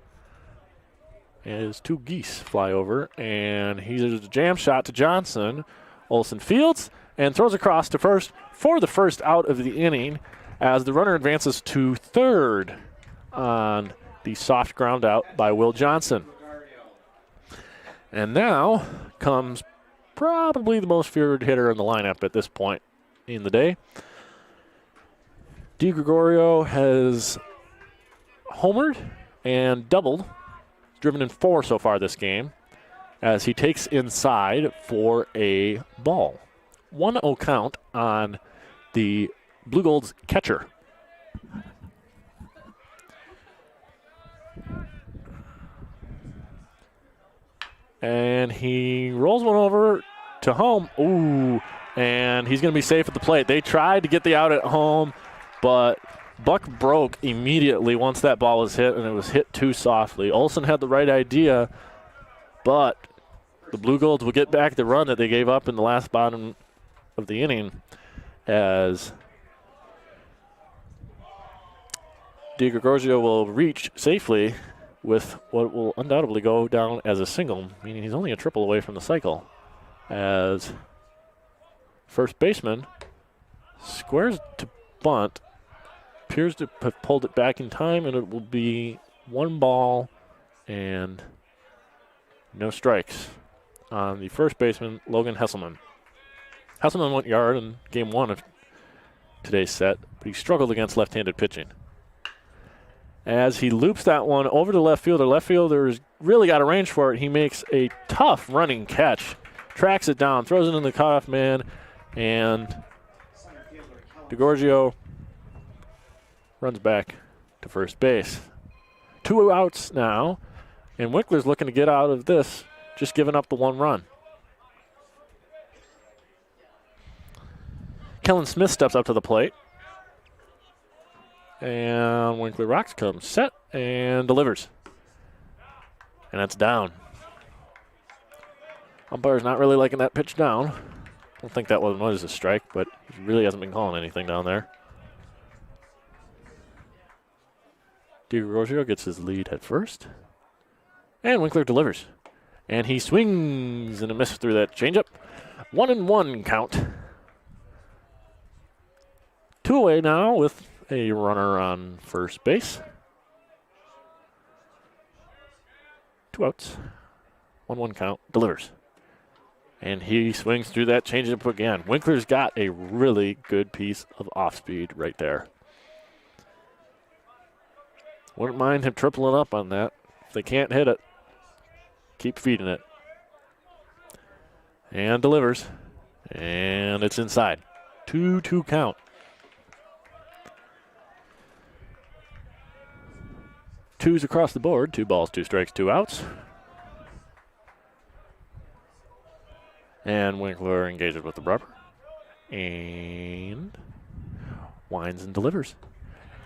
As two geese fly over, and he's a jam shot to Johnson. Olsen fields and throws across to first for the first out of the inning, as the runner advances to third on the soft ground out by Will Johnson. And now comes probably the most feared hitter in the lineup at this point in the day. DiGregorio has homered and doubled, driven in 4 so far this game, as he takes inside for a ball. 1-0 count on the Blue Gold's catcher. And he rolls one over to home. Ooh, and he's going to be safe at the plate. They tried to get the out at home, but Buck broke immediately once that ball was hit, and it was hit too softly. Olsen had the right idea, but the Blue Golds will get back the run that they gave up in the last bottom of the inning, as DiGregorio will reach safely with what will undoubtedly go down as a single, meaning he's only a triple away from the cycle, as first baseman squares to bunt, appears to have pulled it back in time, and it will be 1 ball and no strikes on the first baseman, Logan Hesselman. Hesselman went yard in game 1 of today's set, but he struggled against left-handed pitching. as he loops that one over to left fielder. Left fielder's really got a range for it. He makes a tough running catch, tracks it down, throws it in the cutoff man, and DeGorgio runs back to first base. 2 outs now, and Winkler's looking to get out of this, just giving up the 1 run. Kellen Smith steps up to the plate. And Winkler rocks, comes set, and delivers. And that's down. Umpire's not really liking that pitch down. I don't think that was a strike, but he really hasn't been calling anything down there. DiGiorgio gets his lead at first. And Winkler delivers. And he swings and a miss through that changeup. 1-1 count. 2 away now with a runner on first base. 2 outs. 1-1 count. Delivers. And he swings through that changeup again. Winkler's got a really good piece of off-speed right there. Wouldn't mind him tripling up on that. If they can't hit it, keep feeding it. And delivers. And it's inside. 2-2 count. Twos across the board. 2 balls, 2 strikes, 2 outs. And Winkler engages with the rubber. And winds and delivers.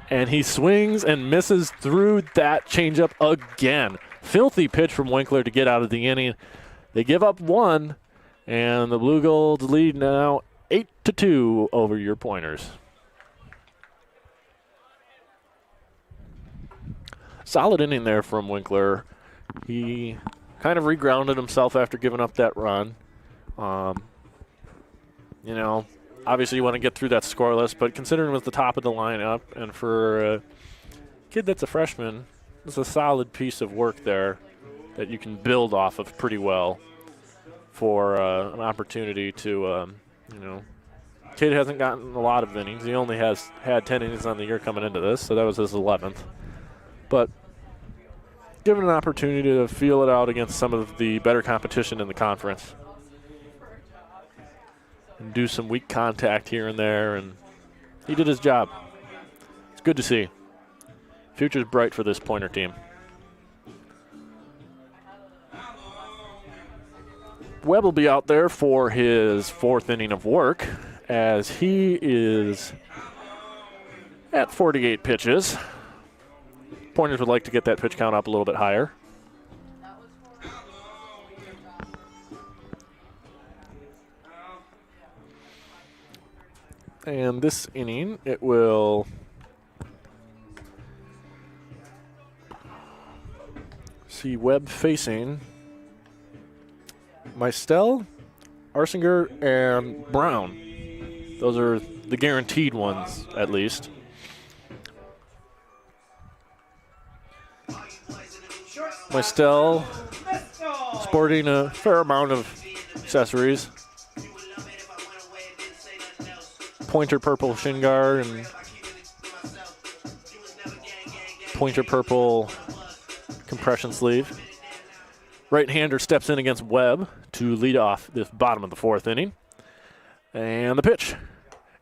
And he swings and misses through that changeup again. Filthy pitch from Winkler to get out of the inning. They give up 1, and the Blue Golds lead now 8-2 over your Pointers. Solid inning there from Winkler. He kind of regrounded himself after giving up that run. Obviously you want to get through that scoreless, but considering it was the top of the lineup, and for a kid that's a freshman, it's a solid piece of work there that you can build off of pretty well for an opportunity to, kid hasn't gotten a lot of innings. He only has had 10 innings on the year coming into this, so that was his 11th. But given an opportunity to feel it out against some of the better competition in the conference and do some weak contact here and there, and he did his job. It's good to see. Future's bright for this Pointer team. Webb will be out there for his 4th inning of work as he is at 48 pitches. Pointers would like to get that pitch count up a little bit higher. And this inning, it will see Webb facing Meistel, Arsinger, and Brown. Those are the guaranteed ones, at least. Meistel sporting a fair amount of accessories. Pointer purple shin guard and pointer purple compression sleeve. Right-hander steps in against Webb to lead off this bottom of the 4th inning. And the pitch.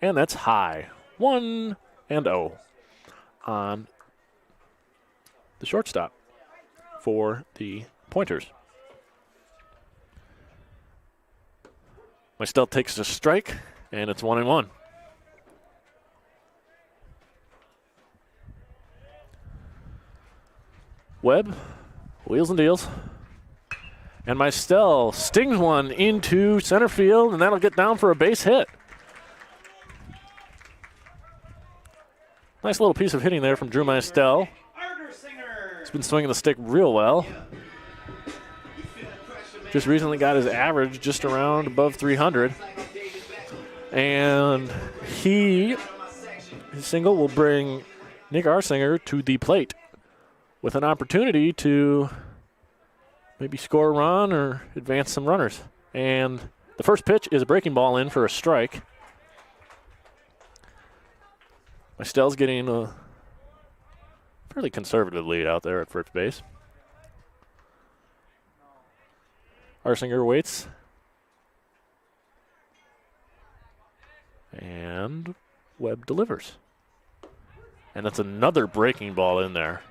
And that's high. 1-0 on the shortstop for the Pointers. Meistel takes a strike, and it's 1-1. Webb, wheels and deals. And Meistel stings one into center field, and that'll get down for a base hit. Nice little piece of hitting there from Drew Meistel. He's been swinging the stick real well. Just recently got his average just around above 300. And his single will bring Nick Arsinger to the plate with an opportunity to maybe score a run or advance some runners. And the first pitch is a breaking ball in for a strike. Meistel's getting a fairly conservative lead out there at first base. Arsinger waits. And Webb delivers. And that's another breaking ball in there.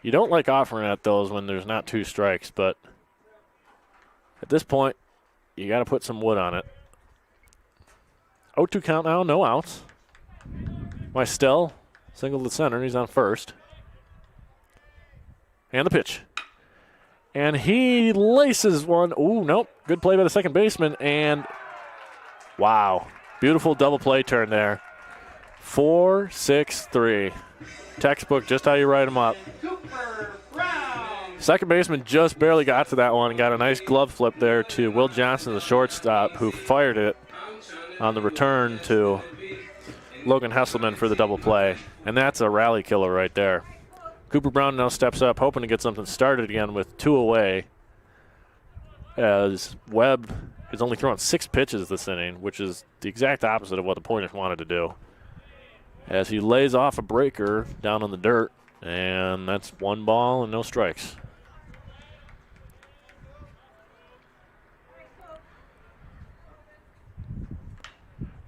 You don't like offering at those when there's not 2 strikes, but at this point, you got to put some wood on it. 0-2 count now, no outs. Mystell single to center, he's on first. And the pitch. And he laces one. Ooh, nope. Good play by the second baseman. And wow, beautiful double play turn there. 4-6-3. Textbook, just how you write them up. Second baseman just barely got to that one and got a nice glove flip there to Will Johnson, the shortstop, who fired it on the return to Logan Hesselman for the double play. And that's a rally killer right there. Cooper Brown now steps up, hoping to get something started again with 2 away, as Webb is only throwing 6 pitches this inning, which is the exact opposite of what the Pointers wanted to do. As he lays off a breaker down on the dirt, and that's 1 ball and no strikes.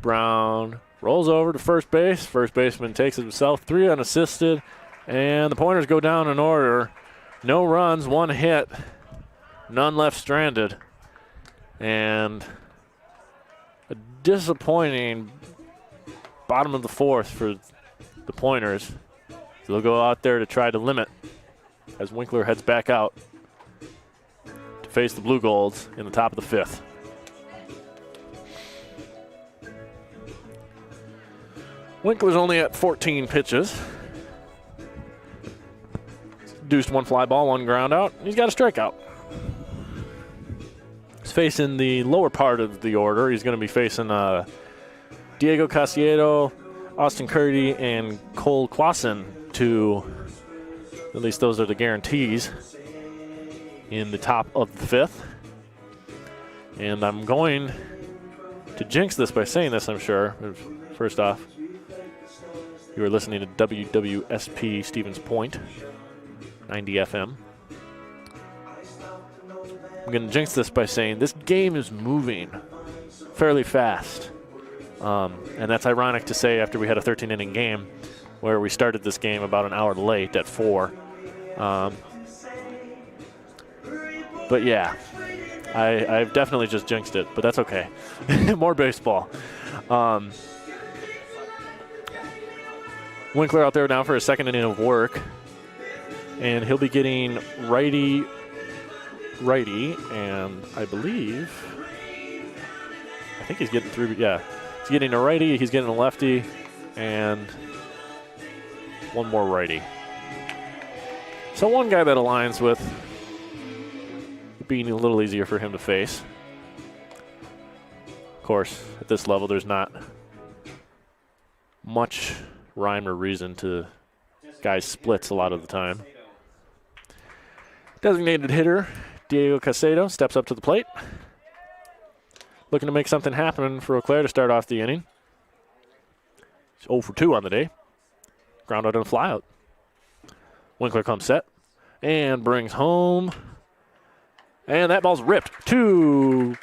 Brown rolls over to first base. First baseman takes it himself, 3 unassisted, and the Pointers go down in order. No runs, 1 hit, none left stranded, and a disappointing bottom of the 4th for the Pointers. So they'll go out there to try to limit as Winkler heads back out to face the Blue Golds in the top of the 5th. Winkler's only at 14 pitches. Deuced 1 fly ball, 1 ground out. He's got a strikeout. He's facing the lower part of the order. He's going to be facing Diego Casiedo, Austin Curdy, and Cole Clausen at least those are the guarantees, in the top of the 5th. And I'm going to jinx this by saying this, I'm sure. First off, you are listening to WWSP Stevens Point, 90 FM. I'm going to jinx this by saying this game is moving fairly fast. And that's ironic to say after we had a 13-inning game where we started this game about an hour late at 4. But yeah, I've definitely just jinxed it, but that's okay. More baseball. Winkler out there now for his 2nd inning of work. And he'll be getting righty, and I think he's getting 3, yeah. He's getting a righty, he's getting a lefty, and 1 more righty. So 1 guy that aligns with being a little easier for him to face. Of course, at this level, there's not much rhyme or reason to guys' splits a lot of the time. Designated hitter Diego Casado steps up to the plate, looking to make something happen for Eau Claire to start off the inning. He's 0 for 2 on the day. Ground out and a flyout. Winkler comes set and brings home. And that ball's ripped to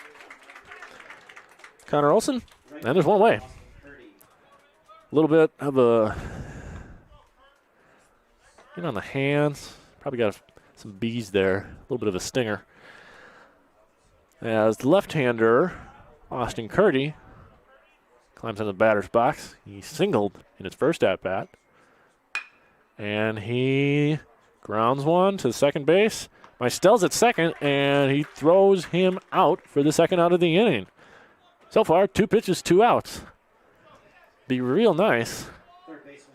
Connor Olson. And there's 1 away. A little bit of a on the hands. Probably got some bees there. A little bit of a stinger. As the left-hander, Austin Curdy, climbs in the batter's box. He singled in his first at-bat. And he grounds 1 to second base. Mystell's at second, and he throws him out for the 2nd out of the inning. So far, 2 pitches, 2 outs. Be real nice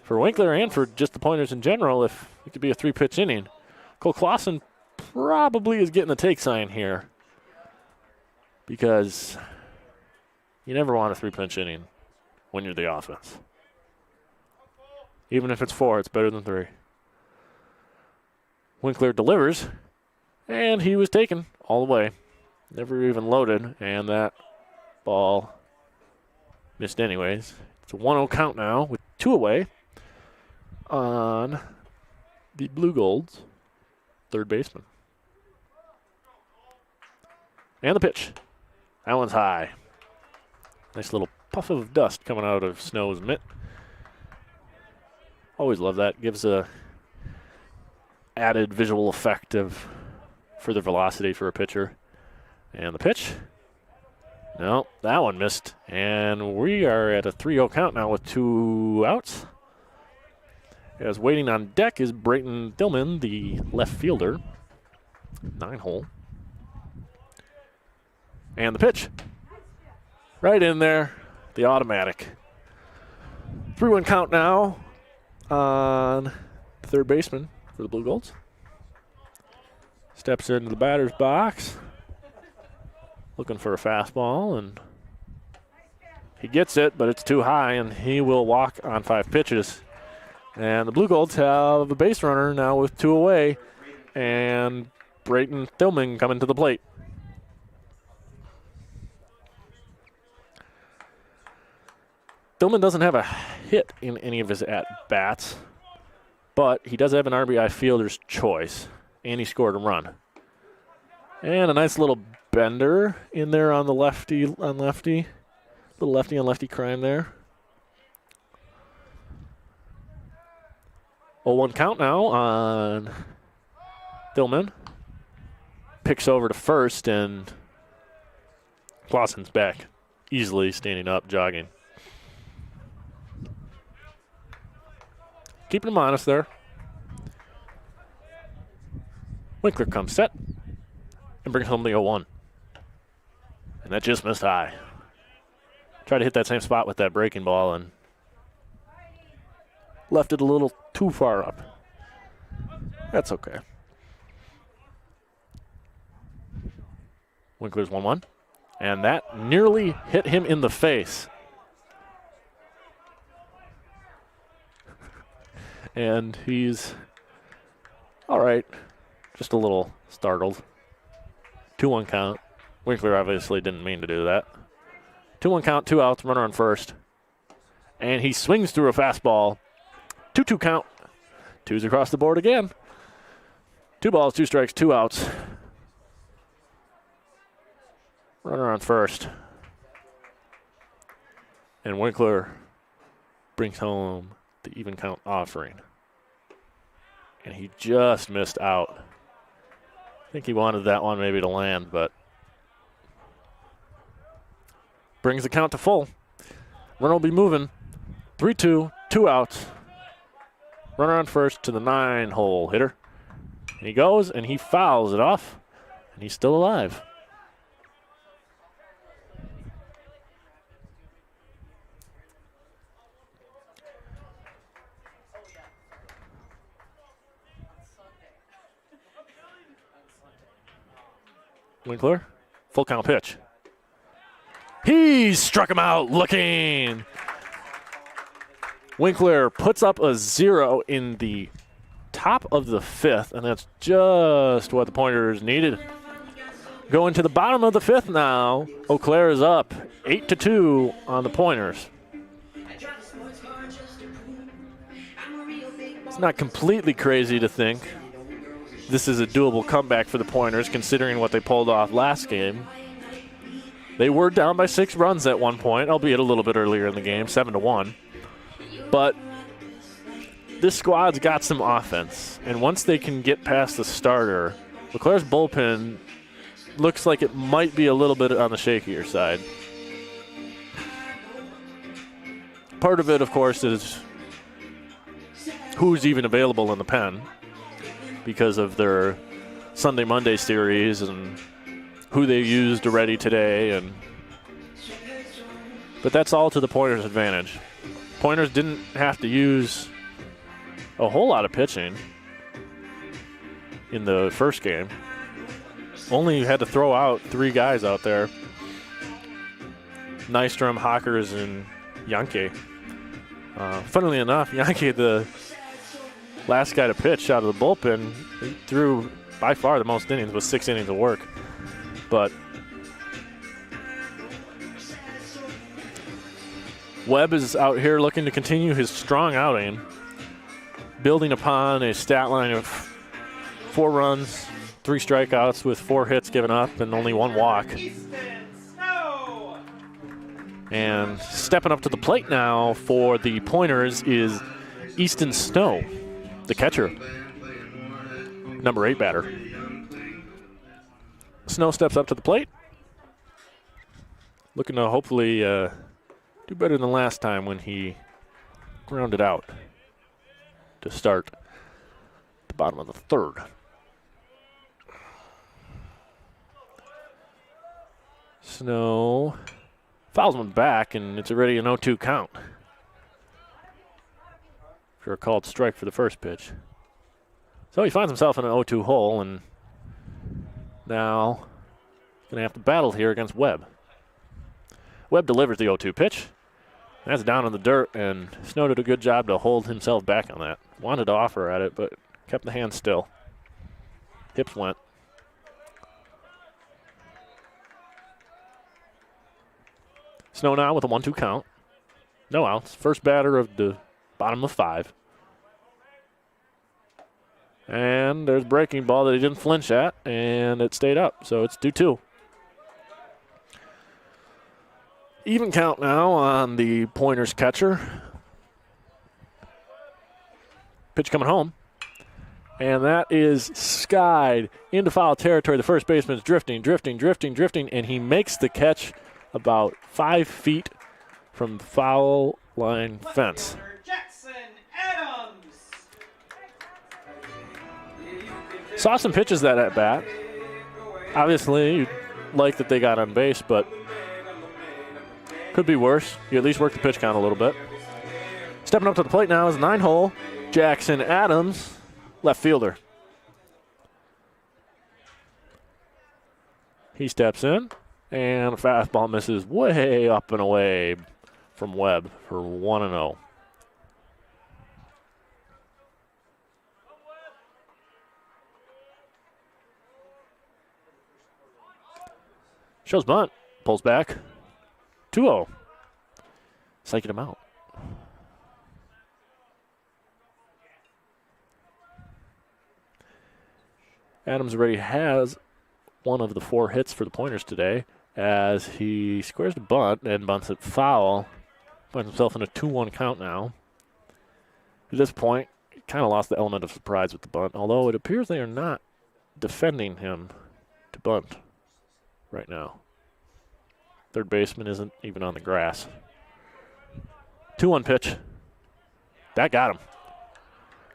for Winkler and for just the Pointers in general if it could be a 3-pitch inning. Cole Clausen probably is getting the take sign here because you never want a 3-pitch inning when you're the offense. Even if it's 4, it's better than 3. Winkler delivers, and he was taken all the way. Never even loaded, and that ball missed anyways. It's a 1-0 count now with 2 away on the Blue Golds, third baseman. And the pitch. That one's high. Nice little puff of dust coming out of Snow's mitt. Always love that. Gives a added visual effect of further velocity for a pitcher. And the pitch. No, that one missed. And we are at a 3-0 count now with 2 outs. As waiting on deck is Brayton Dillman, the left fielder. 9-hole. And the pitch. Right in there. The automatic. 3-1 count now on the third baseman for the Blue Golds. Steps into the batter's box. Looking for a fastball, and he gets it, but it's too high, and he will walk on 5 pitches. And the Blue Golds have a base runner now with 2 away, and Brayton Dillman coming to the plate. Dillman doesn't have a hit in any of his at-bats, but he does have an RBI fielder's choice, and he scored a run. And a nice little bender in there on the lefty on lefty. Little lefty on lefty crime there. 0-1 count now on Dillman. Picks over to first, and Clausen's back, easily standing up, jogging. Keeping him honest there. Winkler comes set and brings home the 0-1. And that just missed high. Tried to hit that same spot with that breaking ball and left it a little too far up. That's okay. Winkler's 1-1. And that nearly hit him in the face. And he's all right, just a little startled. 2-1 count. Winkler obviously didn't mean to do that. 2-1 count, 2 outs, runner on first. And he swings through a fastball. 2-2 count. 2's across the board again. 2 balls, 2 strikes, 2 outs. Runner on first. And Winkler brings home the even count offering. And he just missed out. I think he wanted that one maybe to land, but brings the count to full. Runner will be moving. 3-2, 2 outs. Runner on first to the 9-hole hitter. And he goes and he fouls it off, and he's still alive. Winkler, full count pitch. He struck him out looking. Winkler puts up a 0 in the top of the 5th, and that's just what the Pointers needed. Going to the bottom of the 5th now. Eau Claire is up 8-2 on the Pointers. It's not completely crazy to think this is a doable comeback for the Pointers, considering what they pulled off last game. They were down by 6 runs at one point, albeit a little bit earlier in the game, 7-1. But this squad's got some offense, and once they can get past the starter, Eau Claire's bullpen looks like it might be a little bit on the shakier side. Part of it, of course, is who's even available in the pen, because of their Sunday Monday series and who they used already today, but that's all to the Pointers' advantage. Pointers didn't have to use a whole lot of pitching in the first game. Only had to throw out 3 guys out there: Nystrom, Hawkers, and Yankee. Funnily enough, Yankee, the last guy to pitch out of the bullpen, he threw by far the most innings with 6 innings of work. But Webb is out here looking to continue his strong outing. building upon a stat line of 4 runs, 3 strikeouts with 4 hits given up and only 1 walk. And stepping up to the plate now for the Pointers is Easton Snow, the catcher, number 8 batter. Snow steps up to the plate, looking to hopefully do better than last time when he grounded out to start the bottom of the 3rd. Snow fouls him back, and it's already an 0-2 count for a called strike for the first pitch. So he finds himself in an 0-2 hole, and now going to have to battle here against Webb. Webb delivers the 0-2 pitch. That's down in the dirt, and Snow did a good job to hold himself back on that. Wanted to offer at it, but kept the hand still. Hips went. Snow now with a 1-2 count. No outs. First batter of the bottom of 5. And there's a breaking ball that he didn't flinch at, and it stayed up. So it's 2-2. Even count now on the Pointers catcher. Pitch coming home. And that is skied into foul territory. The first baseman's drifting, and he makes the catch about 5 feet from the foul line fence. Saw some pitches that at bat. Obviously, you'd like that they got on base, but could be worse. You at least work the pitch count a little bit. Stepping up to the plate now is 9-hole Jackson Adams, left fielder. He steps in, and a fastball misses way up and away from Webb for 1-0. Shows bunt, pulls back, 2-0. Psyching him out. Adams already has one of the 4 hits for the Pointers today as he squares the bunt and bunts it foul. Finds himself in a 2-1 count now. At this point, he kind of lost the element of surprise with the bunt, although it appears they are not defending him to bunt right now. Third baseman isn't even on the grass. 2-1 pitch. That got him.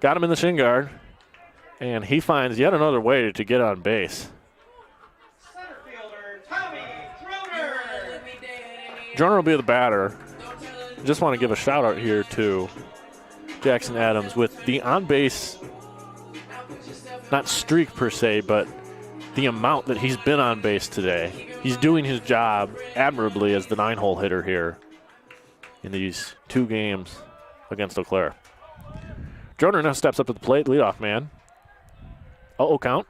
Got him in the shin guard. And he finds yet another way to get on base. Center fielder, Tommy Droner. Droner will be the batter. Just want to give a shout out here to Jackson Adams with the on-base, not streak per se, but the amount that he's been on base today. He's doing his job admirably as the 9-hole hitter here in these 2 games against Eau Claire. Droner now steps up to the plate, leadoff man. 0-0 count.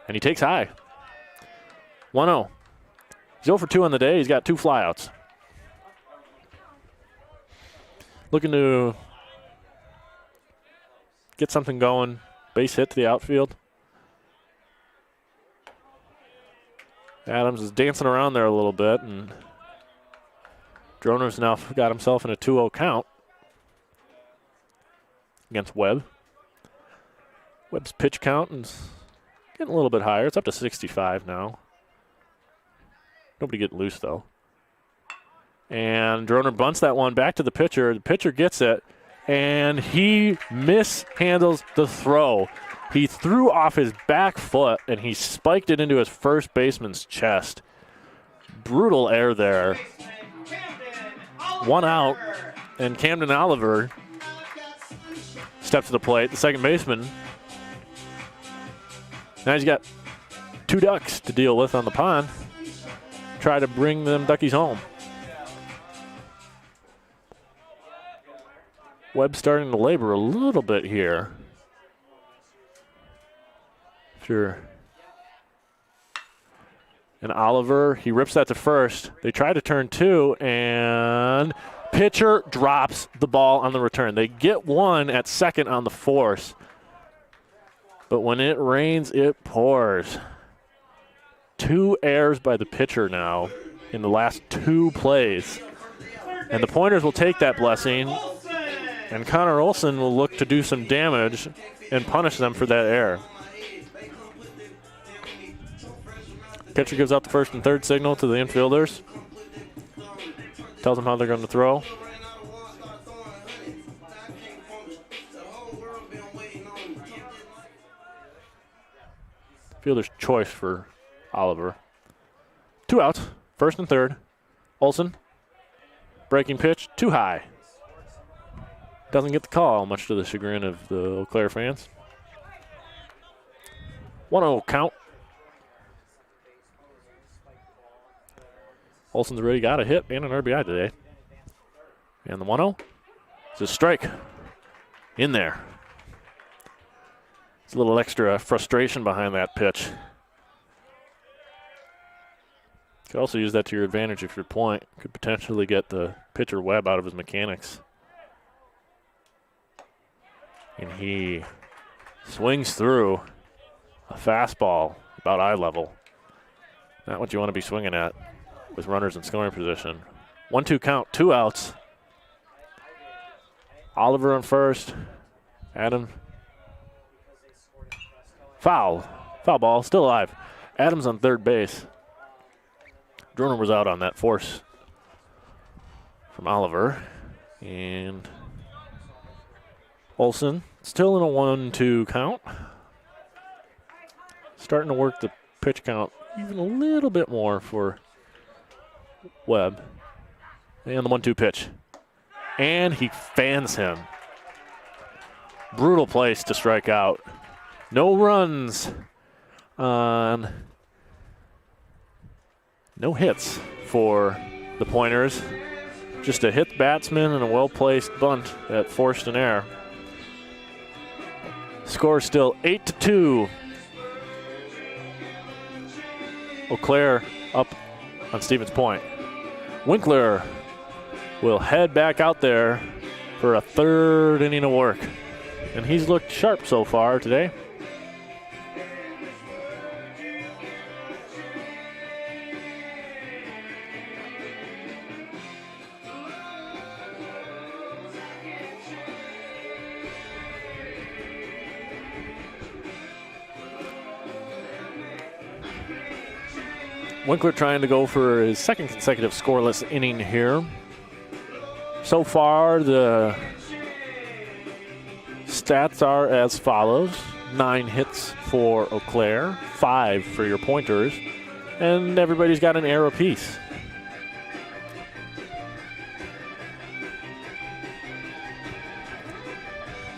And he takes high. 1-0. He's 0 for 2 on the day. He's got 2 flyouts. Looking to get something going. Base hit to the outfield. Adams is dancing around there a little bit, and Droner's now got himself in a 2-0 count against Webb. Webb's pitch count is getting a little bit higher. It's up to 65 now. Nobody getting loose, though. And Droner bunts that one back to the pitcher. The pitcher gets it, and he mishandles the throw. He threw off his back foot, and he spiked it into his first baseman's chest. Brutal air there. 1 out, and Camden Oliver steps to the plate. The second baseman. Now he's got 2 ducks to deal with on the pond. Try to bring them duckies home. Webb starting to labor a little bit here. Sure. And Oliver, he rips that to first. They try to turn 2, and Pitcher drops the ball on the return. They get one at second on the force. But when it rains, it pours. 2 errors by the pitcher now in the last 2 plays. And the Pointers will take that blessing, and Connor Olson will look to do some damage and punish them for that error. Pitcher gives out the first and third signal to the infielders. Tells them how they're going to throw. Fielder's choice for Oliver. 2 outs, first and third. Olson, breaking pitch, too high. Doesn't get the call, much to the chagrin of the Eau Claire fans. 1-0 count. Olson's already got a hit and an RBI today. And the 1-0 is a strike in there. It's a little extra frustration behind that pitch. You could also use that to your advantage if your point could potentially get the pitcher Webb out of his mechanics. And he swings through a fastball about eye level. Not what you want to be swinging at with runners in scoring position. 1-2 count, 2 outs. Oliver on first. Adam. Foul ball, still alive. Adams on third base. Droner was out on that force from Oliver. And Olson still in a 1-2 count. Starting to work the pitch count even a little bit more for Webb. And the 1-2 pitch. And he fans him. Brutal place to strike out. No runs on no hits for the Pointers. Just a hit batsman and a well-placed bunt that forced an error. Score still 8-2. Eau Claire up on Stevens Point. Winkler will head back out there for a third inning of work. And he's looked sharp so far today. Winkler trying to go for his second consecutive scoreless inning here. So far, the stats are as follows. 9 hits for Eau Claire, 5 for your Pointers, and everybody's got an error apiece.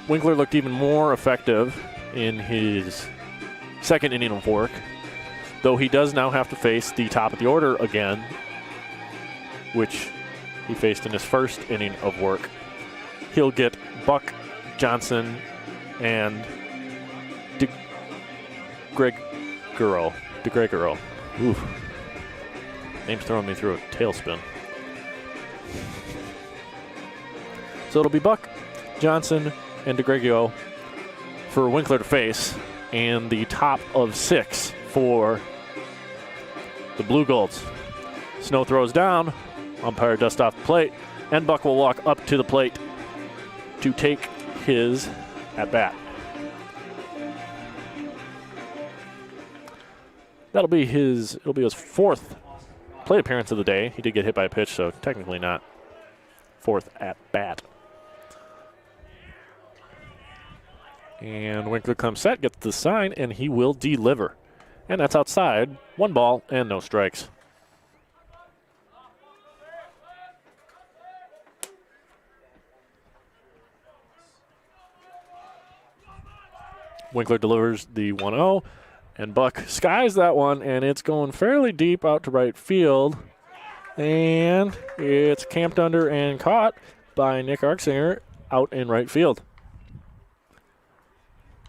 Winkler looked even more effective in his second inning of work, though he does now have to face the top of the order again, which he faced in his first inning of work. He'll get Buck, Johnson, and DeGregoro. Oof. Name's throwing me through a tailspin. So it'll be Buck, Johnson, and DeGregoro for Winkler to face, and the top of 6 for the Blue Golds. Snow throws down, umpire dusts off the plate, and Buck will walk up to the plate to take his at-bat. It'll be his 4th plate appearance of the day. He did get hit by a pitch, so technically not 4th at-bat. And Winkler comes set, gets the sign, and he will deliver. And that's outside. 1 ball and no strikes. Winkler delivers the 1-0, and Buck skies that one, and it's going fairly deep out to right field. And it's camped under and caught by Nick Arksinger out in right field.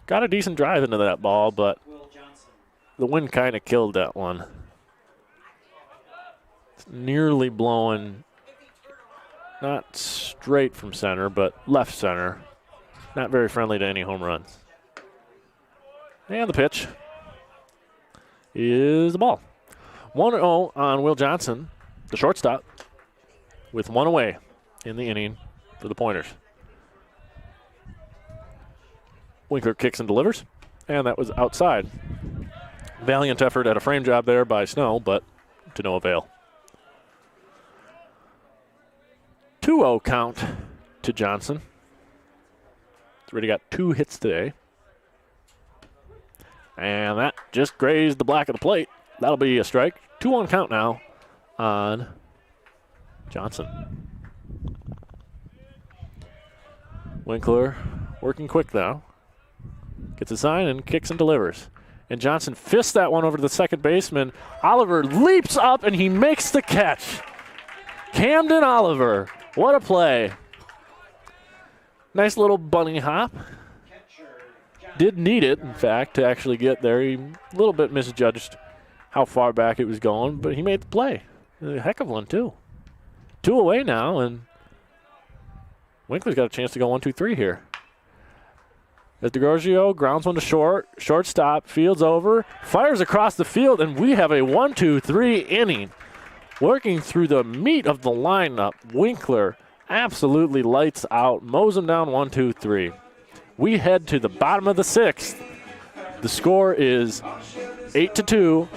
Got a decent drive into that ball, but the wind kind of killed that one. It's nearly blowing not straight from center, but left center. Not very friendly to any home runs. And the pitch is the ball. 1-0 on Will Johnson, the shortstop, with one away in the inning for the Pointers. Winkler kicks and delivers, and that was outside. Valiant effort at a frame job there by Snow, but to no avail. 2-0 count to Johnson. He's already got 2 hits today. And that just grazed the black of the plate. That'll be a strike. 2-1 count now on Johnson. Winkler working quick now. Gets a sign and kicks and delivers. And Johnson fists that one over to the second baseman. Oliver leaps up and he makes the catch. Camden Oliver. What a play. Nice little bunny hop. Did need it, in fact, to actually get there. He a little bit misjudged how far back it was going, but he made the play. A heck of one, too. 2 away now, and Winkler's got a chance to go 1-2-3 here. As DeGorgio grounds one to short, shortstop, fields over, fires across the field, and we have a 1-2-3 inning. Working through the meat of the lineup, Winkler absolutely lights out, mows him down 1-2-3. We head to the bottom of the 6th. The score is 8-2,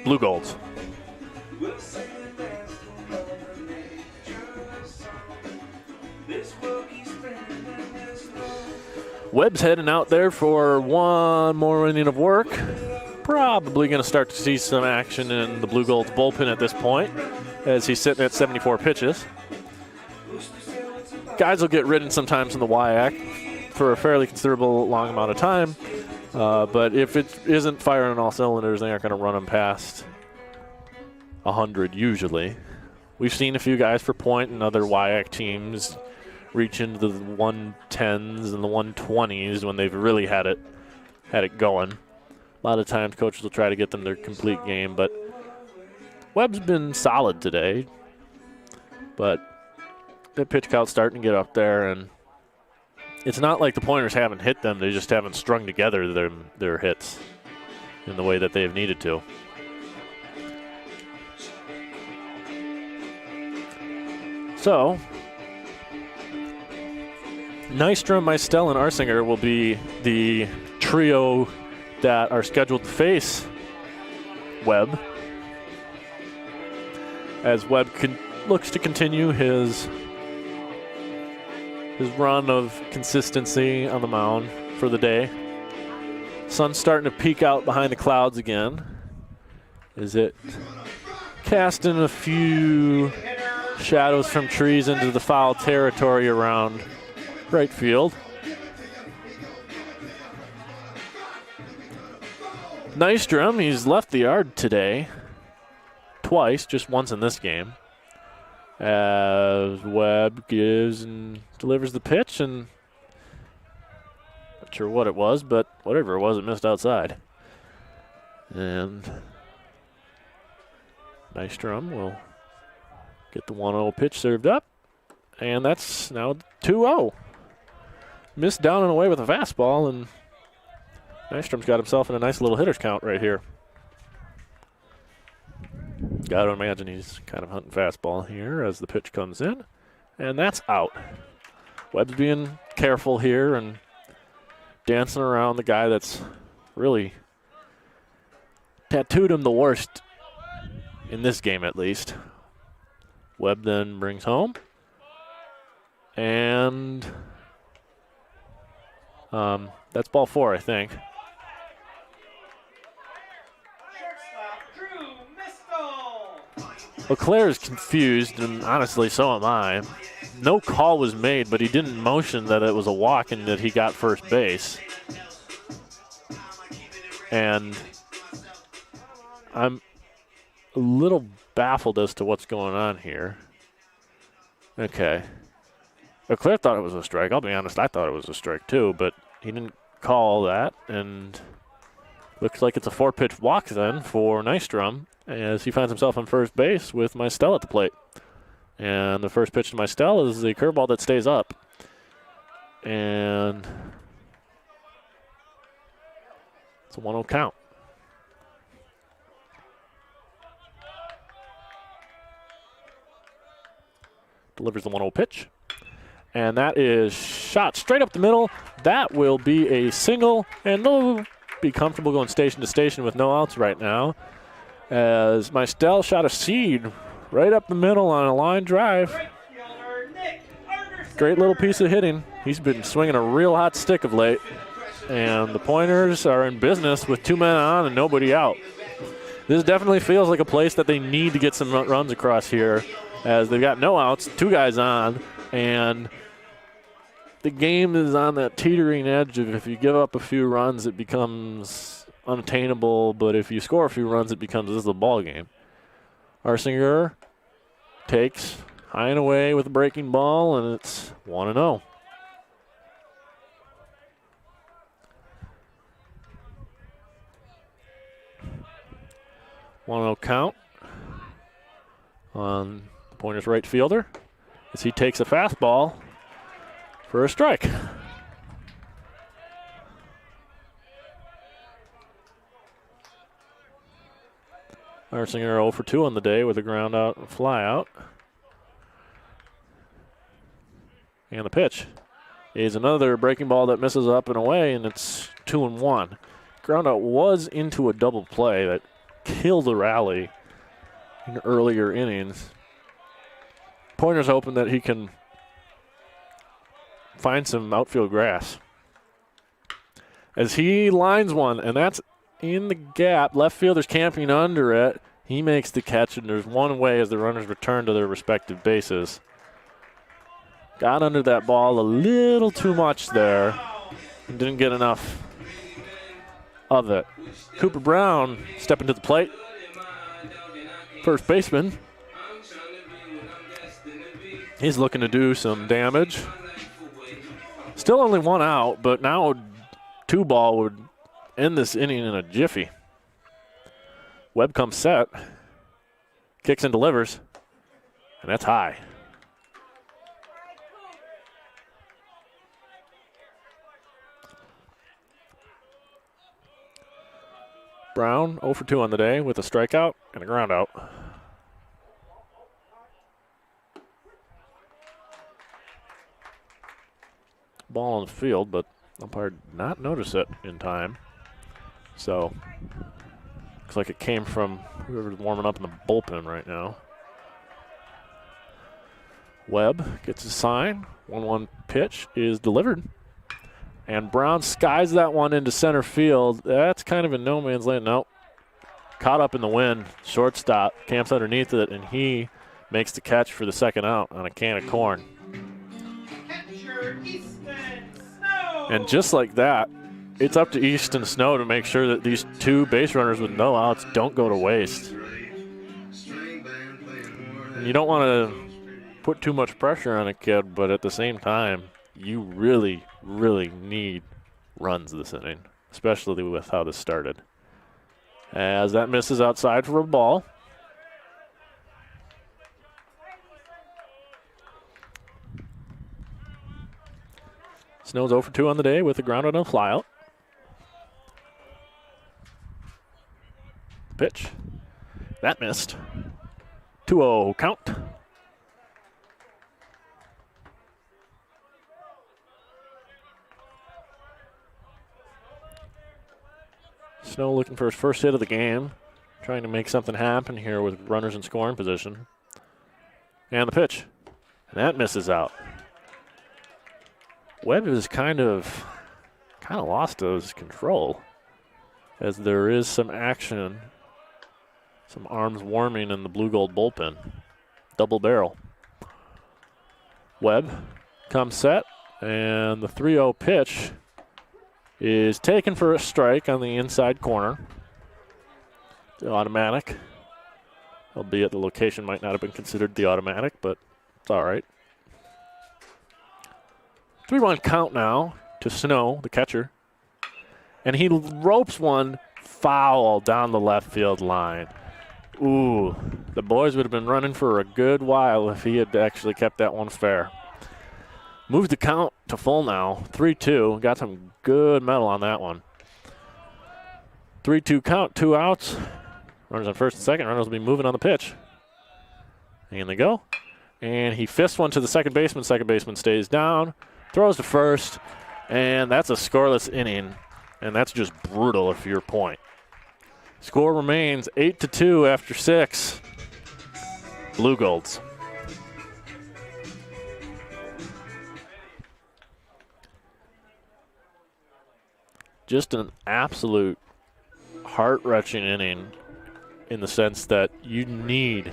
Blue Golds. Webb's heading out there for one more inning of work. Probably going to start to see some action in the Blue Golds bullpen at this point, as he's sitting at 74 pitches. Guys will get ridden sometimes in the WIAC for a fairly considerable long amount of time, but if it isn't firing on all cylinders, they aren't going to run them past 100 usually. We've seen a few guys for Point and other WIAC teams reach into the 110s and the 120s when they've really had it going. A lot of times coaches will try to get them their complete game, but Webb's been solid today. But the pitch count's starting to get up there, and it's not like the Pointers haven't hit them. They just haven't strung together their hits in the way that they've needed to. So, Nystrom, Meistel, and Arsinger will be the trio that are scheduled to face Webb, as Webb looks to continue his run of consistency on the mound for the day. Sun's starting to peek out behind the clouds again. Is it casting a few shadows from trees into the foul territory around right field? Nystrom, he's left the yard today twice, just once in this game, as Webb gives and delivers the pitch, and not sure what it was, but whatever it was, it missed outside. And Nystrom will get the 1-0 pitch served up, and that's now 2-0. Missed down and away with a fastball, and Nystrom's got himself in a nice little hitter's count right here. Got to imagine he's kind of hunting fastball here as the pitch comes in, and that's out. Webb's being careful here and dancing around the guy that's really tattooed him the worst in this game, at least. Webb then brings home, and that's ball 4, I think. Eau Claire is confused, and honestly, so am I. No call was made, but he didn't motion that it was a walk and that he got first base. And I'm a little baffled as to what's going on here. Okay. Eau Claire thought it was a strike. I'll be honest, I thought it was a strike too, but he didn't call that, and looks like it's a 4-pitch walk then for Nystrom, as he finds himself on first base with Meistel at the plate. And the first pitch to my Stell is the curveball that stays up. And it's a 1-0 count. Delivers the 1-0 pitch. And that is shot straight up the middle. That will be a single, and they'll be comfortable going station to station with no outs right now. As my Stell shot a seed right up the middle on a line drive. Great little piece of hitting. He's been swinging a real hot stick of late. And the Pointers are in business with 2 men on and nobody out. This definitely feels like a place that they need to get some runs across here, as they've got no outs, 2 guys on, and the game is on that teetering edge of if you give up a few runs, it becomes unattainable, but if you score a few runs, it becomes this is a ball game. Arsinger takes high and away with a breaking ball, and it's 1-0. One-0 count on the Pointers' right fielder as he takes a fastball for a strike. Arsinger 0 for 2 on the day with a ground out and fly out. And the pitch is another breaking ball that misses up and away, and it's 2-1. Ground out was into a double play that killed the rally in earlier innings. Pointer's hoping that he can find some outfield grass. As he lines one, and that's in the gap. Left fielder's camping under it. He makes the catch, and there's one away as the runners return to their respective bases. Got under that ball a little too much there and didn't get enough of it. Cooper Brown stepping to the plate. First baseman. He's looking to do some damage. Still only 1 out, but now 2 ball would end this inning in a jiffy. Webb comes set. Kicks and delivers. And that's high. Brown 0 for 2 on the day with a strikeout and a ground out. Ball on the field, but umpire did not notice it in time. So, looks like it came from whoever's warming up in the bullpen right now. Webb gets a sign. 1-1 pitch is delivered. And Brown skies that one into center field. That's kind of in no man's land. Nope. Caught up in the wind. Shortstop camps underneath it, and he makes the catch for the second out on a can of corn. And just like that, it's up to Easton Snow to make sure that these 2 base runners with no outs don't go to waste. And you don't want to put too much pressure on a kid, but at the same time, you really, really need runs this inning, especially with how this started. As that misses outside for a ball. Snow's 0 for 2 on the day with a ground out and a flyout. Pitch. That missed. 2-0 count. Snow looking for his first hit of the game. Trying to make something happen here with runners in scoring position. And the pitch. And that misses out. Webb is kind of lost his control as there is some action, some arms warming in the blue-gold bullpen. Double barrel. Webb comes set, and the 3-0 pitch is taken for a strike on the inside corner. The automatic, albeit the location might not have been considered the automatic, but it's all right. 3-1 count now to Snow, the catcher. And he ropes one foul down the left field line. Ooh, the boys would have been running for a good while if he had actually kept that one fair. Moves the count to full now, 3-2. Got some good metal on that one. 3-2 count, 2 outs. Runners on first and second. Runners will be moving on the pitch. And they go. And he fists one to the second baseman. Second baseman stays down, throws to first, and that's a scoreless inning. And that's just brutal if you're Point. Score remains 8-2 after 6. Blue Golds. Just an absolute heart-wrenching inning in the sense that you needed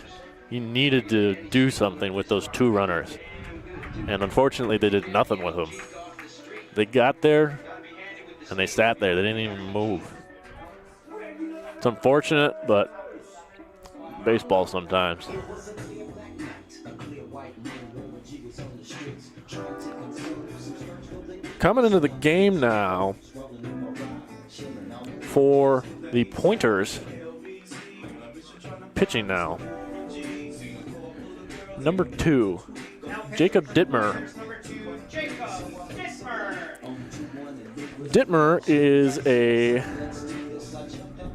to do something with those 2 runners. And unfortunately, they did nothing with them. They got there, and they sat there. They didn't even move. It's unfortunate, but baseball sometimes. Coming into the game now for the Pointers. Pitching now. Number 2, Jacob Dittmer. Dittmer is a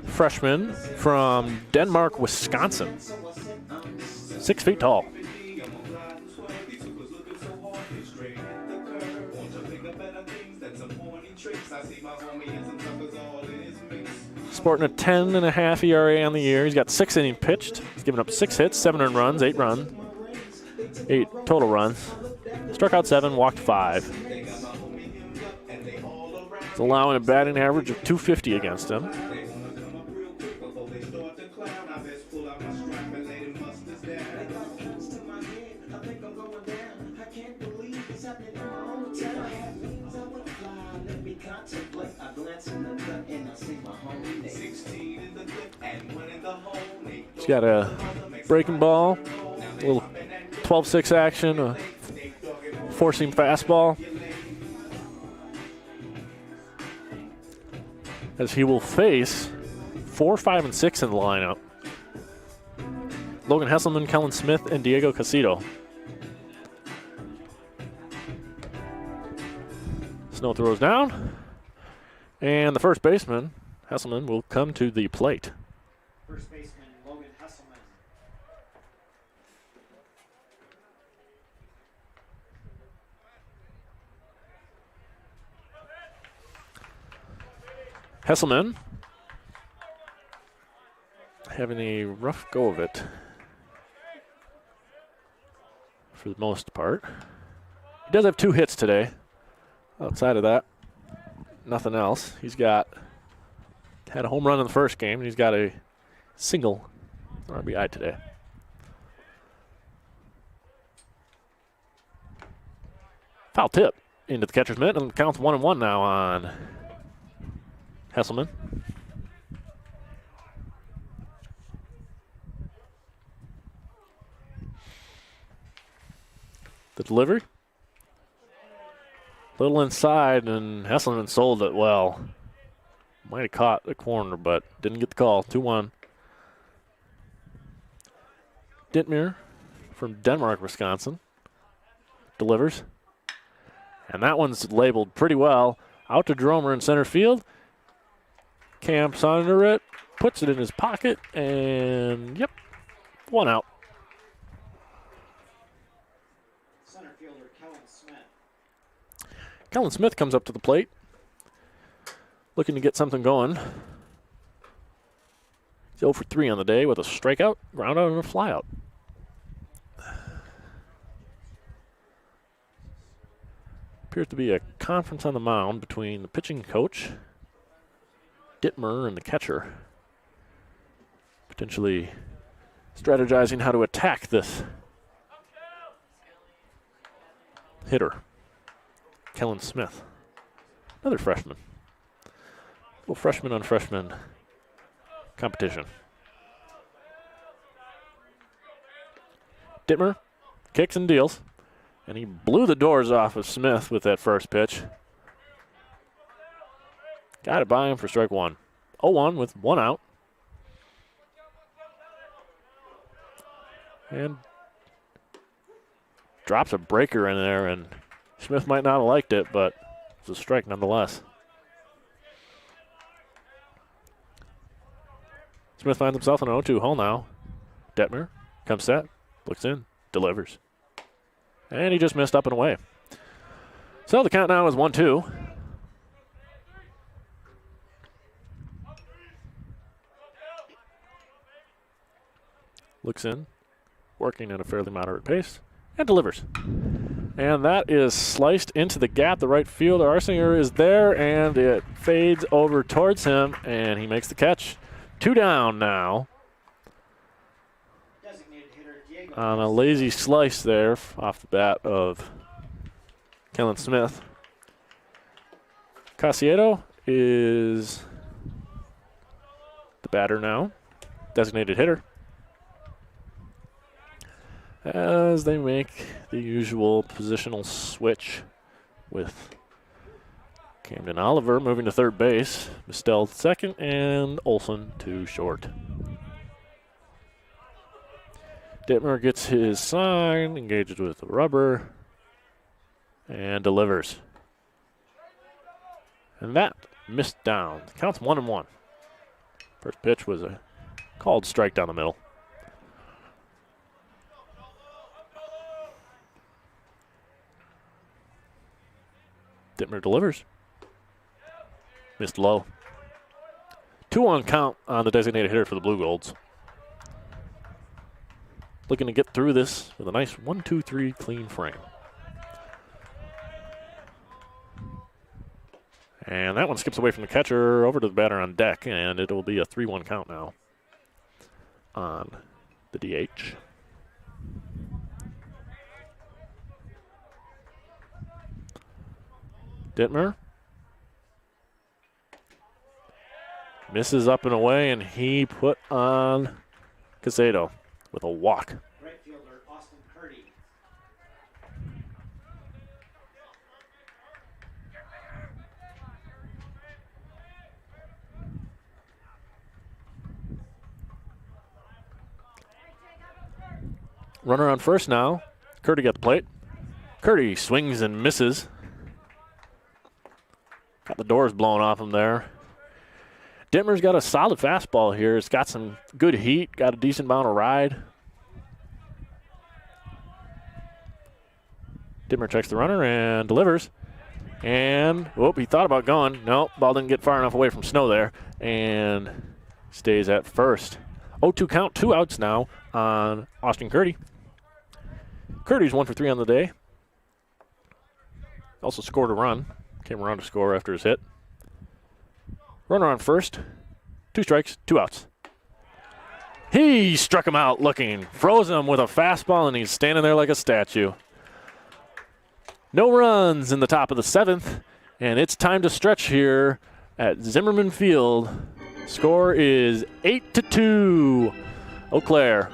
freshman from Denmark, Wisconsin. 6 feet tall. Sporting a 10.5 ERA on the year. He's got 6 innings pitched. He's given up 6 hits, 7 earned runs, 8 total runs. Struck out 7, walked 5. He's allowing a batting average of .250 against him. He's got a breaking ball, a little 12-6 action, a four-seam fastball. As he will face 4, 5, and 6 in the lineup. Logan Hesselman, Kellen Smith, and Diego Casito. Snow throws down. And the first baseman, Hesselman, will come to the plate. First baseman, Logan Hesselman. Hesselman having a rough go of it for the most part. He does have 2 hits today. Outside of that, nothing else. Had a home run in the first game, and he's got a single RBI today. Foul tip into the catcher's mitt, and counts 1-1 now on Hesselman. The delivery. Little inside, and Hesselman sold it well. Might have caught the corner, but didn't get the call. 2-1. Dittmer from Denmark, Wisconsin. Delivers. And that one's labeled pretty well. Out to Dromer in center field. Camps under it. Puts it in his pocket. And, yep, 1 out. Center fielder, Kellen Smith. Kellen Smith comes up to the plate. Looking to get something going. He's 0 for 3 on the day with a strikeout, ground out, and a flyout. Appears to be a conference on the mound between the pitching coach, Dittmer, and the catcher. Potentially strategizing how to attack this hitter, Kellen Smith. Another freshman. Little freshman on freshman competition. Dittmer kicks and deals, and he blew the doors off of Smith with that first pitch. Got it by him for strike 1. 0-1 with 1 out. And drops a breaker in there, and Smith might not have liked it, but it's a strike nonetheless. Smith finds himself in an 0-2 hole now. Detmer comes set, looks in, delivers. And he just missed up and away. So the count now is 1-2. Looks in, working at a fairly moderate pace, and delivers. And that is sliced into the gap. The right fielder, Arsinger, is there, and it fades over towards him, and he makes the catch. 2 down now. On a lazy slice there off the bat of Kellen Smith. Casiedo is the batter now, designated hitter, as they make the usual positional switch with Camden Oliver moving to third base, Mistel second, and Olson to short. Dittmer gets his sign, engages with the rubber, and delivers. And that missed down. Counts 1-1. First pitch was a called strike down the middle. Dittmer delivers. Missed low. 2-1 count on the designated hitter for the Blue Golds. Looking to get through this with a nice 1-2-3 clean frame. And that one skips away from the catcher over to the batter on deck, and it will be a 3-1 count now on the DH. Dittmer misses up and away, and he put on Casado with a walk. Right fielder Austin Curdy. Runner on first now. Curdy got the plate. Curdy swings and misses. Got the doors blown off him there. Dittmer's got a solid fastball here. It's got some good heat, got a decent amount of ride. Dittmer checks the runner and delivers. And, whoop, he thought about going. No, ball didn't get far enough away from Snow there. And stays at first. 0-2 count, 2 outs now on Austin Curdy. Curdy's 1 for 3 on the day. Also scored a run. Came around to score after his hit. Runner on first. 2 strikes, 2 outs. He struck him out looking. Froze him with a fastball, and he's standing there like a statue. No runs in the top of the 7th, and it's time to stretch here at Zimmermann Field. Score is 8-2, Eau Claire.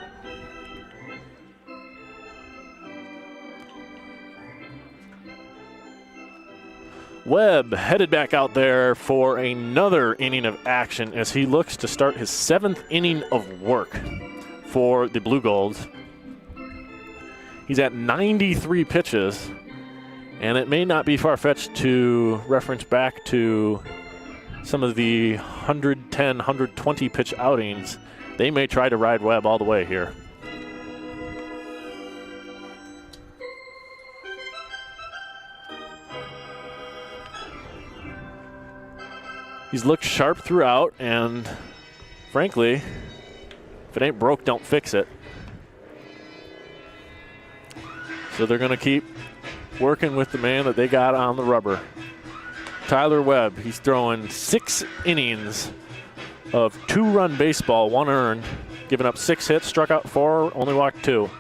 Webb headed back out there for another inning of action as he looks to start his 7th inning of work for the Blue Golds. He's at 93 pitches, and it may not be far-fetched to reference back to some of the 110, 120 pitch outings. They may try to ride Webb all the way here. He's looked sharp throughout, and frankly, if it ain't broke, don't fix it. So they're going to keep working with the man that they got on the rubber. Tyler Webb, he's throwing 6 innings of 2-run baseball, 1 earned, giving up 6 hits, struck out 4, only walked 2.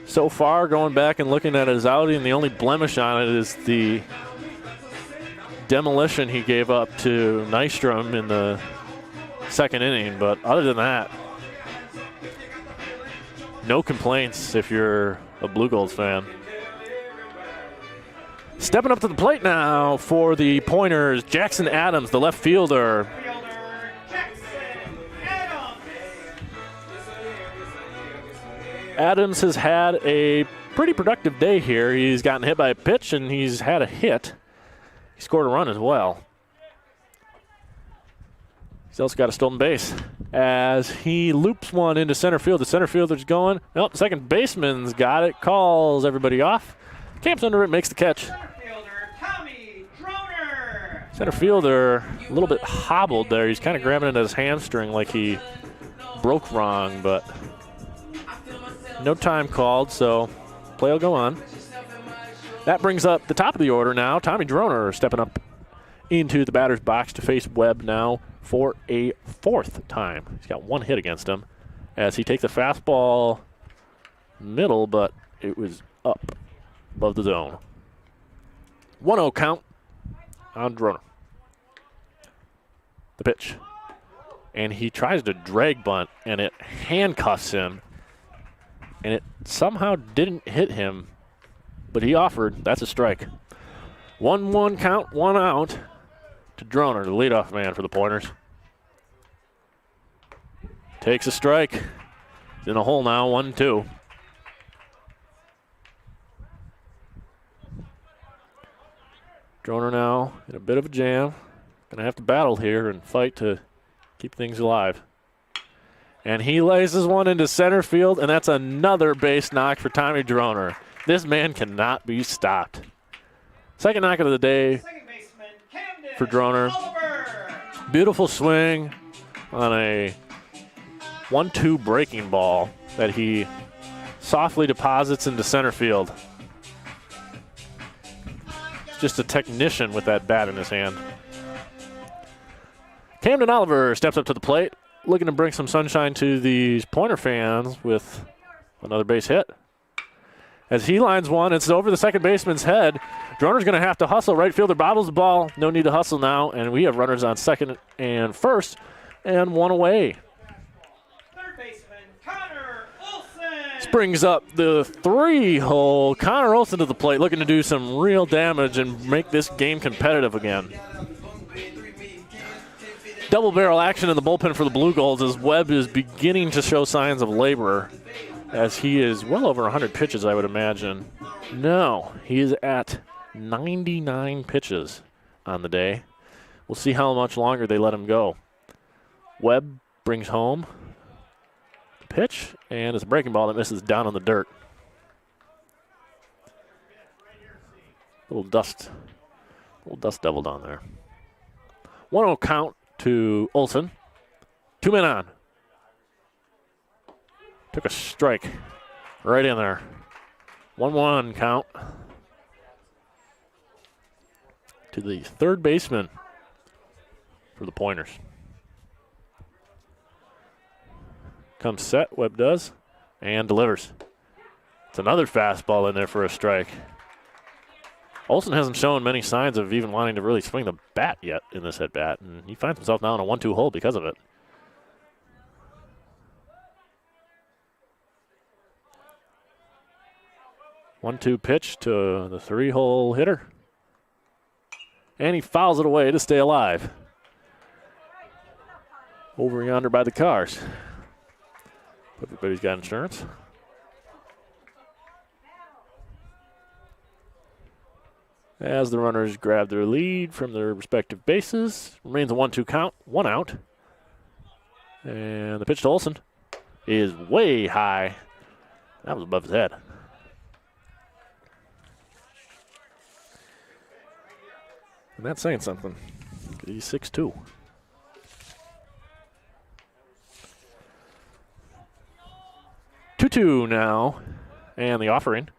So far, going back and looking at his outing, the only blemish on it is the demolition he gave up to Nystrom in the 2nd inning. But other than that, no complaints if you're a Blue Golds fan. Stepping up to the plate now for the Pointers, Jackson Adams, the left fielder. Adams has had a pretty productive day here. He's gotten hit by a pitch, and he's had a hit. He scored a run as well. He's also got a stolen base as he loops one into center field. The center fielder's going. Nope, second baseman's got it, calls everybody off. Camps under it, makes the catch. Center fielder a little bit hobbled there. He's kind of grabbing into his hamstring like he broke wrong, but no time called, so play will go on. That brings up the top of the order now. Tommy Droner stepping up into the batter's box to face Webb now for a fourth time. He's got one hit against him as he takes a fastball middle, but it was up above the zone. 1-0 count on Droner. The pitch. And he tries to drag bunt, and it handcuffs him. And it somehow didn't hit him, but he offered. That's a strike. 1-1 count, 1 out to Droner, the leadoff man for the Pointers. Takes a strike. He's in a hole now, 1-2. Droner now in a bit of a jam. Gonna have to battle here and fight to keep things alive. And he laces one into center field, and that's another base knock for Tommy Droner. This man cannot be stopped. Second knock of the day for Droner. Beautiful swing on a 1-2 breaking ball that he softly deposits into center field. Just a technician with that bat in his hand. Camden Oliver steps up to the plate, looking to bring some sunshine to these Pointer fans with another base hit. As he lines one, it's over the second baseman's head. Droner's going to have to hustle. Right fielder bobbles the ball. No need to hustle now, and we have runners on second and first, and one away. Third baseman, Connor Olson. This brings up the 3-hole. Connor Olson to the plate, looking to do some real damage and make this game competitive again. Double barrel action in the bullpen for the Blue Golds as Webb is beginning to show signs of labor as he is well over 100 pitches, I would imagine. No, he is at 99 pitches on the day. We'll see how much longer they let him go. Webb brings home the pitch, and it's a breaking ball that misses down on the dirt. Little dust devil down there. 1-0 count to Olson. 2 men on. Took a strike right in there. 1-1 count to the third baseman for the Pointers. Comes set, Webb does, and delivers. It's another fastball in there for a strike. Olson hasn't shown many signs of even wanting to really swing the bat yet in this at-bat, and he finds himself now in a 1-2 hole because of it. One-two pitch to the 3-hole hitter. And he fouls it away to stay alive. Over yonder by the cars. Everybody's got insurance. As the runners grab their lead from their respective bases. Remains a 1-2 count, 1 out. And the pitch to Olson is way high. That was above his head. And that's saying something. He's 6'2". Two now, and the offering.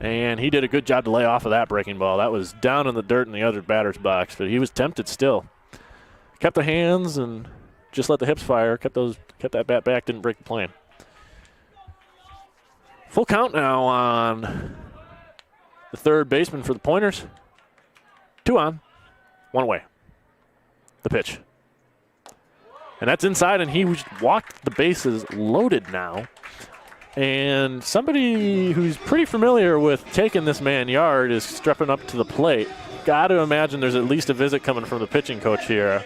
And he did a good job to lay off of that breaking ball. That was down in the dirt in the other batter's box, but he was tempted still. Kept the hands and just let the hips fire. Kept that bat back, didn't break the plane. Full count now on the third baseman for the Pointers. 2 on, 1 away. The pitch. And that's inside, and he walked the bases loaded now. And somebody who's pretty familiar with taking this man yard is stepping up to the plate. Got to imagine there's at least a visit coming from the pitching coach here.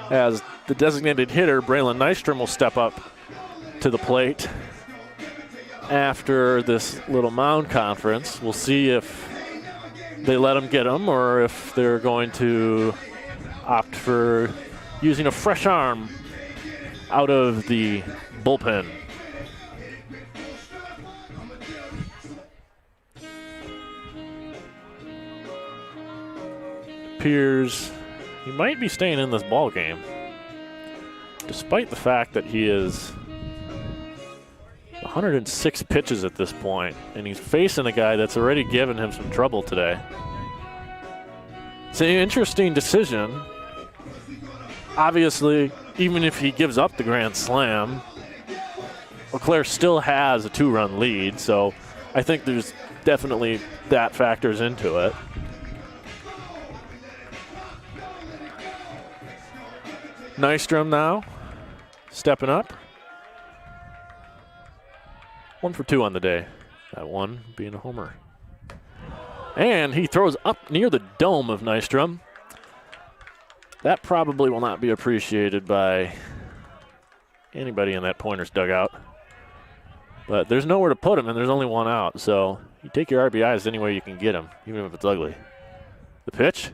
As the designated hitter, Braylon Nystrom, will step up to the plate after this little mound conference. We'll see if they let him get him or if they're going to opt for using a fresh arm out of the bullpen. Appears he might be staying in this ball game, despite the fact that he is 106 pitches at this point, and he's facing a guy that's already given him some trouble today. It's an interesting decision. Obviously, even if he gives up the grand slam, Eau Claire still has a 2-run lead, so I think there's definitely that factors into it. Nystrom now, stepping up. 1 for 2 on the day. That one being a homer. And he throws up near the dome of Nystrom. That probably will not be appreciated by anybody in that Pointers dugout. But there's nowhere to put him, and there's only one out. So you take your RBIs any way you can get them, even if it's ugly. The pitch.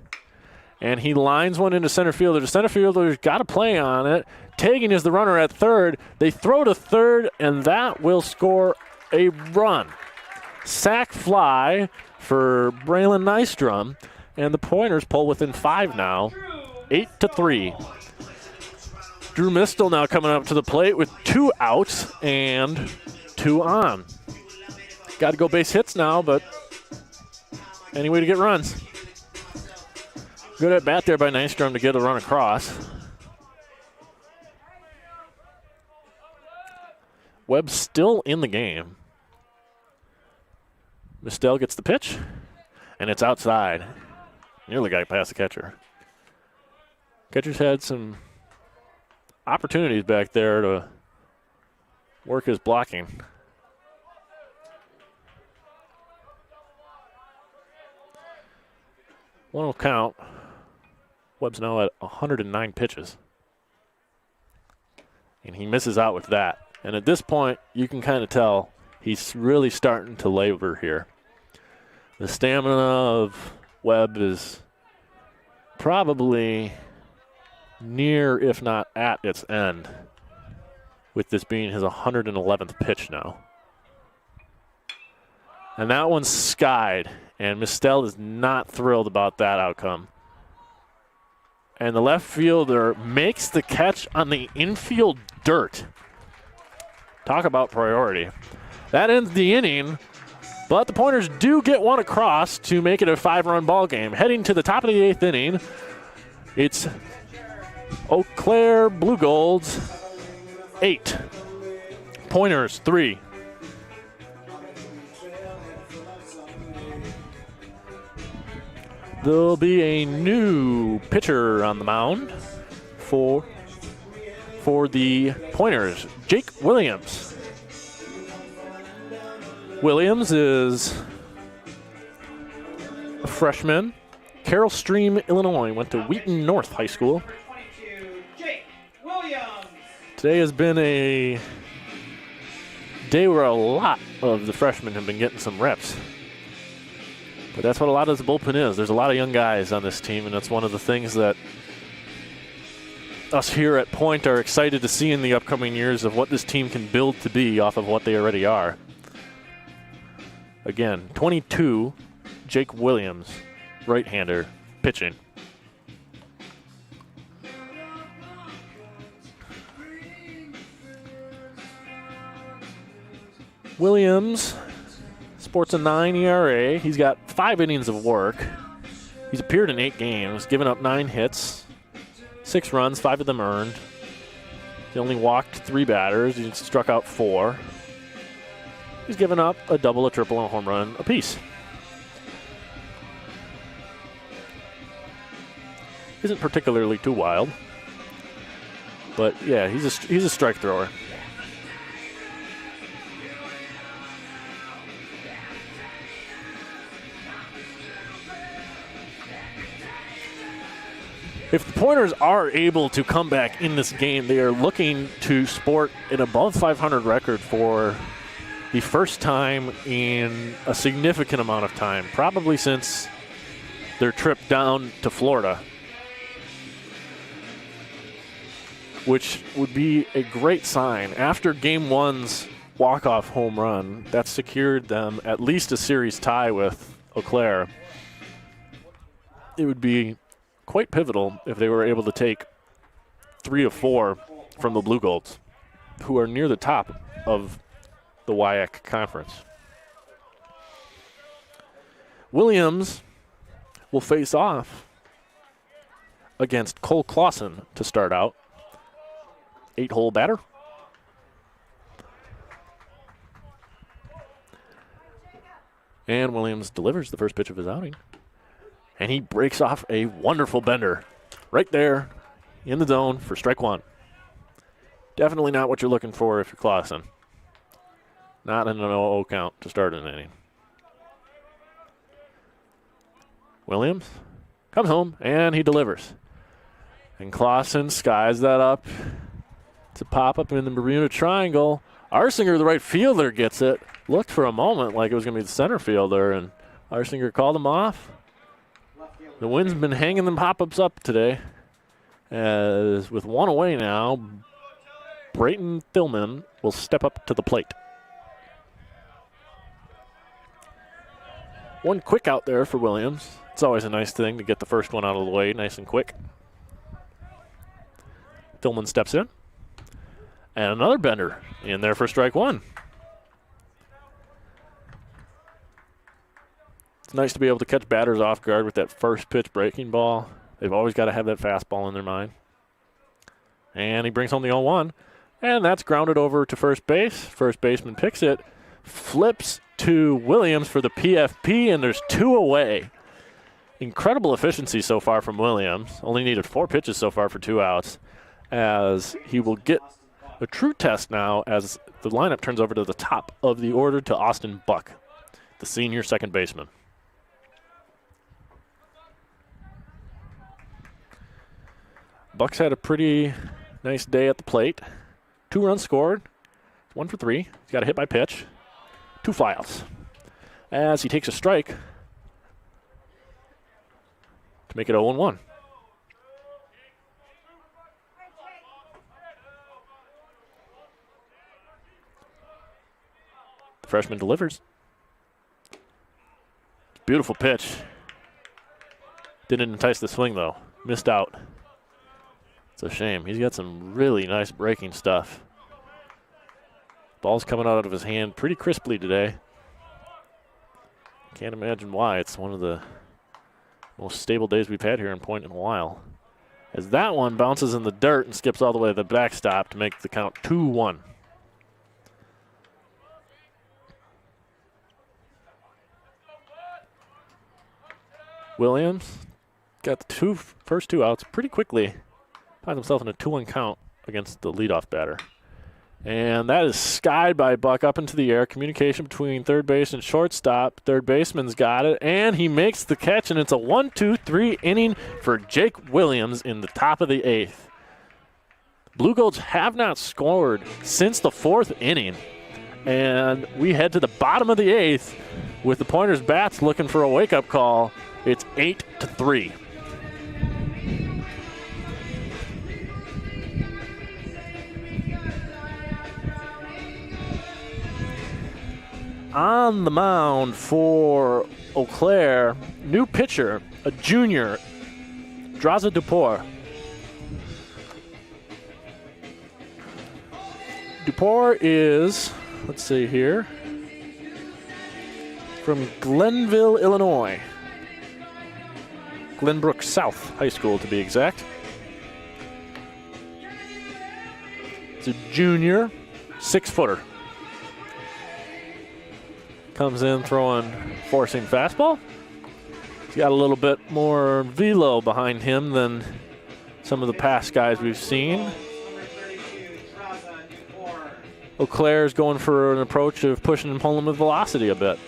And he lines one into center fielder. The center fielder's got to play on it. Tagging is the runner at third. They throw to third, and that will score a run. Sac fly for Braylon Nystrom, and the Pointers pull within 5 now, 8-3. Drew Mistel now coming up to the plate with 2 outs and 2 on. Got to go base hits now, but any way to get runs. Good at bat there by Nystrom to get a run across. Webb's still in the game. Mistel gets the pitch, and it's outside. Nearly got past the catcher. Catcher's had some opportunities back there to work his blocking. 1-0 count. Webb's now at 109 pitches. And he misses out with that. And at this point, you can kind of tell he's really starting to labor here. The stamina of Webb is probably near, if not at, its end, with this being his 111th pitch now. And that one's skied, and Mistel is not thrilled about that outcome. And the left fielder makes the catch on the infield dirt. Talk about priority. That ends the inning, but the Pointers do get one across to make it a 5-run ball game. Heading to the top of the 8th inning, it's Eau Claire Blue Golds 8, Pointers 3. There'll be a new pitcher on the mound for the Pointers, Jake Williams. Williams is a freshman. Carroll Stream, Illinois, went to Wheaton North High School. Jake Williams. Today has been a day where a lot of the freshmen have been getting some reps. But that's what a lot of the bullpen is. There's a lot of young guys on this team, and that's one of the things that us here at Point are excited to see in the upcoming years of what this team can build to be off of what they already are. Again, 22, Jake Williams, right-hander, pitching. Williams sports a 9 ERA. He's got 5 innings of work. He's appeared in 8 games, given up 9 hits, 6 runs, 5 of them earned. He only walked 3 batters. He struck out 4. He's given up a double, a triple, and a home run apiece. Isn't particularly too wild, but yeah, he's a strike thrower. If the Pointers are able to come back in this game, they are looking to sport an above 500 record for the first time in a significant amount of time, probably since their trip down to Florida, which would be a great sign. After Game 1's walk-off home run, that secured them at least a series tie with Eau Claire. It would be quite pivotal if they were able to take 3 of 4 from the Blue Golds, who are near the top of the WIAC conference. Williams will face off against Cole Clausen to start out. 8-hole batter. And Williams delivers the first pitch of his outing. And he breaks off a wonderful bender right there in the zone for strike 1. Definitely not what you're looking for if you're Clausen. Not in an 0-0 count to start an inning. Williams comes home and he delivers. And Clausen skies that up to pop up in the Bermuda Triangle. Arsinger, the right fielder, gets it. Looked for a moment like it was going to be the center fielder, and Arsinger called him off. The wind's been hanging them pop-ups up today. As with 1 away now, Brayton Thillman will step up to the plate. 1 quick out there for Williams. It's always a nice thing to get the first one out of the way nice and quick. Thillman steps in. And another bender in there for strike 1. It's nice to be able to catch batters off guard with that first pitch breaking ball. They've always got to have that fastball in their mind. And he brings home the 0-1. And that's grounded over to first base. First baseman picks it, flips to Williams for the PFP, and there's 2 away. Incredible efficiency so far from Williams. Only needed 4 pitches so far for 2 outs, as he will get a true test now as the lineup turns over to the top of the order to Austin Buck, the senior second baseman. Buck's had a pretty nice day at the plate. 2 runs scored, 1 for 3. He's got a hit by pitch, 2 fly-outs. As he takes a strike to make it 0-1. The freshman delivers. Beautiful pitch. Didn't entice the swing, though. Missed out. It's a shame. He's got some really nice breaking stuff. Ball's coming out of his hand pretty crisply today. Can't imagine why. It's one of the most stable days we've had here in Point in a while. As that one bounces in the dirt and skips all the way to the backstop to make the count 2-1. Williams got the first two outs pretty quickly. Finds himself in a 2-1 count against the leadoff batter. And that is skied by Buck up into the air. Communication between third base and shortstop. Third baseman's got it, and he makes the catch, and it's a 1-2-3 inning for Jake Williams in the top of the 8th. Blue Golds have not scored since the 4th inning, and we head to the bottom of the 8th with the Pointers bats looking for a wake-up call. It's 8-3. On the mound for Eau Claire, new pitcher, a junior, Draza Duport. Duport is, let's see here, from Glenville, Illinois. Glenbrook South High School, to be exact. It's a junior, 6-footer. Comes in throwing forcing fastball. He's got a little bit more velo behind him than some of the past guys we've seen. Eau Claire's going for an approach of pushing and pulling with velocity a bit.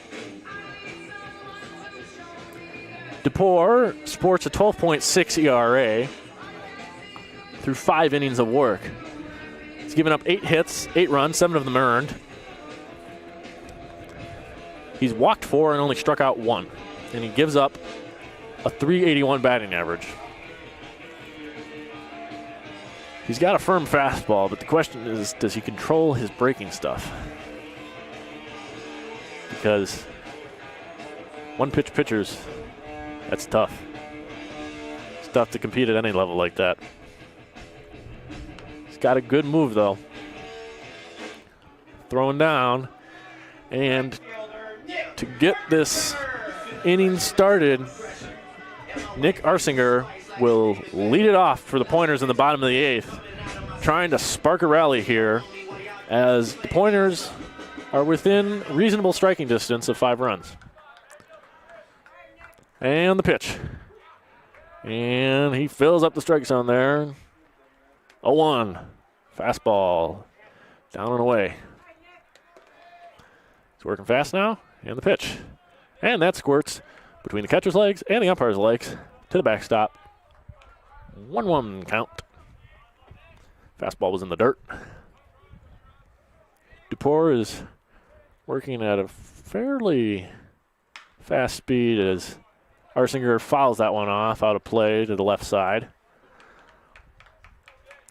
Duport sports a 12.6 ERA, through 5 innings of work. He's given up 8 hits, 8 runs, 7 of them earned. He's walked 4 and only struck out 1. And he gives up a .381 batting average. He's got a firm fastball, but the question is, does he control his breaking stuff? Because one-pitch pitchers, that's tough. It's tough to compete at any level like that. He's got a good move, though. Throwing down. And to get this inning started, Nick Arsinger will lead it off for the Pointers in the bottom of the 8th, trying to spark a rally here as the Pointers are within reasonable striking distance of 5 runs. And the pitch. And he fills up the strike zone there. 0-1. Fastball. Down and away. He's working fast now. And the pitch. And that squirts between the catcher's legs and the umpire's legs to the backstop. 1-1 count. Fastball was in the dirt. Duport is working at a fairly fast speed as Arsinger fouls that one off out of play to the left side.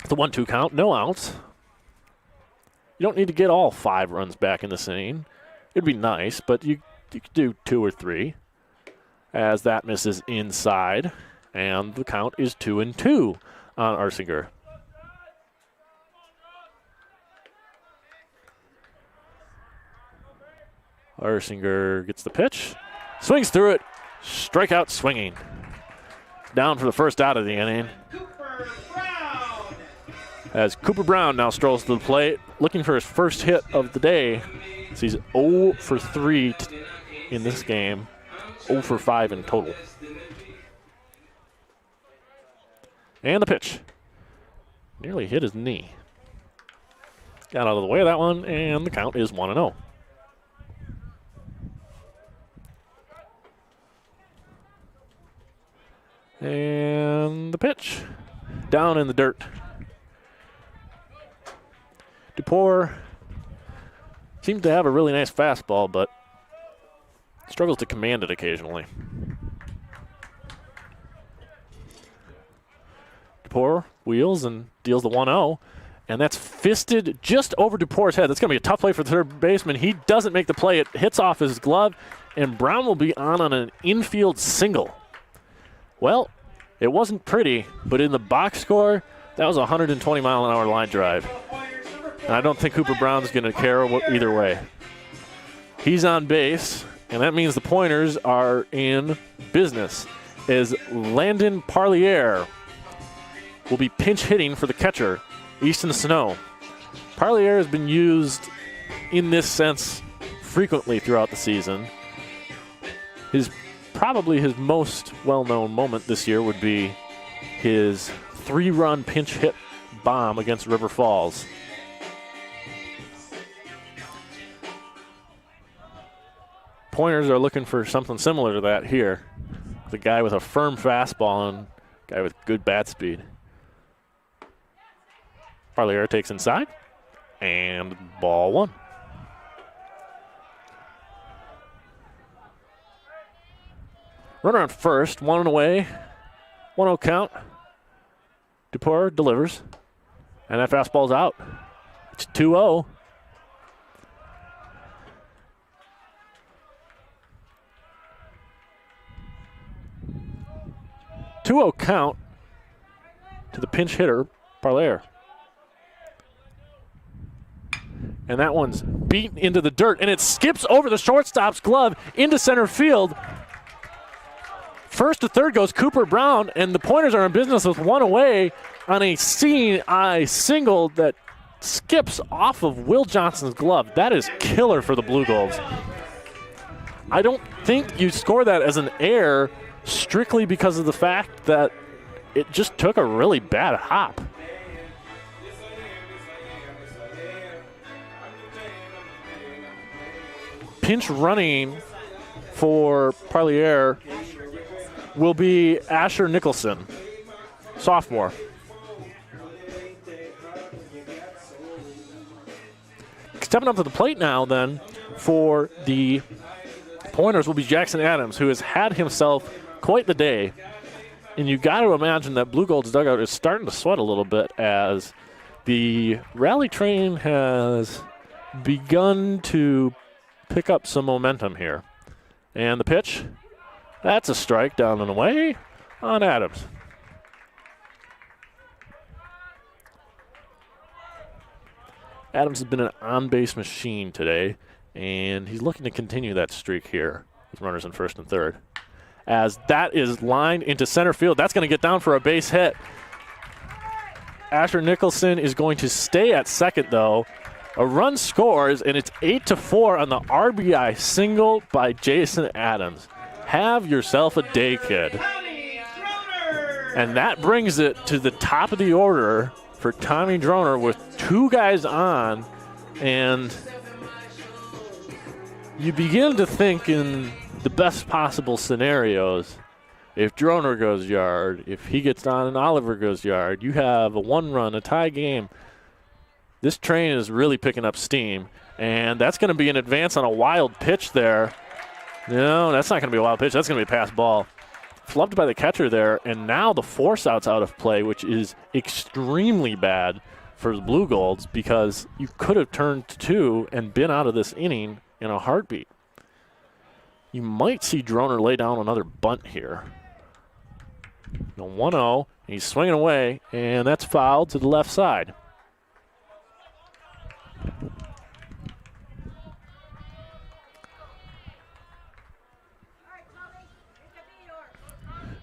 The 1-2 count, no outs. You don't need to get all 5 runs back in this inning. It'd be nice, but you could do 2 or 3 as that misses inside, and the count is 2-2 on Arsinger. Arsinger gets the pitch, swings through it, strikeout swinging. Down for the first out of the inning. As Cooper Brown now strolls to the plate, looking for his first hit of the day. So he's 0 for 3 in this game, 0 for 5 in total. And the pitch. Nearly hit his knee. Got out of the way of that one, and the count is 1-0. And the pitch. Down in the dirt. Duport seems to have a really nice fastball, but struggles to command it occasionally. Duport wheels and deals the 1-0, and that's fisted just over Duport's head. That's going to be a tough play for the third baseman. He doesn't make the play. It hits off his glove, and Brown will be on an infield single. Well, it wasn't pretty, but in the box score, that was a 120-mile-an-hour line drive. And I don't think Cooper Brown's going to care either way. He's on base, and that means the Pointers are in business, as Landon Parlier will be pinch hitting for the catcher, Easton Snow. Parlier has been used in this sense frequently throughout the season. Probably his most well-known moment this year would be his 3-run pinch hit bomb against River Falls. Pointers are looking for something similar to that here. The guy with a firm fastball and guy with good bat speed. Parlier takes inside, and ball 1. Runner on first, 1 away, 1-0 count. Duport delivers, and that fastball's out. It's 2-0. Count to the pinch hitter, Parlier. And that one's beaten into the dirt, and it skips over the shortstop's glove into center field. First to third goes Cooper Brown, and the Pointers are in business with 1 away on a seeing eye single that skips off of Will Johnson's glove. That is killer for the Blue Goals. I don't think you score that as an error strictly because of the fact that it just took a really bad hop. Pinch running for Parlier will be Asher Nicholson, sophomore. Stepping up to the plate now then for the Pointers will be Jackson Adams, who has had himself quite the day. And you got to imagine that Blue Gold's dugout is starting to sweat a little bit as the rally train has begun to pick up some momentum here. And the pitch, that's a strike down and away on Adams. Adams has been an on-base machine today, and he's looking to continue that streak here with runners in first and third. As that is lined into center field, that's going to get down for a base hit. Asher Nicholson is going to stay at second, though. A run scores, and it's 8-4 on the RBI single by Jason Adams. Have yourself a day, kid. And that brings it to the top of the order for Tommy Droner with 2 guys on, and you begin to think in the best possible scenarios. If Droner goes yard, if he gets on and Oliver goes yard, you have a 1-run, a tie game. This train is really picking up steam, and that's going to be an advance on a wild pitch there. No, that's not going to be a wild pitch. That's going to be a pass ball. Flubbed by the catcher there, and now the force out's out of play, which is extremely bad for the Blue Golds because you could have turned to 2 and been out of this inning in a heartbeat. You might see Droner lay down another bunt here. No 1-0, he's swinging away, and that's fouled to the left side.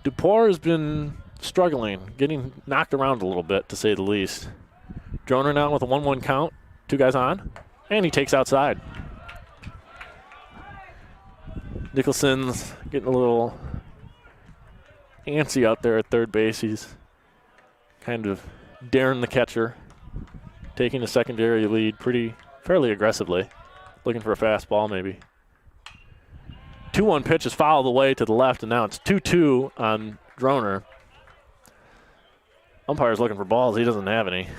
Duport has been struggling, getting knocked around a little bit, to say the least. Droner now with a 1-1 count, 2 guys on, and he takes outside. Nicholson's getting a little antsy out there at third base. He's kind of daring the catcher, taking a secondary lead fairly aggressively, looking for a fastball maybe. 2-1 pitch is fouled away to the left, and now it's 2-2 on Droner. Umpire's looking for balls. He doesn't have any.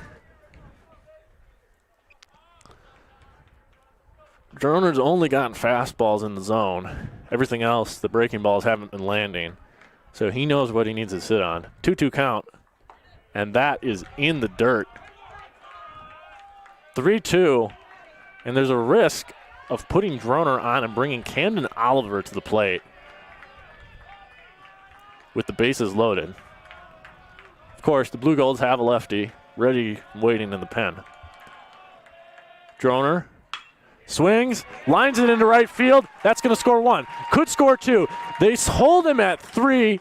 Droner's only gotten fastballs in the zone. Everything else, the breaking balls haven't been landing. So he knows what he needs to sit on. 2-2 count, and that is in the dirt. 3-2, and there's a risk of putting Droner on and bringing Camden Oliver to the plate with the bases loaded. Of course, the Blue Golds have a lefty ready, waiting in the pen. Droner swings, lines it into right field. That's going to score 1. Could score 2. They hold him at 3.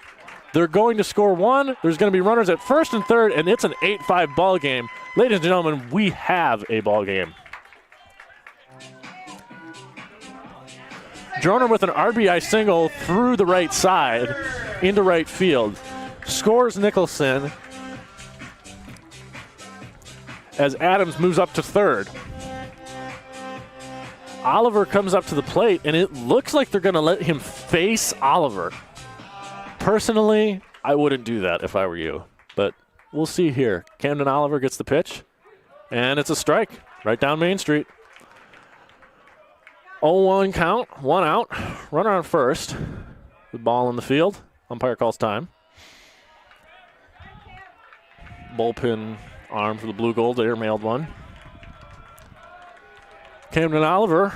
They're going to score 1. There's going to be runners at first and third, and it's an 8-5 ball game. Ladies and gentlemen, we have a ball game. Droner with an RBI single through the right side into right field. Scores Nicholson as Adams moves up to third. Oliver comes up to the plate, and it looks like they're going to let him face Oliver. Personally, I wouldn't do that if I were you, but we'll see here. Camden Oliver gets the pitch, and it's a strike right down Main Street. 0-1 count, 1 out, runner on first. The ball in the field. Umpire calls time. Bullpen arm for the Blue Golds, airmailed one. Camden Oliver,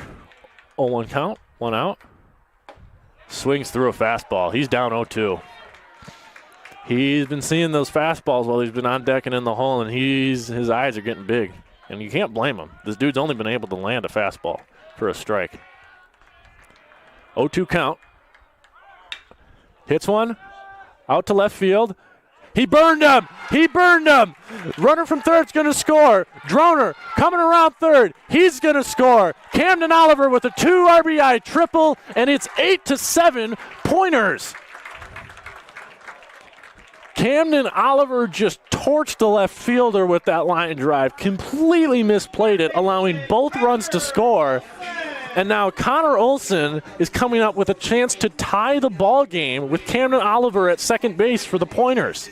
0-1 count, 1 out. Swings through a fastball. He's down 0-2. He's been seeing those fastballs while he's been on deck and in the hole, and his eyes are getting big. And you can't blame him. This dude's only been able to land a fastball for a strike. 0-2 count. Hits one. Out to left field. He burned him. He burned him. Runner from third's going to score. Droner coming around third. He's going to score. Camden Oliver with a 2 RBI triple, and it's 8-7 Pointers. Camden Oliver just torched the left fielder with that line drive. Completely misplayed it, allowing both runs to score. And now Connor Olson is coming up with a chance to tie the ball game with Camden Oliver at second base for the Pointers.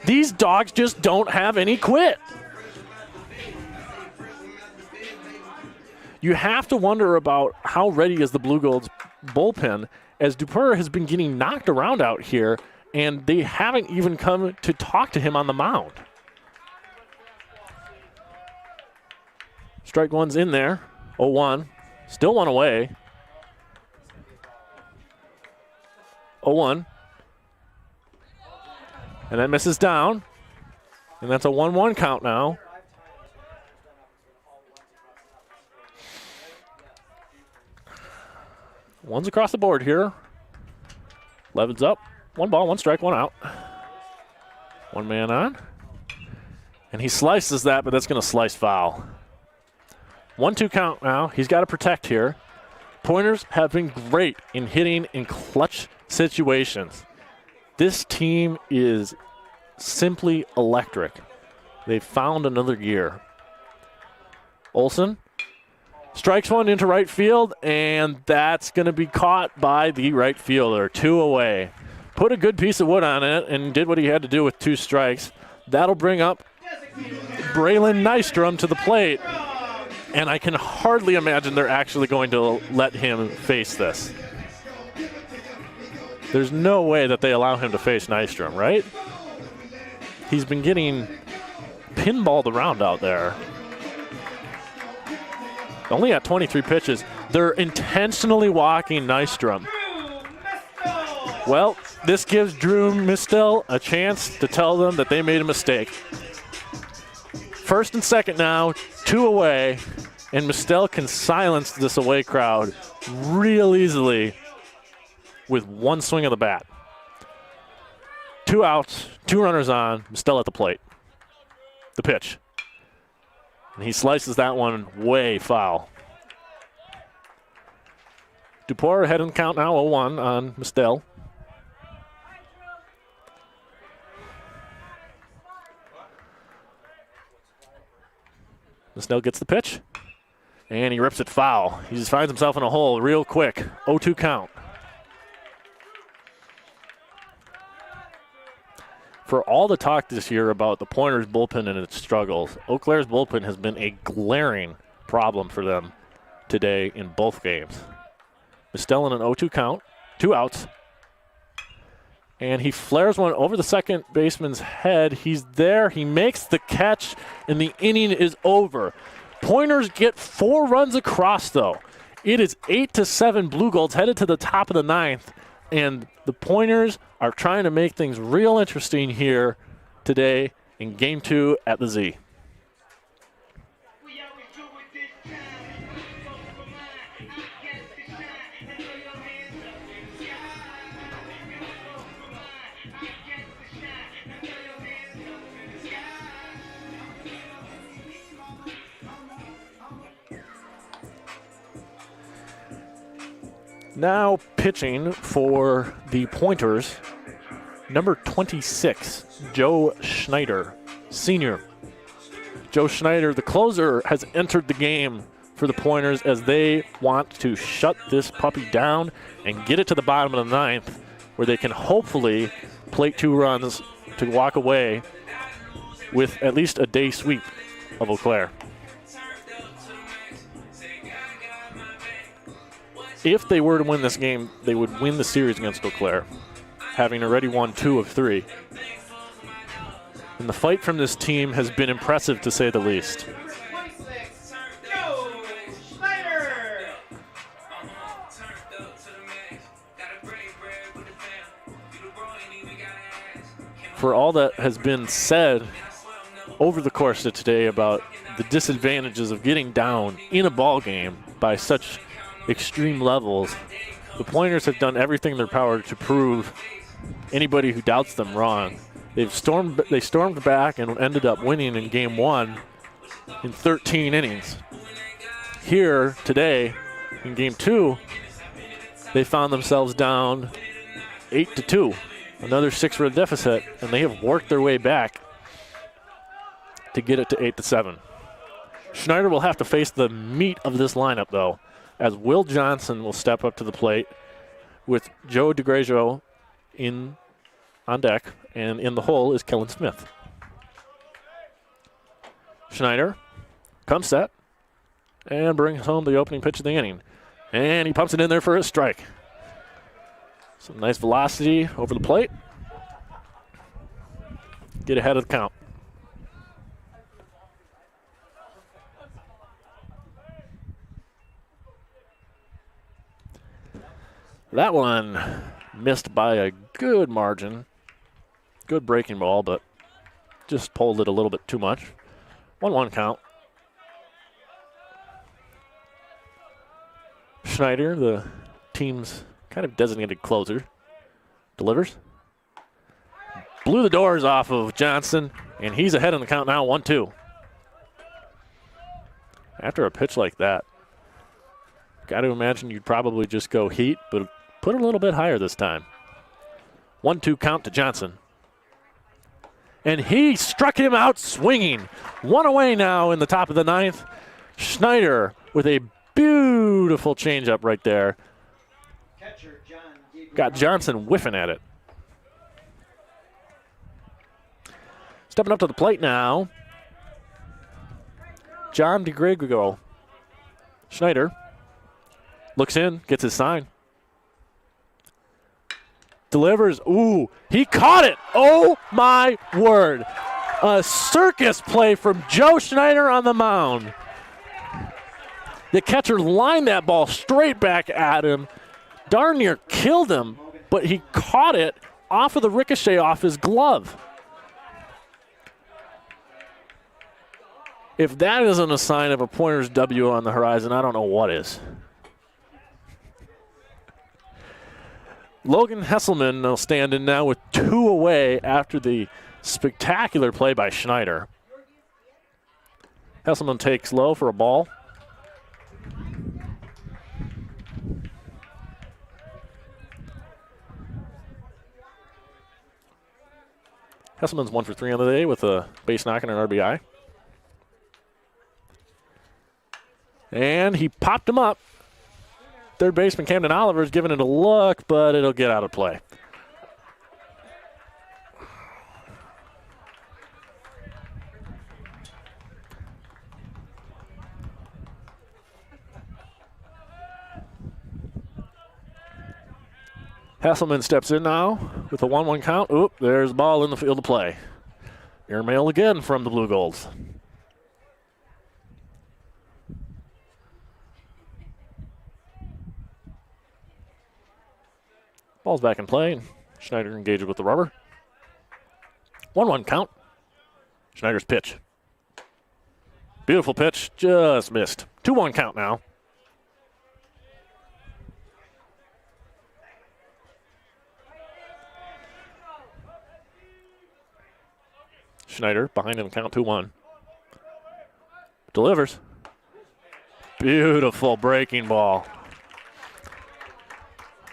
These dogs just don't have any quit. you have to wonder about how ready is the Blue Gold's bullpen, as Duper has been getting knocked around out here, and they haven't even come to talk to him on the mound. Strike one's in there. 0-1. Still one away. 0-1. And that misses down. And that's a 1-1 count now. One's across the board here. Levin's up. 1 ball, 1 strike, 1 out. 1 man on. And he slices that, but that's going to slice foul. 1-2 count now. He's got to protect here. Pointers have been great in hitting in clutch situations. This team is simply electric. They've found another gear. Olsen strikes one into right field, and that's going to be caught by the right fielder. 2 away. Put a good piece of wood on it and did what he had to do with 2 strikes. That'll bring up Braylon Nystrom to the plate. And I can hardly imagine they're actually going to let him face this. There's no way that they allow him to face Nystrom, right? He's been getting pinballed around out there. Only at 23 pitches. They're intentionally walking Nystrom. Well, this gives Drew Mistel a chance to tell them that they made a mistake. First and second now, 2 away, and Mistel can silence this away crowd real easily with 1 swing of the bat. 2 outs, 2 runners on, Mistel at the plate. The pitch. And he slices that one way foul. Dupour ahead in the count now, 0-1 on Mistel. Mistel gets the pitch, and he rips it foul. He just finds himself in a hole real quick. 0-2 count. For all the talk this year about the Pointers bullpen and its struggles, Eau Claire's bullpen has been a glaring problem for them today in both games. Mistel in an 0-2 count, 2 outs. And he flares one over the second baseman's head. He's there. He makes the catch, and the inning is over. Pointers get 4 runs across, though. It is 8-7 Blue Golds headed to the top of the 9th, and the Pointers are trying to make things real interesting here today in Game 2 at the Z. Now pitching for the Pointers, number 26, Joe Schneider, senior. Joe Schneider, the closer, has entered the game for the Pointers as they want to shut this puppy down and get it to the bottom of the 9th, where they can hopefully plate 2 runs to walk away with at least a day sweep of Eau Claire. If they were to win this game, they would win the series against Eau Claire, having already won 2 of 3. And the fight from this team has been impressive, to say the least. For all that has been said over the course of today about the disadvantages of getting down in a ball game by such extreme levels, the Pointers have done everything in their power to prove anybody who doubts them wrong. They stormed back and ended up winning in Game 1 in 13 innings. Here today in Game 2, they found themselves down 8-2, another 6-run deficit, and they have worked their way back to get it to 8-7. Schneider will have to face the meat of this lineup, though, as Will Johnson will step up to the plate with Joe DeGraggio on deck, and in the hole is Kellen Smith. Schneider comes set, and brings home the opening pitch of the inning. And he pumps it in there for a strike. Some nice velocity over the plate. Get ahead of the count. That one missed by a good margin. Good breaking ball, but just pulled it a little bit too much. 1-1 count. Schneider, the team's kind of designated closer, delivers. Blew the doors off of Johnson, and he's ahead in the count now, 1-2. After a pitch like that, got to imagine you'd probably just go heat, but put it a little bit higher this time. 1-2 count to Johnson. And he struck him out swinging. One away now in the top of the ninth. Schneider with a beautiful changeup right there. Got Johnson whiffing at it. Stepping up to the plate now, John DeGregorio. Schneider looks in, gets his sign. Delivers. Ooh, he caught it. Oh, my word. A circus play from Joe Schneider on the mound. The catcher lined that ball straight back at him. Darn near killed him, but he caught it off of the ricochet off his glove. If that isn't a sign of a Pointers W on the horizon, I don't know what is. Logan Hesselman will stand in now with 2 away after the spectacular play by Schneider. Hesselman takes low for a ball. Hesselman's 1 for 3 on the day with a base knock and an RBI. And he popped him up. Third baseman Camden Oliver is giving it a look, but it'll get out of play. Hasselman steps in now with a 1-1 count. Oop, there's the ball in the field of play. Airmail again from the Blue Golds. Ball's back in play. Schneider engages with the rubber. 1-1 count. Schneider's pitch. Beautiful pitch, just missed. 2-1 count now. Schneider behind in the count, 2-1. Delivers. Beautiful breaking ball.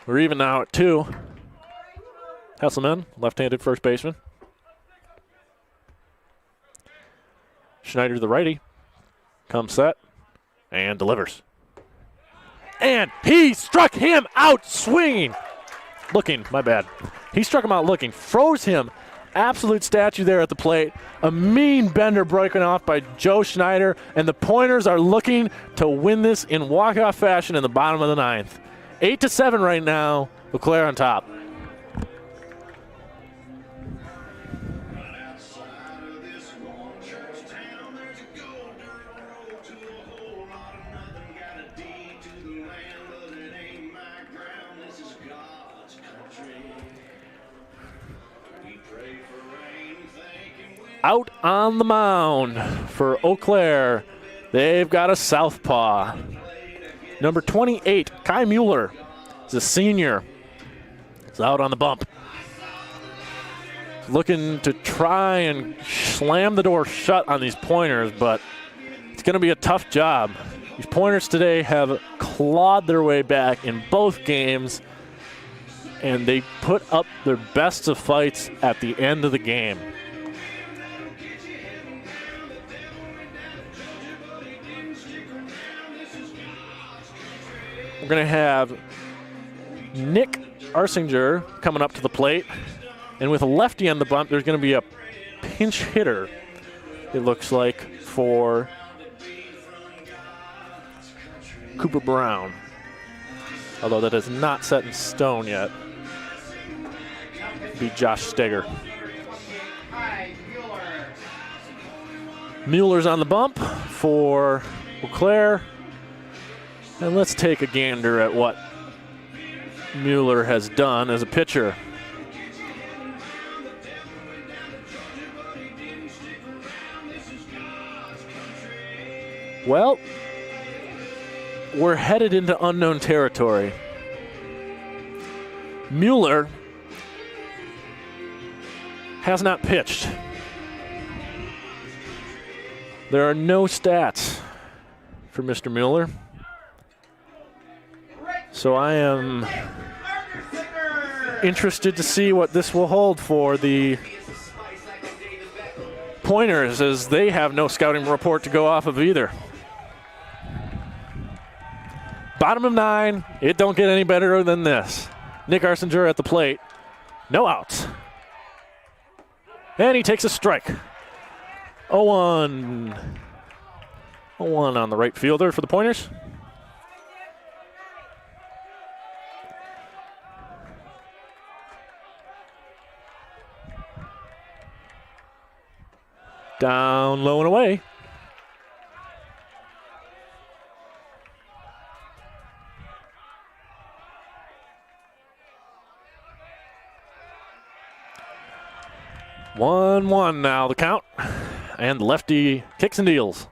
We're even now at 2. Hesselman, left-handed first baseman. Schneider, the righty, comes set and delivers. And he struck him out swinging. Looking, my bad. He struck him out looking, froze him. Absolute statue there at the plate. A mean bender broken off by Joe Schneider, and the Pointers are looking to win this in walk-off fashion in the bottom of the ninth. 8-7 right now. Eau Claire on top. Out on the mound for Eau Claire, they've got a southpaw. Number 28, Kai Mueller, is a senior. He's out on the bump. Looking to try and slam the door shut on these Pointers, but it's going to be a tough job. These Pointers today have clawed their way back in both games, and they put up their best of fights at the end of the game. We're going to have Nick Arsinger coming up to the plate. And with a lefty on the bump, there's going to be a pinch hitter, it looks like, for Cooper Brown. Although that is not set in stone yet. Be Josh Steger. Mueller's on the bump for Eau Claire. And let's take a gander at what Mueller has done as a pitcher. Well, we're headed into unknown territory. Mueller has not pitched. There are no stats for Mr. Mueller. So I am interested to see what this will hold for the Pointers, as they have no scouting report to go off of either. Bottom of 9, it don't get any better than this. Nick Arsinger at the plate, no outs. And he takes a strike. 0-1. 0-1 on the right fielder for the Pointers. Down, low, and away. One now, the count. And the lefty kicks and deals.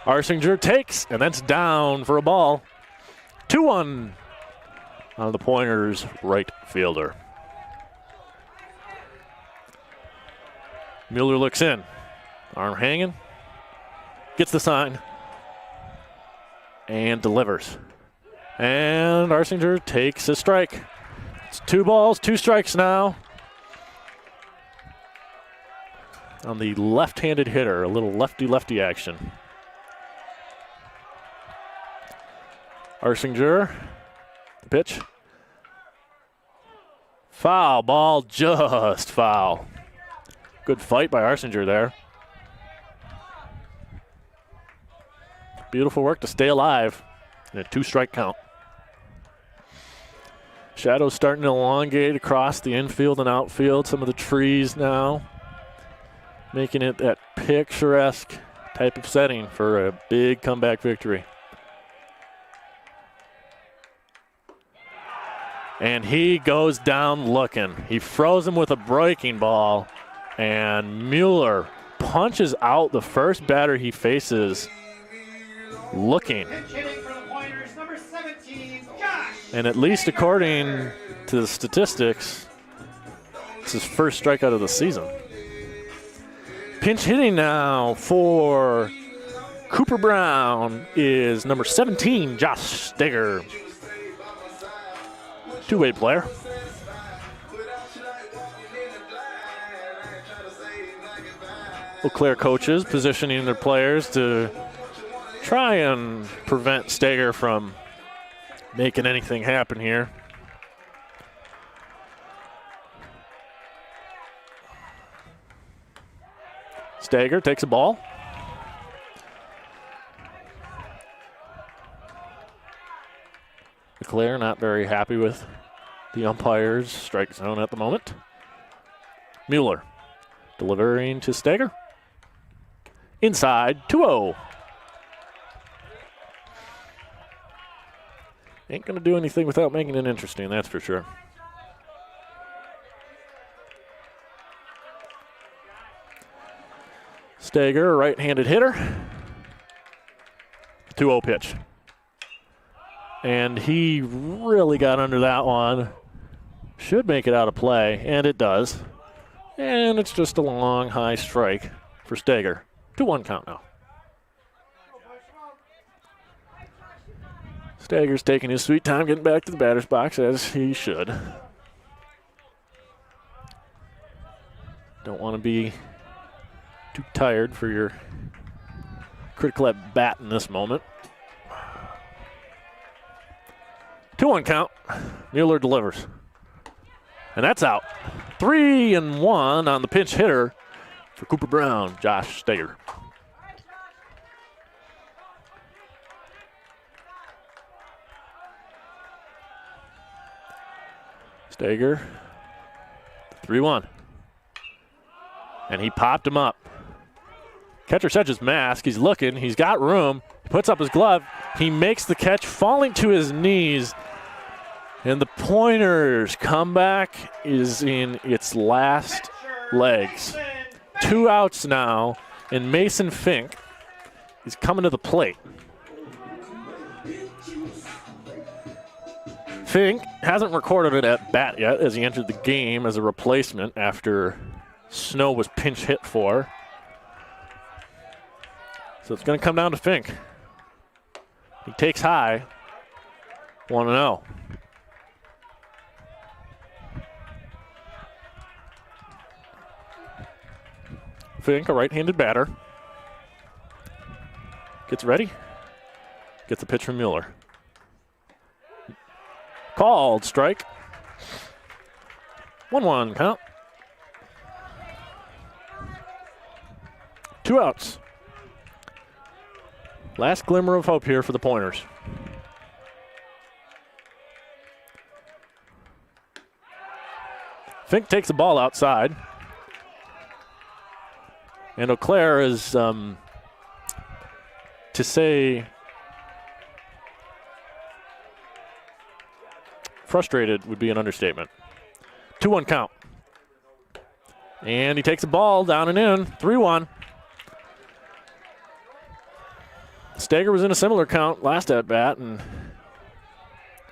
Arsinger takes, and that's down for a ball. 2-1 on the Pointers' right fielder. Mueller looks in. Arm hanging. Gets the sign. And delivers. And Arsinger takes a strike. It's 2 balls, 2 strikes now. On the left-handed hitter, a little lefty-lefty action. Arsinger, the pitch. Foul ball, just foul. Good fight by Arsinger there. Beautiful work to stay alive in a 2-strike count. Shadows starting to elongate across the infield and outfield. Some of the trees now, making it that picturesque type of setting for a big comeback victory. And he goes down looking. He froze him with a breaking ball, and Mueller punches out the first batter he faces looking. And at least according to the statistics, it's his first strikeout of the season. Pinch hitting now for Cooper Brown is number 17, Josh Steger. Two-way player. Eau Claire coaches positioning their players to try and prevent Steger from making anything happen here. Steger takes a ball. Eau Claire not very happy with the umpire's strike zone at the moment. Mueller delivering to Steger. Inside, 2-0. Ain't going to do anything without making it interesting, that's for sure. Steger, right-handed hitter. 2-0 pitch. And he really got under that one. Should make it out of play, and it does. And it's just a long, high strike for Steger. 2-1 count now. Steger's taking his sweet time getting back to the batter's box, as he should. Don't want to be too tired for your critical at bat in this moment. 2-1 count. Mueller delivers. And that's out. 3-1 on the pinch hitter for Cooper Brown, Josh Steger. Stager, 3-1. And he popped him up. Catcher sets his mask. He's looking. He's got room. He puts up his glove. He makes the catch, falling to his knees. And the Pointers' comeback is in its last legs. 2 outs now, and Mason Fink is coming to the plate. Fink hasn't recorded it at bat yet as he entered the game as a replacement after Snow was pinch hit for. So it's going to come down to Fink. He takes high, 1-0. Fink, a right-handed batter. Gets ready. Gets a pitch from Mueller. Called strike. 1-1 count. 2 outs. Last glimmer of hope here for the Pointers. Fink takes the ball outside. And Eau Claire is, to say, frustrated would be an understatement. 2-1 count. And he takes the ball down and in, 3-1. Stager was in a similar count last at bat, and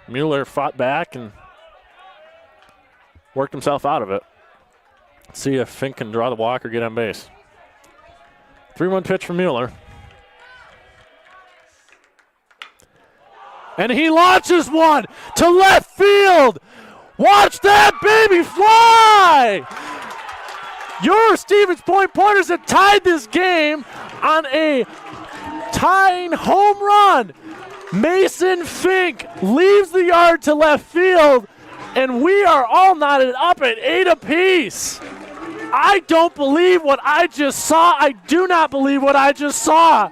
Mueller fought back and worked himself out of it. Let's see if Fink can draw the walk or get on base. 3-1 pitch from Mueller. And he launches one to left field. Watch that baby fly! Your Stevens Point Pointers have tied this game on a tying home run. Mason Fink leaves the yard to left field, and we are all knotted up at 8 apiece. I don't believe what I just saw. I do not believe what I just saw.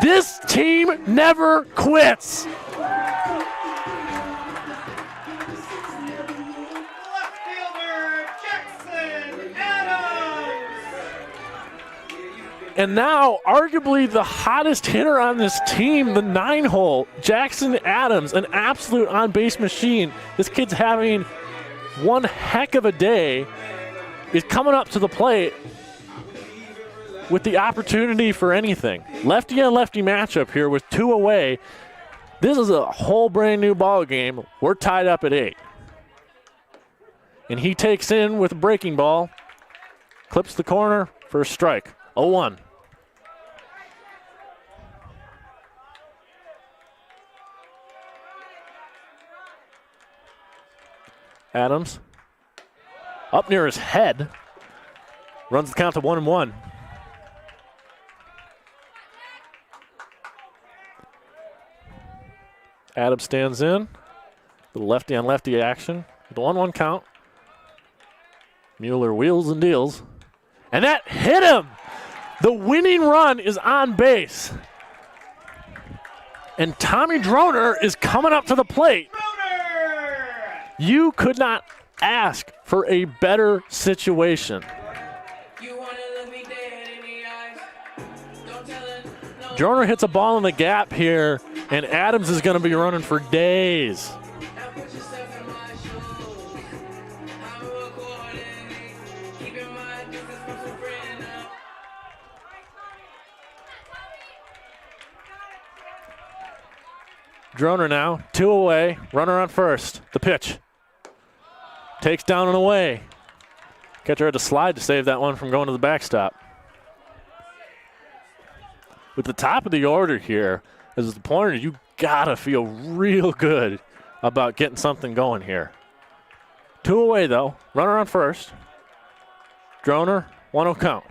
This team never quits. Left fielder, Jackson Adams. And now, arguably the hottest hitter on this team, the 9-hole, Jackson Adams, an absolute on-base machine. This kid's having one heck of a day. Is coming up to the plate with the opportunity for anything. Lefty on lefty matchup here with 2 away. This is a whole brand new ball game. We're tied up at 8. And he takes in with a breaking ball, clips the corner for a strike. 0-1. Adams. Up near his head. Runs the count to 1-1. Adams stands in. Little lefty on lefty action. The 1-1 count. Mueller wheels and deals. And that hit him! The winning run is on base. And Tommy Droner is coming up to the plate. You could not ask for a better situation. Droner hits a ball in the gap here, and Adams is going to be running for days. Droner now, 2 away, runner on first. The pitch. Takes down and away. Catcher had to slide to save that one from going to the backstop. With the top of the order here, as the Pointer, you gotta feel real good about getting something going here. 2 away though, runner on first. Droner, 1-0 count.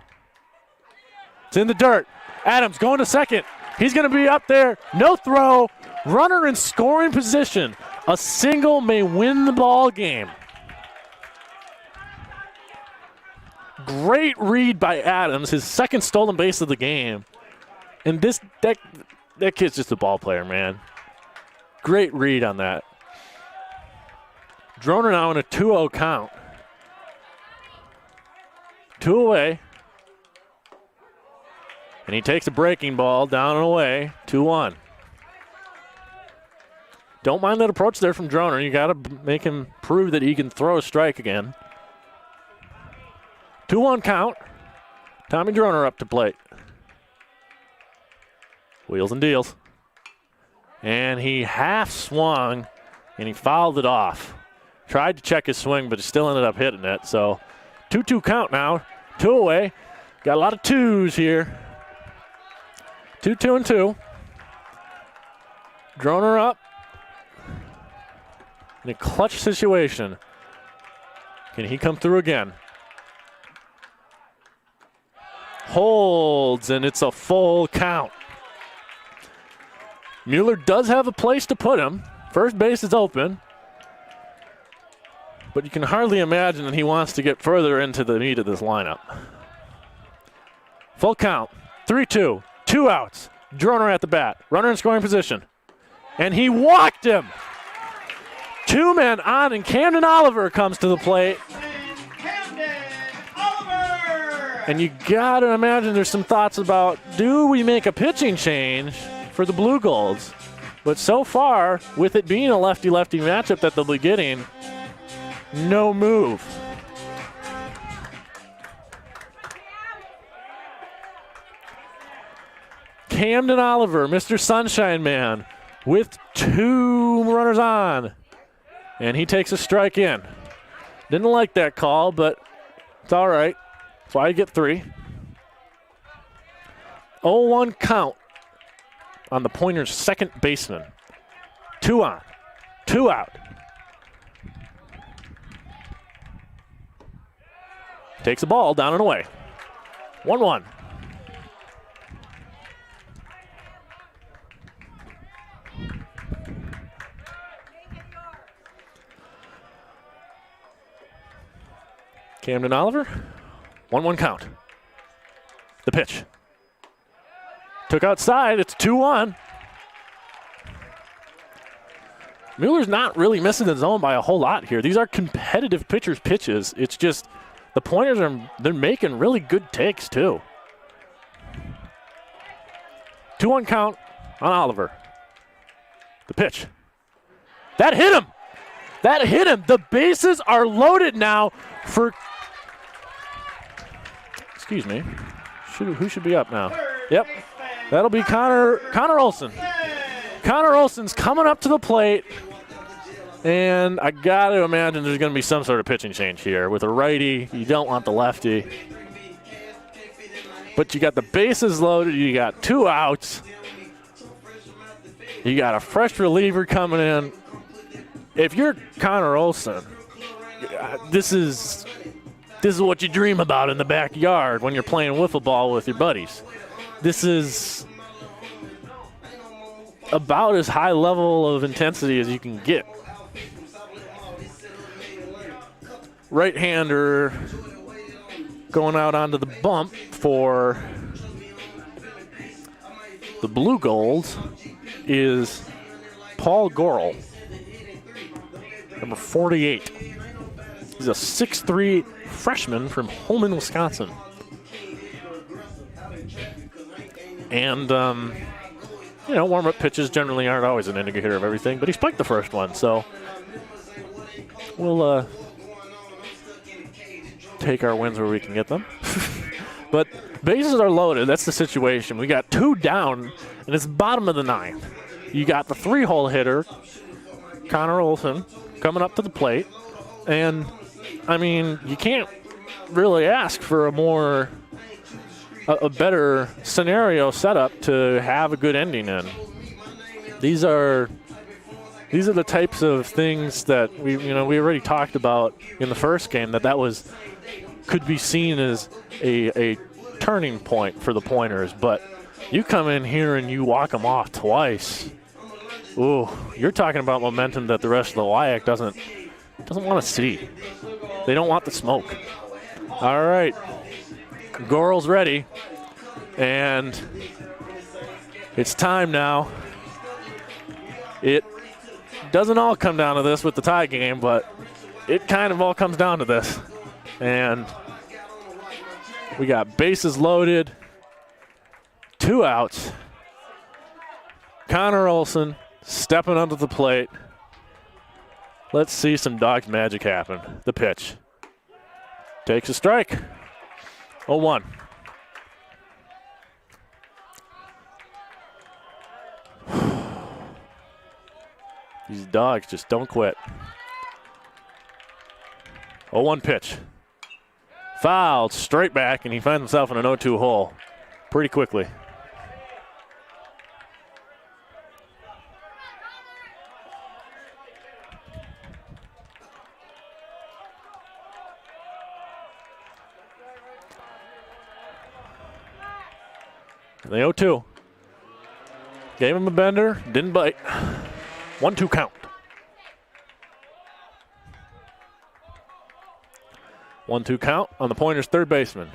It's in the dirt. Adams going to second. He's gonna be up there, no throw. Runner in scoring position. A single may win the ball game. Great read by Adams, his second stolen base of the game. And that kid's just a ball player, man. Great read on that. Droner now in a 2-0 count. 2 away. And he takes a breaking ball down and away. 2-1. Don't mind that approach there from Droner. You got to make him prove that he can throw a strike again. 2-1 count. Tommy Droner up to plate. Wheels and deals. And he half swung, and he fouled it off. Tried to check his swing, but he still ended up hitting it. So 2-2 count now. 2 away. Got a lot of twos here. 2-2 and 2. Droner up. In a clutch situation. Can he come through again? Holds, and it's a full count. Mueller does have a place to put him. First base is open. But you can hardly imagine that he wants to get further into the meat of this lineup. Full count. 3-2. 2 outs. Droner at the bat. Runner in scoring position. And he walked him. 2 men on, and Camden Oliver comes to the plate. And you got to imagine there's some thoughts about, do we make a pitching change for the Blue Golds? But so far, with it being a lefty-lefty matchup that they'll be getting, no move. Camden Oliver, Mr. Sunshine Man, with 2 runners on. And he takes a strike in. Didn't like that call, but it's all right. That's why you get 3. 0-1 count on the Pointers' second baseman. 2 on, 2 out. Takes the ball down and away. 1-1. Camden Oliver, 1-1 count. The pitch. Took outside, it's 2-1. Mueller's not really missing the zone by a whole lot here. These are competitive pitchers' pitches. It's just the Pointers they're making really good takes too. 2-1 count on Oliver. The pitch. That hit him. That hit him. The bases are loaded now for. Excuse me. Who should be up now? Yep. That'll be Connor Olson. Connor Olson's coming up to the plate. And I got to imagine there's going to be some sort of pitching change here. With a righty, you don't want the lefty. But you got the bases loaded. You got 2 outs. You got a fresh reliever coming in. If you're Connor Olson, this is what you dream about in the backyard when you're playing wiffle ball with your buddies. This is about as high level of intensity as you can get. Right-hander going out onto the bump for the Blue Golds is Paul Gorel, number 48. He's a 6'3" freshman from Holman, Wisconsin. And, warm-up pitches generally aren't always an indicator of everything, but he spiked the first one, so we'll take our wins where we can get them. But bases are loaded. That's the situation. We got 2 down, and it's bottom of the 9th. You got the 3-hole hitter, Connor Olson, coming up to the plate. And, you can't really ask for a better scenario setup to have a good ending in. These are the types of things that we already talked about in the first game, that could be seen as a turning point for the Pointers. But you come in here and you walk them off twice. Ooh, you're talking about momentum that the rest of the WIAC doesn't want to see. They don't want the smoke. All right, Gorel's ready, and it's time now. It doesn't all come down to this with the tie game, but it kind of all comes down to this. And we got bases loaded, 2 outs. Connor Olson stepping onto the plate. Let's see some Dogs magic happen. The pitch. Takes a strike. 0-1. These Dogs just don't quit. 0-1 pitch. Fouled straight back, and he finds himself in an 0-2 hole pretty quickly. The 0-2. Gave him a bender, didn't bite. 1-2 count. 1-2 count on the Pointers' third baseman.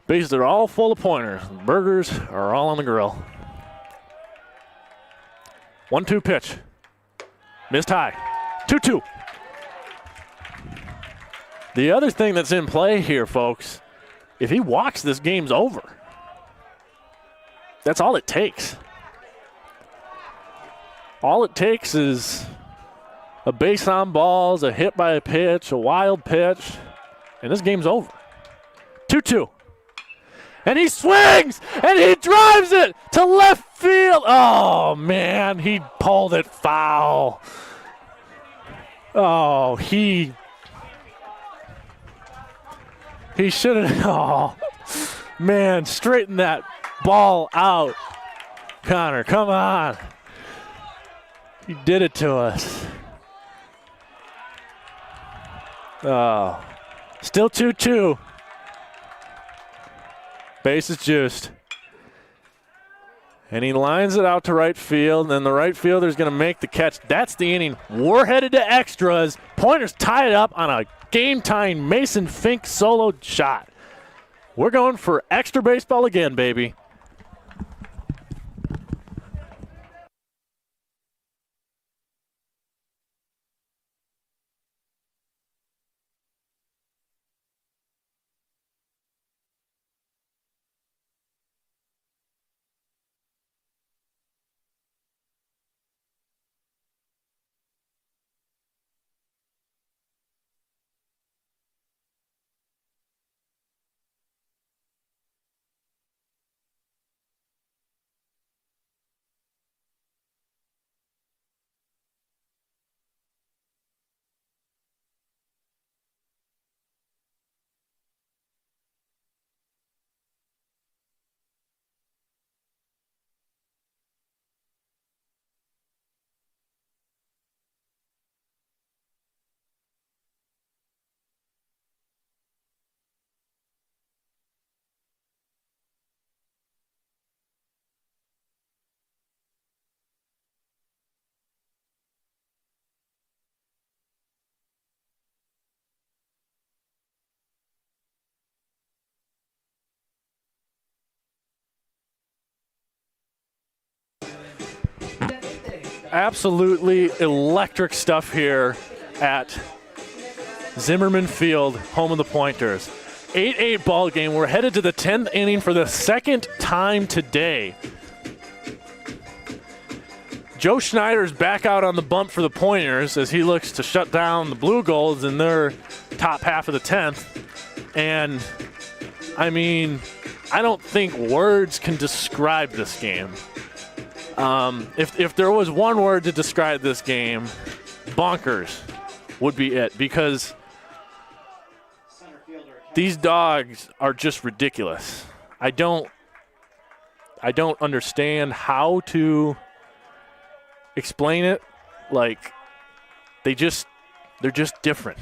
Bases are all full of pointers. Burgers are all on the grill. 1-2 pitch. Missed high. 2-2. The other thing that's in play here, folks, if he walks, this game's over. That's all it takes. All it takes is a base on balls, a hit by a pitch, a wild pitch, and this game's over. 2-2. And he swings, and he drives it to left field. Oh, man, he pulled it foul. Oh, he should have. Oh, man, straighten that ball out. Connor, come on. He did it to us. Oh, still 2-2. Base is juiced. And he lines it out to right field, and the right fielder's going to make the catch. That's the inning. We're headed to extras. Pointers tie it up on a game-tying Mason Fink solo shot. We're going for extra baseball again, baby. Absolutely electric stuff here at Zimmermann Field, home of the Pointers. 8-8 ball game. We're headed to the 10th inning for the second time today. Joe Schneider's back out on the bump for the Pointers as he looks to shut down the Blue Golds in their top half of the 10th. And, I mean, I don't think words can describe this game. If there was one word to describe this game, bonkers would be it, because these Dogs are just ridiculous. I don't understand how to explain it. Like, they're just different.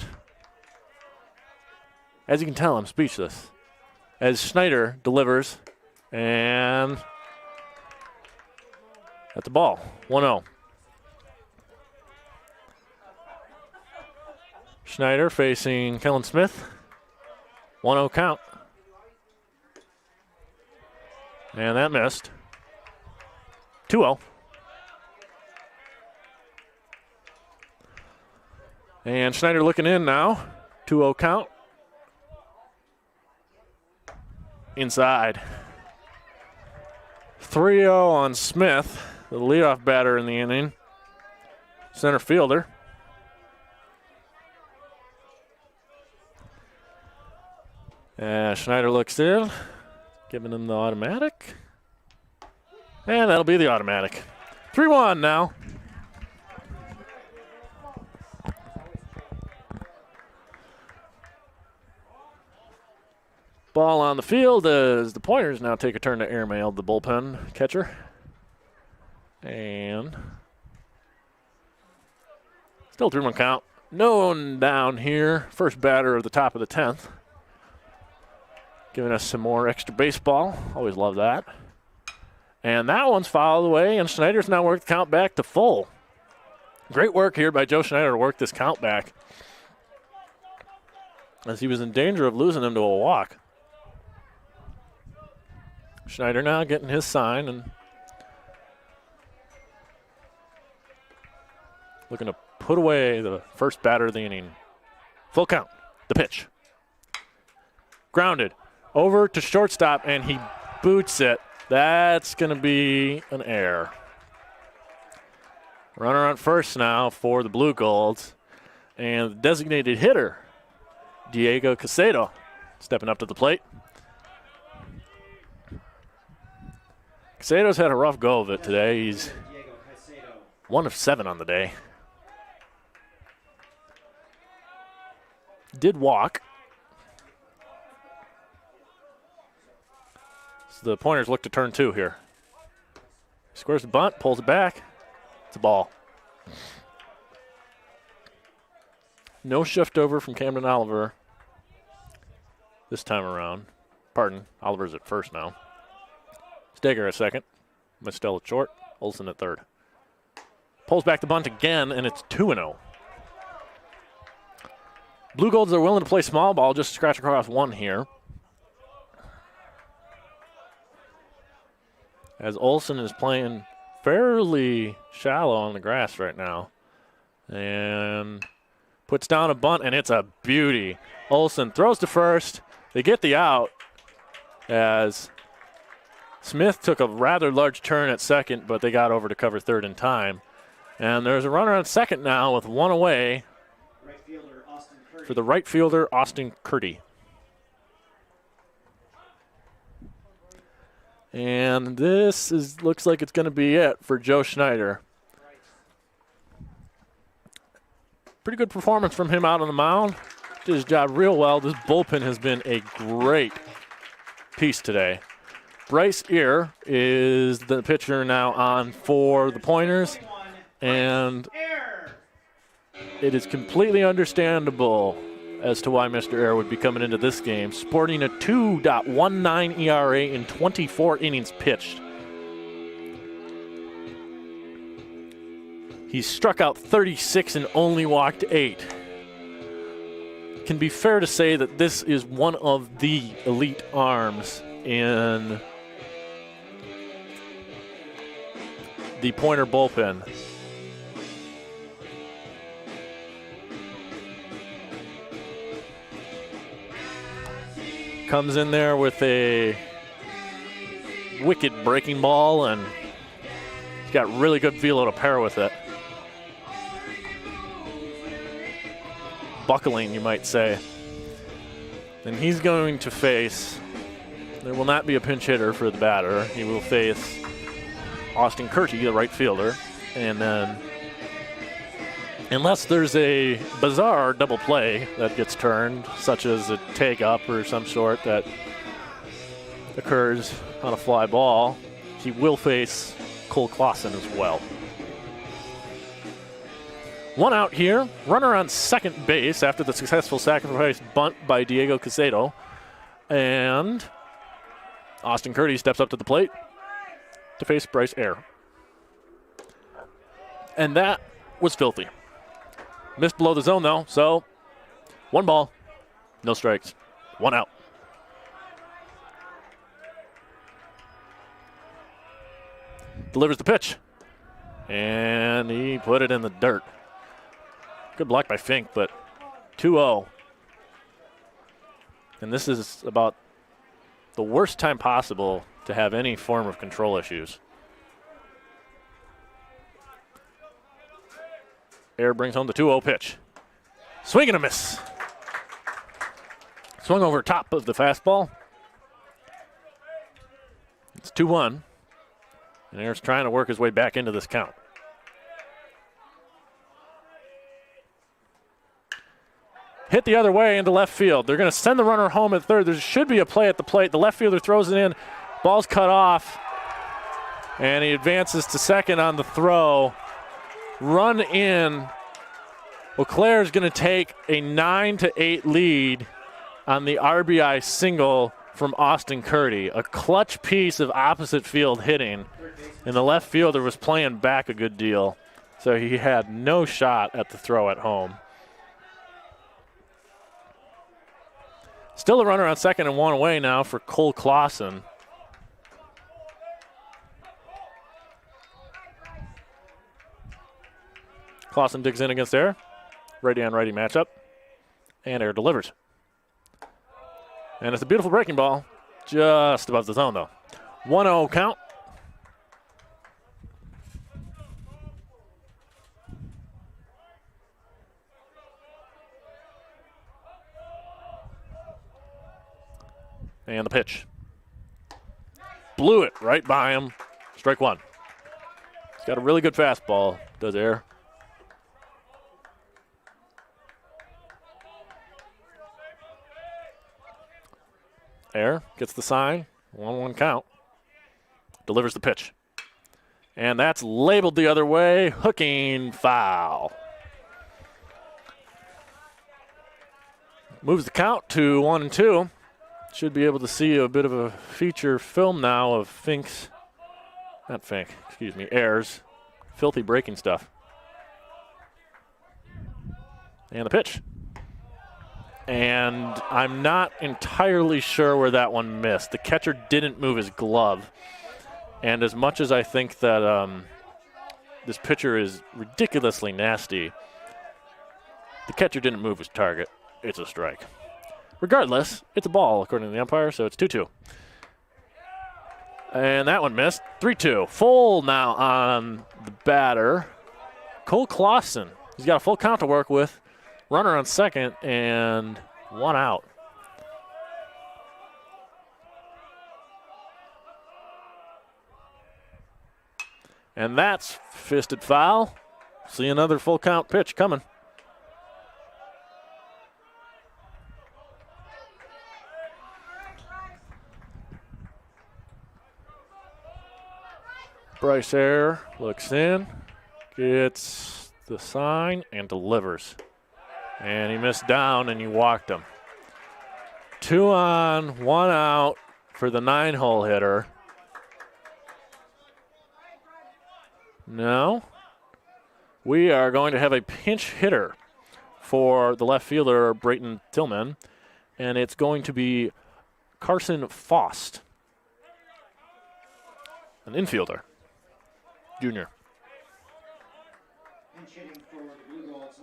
As you can tell, I'm speechless. As Schneider delivers, and at the ball, 1-0. Schneider facing Kellen Smith. 1-0 count. And that missed. 2-0. And Schneider looking in now. 2-0 count. Inside. 3-0 on Smith, the leadoff batter in the inning. Center fielder. Schneider looks in, giving him the automatic. And that'll be the automatic. 3-1 now. Ball on the field as the Pointers now take a turn to airmail the bullpen catcher. And still 3-1 count. No one down here. First batter of the top of the 10th. Giving us some more extra baseball. Always love that. And that one's fouled away, and Schneider's now worked the count back to full. Great work here by Joe Schneider to work this count back, as he was in danger of losing him to a walk. Schneider now getting his sign and looking to put away the first batter of the inning. Full count. The pitch. Grounded. Over to shortstop, and he boots it. That's going to be an error. Runner on first now for the Blue Golds. And the designated hitter, Diego Casado, stepping up to the plate. Casado's had a rough go of it today. He's 1 of 7 on the day. Did walk. So the Pointers look to turn 2 here. Squares the bunt, pulls it back. It's a ball. No shift over from Camden Oliver this time around. Pardon, Oliver's at first now. Steger at second. Mistel at short. Olsen at third. Pulls back the bunt again, and it's 2-0. Blue Golds are willing to play small ball, just scratch across 1 here. As Olsen is playing fairly shallow on the grass right now. And puts down a bunt, and it's a beauty. Olsen throws to first. They get the out as Smith took a rather large turn at second, but they got over to cover third in time. And there's a runner on second now with 1 away for the right fielder, Austin Curdy. And this looks like it's going to be it for Joe Schneider. Pretty good performance from him out on the mound. Did his job real well. This bullpen has been a great piece today. Bryce Ear is the pitcher now on for the Pointers. And it is completely understandable as to why Mr. Air would be coming into this game, sporting a 2.19 ERA in 24 innings pitched. He's struck out 36 and only walked 8. It can be fair to say that this is one of the elite arms in the Pointer bullpen. Comes in there with a wicked breaking ball, and he's got really good velo to pair with it. Buckling, you might say. And he's going to face, there will not be a pinch hitter for the batter. He will face Austin Curty, the right fielder. And then, unless there's a bizarre double play that gets turned, such as a take-up or some sort that occurs on a fly ball, he will face Cole Clausen as well. 1 out here. Runner on second base after the successful sacrifice bunt by Diego Casado. And Austin Curdy steps up to the plate to face Bryce Air. And that was filthy. Missed below the zone, though, so 1 ball, no strikes, 1 out. Delivers the pitch, and he put it in the dirt. Good block by Fink, but 2-0. And this is about the worst time possible to have any form of control issues. Air brings home the 2-0 pitch. Swing and a miss. Swung over top of the fastball. It's 2-1. And Air's trying to work his way back into this count. Hit the other way into left field. They're going to send the runner home at third. There should be a play at the plate. The left fielder throws it in. Ball's cut off. And he advances to second on the throw. Run in. Eau Claire is going to take a 9-8 lead on the RBI single from Austin Curdy. A clutch piece of opposite field hitting. And the left fielder was playing back a good deal. So he had no shot at the throw at home. Still a runner on second and one away now for Cole Clausen. Clausen digs in against Air. Righty on righty matchup. And Air delivers. And it's a beautiful breaking ball. Just above the zone though. 1-0 count. And the pitch. Blew it right by him. Strike one. He's got a really good fastball, does Air. Air gets the sign. 1-1 count. Delivers the pitch. And that's labeled the other way. Hooking foul. Moves the count to 1-2. Should be able to see a bit of a feature film now of Air's filthy breaking stuff. And the pitch. And I'm not entirely sure where that one missed. The catcher didn't move his glove. And as much as I think that this pitcher is ridiculously nasty, the catcher didn't move his target. It's a strike. Regardless, it's a ball, according to the umpire, so it's 2-2. And that one missed. 3-2. Full now on the batter. Cole Clausen. He's got a full count to work with. Runner on second and one out. And that's fisted foul. See another full count pitch coming. Bryce Air looks in, gets the sign, and delivers. And he missed down, and you walked him. 2 on, 1 out for the 9-hole hitter. Now, we are going to have a pinch hitter for the left fielder, Brayton Tillman, and it's going to be Carson Faust, an infielder. Junior.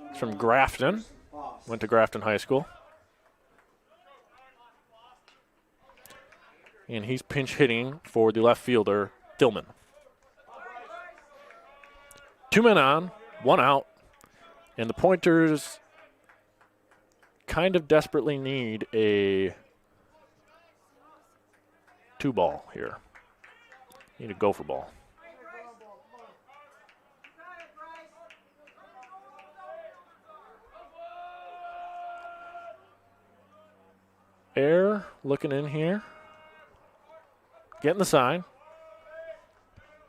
He's from Grafton. Went to Grafton High School. And he's pinch hitting for the left fielder, Tillman. 2 men on, 1 out. And the Pointers kind of desperately need a 2-ball here. Need a gopher ball. Air looking in here. Getting the sign.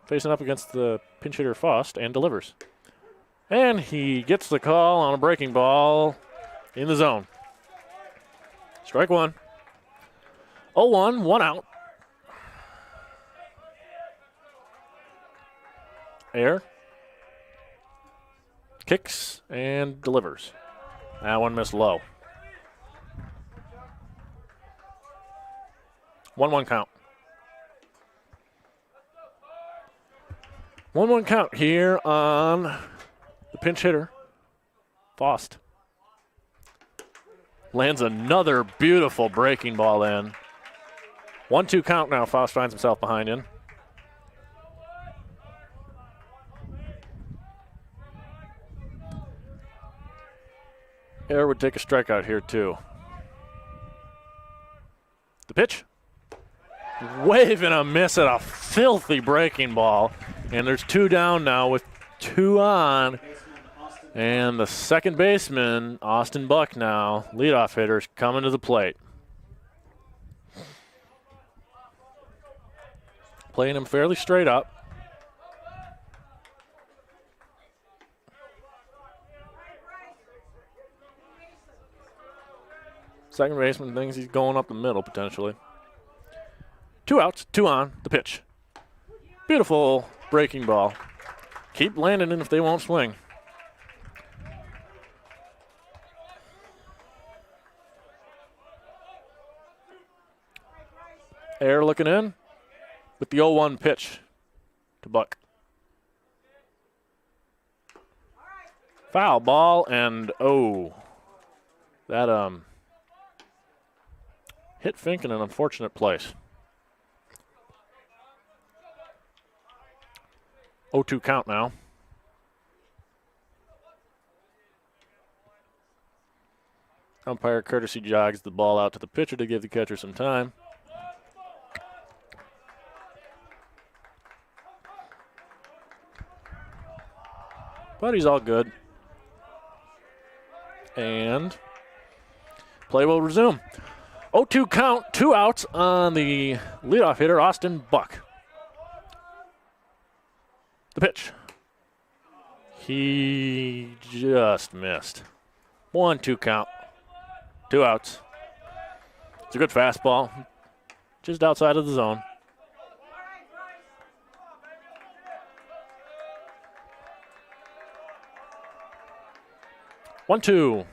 Facing up against the pinch hitter Faust and delivers. And he gets the call on a breaking ball in the zone. Strike one. 0-1, 1 out. Air kicks and delivers. That one missed low. 1-1 count. 1-1 count here on the pinch hitter, Faust lands another beautiful breaking ball in. 1-2 count now. Faust finds himself behind in. Air would take a strikeout here too. The pitch. Wave and a miss at a filthy breaking ball. And there's 2 down now with 2 on. And the second baseman, Austin Buck now, leadoff hitter, coming to the plate. Playing him fairly straight up. Second baseman thinks he's going up the middle potentially. 2 outs, 2 on, the pitch. Beautiful breaking ball. Keep landing in if they won't swing. Air looking in with the 0-1 pitch to Buck. Foul ball and that hit Fink in an unfortunate place. 0-2 count now. Umpire courtesy jogs the ball out to the pitcher to give the catcher some time. But he's all good. And play will resume. 0-2 count, 2 outs on the leadoff hitter, Austin Buck. The pitch. He just missed. 1-2 count, 2 outs. It's a good fastball, just outside of the zone. One, 2.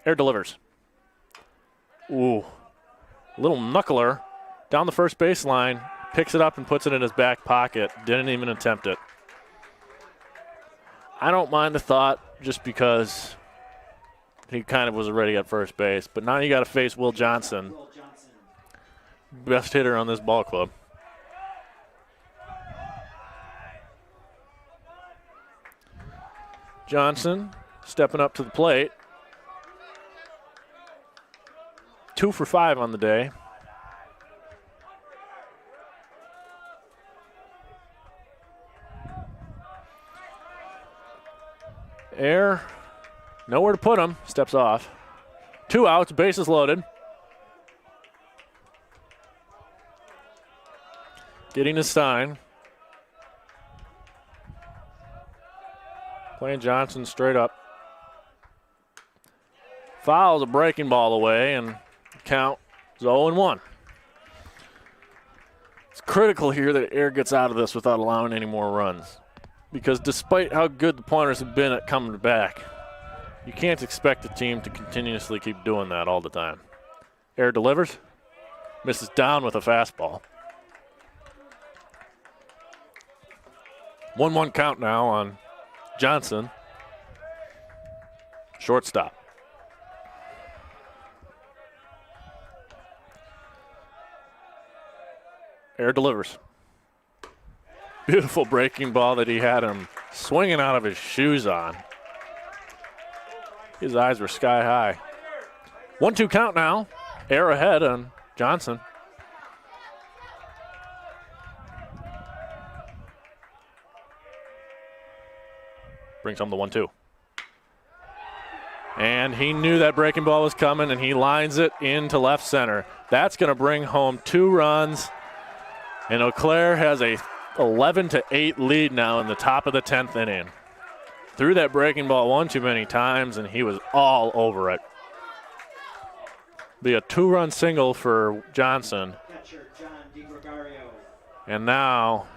Air delivers. Ooh. Little knuckler down the first baseline. Picks it up and puts it in his back pocket. Didn't even attempt it. I don't mind the thought just because he kind of was already at first base. But now you got to face Will Johnson. Best hitter on this ball club. Johnson stepping up to the plate. 2 for 5 on the day. Air, nowhere to put him, steps off. 2 outs, bases loaded. Getting his sign. Playing Johnson straight up. Fouls a breaking ball away, and count is 0-1. It's critical here that Air gets out of this without allowing any more runs. Because despite how good the Pointers have been at coming back, you can't expect the team to continuously keep doing that all the time. Air delivers, misses down with a fastball. 1-1 count now on Johnson. Shortstop. Air delivers. Beautiful breaking ball that he had him swinging out of his shoes on. His eyes were sky high. 1-2 count now. Air ahead on Johnson. Brings home the 1-2. And he knew that breaking ball was coming, and he lines it into left center. That's going to bring home 2 runs. And Eau Claire has a 11-8 lead now in the top of the 10th inning. Threw that breaking ball one too many times, and he was all over it. Be a 2-run single for Johnson. And now,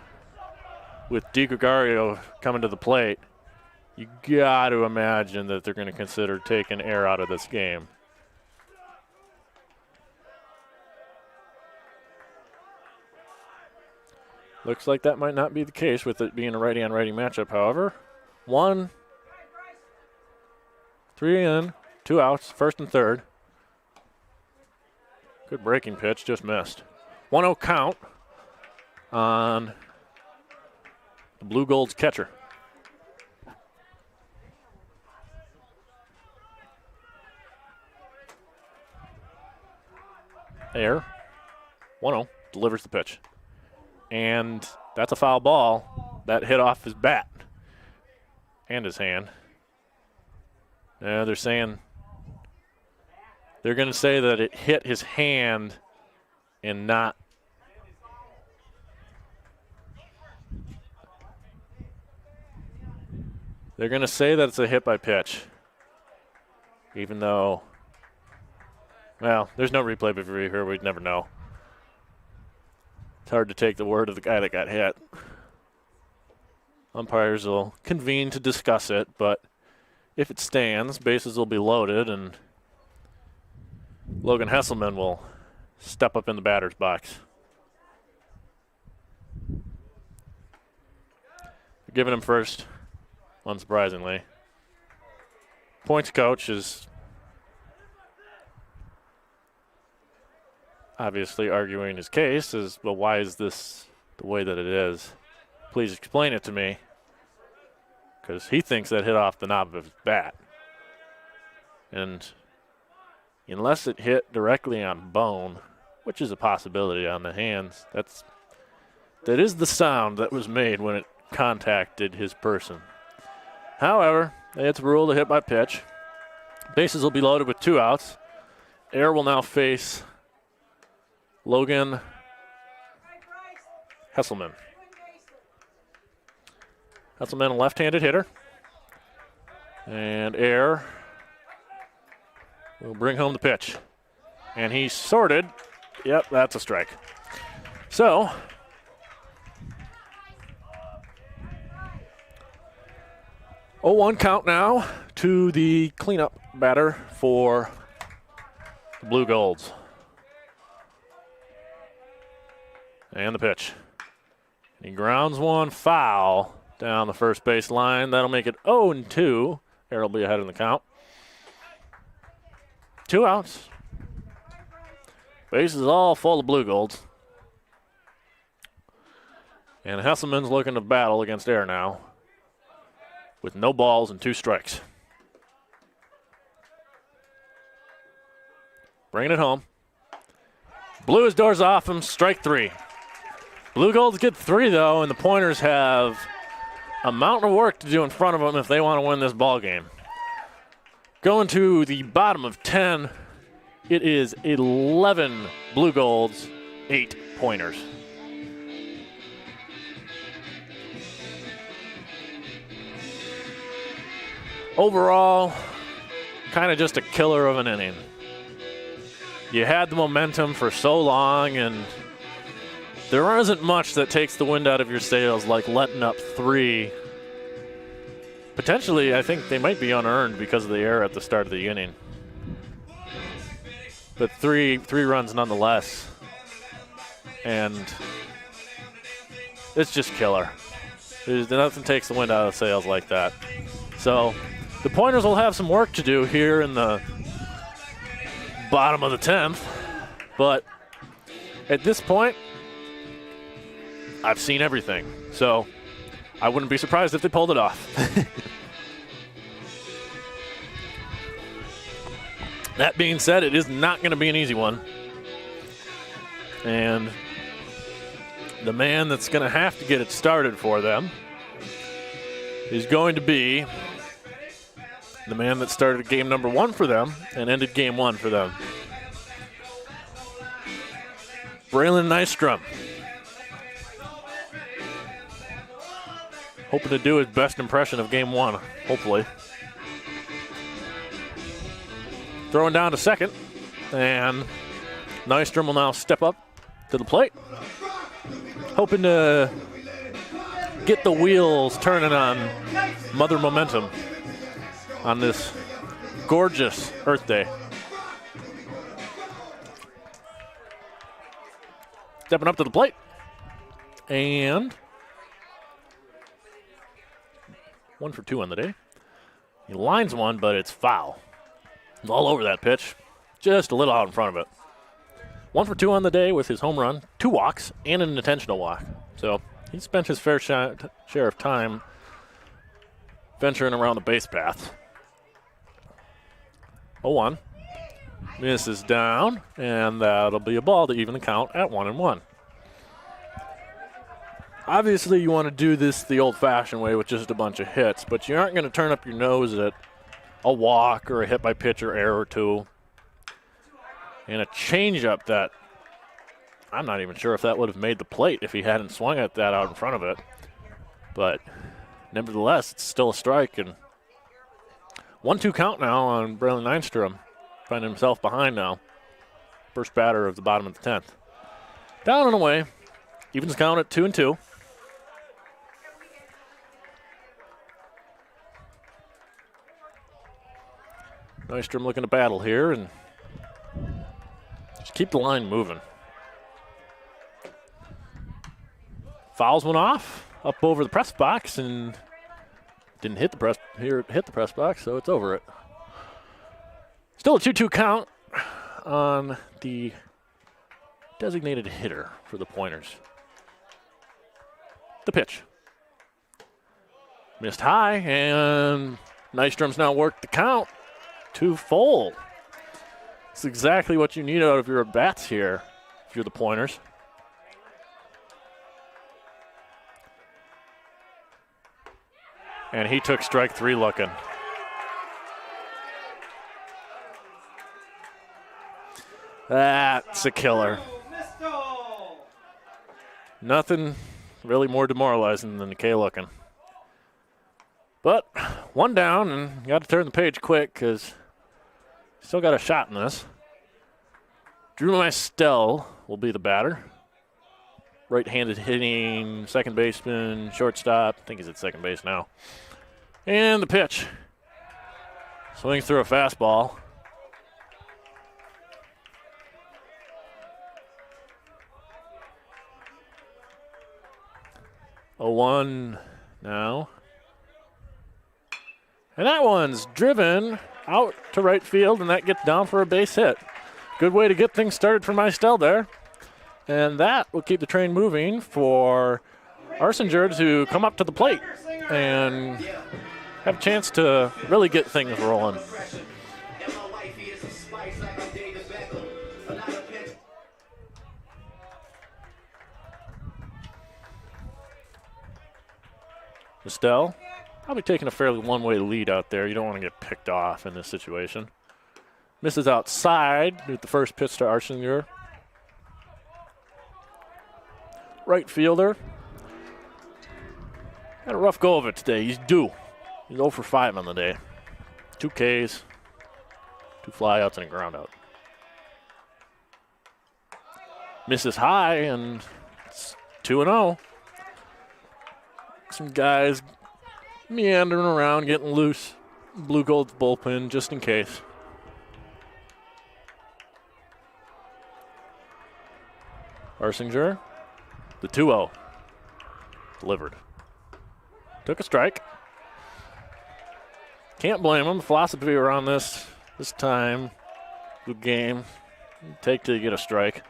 with DiGregorio coming to the plate, you got to imagine that they're going to consider taking Air out of this game. Looks like that might not be the case with it being a righty-on-righty matchup, however. 1-3 3 in, 2 outs, first and third. Good breaking pitch, just missed. 1-0 count on the Blue Gold's catcher. Air, 1-0, delivers the pitch. And that's a foul ball that hit off his bat and his hand. They're saying they're going to say that it hit his hand and not. They're going to say that it's a hit by pitch, even though, well, there's no replay before here. We'd never know. It's hard to take the word of the guy that got hit. Umpires will convene to discuss it, but if it stands, bases will be loaded, and Logan Hesselman will step up in the batter's box. They're giving him first, unsurprisingly. Points coach is obviously arguing his case as, well, why is this the way that it is? Please explain it to me. Because he thinks that hit off the knob of his bat. And unless it hit directly on bone, which is a possibility on the hands, that is the sound that was made when it contacted his person. However, it's ruled a hit by pitch. Bases will be loaded with 2 outs. Air will now face Logan Hesselman. Hesselman, a left-handed hitter. And Air will bring home the pitch. And he's sorted. Yep, that's a strike. So, oh, 1 count now to the cleanup batter for the Blue Golds. And the pitch. He grounds one foul down the first base line. That'll make it 0-2. Air will be ahead in the count. 2 outs. Bases all full of Blue Golds. And Hesselman's looking to battle against Air now with no balls and 2 strikes. Bringing it home. Blew his doors off him, strike 3. Blue Golds get 3, though, and the Pointers have a mountain of work to do in front of them if they want to win this ball game. Going to the bottom of 10, it is 11 Blue Golds, 8 Pointers. Overall, kind of just a killer of an inning. You had the momentum for so long, and there isn't much that takes the wind out of your sails like letting up 3. Potentially, I think they might be unearned because of the error at the start of the inning. But three runs nonetheless. And it's just killer. Nothing takes the wind out of the sails like that. So the Pointers will have some work to do here in the bottom of the 10th. But at this point, I've seen everything, so I wouldn't be surprised if they pulled it off. That being said, it is not going to be an easy one. And the man that's going to have to get it started for them is going to be the man that started game number 1 for them and ended game 1 for them. Braylon Nystrom. Hoping to do his best impression of game 1, hopefully. Throwing down to second, and Nystrom will now step up to the plate. Hoping to get the wheels turning on Mother Momentum on this gorgeous Earth Day. Stepping up to the plate, and 1 for 2 on the day. He lines one, but it's foul. He's all over that pitch, just a little out in front of it. 1 for 2 on the day with his home run, 2 walks, and an intentional walk. So he spent his fair share of time venturing around the base path. 0-1. Misses down, and that'll be a ball to even the count at 1-1. Obviously, you want to do this the old-fashioned way with just a bunch of hits, but you aren't going to turn up your nose at a walk or a hit by pitch or error or two. And a changeup that I'm not even sure if that would have made the plate if he hadn't swung at that out in front of it. But nevertheless, it's still a strike. And 1-2 count now on Braylon Nystrom. Finding himself behind now. First batter of the bottom of the 10th. Down and away. Evens count at 2-2. Nystrom looking to battle here and just keep the line moving. Fouls one off up over the press box and didn't hit the press box, so it's over it. Still a 2-2 count on the designated hitter for the Pointers. The pitch. Missed high, and Nystrom's now worked the count to full. It's exactly what you need out of your bats here if you're the Pointers. And he took strike 3 looking. That's a killer. Nothing really more demoralizing than the K looking. But 1 down, and got to turn the page quick because still got a shot in this. Drew Maistel will be the batter. Right-handed hitting second baseman, shortstop. I think he's at second base now. And the pitch. Swing through a fastball. A 1 now. And that one's driven out to right field, and that gets down for a base hit. Good way to get things started for Maistel there. And that will keep the train moving for Arsinger to come up to the plate and have a chance to really get things rolling. Maistel probably taking a fairly one-way lead out there. You don't want to get picked off in this situation. Misses outside with the first pitch to Arsinger. Right fielder. Had a rough go of it today. He's due. He's 0 for 5 on the day. 2 Ks, 2 flyouts, and a groundout. Misses high, and it's 2-0. Some guys meandering around, getting loose. Blue Gold's bullpen, just in case. Arsinger. The 2-0. Delivered. Took a strike. Can't blame him. The philosophy around this time, good game. Take till you get a strike.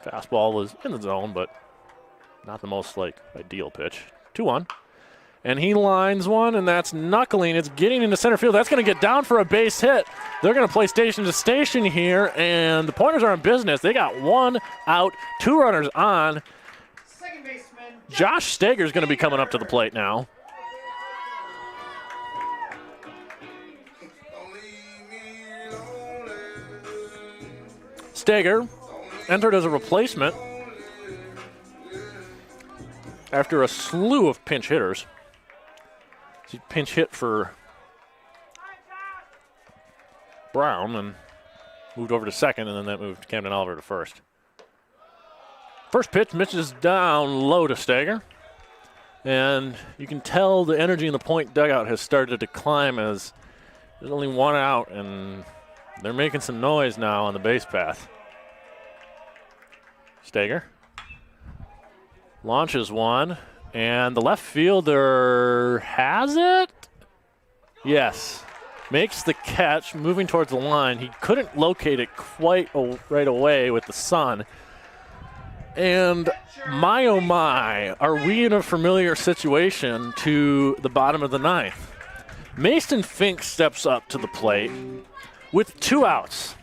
Fastball was in the zone, but not the most ideal pitch. 2-1. And he lines one, and that's knuckling. It's getting into center field. That's going to get down for a base hit. They're going to play station to station here, and the Pointers are in business. They got 1 out, 2 runners on. Second baseman Josh Steger's going to be coming up to the plate now. Steger entered as a replacement after a slew of pinch hitters. He pinch hit for Brown and moved over to second, and then that moved Camden Oliver to first. First pitch misses down low to Steger. And you can tell the energy in the Point dugout has started to climb as there's only 1 out, and they're making some noise now on the base path. Steger launches one, And the left fielder has it? Yes. Makes the catch, moving towards the line. He couldn't locate it quite right away with the sun. And my, oh my, are we in a familiar situation to the bottom of the ninth? Mason Fink steps up to the plate with 2 outs,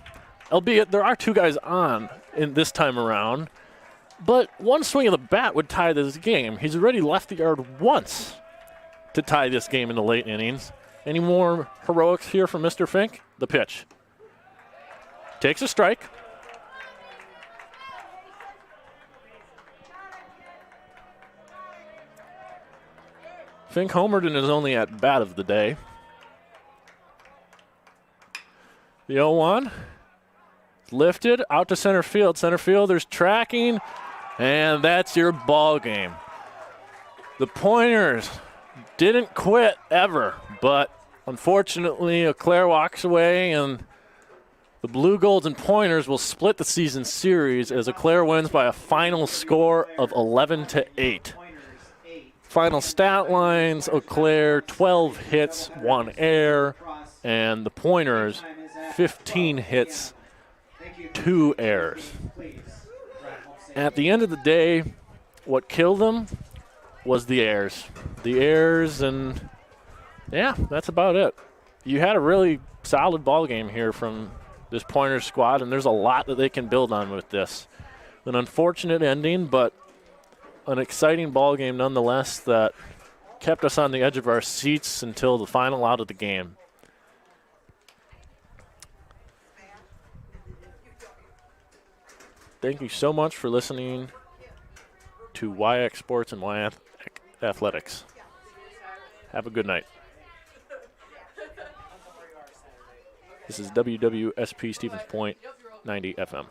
albeit there are 2 guys on in this time around. But one swing of the bat would tie this game. He's already left the yard once to tie this game in the late innings. Any more heroics here from Mr. Fink? The pitch. Takes a strike. Fink homered in his only at bat of the day. The 0-1. Lifted out to center field. Center fielder's tracking, and that's your ball game. The Pointers didn't quit ever, but unfortunately, Eau Claire walks away, and the Blue Golds and Pointers will split the season series as Eau Claire wins by a final score of 11-8. Final stat lines: Eau Claire 12 hits, 1 error, and the Pointers 15 hits, 2 errors. At the end of the day, what killed them was the errors. The errors, and yeah, that's about it. You had a really solid ball game here from this Pointers squad, and there's a lot that they can build on with this. An unfortunate ending, but an exciting ball game nonetheless that kept us on the edge of our seats until the final out of the game. Thank you so much for listening to YX Sports and Y Athletics. Have a good night. This is WWSP Stevens Point, 90 FM.